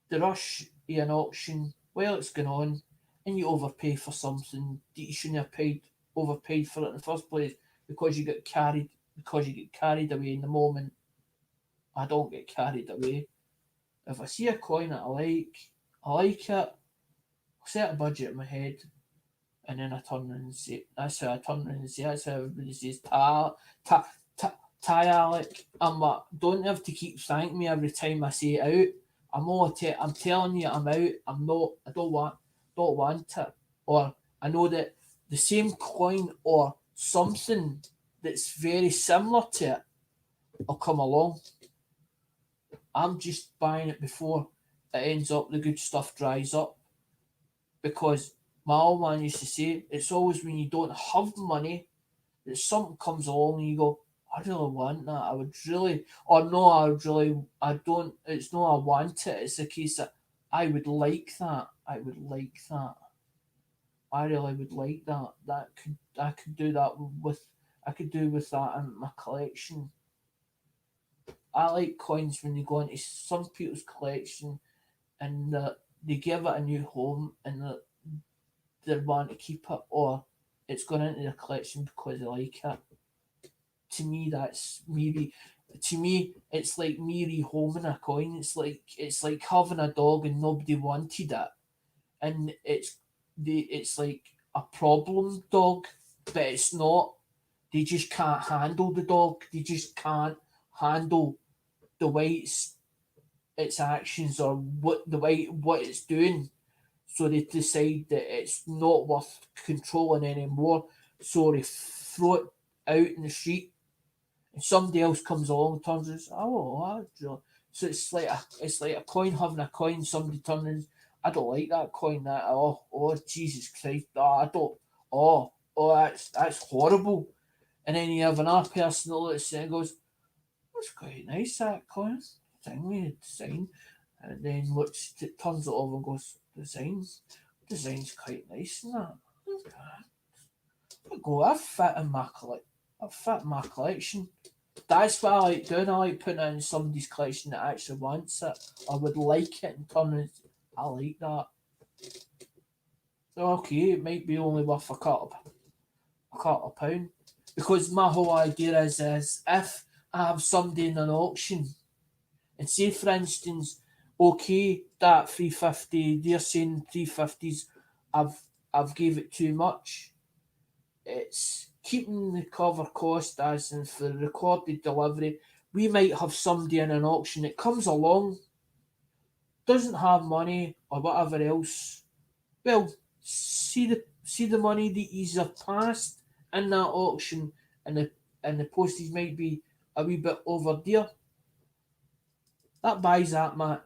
the rush of an auction while it's going on, and you overpay for something that you shouldn't have overpaid for it in the first place because you get carried away in the moment. I don't get carried away. If I see a coin that I like it. I'll set a budget in my head, and then I turn around and say, that's how I turn around and say, that's how everybody says, Ty Alec. Don't have to keep thanking me every time I say it out. I'm telling you I'm out. I'm not, don't want it. Or I know that the same coin or something that's very similar to it, will come along. I'm just buying it before it ends up, the good stuff dries up. Because my old man used to say, it's always when you don't have money that something comes along and you go, I really want that. I would really, or no, I don't, it's not I want it. It's a case that I would like that. I would like that. I really would like that. I could do that with, I could do with that in my collection. I like coins when they go into some people's collection and they give it a new home and they want to keep it, or it's gone into their collection because they like it. To me, that's maybe. To me, it's like me rehoming a coin. It's like having a dog and nobody wanted it, and it's like a problem dog, but it's not. They just can't handle the dog. They just can't handle the way its actions or what it's doing. So they decide that it's not worth controlling anymore. So they throw it out in the street, and somebody else comes along and turns and says, "Oh, so it's like a coin having a coin." Somebody turns, "I don't like that coin. That Jesus Christ, I don't. That's horrible." And then you have another person that looks at it and goes, "That's quite nice, that coin thing we design." And then looks, turns it over and goes, "Design's quite nice, isn't that? I go, I fit in my collection." That's what I like doing. I like putting it in somebody's collection that actually wants it. I would like it and turning it. I like that. So okay, it might be only worth a couple of pound. Because my whole idea is if I have somebody in an auction and say for instance, okay, that 350, they're saying 350s, I've I've gave it too much. It's keeping the cover cost as in for recorded delivery. We might have somebody in an auction that comes along, doesn't have money or whatever else. Well, see the money that he's passed in that auction, and the postage might be a wee bit over there. That buys that man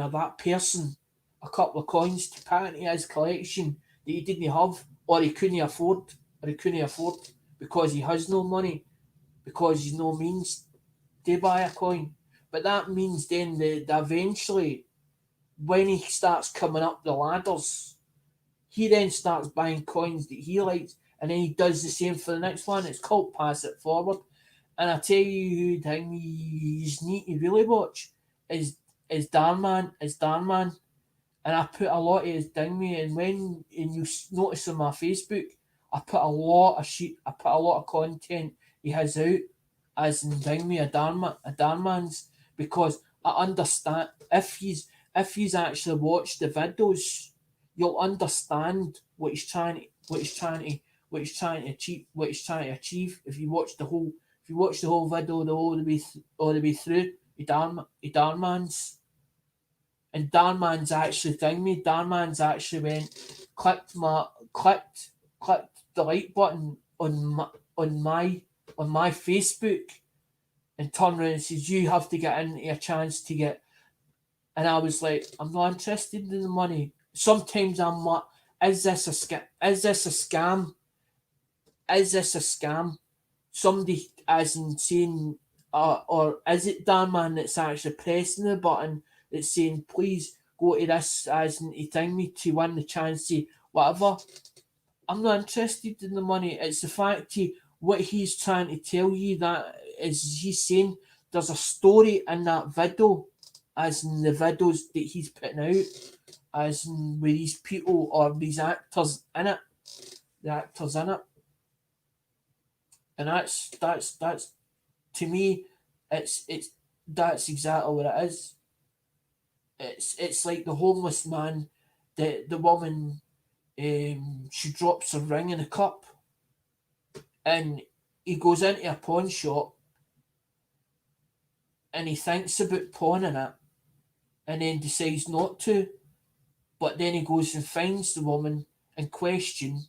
or that person a couple of coins to put into his collection that he didn't have, or he couldn't afford because he has no money, because he's no means to buy a coin. But that means then that eventually, when he starts coming up the ladders, he then starts buying coins that he likes, and then he does the same for the next one. It's called pass it forward. And I tell you who thing you need to really watch is Darman. Is Darman. And I put a lot of his thing me, and when and you notice on my Facebook, I put a lot of content he has out as in thing me a Darman's, because I understand if he's actually watched the videos, you'll understand what he's trying to achieve if you watch the whole video all the way through. Darman's. And Darman's actually thing me. Darman's actually clicked the like button on my Facebook and turned around and says, "You have to get in a chance to get." And I was like, "I'm not interested in the money." Sometimes I'm like, "Is this a scam? Is this a scam? Is this a scam?" Somebody as in saying, or is it Dan Man that's actually pressing the button that's saying, "Please go to this as in to thing me to win the chance to whatever." I'm not interested in the money. It's the fact what he's trying to tell you, that is he's saying there's a story in that video, as in the videos that he's putting out, as in with these people or these actors in it, the actors in it. And that's to me, it's that's exactly what it is. It's like the homeless man, the woman, she drops a ring in a cup, and he goes into a pawn shop, and he thinks about pawning it, and then decides not to. But then he goes and finds the woman in question,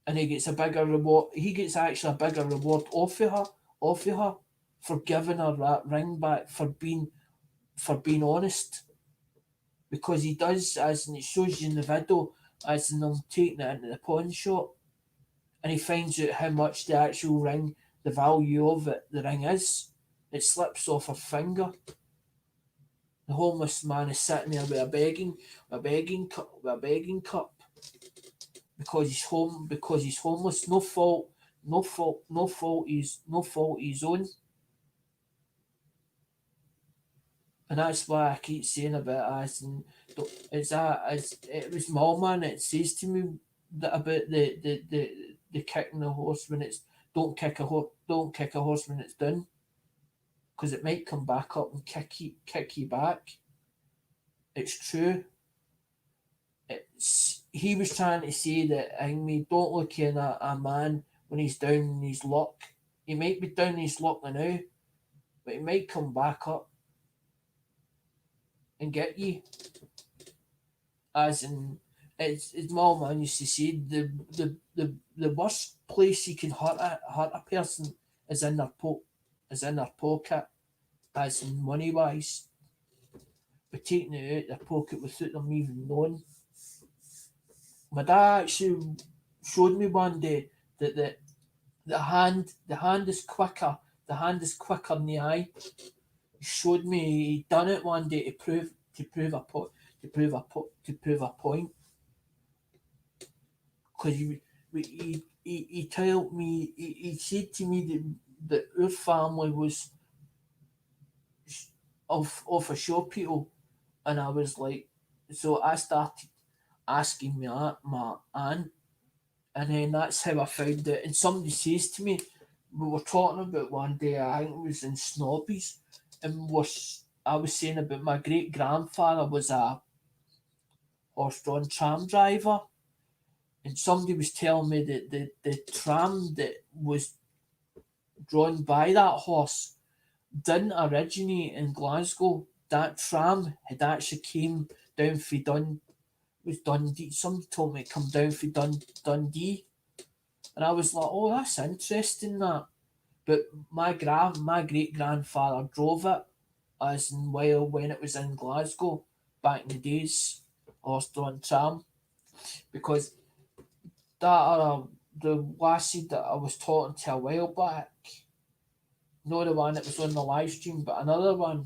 and he gets a bigger reward. He gets actually a bigger reward off of her, off of her for giving her that ring back, for being honest, because he does, as and it shows you in the video, as in them taking it into the pawn shop, and he finds out how much the actual ring, the value of it, the ring is. It slips off her finger. The homeless man is sitting there with a begging cup, because he's homeless. No fault his own. And that's why I keep saying about as and it's that as it was my old man that says to me that about the kicking the horse when it's don't kick a horse when it's done, because it might come back up and kick you back. It's true. He was trying to say that, I mean, don't look in a man when he's down in his luck. He might be down in his luck now, but he might come back up and get you. As in, it's my old man used to say, the worst place you can hurt a person is in their pocket, as in money wise. But taking it out their pocket without them even knowing. My dad actually showed me one day that the hand is quicker. The hand is quicker than the eye. He showed me he done it one day to prove a point. Because he told me, he said to me that our family was of a shop people, and I was like, so I started asking my aunt, and then that's how I found it. And somebody says to me, we were talking about one day, I think it was in Snobbies, and I was saying about my great grandfather was a horse-drawn tram driver, and somebody was telling me that the tram that was drawn by that horse didn't originate in Glasgow. That tram had actually came down from Dundee. Somebody told me it come down from Dundee, and I was like, "Oh, that's interesting." That, but my great grandfather drove it, as in while when it was in Glasgow back in the days, horse-drawn tram, because the lassie that I was talking to a while back, not the one that was on the live stream, but another one,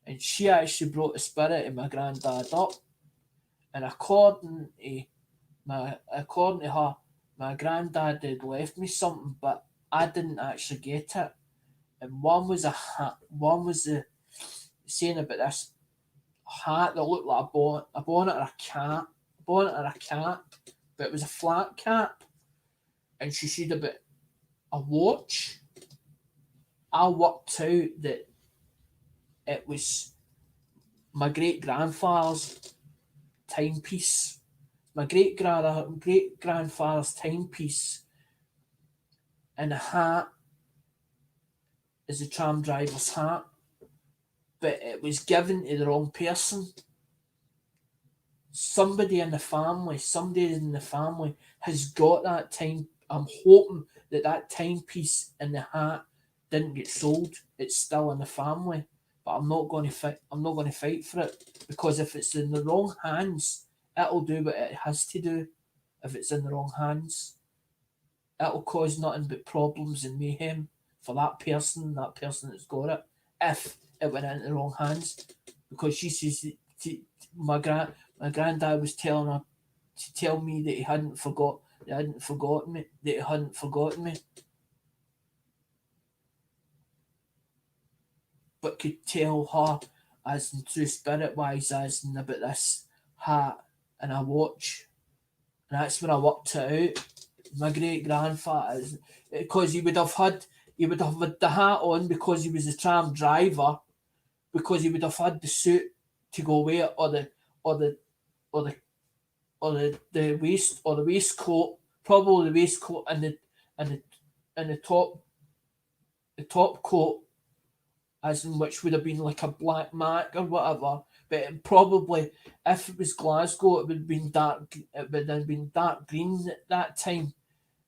and she actually brought the spirit of my granddad up, and according to her, my granddad had left me something, but I didn't actually get it. And one was a hat, one was the saying about this hat that looked like a bonnet or a cap, but it was a flat cap. And she said about a watch. I worked out that it was my great grandfather's timepiece. My great grandfather's timepiece, and the hat is a tram driver's hat, but it was given to the wrong person. Somebody in the family has got that time. I'm hoping that timepiece and the hat didn't get sold. It's still in the family, but I'm not going to fight. I'm not going to fight for it, because if it's in the wrong hands, it'll do what it has to do. If it's in the wrong hands, it'll cause nothing but problems and mayhem for that person that's got it. If it went into the wrong hands, because she says my granddad was telling her to tell me that he hadn't forgotten me, but could tell her as in through spirit wise as in about this hat and a watch. And that's when I worked it out. My great grandfather, because he would have had the hat on because he was a tram driver, because he would have had the suit to go with it, or the or the the waistcoat, probably the waistcoat and the and the top coat, as in which would have been like a black mat or whatever. But probably, if it was Glasgow, it would have been dark. It would have been dark green at that time,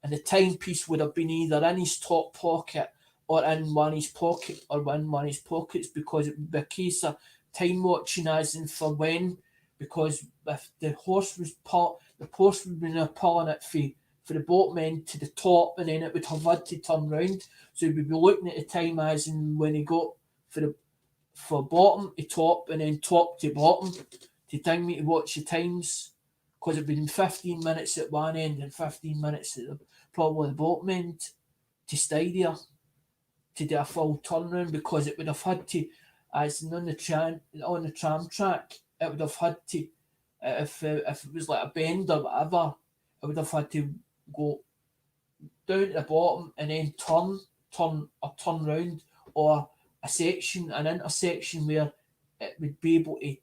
and the timepiece would have been either in his top pocket or in one of his pocket or in one of his pockets, because it would be a case of time watching, as in for when, because if the horse was the horse would be now pulling it for the bottom end to the top, and then it would have had to turn round. So he would be looking at the time as in when he got for the for bottom to top and then top to bottom to time me to watch the times, because it'd been 15 minutes at one end and 15 minutes at probably the bottom end to stay there to do a full turnaround, because it would have had to, as in on the tram track, it would have had to, if it was like a bend or whatever, it would have had to go down to the bottom and then turn round, or an intersection where it would be able to,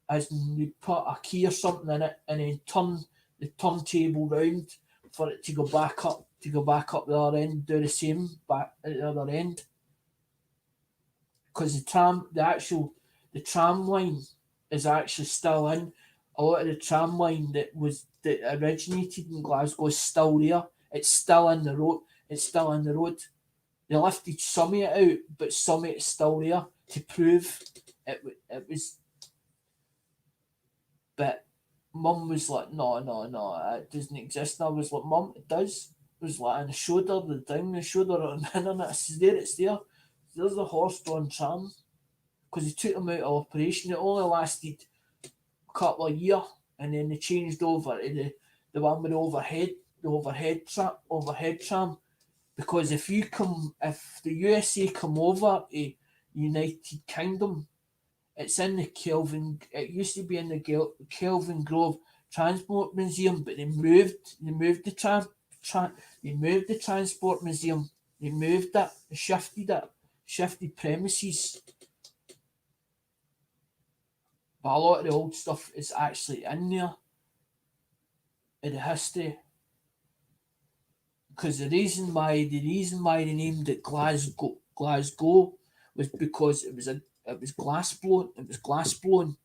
as in we'd put a key or something in it and then turn the turntable round for it to go back up the other end, do the same back at the other end. Because the tram line is actually still in. A lot of the tram line that originated in Glasgow is still there. It's still in the road. It's still in the road. They lifted some of it out, but some of it's still there to prove it was. But Mum was like, no, no, no, it doesn't exist. And I was like, Mum, it does. It was like, and I showed her the thing. I showed her on the internet. I said, there, it's there. There's the horse-drawn tram. Because he took them out of operation. It only lasted a couple of years, and then they changed over to the one with the overhead tram. Because if the USA come over to United Kingdom, it's in the Kelvin. It used to be in the Kelvin Grove Transport Museum, but they moved they moved the Transport Museum. They moved it, shifted premises. But a lot of the old stuff is actually in there in the history. Because the reason why they named it Glasgow was because it was glass blown.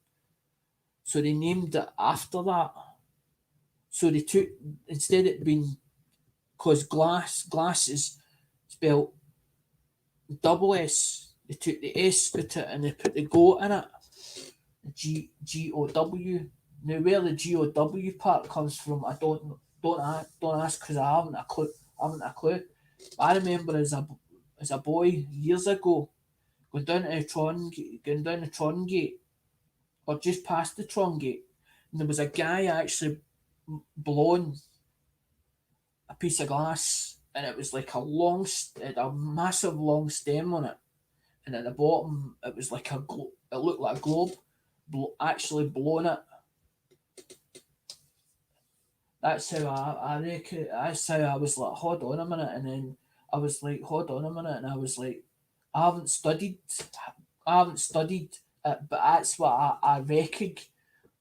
So they named it after that. So they took, instead it being, because glass is spelled double S. They took the S out it and they put the go in it. GOW. Now where the GOW part comes from, I don't ask, because I haven't a clue. I remember as a boy years ago going down the Tron Gate, or just past the Tron Gate, and there was a guy actually blowing a piece of glass, and it was like a massive long stem on it, and at the bottom it was like it looked like a globe, actually blowing it. That's how I reckon. That's how I was like, hold on a minute, and then I was like, hold on a minute, and I was like, I haven't studied, it, but that's what I reckon.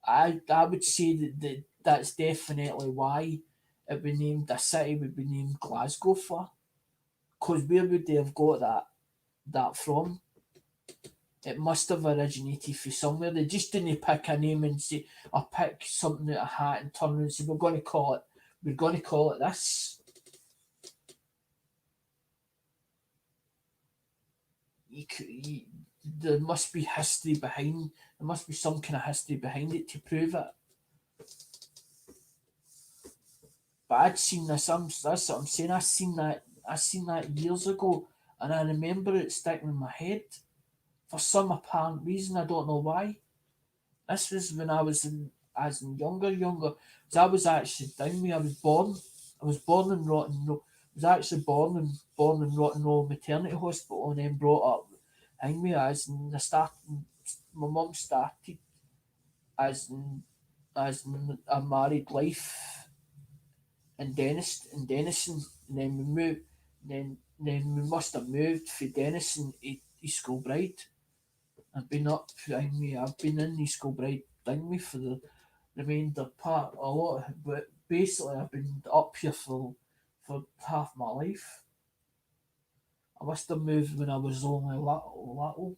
I would say that's definitely why it would named a city would be named Glasgow for. Because where would they have got that from? It must have originated from somewhere. They just didn't pick a name and say, or pick something out of a hat and turn and say, we're going to call it this. There must be there must be some kind of history behind it to prove it. But I'd seen this, that's what I'm saying, I seen that years ago, and I remember it sticking in my head for some apparent reason. I don't know why. This was when I was as in younger. Because I was actually down me. I was born in Rotten Row. I was actually born in Rotten Row Maternity Hospital, and then brought up in me as in my mum started as in a married life in Denison, and then we moved. Then we must have moved from Denison to East Kilbride. I've been in East Kilbride Dingway for the remainder part a lot, but basically I've been up here for half my life. I must have moved when I was only little.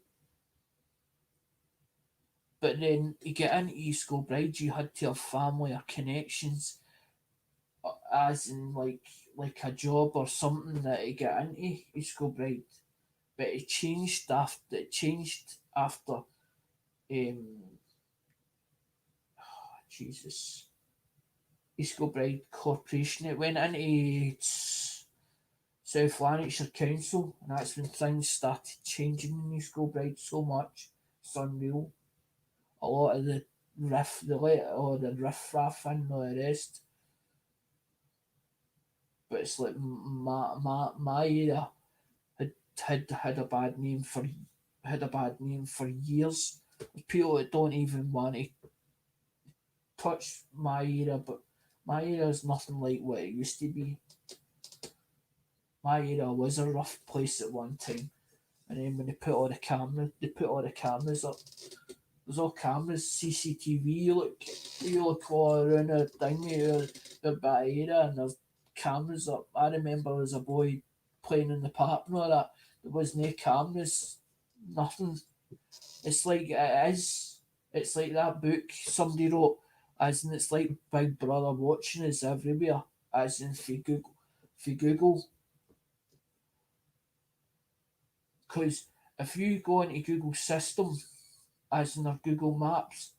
But then to get into East Kilbride, you had to have family or connections, as in like a job or something that to get into East Kilbride. but it changed after Jesus, East Kilbride Corporation. It went into South Lanarkshire Council, and that's when things started changing in East Kilbride so much. It's unreal. A lot of the riff raff and all the rest. But it's like my era had a bad name for years. People that don't even want to touch my era, but my era is nothing like what it used to be. My era was a rough place at one time, and then when they put all the cameras up. There's all cameras, CCTV. You look all around the thing, the bad era, and there's cameras up. I remember as a boy playing in the park and all that. There was no cameras, nothing. It's like it is. It's like that book somebody wrote, as in it's like Big Brother watching us everywhere, as in if you Google, because if you go into Google system, as in our Google Maps,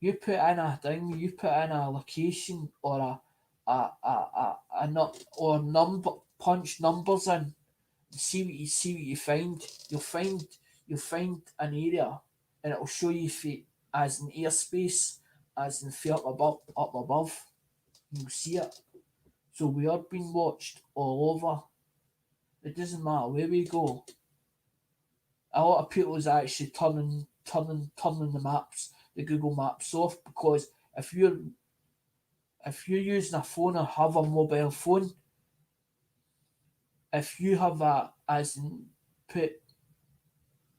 you put in a thing, you put in a location or a not or number, punch numbers in, see what you find. You'll find an area, and it'll show you if it as in airspace, as in feel up above. You'll see it. So we are being watched all over. It doesn't matter where we go. A lot of people is actually turning the Google Maps off, because if you're using a phone or have a mobile phone, if you have a as in put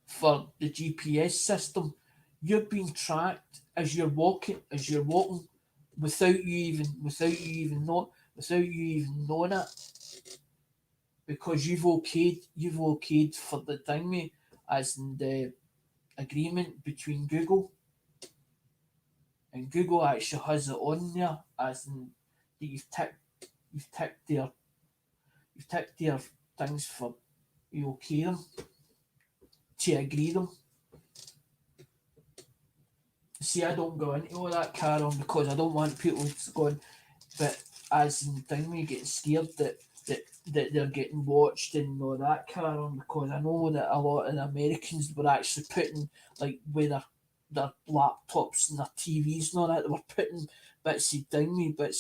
for the GPS system, you're being tracked as you're walking without you even knowing it, because you've okayed for the thing, mate, as in the agreement between Google, and Google actually has it on there, as in that you've ticked their things for you okay them to agree them. See, I don't go into all that car on, because I don't want people going, but as in thing we get scared that they're getting watched and all that car on, because I know that a lot of the Americans were actually putting, like, with their laptops and their TVs and all that, they were putting bits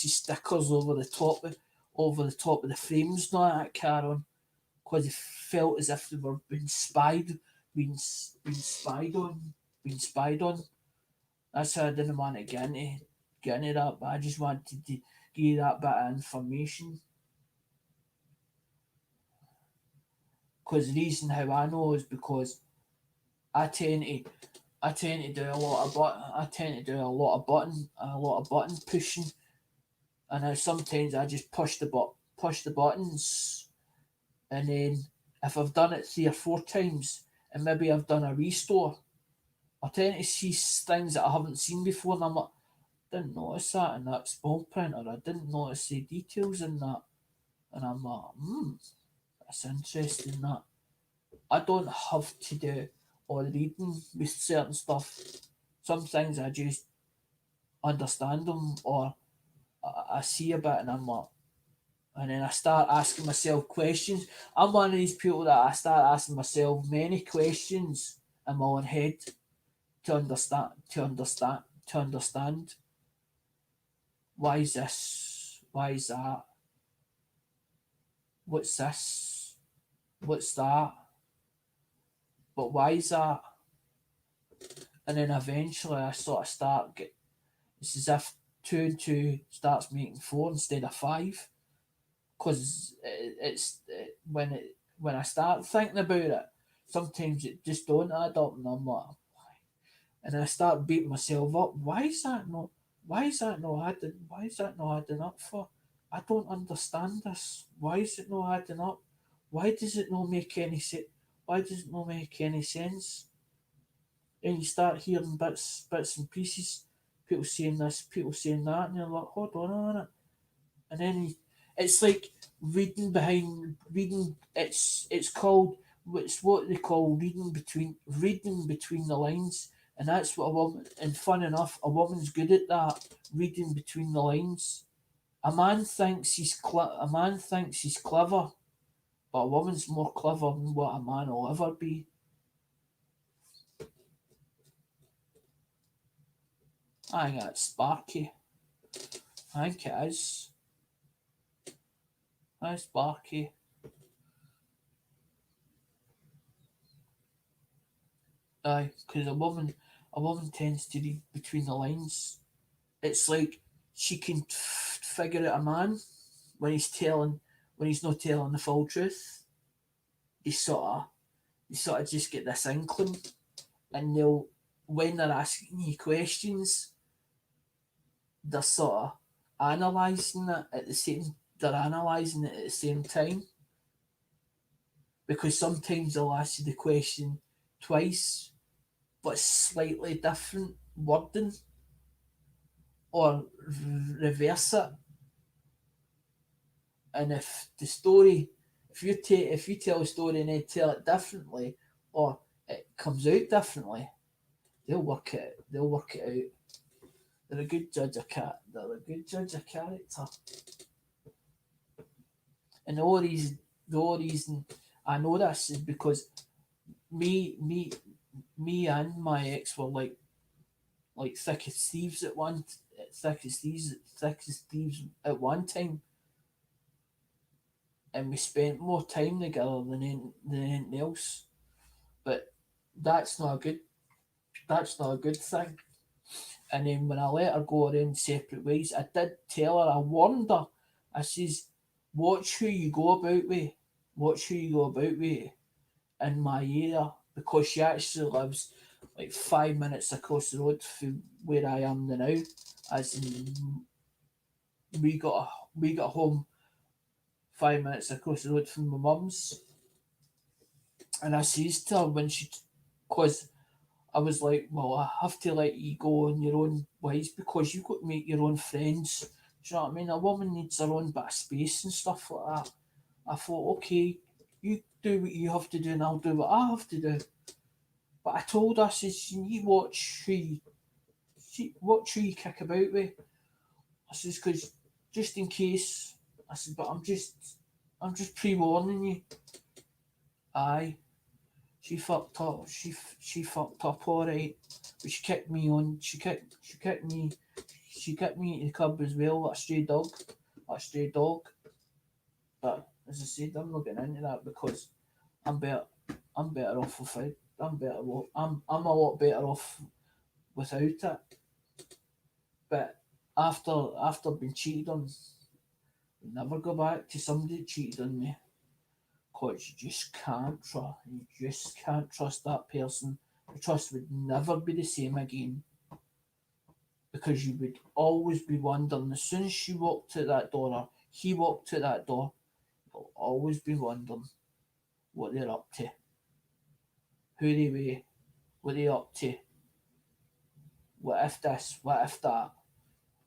of stickers over the top of the frames and all that car on, because they felt as if they were being spied on. That's how I didn't want to get into that, but I just wanted to give you that bit of information. Because the reason how I know is because I tend to I tend to do a lot of button pushing, and sometimes I just push the buttons, and then if I've done it 3 or 4 times, and maybe I've done a restore, I tend to see things that I haven't seen before, and I'm like, didn't notice that in that small print, or I didn't notice the details in that, and I'm like, that's interesting. That I don't have to do all the reading with certain stuff. Some things I just understand them, or I see a bit, and I'm like, and then I start asking myself questions. I'm one of these people that I start asking myself many questions in my own head to understand why is this, why is that, what's this, what's that, but why is that, and then eventually I sort of it's as if 2 and 2 starts making 4 instead of 5, because when I start thinking about it, sometimes it just don't add up, and I'm like, and I start beating myself up. Why is that not? Why is that not adding? Why is that not adding up for? I don't understand this. Why is it not adding up? Why does it not make any sense? Why does it not make any sense? And you start hearing bits and pieces. People saying this, people saying that, and you're like, hold on a minute. And then it's like reading. It's called it's what they call reading between the lines, and that's what a woman. And fun enough, a woman's good at that, reading between the lines. A man thinks he's clever, but a woman's more clever than what a man will ever be. I think that's sparky. I think it is. That's sparky. Aye, because a woman tends to read between the lines. It's like she can figure out a man when when he's not telling the full truth. He sort of just get this inkling, and they'll when they're asking you questions, they're sort of analysing it at the same. They're analysing it at the same time because sometimes they'll ask you the question twice, but slightly different wording or reverse it. And if you tell a story and then tell it differently, or it comes out differently, they'll work it out. They're a good judge of they're a good judge of character. And the only reason I know this is because me me me and my ex were like thick as thieves thick as thieves at one time, and we spent more time together than anything else. But that's not a good that's not a good thing. And then when I let her go our own separate ways, I did tell her, I warned her. I says, watch who you go about with. Watch who you go about with in my area, because she actually lives like 5 minutes across the road from where I am now. As in, we got home 5 minutes across the road from my mum's, and I says to her when she, cause I was like, well, I have to let you go on your own ways because you've got to make your own friends. Do you know what I mean? A woman needs her own bit of space and stuff like that. I thought, okay, you do what you have to do and I'll do what I have to do. But I told her, I says, you watch who you kick about with. I says, because just in case, I said, but I'm just pre-warning you. Aye, she fucked up. She fucked up all right. But she kicked me on. She kicked me to the curb as well, like a stray dog. Like a stray dog. But as I said, I'm not getting into that because I'm better. I'm better off without. I'm a lot better off without it. But after being cheated on, never go back to somebody that cheated on me. Cause you just can't trust that person. The trust would never be the same again. Because you would always be wondering, as soon as she walked out that door or he walked out that door, you'll always be wondering what they're up to, who they were, what they up to, what if this, what if that.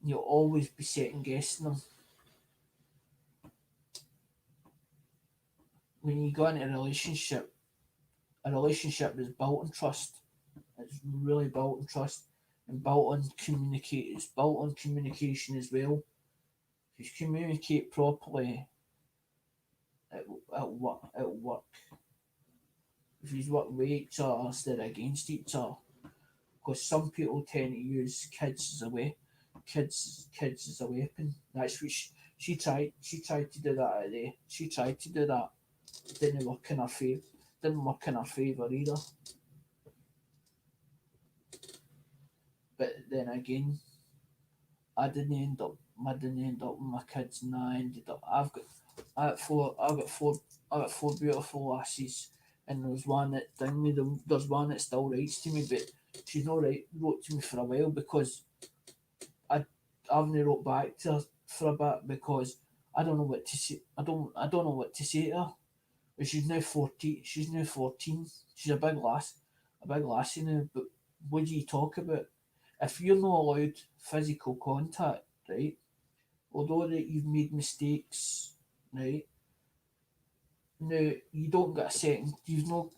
You'll always be second guessing them. When you go into a relationship is built on trust. It's really built on trust and it's built on communication as well. If you communicate properly, it'll work. If you work with each other instead of against each other. Because some people tend to use kids as a weapon. That's what she tried to do that today. She tried to do that. It didn't work in her favour. Didn't work in her favour either. But then again, I didn't end up with my kids, and I ended up I got four beautiful lasses, and there's one that still writes to me, but she's not wrote to me for a while because I haven't wrote back to her for a bit because I don't know what to say. I don't know what to say to her. But she's now 14. She's now 14. She's a big lassie now. But what do you talk about? If you're not allowed physical contact, right? Although that you've made mistakes, right? Now you don't get a second. You've not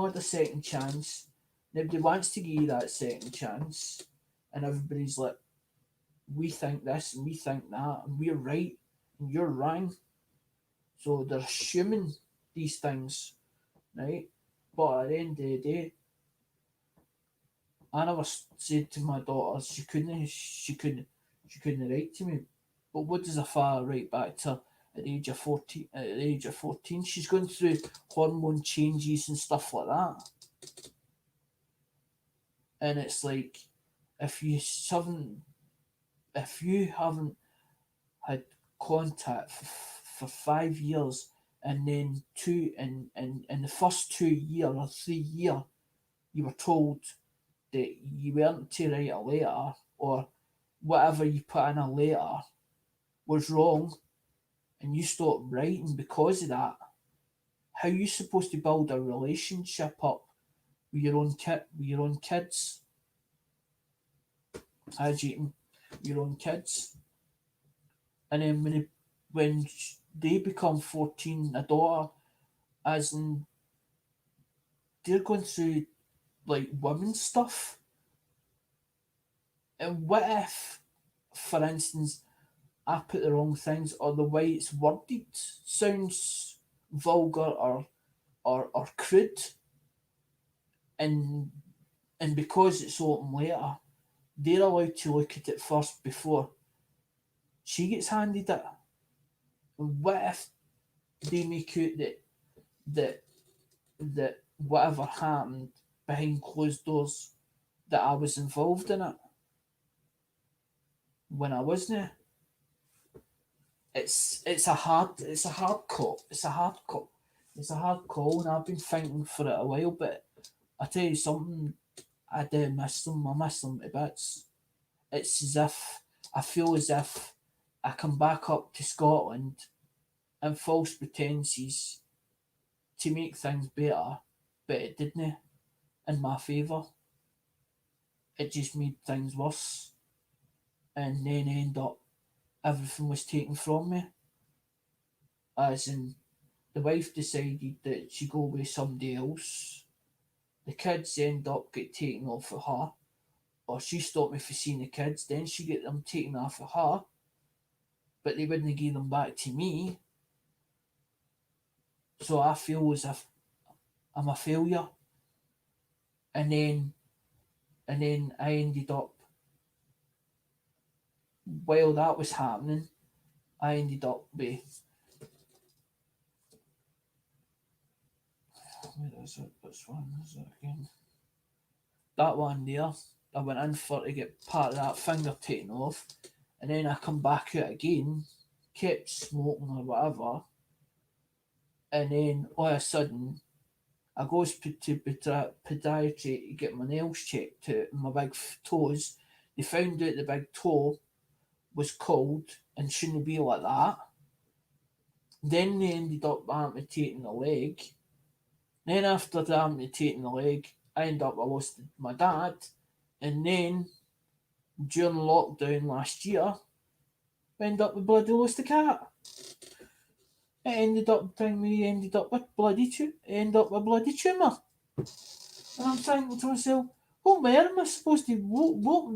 had a second chance. Nobody wants to give you that second chance, and everybody's like, we think this and we think that, and we're right and you're wrong. So they're assuming these things, right? But at the end of the day, I never said to my daughter she couldn't write to me. But what does a father write back to her at the age of 14? At the age of 14, she's going through hormone changes and stuff like that, and it's like if you haven't if you haven't had contact for 5 years, and then in the first 2 year or 3 year you were told that you weren't to write a letter, or whatever you put in a letter was wrong, and you stopped writing because of that, how are you supposed to build a relationship up with your own kids? As your own kids, and then when they become 14, a daughter, as in they're going through like women's stuff, and what if, for instance, I put the wrong things, or the way it's worded sounds vulgar or crude, and because it's open later, they're allowed to look at it first before she gets handed it. And what if they make out that that whatever happened behind closed doors, that I was involved in it when I wasn't? It's a hard call, and I've been thinking for it a while. But I tell you something, I do miss them. I miss them to bits. It's as if I feel as if I come back up to Scotland in false pretences to make things better, but it didn't in my favour. It just made things worse, and then end up everything was taken from me. As in, the wife decided that she'd go with somebody else. The kids end up get taken off of her, or she stopped me from seeing the kids. Then she get them taken off of her, but they wouldn't give them back to me. So I feel as if I'm a failure. And then I ended up, while that was happening, I ended up with, where is it? Which one is it again? That one there. I went in for to get part of that finger taken off, and then I come back out again, kept smoking or whatever, and then all of a sudden I goes to podiatry to get my nails checked out and my big toes. They found out the big toe was cold and shouldn't be like that. Then they ended up amputating the leg. Then after the amputating the leg, I ended up I lost my dad, and then during lockdown last year, I ended up with bloody lost the cat. It ended up thing me ended up with ended up with bloody tumour. And I'm thinking to myself, what more am I supposed to what more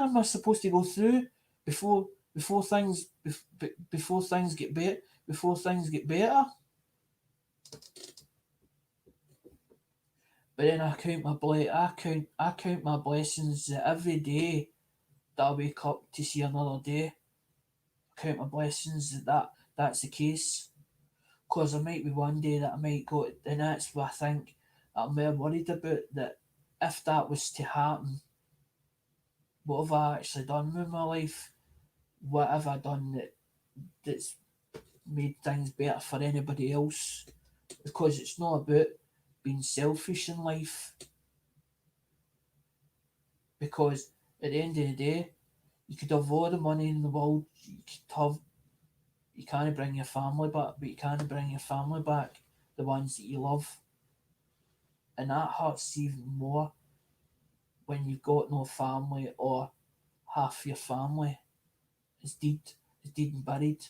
am I supposed to go through before before things before things get better before things get better? But then I count my blessings that every day that I wake up to see another day. I count my blessings that's the case. Because there might be one day that I might go, and that's what I think I'm more worried about. That if that was to happen, what have I actually done with my life? What have I done that's made things better for anybody else? Because it's not about being selfish in life. Because at the end of the day, you could have all the money in the world. You can't bring your family back, but you can't bring your family back, the ones that you love, and that hurts even more when you've got no family, or half your family is dead and buried,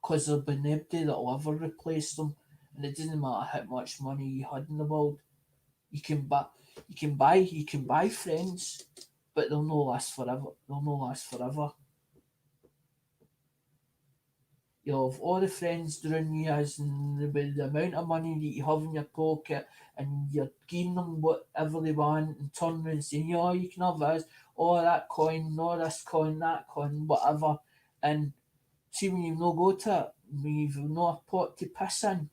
because there'll be nobody that'll ever replace them. and it doesn't matter how much money you had in the world. You can buy, you can buy friends, but they'll not last forever. They'll not last forever. You'll have all the friends around you as in the amount of money that you have in your pocket, and you're giving them whatever they want, and turning around and saying, "Oh, you can have this, oh that coin, no this coin, that coin, whatever." And see when you no go to it, when you've no a pot to piss in,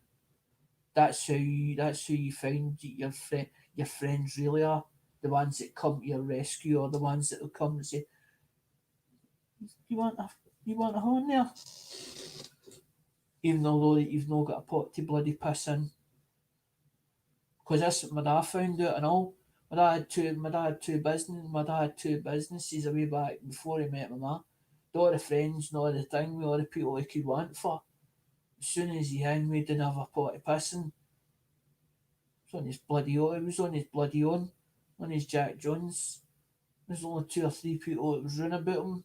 that's how you find that your friends really are the ones that come to your rescue, or the ones that will come and say, "You want a horn there?" Even though that you've not got a pot to bloody piss in. Because that's what my dad found out and all. My dad had two businesses a way back before he met my ma. All the friends and all the thing with all the people he could want for. As soon as he hanged me, didn't have a pot of pissing. It was on his bloody own. It was on his bloody own. On his Jack Jones. There's only two or three people that was running about him.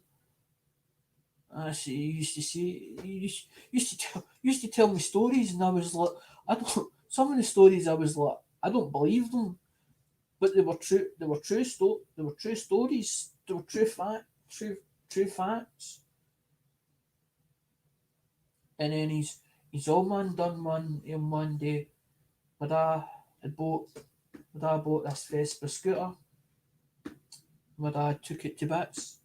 I see. He used to say, used to tell me stories, and I was like, I don't. Some of the stories I was like, I don't believe them, but they were true. They were true. They were true stories. They were true true facts. And then he's all man done one day. My dad had bought my dad bought this Vespa scooter. My dad took it to bits.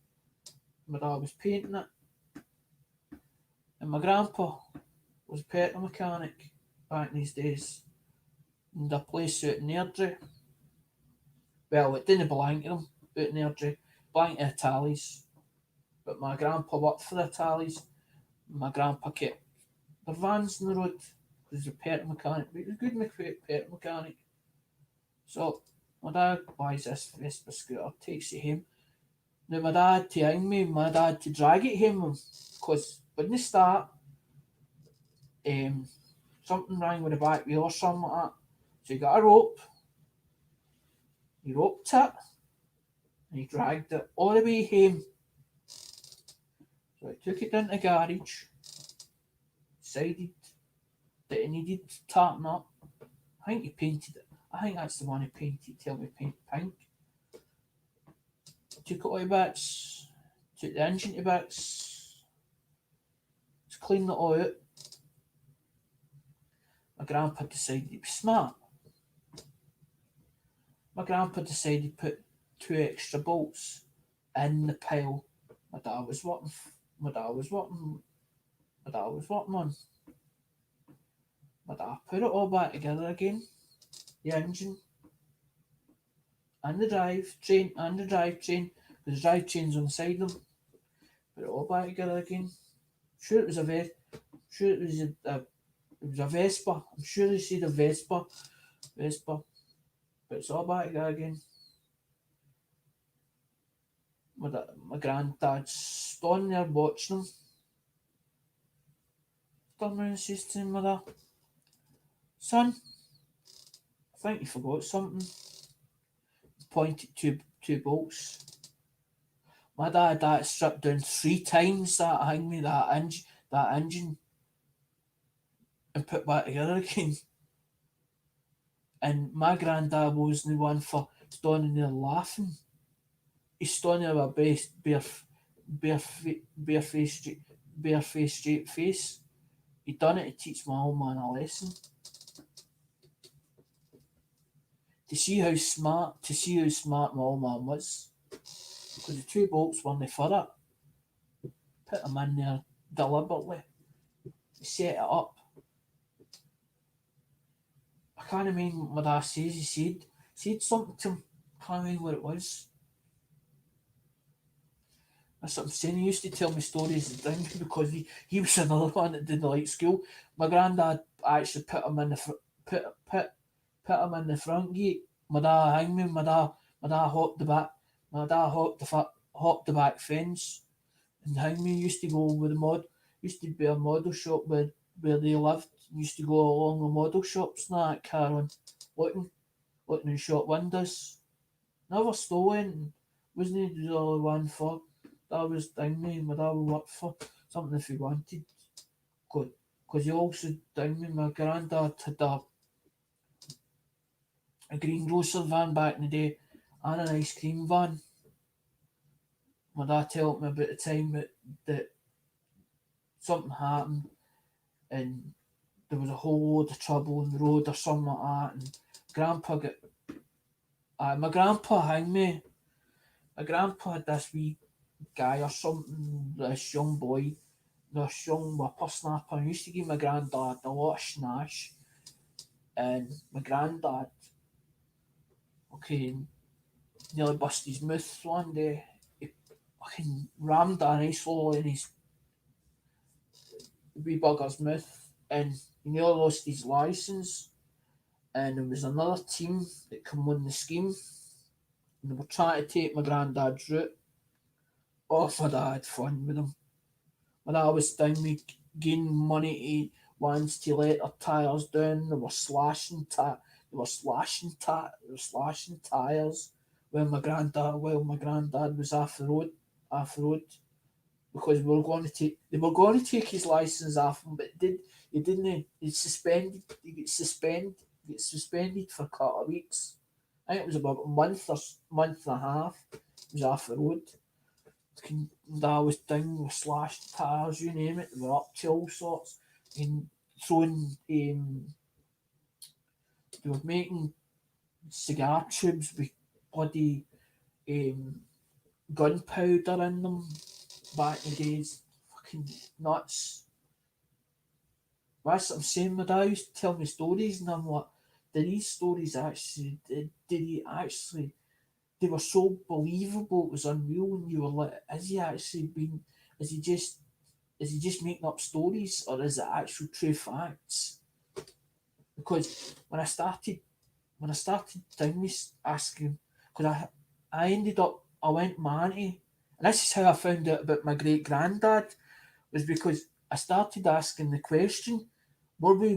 My dad was painting it, and my grandpa was a petrol mechanic back in these days. And a place out in Airdrie. Well, it didn't belong to him out in Airdrie. It belonged to the Tallies. But my grandpa worked for the Tallies. My grandpa kept the vans on the road because he's a petrol mechanic. But he was a good petrol mechanic. So my dad buys this Vespa scooter, takes it home. Now my dad to hang me, my dad to drag it home because when they start, something rang with the back wheel or something like that. So he got a rope, he roped it, and he dragged it all the way home. So I took it down to the garage, decided that it needed tarting up. I think he painted it. I think that's the one he painted, tell me paint pink. Took it all to bits, took the engine to bits, to clean it all out. My grandpa decided to be smart. My grandpa decided to put two extra bolts in the pile my dad was working. My dad was working. My dad was working on. My dad put it all back together again. The engine and the drive train and the drive chain, because the drive chain's on the side of them. Put it all back together again. Sure, it was a Sure, it was it was a Vespa. I'm sure they said a Vespa. But it's all back together again. My granddad's standing there watching them. Turned around and says to him, "Mother, son, I think you forgot something." Pointed two bolts. My dad had stripped down three times that hang me that engine and put back together again. And my granddad wasn't the one for standing there laughing. He's standing there with a bare face, straight face. He done it to teach my old man a lesson. To see how smart my old man was. Because the two bolts weren't for it. Put them in there deliberately. He set it up. I can't remember what my dad says. He said something to him. I can't remember what it was. That's what I'm saying. He used to tell me stories of things because he was another one that didn't like school. My granddad actually put him in the put him in the front gate. My dad hanged me. My dad hopped the back. My dad hopped the back fence and hanged me. Used to go with the mod. Used to be a model shop where they lived. Used to go along the model shops and that car on looking in shop windows. Never stolen. Wasn't the only one for that was thing me. My dad would work for something if he wanted. Go because he also down with my granddad had a greengrocer van back in the day and an ice cream van. My dad told me about the time that something happened and there was a whole load of trouble on the road or something like that, and grandpa got my grandpa hang me. My grandpa had this wee guy or something, this young boy, this young whippersnapper, and used to give my granddad a lot of schnash. And my granddad, okay, nearly bust his mouth one day. He fucking rammed an ice wall in his wee bugger's mouth, and he nearly lost his license. And there was another team that come on the scheme, and they were trying to take my granddad's route. Oh, for that, I had fun with them. When I was down with gaining money to ones to let their tyres down, they were they were slashing tyres while my granddad was off the road because they were going to take his license off him, but he didn't. He get suspended for a couple of weeks. I think it was about a month and a half. He was off the road. I was down with slashed tires, you name it. They were up to all sorts and throwing. They were making cigar tubes with bloody um, gunpowder in them back in the days. Fucking nuts. That's what I'm saying. My dad used to tell me stories, and I'm like, did these stories actually? Did he actually? They were so believable. It was unreal, and you were like, has he actually been? Is he just? Is he just making up stories, or is it actual true facts? Because when I started down this asking, because I ended up I went manty, and this is how I found out about my great granddad was because I started asking the question, were we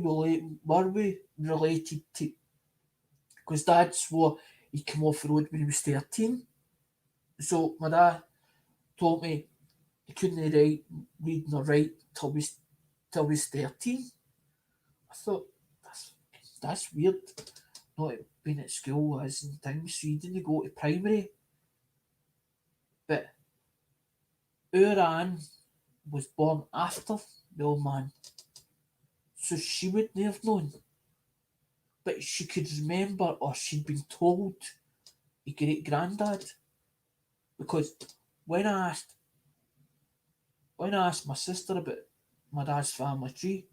related to? Because Dad swore he came off the road when he was 13, so my dad told me he couldn't read nor write till we was 13. I thought that's weird. Not being at school as in things, so you didn't go to primary. But our Anne was born after the old man, so she wouldn't have known. But she could remember, or she'd been told, a great granddad. Because when I asked when I asked my sister about my dad's family tree,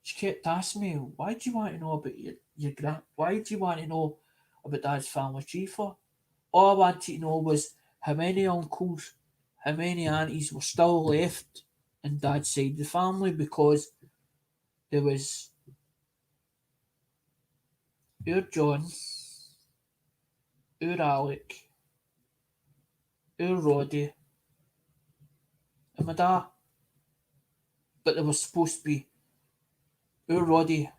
she kept asking me, "Why do you want to know about your grand? Why do you want to know about dad's family tree for?" All I wanted to know was how many uncles, how many aunties were still left in dad's side of the family because there was our John, our Alec, our Roddy, and my dad. But there was supposed to be our Roddy,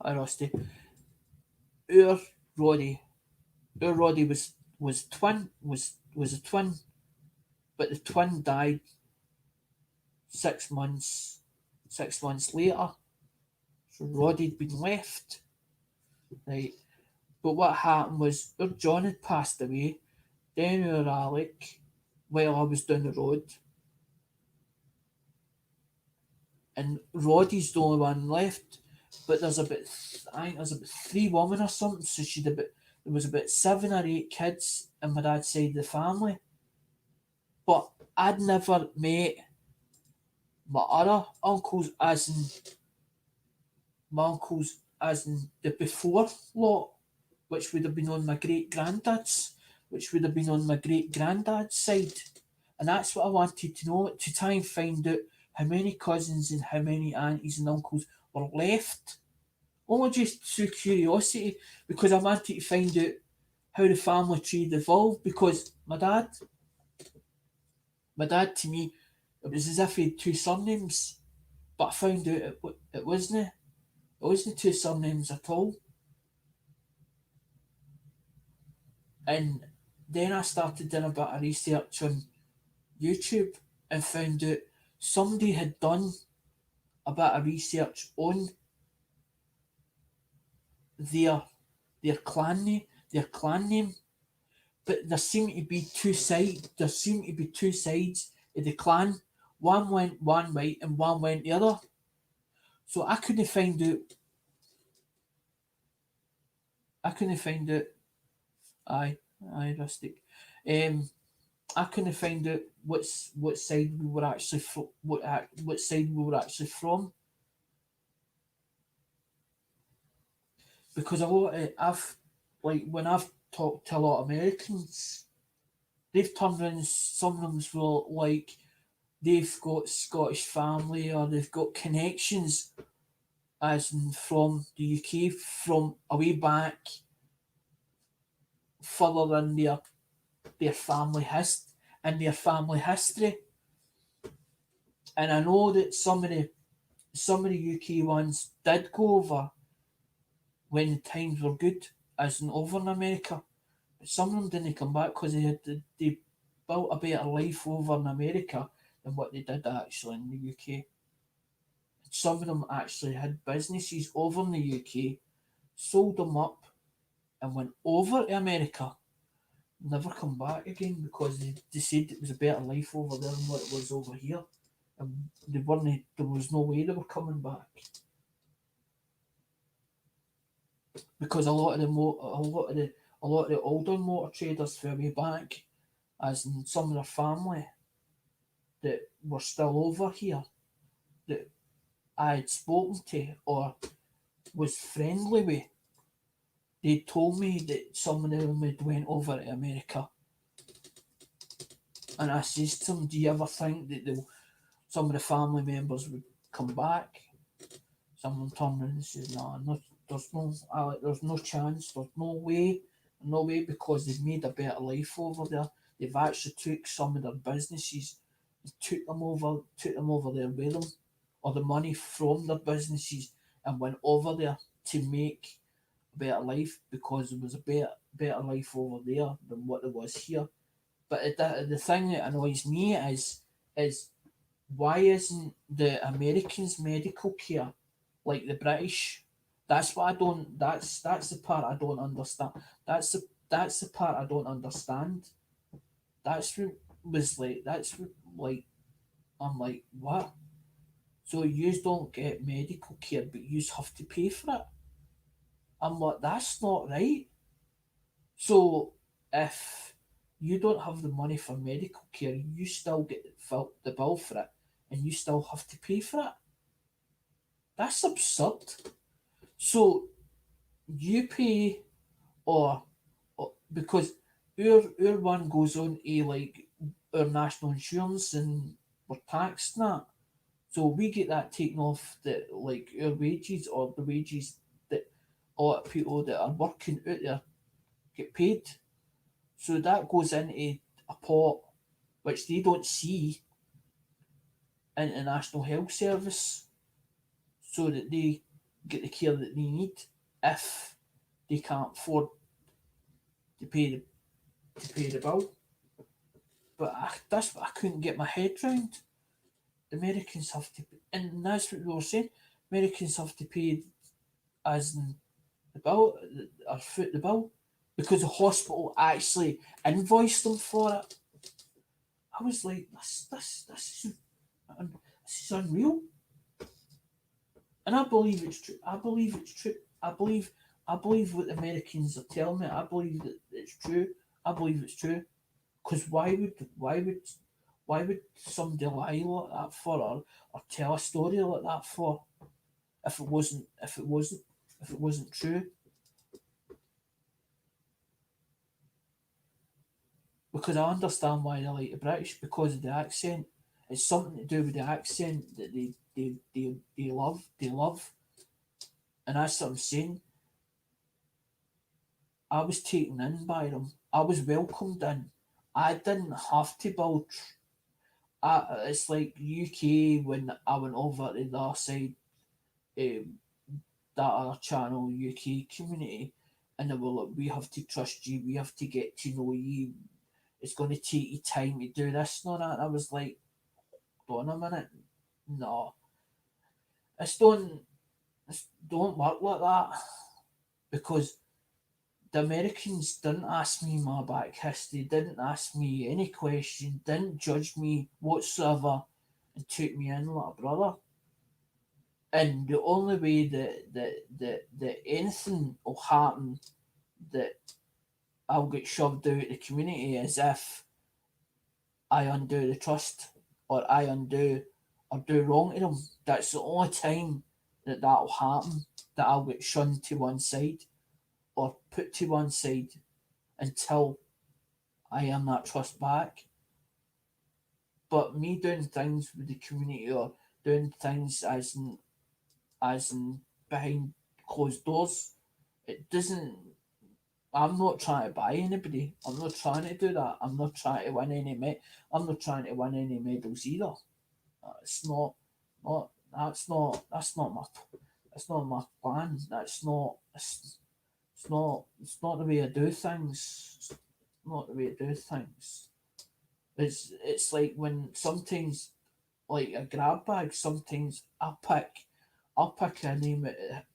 I lost it, our Roddy, our Roddy was a twin, but the twin died 6 months 6 months later. So Roddy'd been left, right? But what happened was our John had passed away, then our Alec, while I was down the road, and Roddy's the only one left. But I think there's about three women or something, so there was about 7 or 8 kids in my dad's side of the family. But I'd never met my other uncles as in the before lot, which would have been on my great granddad's, which would have been on my great granddad's side. And that's what I wanted to know, to try and find out how many cousins and how many aunties and uncles were left. Only just through curiosity, because I wanted to find out how the family tree evolved. Because my dad to me, it was as if he had two surnames, but I found out it wasn't. It wasn't two surnames at all. And then I started doing a bit of research on YouTube and found out somebody had done a bit of research on their their clan name, but there seem to be two sides. There seem to be two sides of the clan. One went one way and one went the other. So I couldn't find out. I couldn't find out. Aye, aye, rustic. Um, I couldn't find out what side we were actually what side we were actually from, because a lot of I've like when I've talked to a lot of Americans, they've turned around. Some of them were like they've got Scottish family or they've got connections as in from the UK from a way back further in their family history. And I know that some of the UK ones did go over when the times were good, as in over in America. But some of them didn't come back because they built a better life over in America than what they did actually in the UK. Some of them actually had businesses over in the UK, sold them up, and went over to America. Never come back again because they said it was a better life over there than what it was over here, and they weren't. There was no way they were coming back because a lot of the older motor traders fell way back, as in some of their family that were still over here that I had spoken to or was friendly with. They told me that some of them had went over to America, and I says to them, "Do you ever think that some of the family members would come back?" Some of them turned around and says, "No, no, there's no, there's no chance, there's no way, because they've made a better life over there. They've actually took some of their businesses, and took them over there with them, or the money from their businesses, and went over there to make a better life because there was a better life over there than what there was here." But the thing that annoys me is why isn't the Americans' medical care like the British? That's what I don't. That's the part I don't understand. That's the part I don't understand. That's what was like. That's what, like I'm like what? So you don't get medical care, but you have to pay for it. I'm like that's not right. So if you don't have the money for medical care, you still get the bill for it, and you still have to pay for it. That's absurd. So you pay, or because our one goes on to like our national insurance and we're taxed on that. So we get that taken off the like our wages or the wages that a lot of people that are working out there get paid. So that goes into a pot which they don't see into National Health Service so that they get the care that they need if they can't afford to pay the bill. But that's what I couldn't get my head round. The Americans have to, and that's what we were saying. Americans have to pay as in the bill or foot the bill because the hospital actually invoiced them for it. I was like, this is unreal, and I believe it's true. I believe it's true. I believe what the Americans are telling me. I believe that it's true. I believe it's true. Because why would somebody lie like that for, or tell a story like that for, if it wasn't true? Because I understand why they like the British because of the accent. It's something to do with the accent that they love, and that's what I'm saying. I was taken in by them. I was welcomed in. I didn't have to build. It's like UK when I went over to the other side, um, that other channel UK community, and they were like, "We have to trust you. We have to get to know you. It's going to take you time to do this and all that." And I was like, "Hold on a minute, no." It's don't it's don't work like that because the Americans didn't ask me my back history, didn't ask me any question, didn't judge me whatsoever, and took me in like a brother. And the only way that anything will happen that I'll get shoved out of the community is if I undo the trust or I undo or do wrong to them. That's the only time that that'll happen, that I'll get shunned to one side or put to one side until I earn that trust back. But me doing things with the community or doing things as in behind closed doors, it doesn't. I'm not trying to buy anybody. I'm not trying to do that. I'm not trying to win any I'm not trying to win any medals either. It's not. That's not my. That's not my plan. That's not. It's not. It's not the way I do things. It's not the way I do things. It's like when sometimes like a grab bag. Sometimes I'll pick a name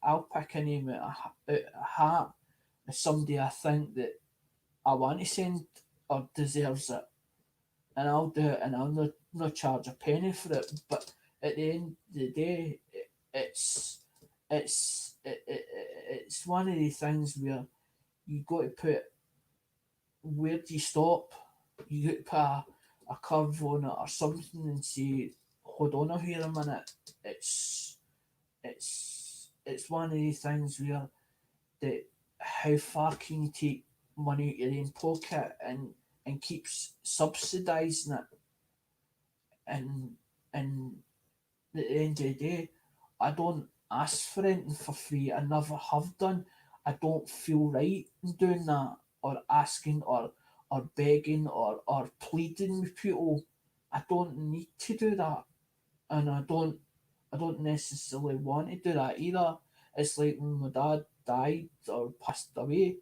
out a hat of somebody I think that I want to send or deserves it, and I'll do it, and I'll not charge a penny for it. But at the end of the day, it's it's one of the things where you got to put, where do you stop? You got to put a curve on it or something and say, hold on here a minute. It's it's one of the things where that how far can you take money out of your own pocket and keeps subsidising it, and and at the end of the day, I don't ask for anything for free. I never have done. I don't feel right in doing that or asking or begging or pleading with people. I don't need to do that, and I don't necessarily want to do that either. It's like when my dad died or passed away,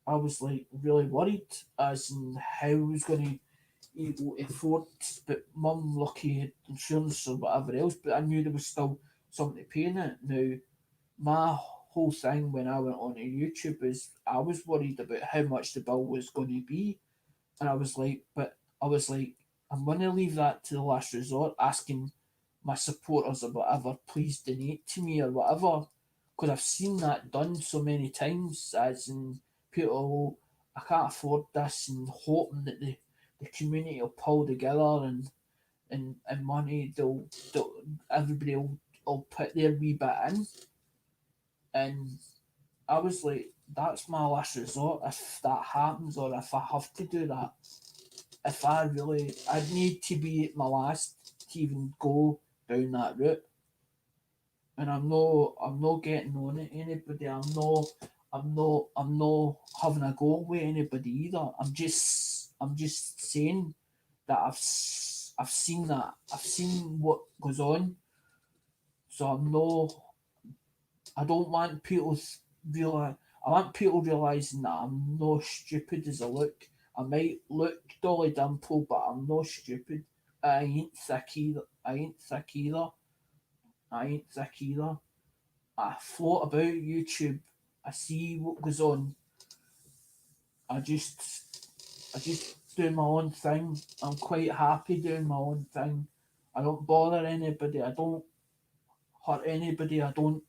I was like really worried as in how I was going to able to afford. But mum lucky had insurance or whatever else, but I knew there was still something to pay in it. Now my whole thing when I went on to YouTube is I was worried about how much the bill was going to be, and I was like, I'm going to leave that to the last resort, asking my supporters or whatever, please donate to me or whatever, because I've seen that done so many times, as in people, I can't afford this, and hoping that the community will pull together and money, they'll everybody will put their wee bit in, and I was like, that's my last resort if that happens, or if I have to do that. If I really, I'd need to be at my last to even go down that route. And I'm not getting on it anybody. I'm not having a go with anybody either. I'm just saying that I've seen that. I've seen what goes on. So I don't want people realize. I want people realizing that I'm not stupid as I look. I might look Dolly Dimple, but I'm not stupid. I ain't thick either. I ain't thick either. I ain't thick either. I float about YouTube. I see what goes on. I just do my own thing. I'm quite happy doing my own thing. I don't bother anybody. I don't hurt anybody. I don't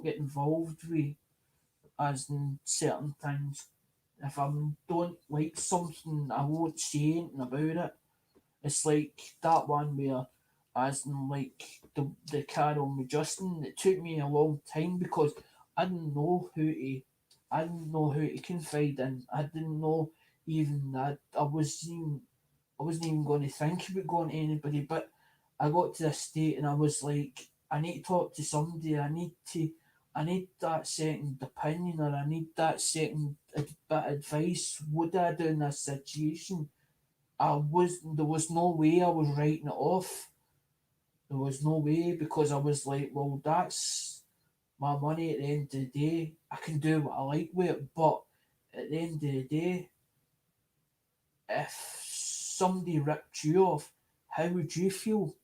get involved with as in certain things. If I don't like something, I won't say anything about it. It's like that one where, as in like the Carol with Justin, it took me a long time because I didn't know who to, I didn't know who to confide in. I didn't know even that I wasn't even going to think about going to anybody. But I got to this state and I was like, I need to talk to somebody. I need that second opinion, or I need that second bit of advice. What do I do in this situation? There was no way I was writing it off. There was no way, because I was like, well, that's my money at the end of the day. I can do what I like with it, but at the end of the day, if somebody ripped you off, how would you feel?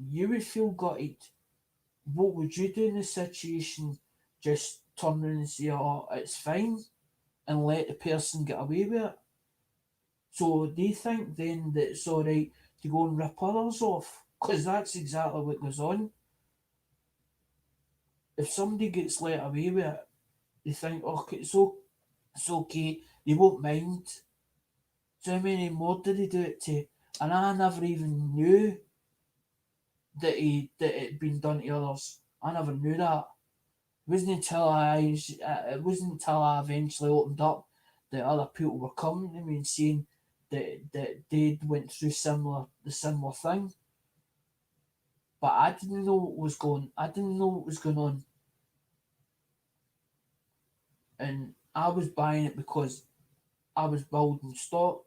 You would feel gutted. what would you do in this situation? Just turn around and say, oh, it's fine, and let the person get away with it? So they think then that it's alright to go and rip others off? Because that's exactly what goes on. If somebody gets let away with it, they think, okay, it's okay, they won't mind. So how many more did he do it to? And I never even knew that it had been done to others. I never knew that. It wasn't until I eventually opened up that other people were coming to me and saying that they'd went through the similar thing. But I didn't know what was going. I didn't know what was going on, and I was buying it because I was building stock.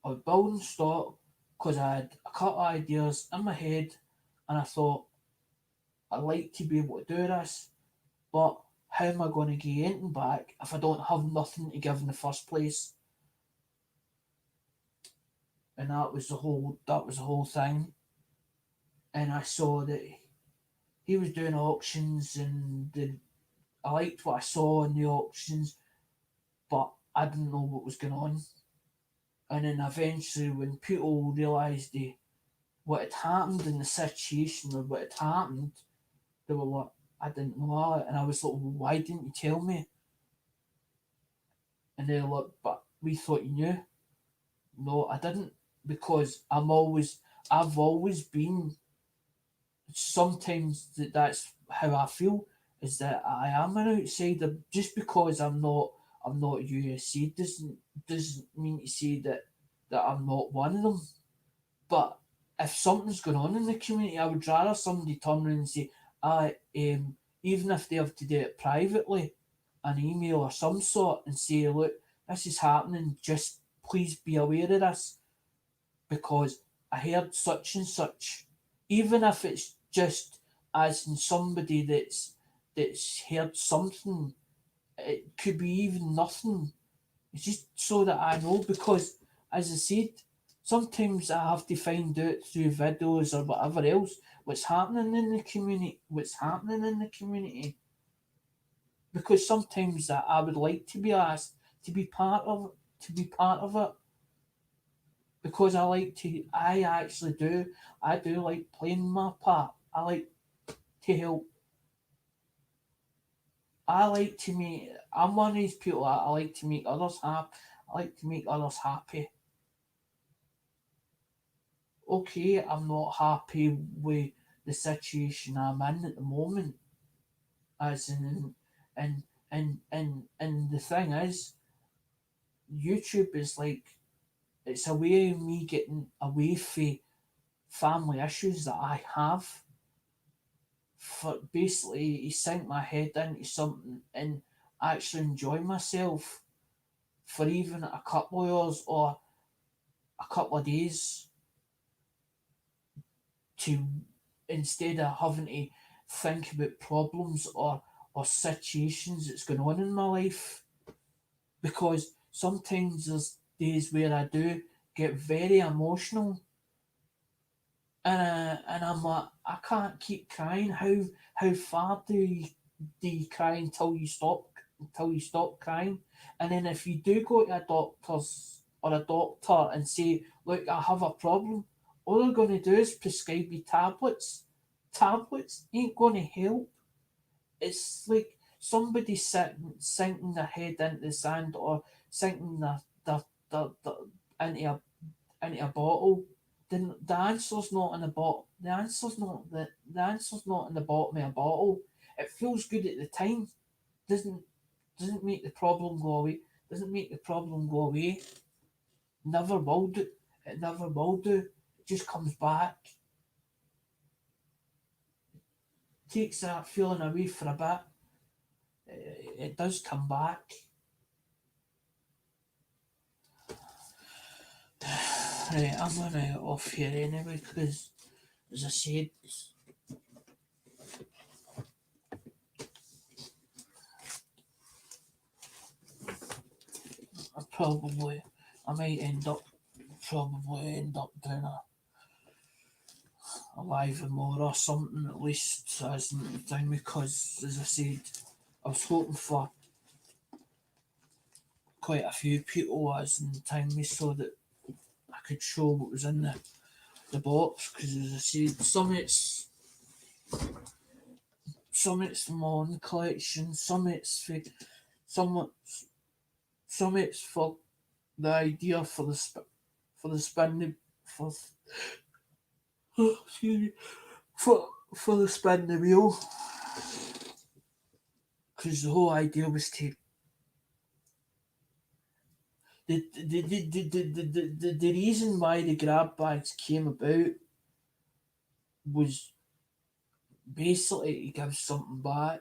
I was building stock because I had a couple of ideas in my head, and I thought I'd like to be able to do this, but how am I going to get anything back if I don't have nothing to give in the first place? And that was the whole thing. And I saw that he was doing auctions, and I liked what I saw in the auctions, but I didn't know what was going on. And then eventually, when people realised what had happened in the situation or what had happened, they were like, I didn't know it. And I was like, well, why didn't you tell me? And they were like, but we thought you knew. No, I didn't, because I've always been, sometimes that's how I feel, is that I am an outsider. Just because I'm not USC doesn't mean to say that I'm not one of them. But if something's going on in the community, I would rather somebody turn around and say, I even if they have to do it privately, an email or some sort, and say, look, this is happening, just please be aware of this, because I heard such and such. Even if it's just as in somebody that's heard something, it could be even nothing. It's just so that I know, because, as I said, sometimes I have to find out through videos or whatever else what's happening in the community. Because sometimes that I would like to be asked to be part of it, because I actually do. I do like playing my part. I like to help. I like to make. I'm one of these people that I like to make others happy. I like to make others happy. Okay, I'm not happy with the situation I'm in at the moment, as in, and the thing is, YouTube is like, it's a way of me getting away from family issues that I have. For basically, to sink my head into something and actually enjoy myself for even a couple of hours or a couple of days, to, instead of having to think about problems or situations that's going on in my life. Because sometimes there's days where I do get very emotional, and I'm like, I can't keep crying. How far do you cry until you stop crying? And then if you do go to a doctor's or a doctor and say, look, I have a problem, all they're going to do is prescribe you tablets. Tablets ain't going to help. It's like somebody sitting sinking their head into the sand, or sinking their into a bottle. The answer's not in the bottle. The answer's not in the bottom of a bottle. It feels good at the time. Doesn't doesn't make the problem go away. Doesn't make the problem go away. Never will do. It never will do. It just comes back. Takes that feeling away for a bit. It does come back. Right, I'm gonna off here anyway, because, as I said, I probably I might end up probably end up doing alive and more or something at least as the thing, because as I said, I was hoping for quite a few people as in the time me so that I could show what was in the box, because as I said, some it's from my own collection, some some it's for the idea for for the spin for excuse me, for the spin the wheel, because the whole idea was to the reason why the grab bags came about was basically to give something back,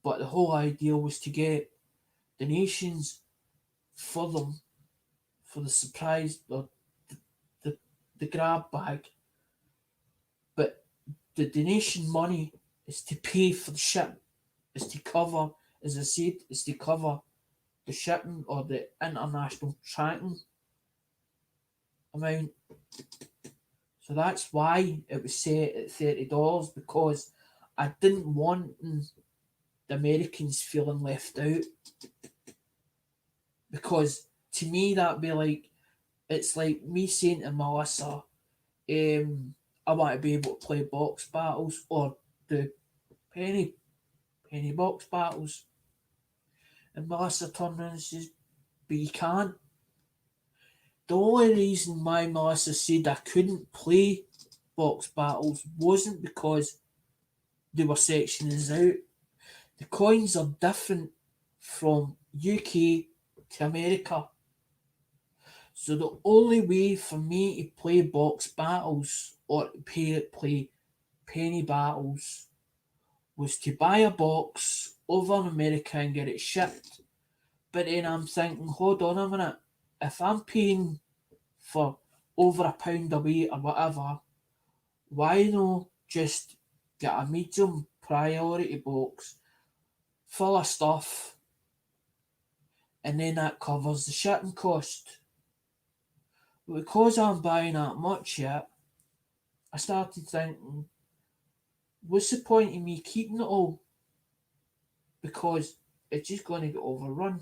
but the whole idea was to get donations for them for the surprise or the, the grab bag, but the donation money is to pay for the ship, is to cover, as I said, is to cover the shipping or the international tracking amount. So that's why it was set at $30, because I didn't want the Americans feeling left out. Because to me that'd be like, it's like me saying to Melissa, I want to be able to play box battles or do penny box battles. And Melissa turned around and says, but you can't. The only reason why Melissa said I couldn't play box battles wasn't because they were sectioning us out. The coins are different from UK to America. So the only way for me to play box battles or to play penny battles was to buy a box over in America and get it shipped. But then I'm thinking, hold on a minute, if I'm paying for over £1 a week or whatever, why not just get a medium priority box full of stuff, and then that covers the shipping cost? But because I'm buying that much yet, I started thinking, what's the point in me keeping it all? Because it's just going to get overrun.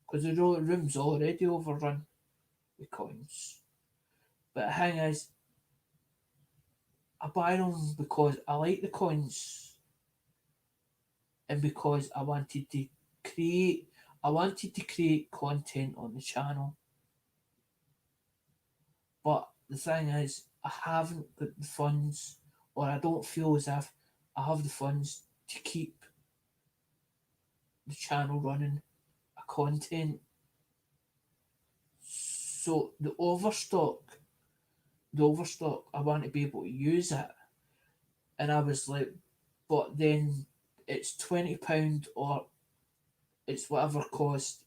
Because the room's already overrun with coins. But the thing is, I buy them because I like the coins and because create I wanted to create content on the channel. But the thing is, I haven't got the funds, or I don't feel as if I have the funds to keep the channel running a content. So the overstock, I want to be able to use it. And I was like, but then it's £20 or it's whatever cost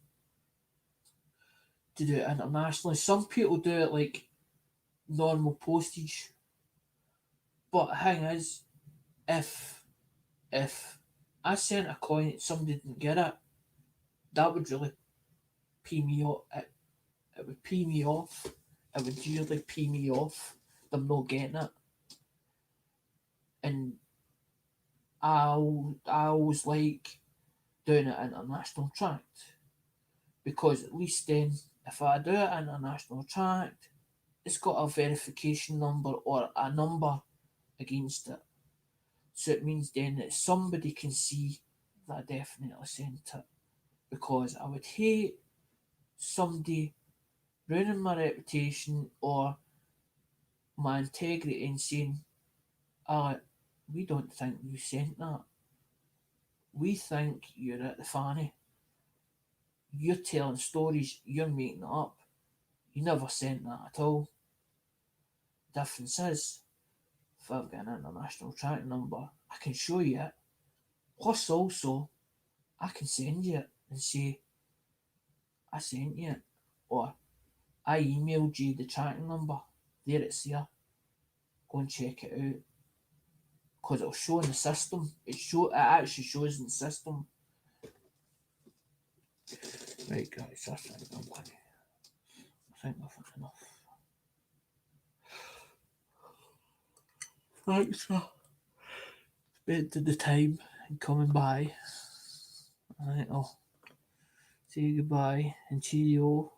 to do it internationally. Some people do it like normal postage. But the thing is, if if I sent a coin and somebody didn't get it, that would really pee me off. It would pee me off. It would really pee me off them not getting it. And I always like doing it international tracked, because at least then if I do it international tracked, it's got a verification number or a number against it. So it means then that somebody can see that I definitely sent it. Because I would hate somebody ruining my reputation or my integrity and saying, we don't think you sent that. We think you're at the fanny. You're telling stories, you're making it up. You never sent that at all. Difference is, if I've got an international tracking number, I can show you it. Plus, also, I can send you it and say, I sent you it. Or, I emailed you the tracking number. There it's there. Go and check it out. Because it'll show in the system. It actually shows in the system. Right, guys, I think I've had enough. Thanks for spending the time and coming by. Right, I'll say goodbye and cheerio.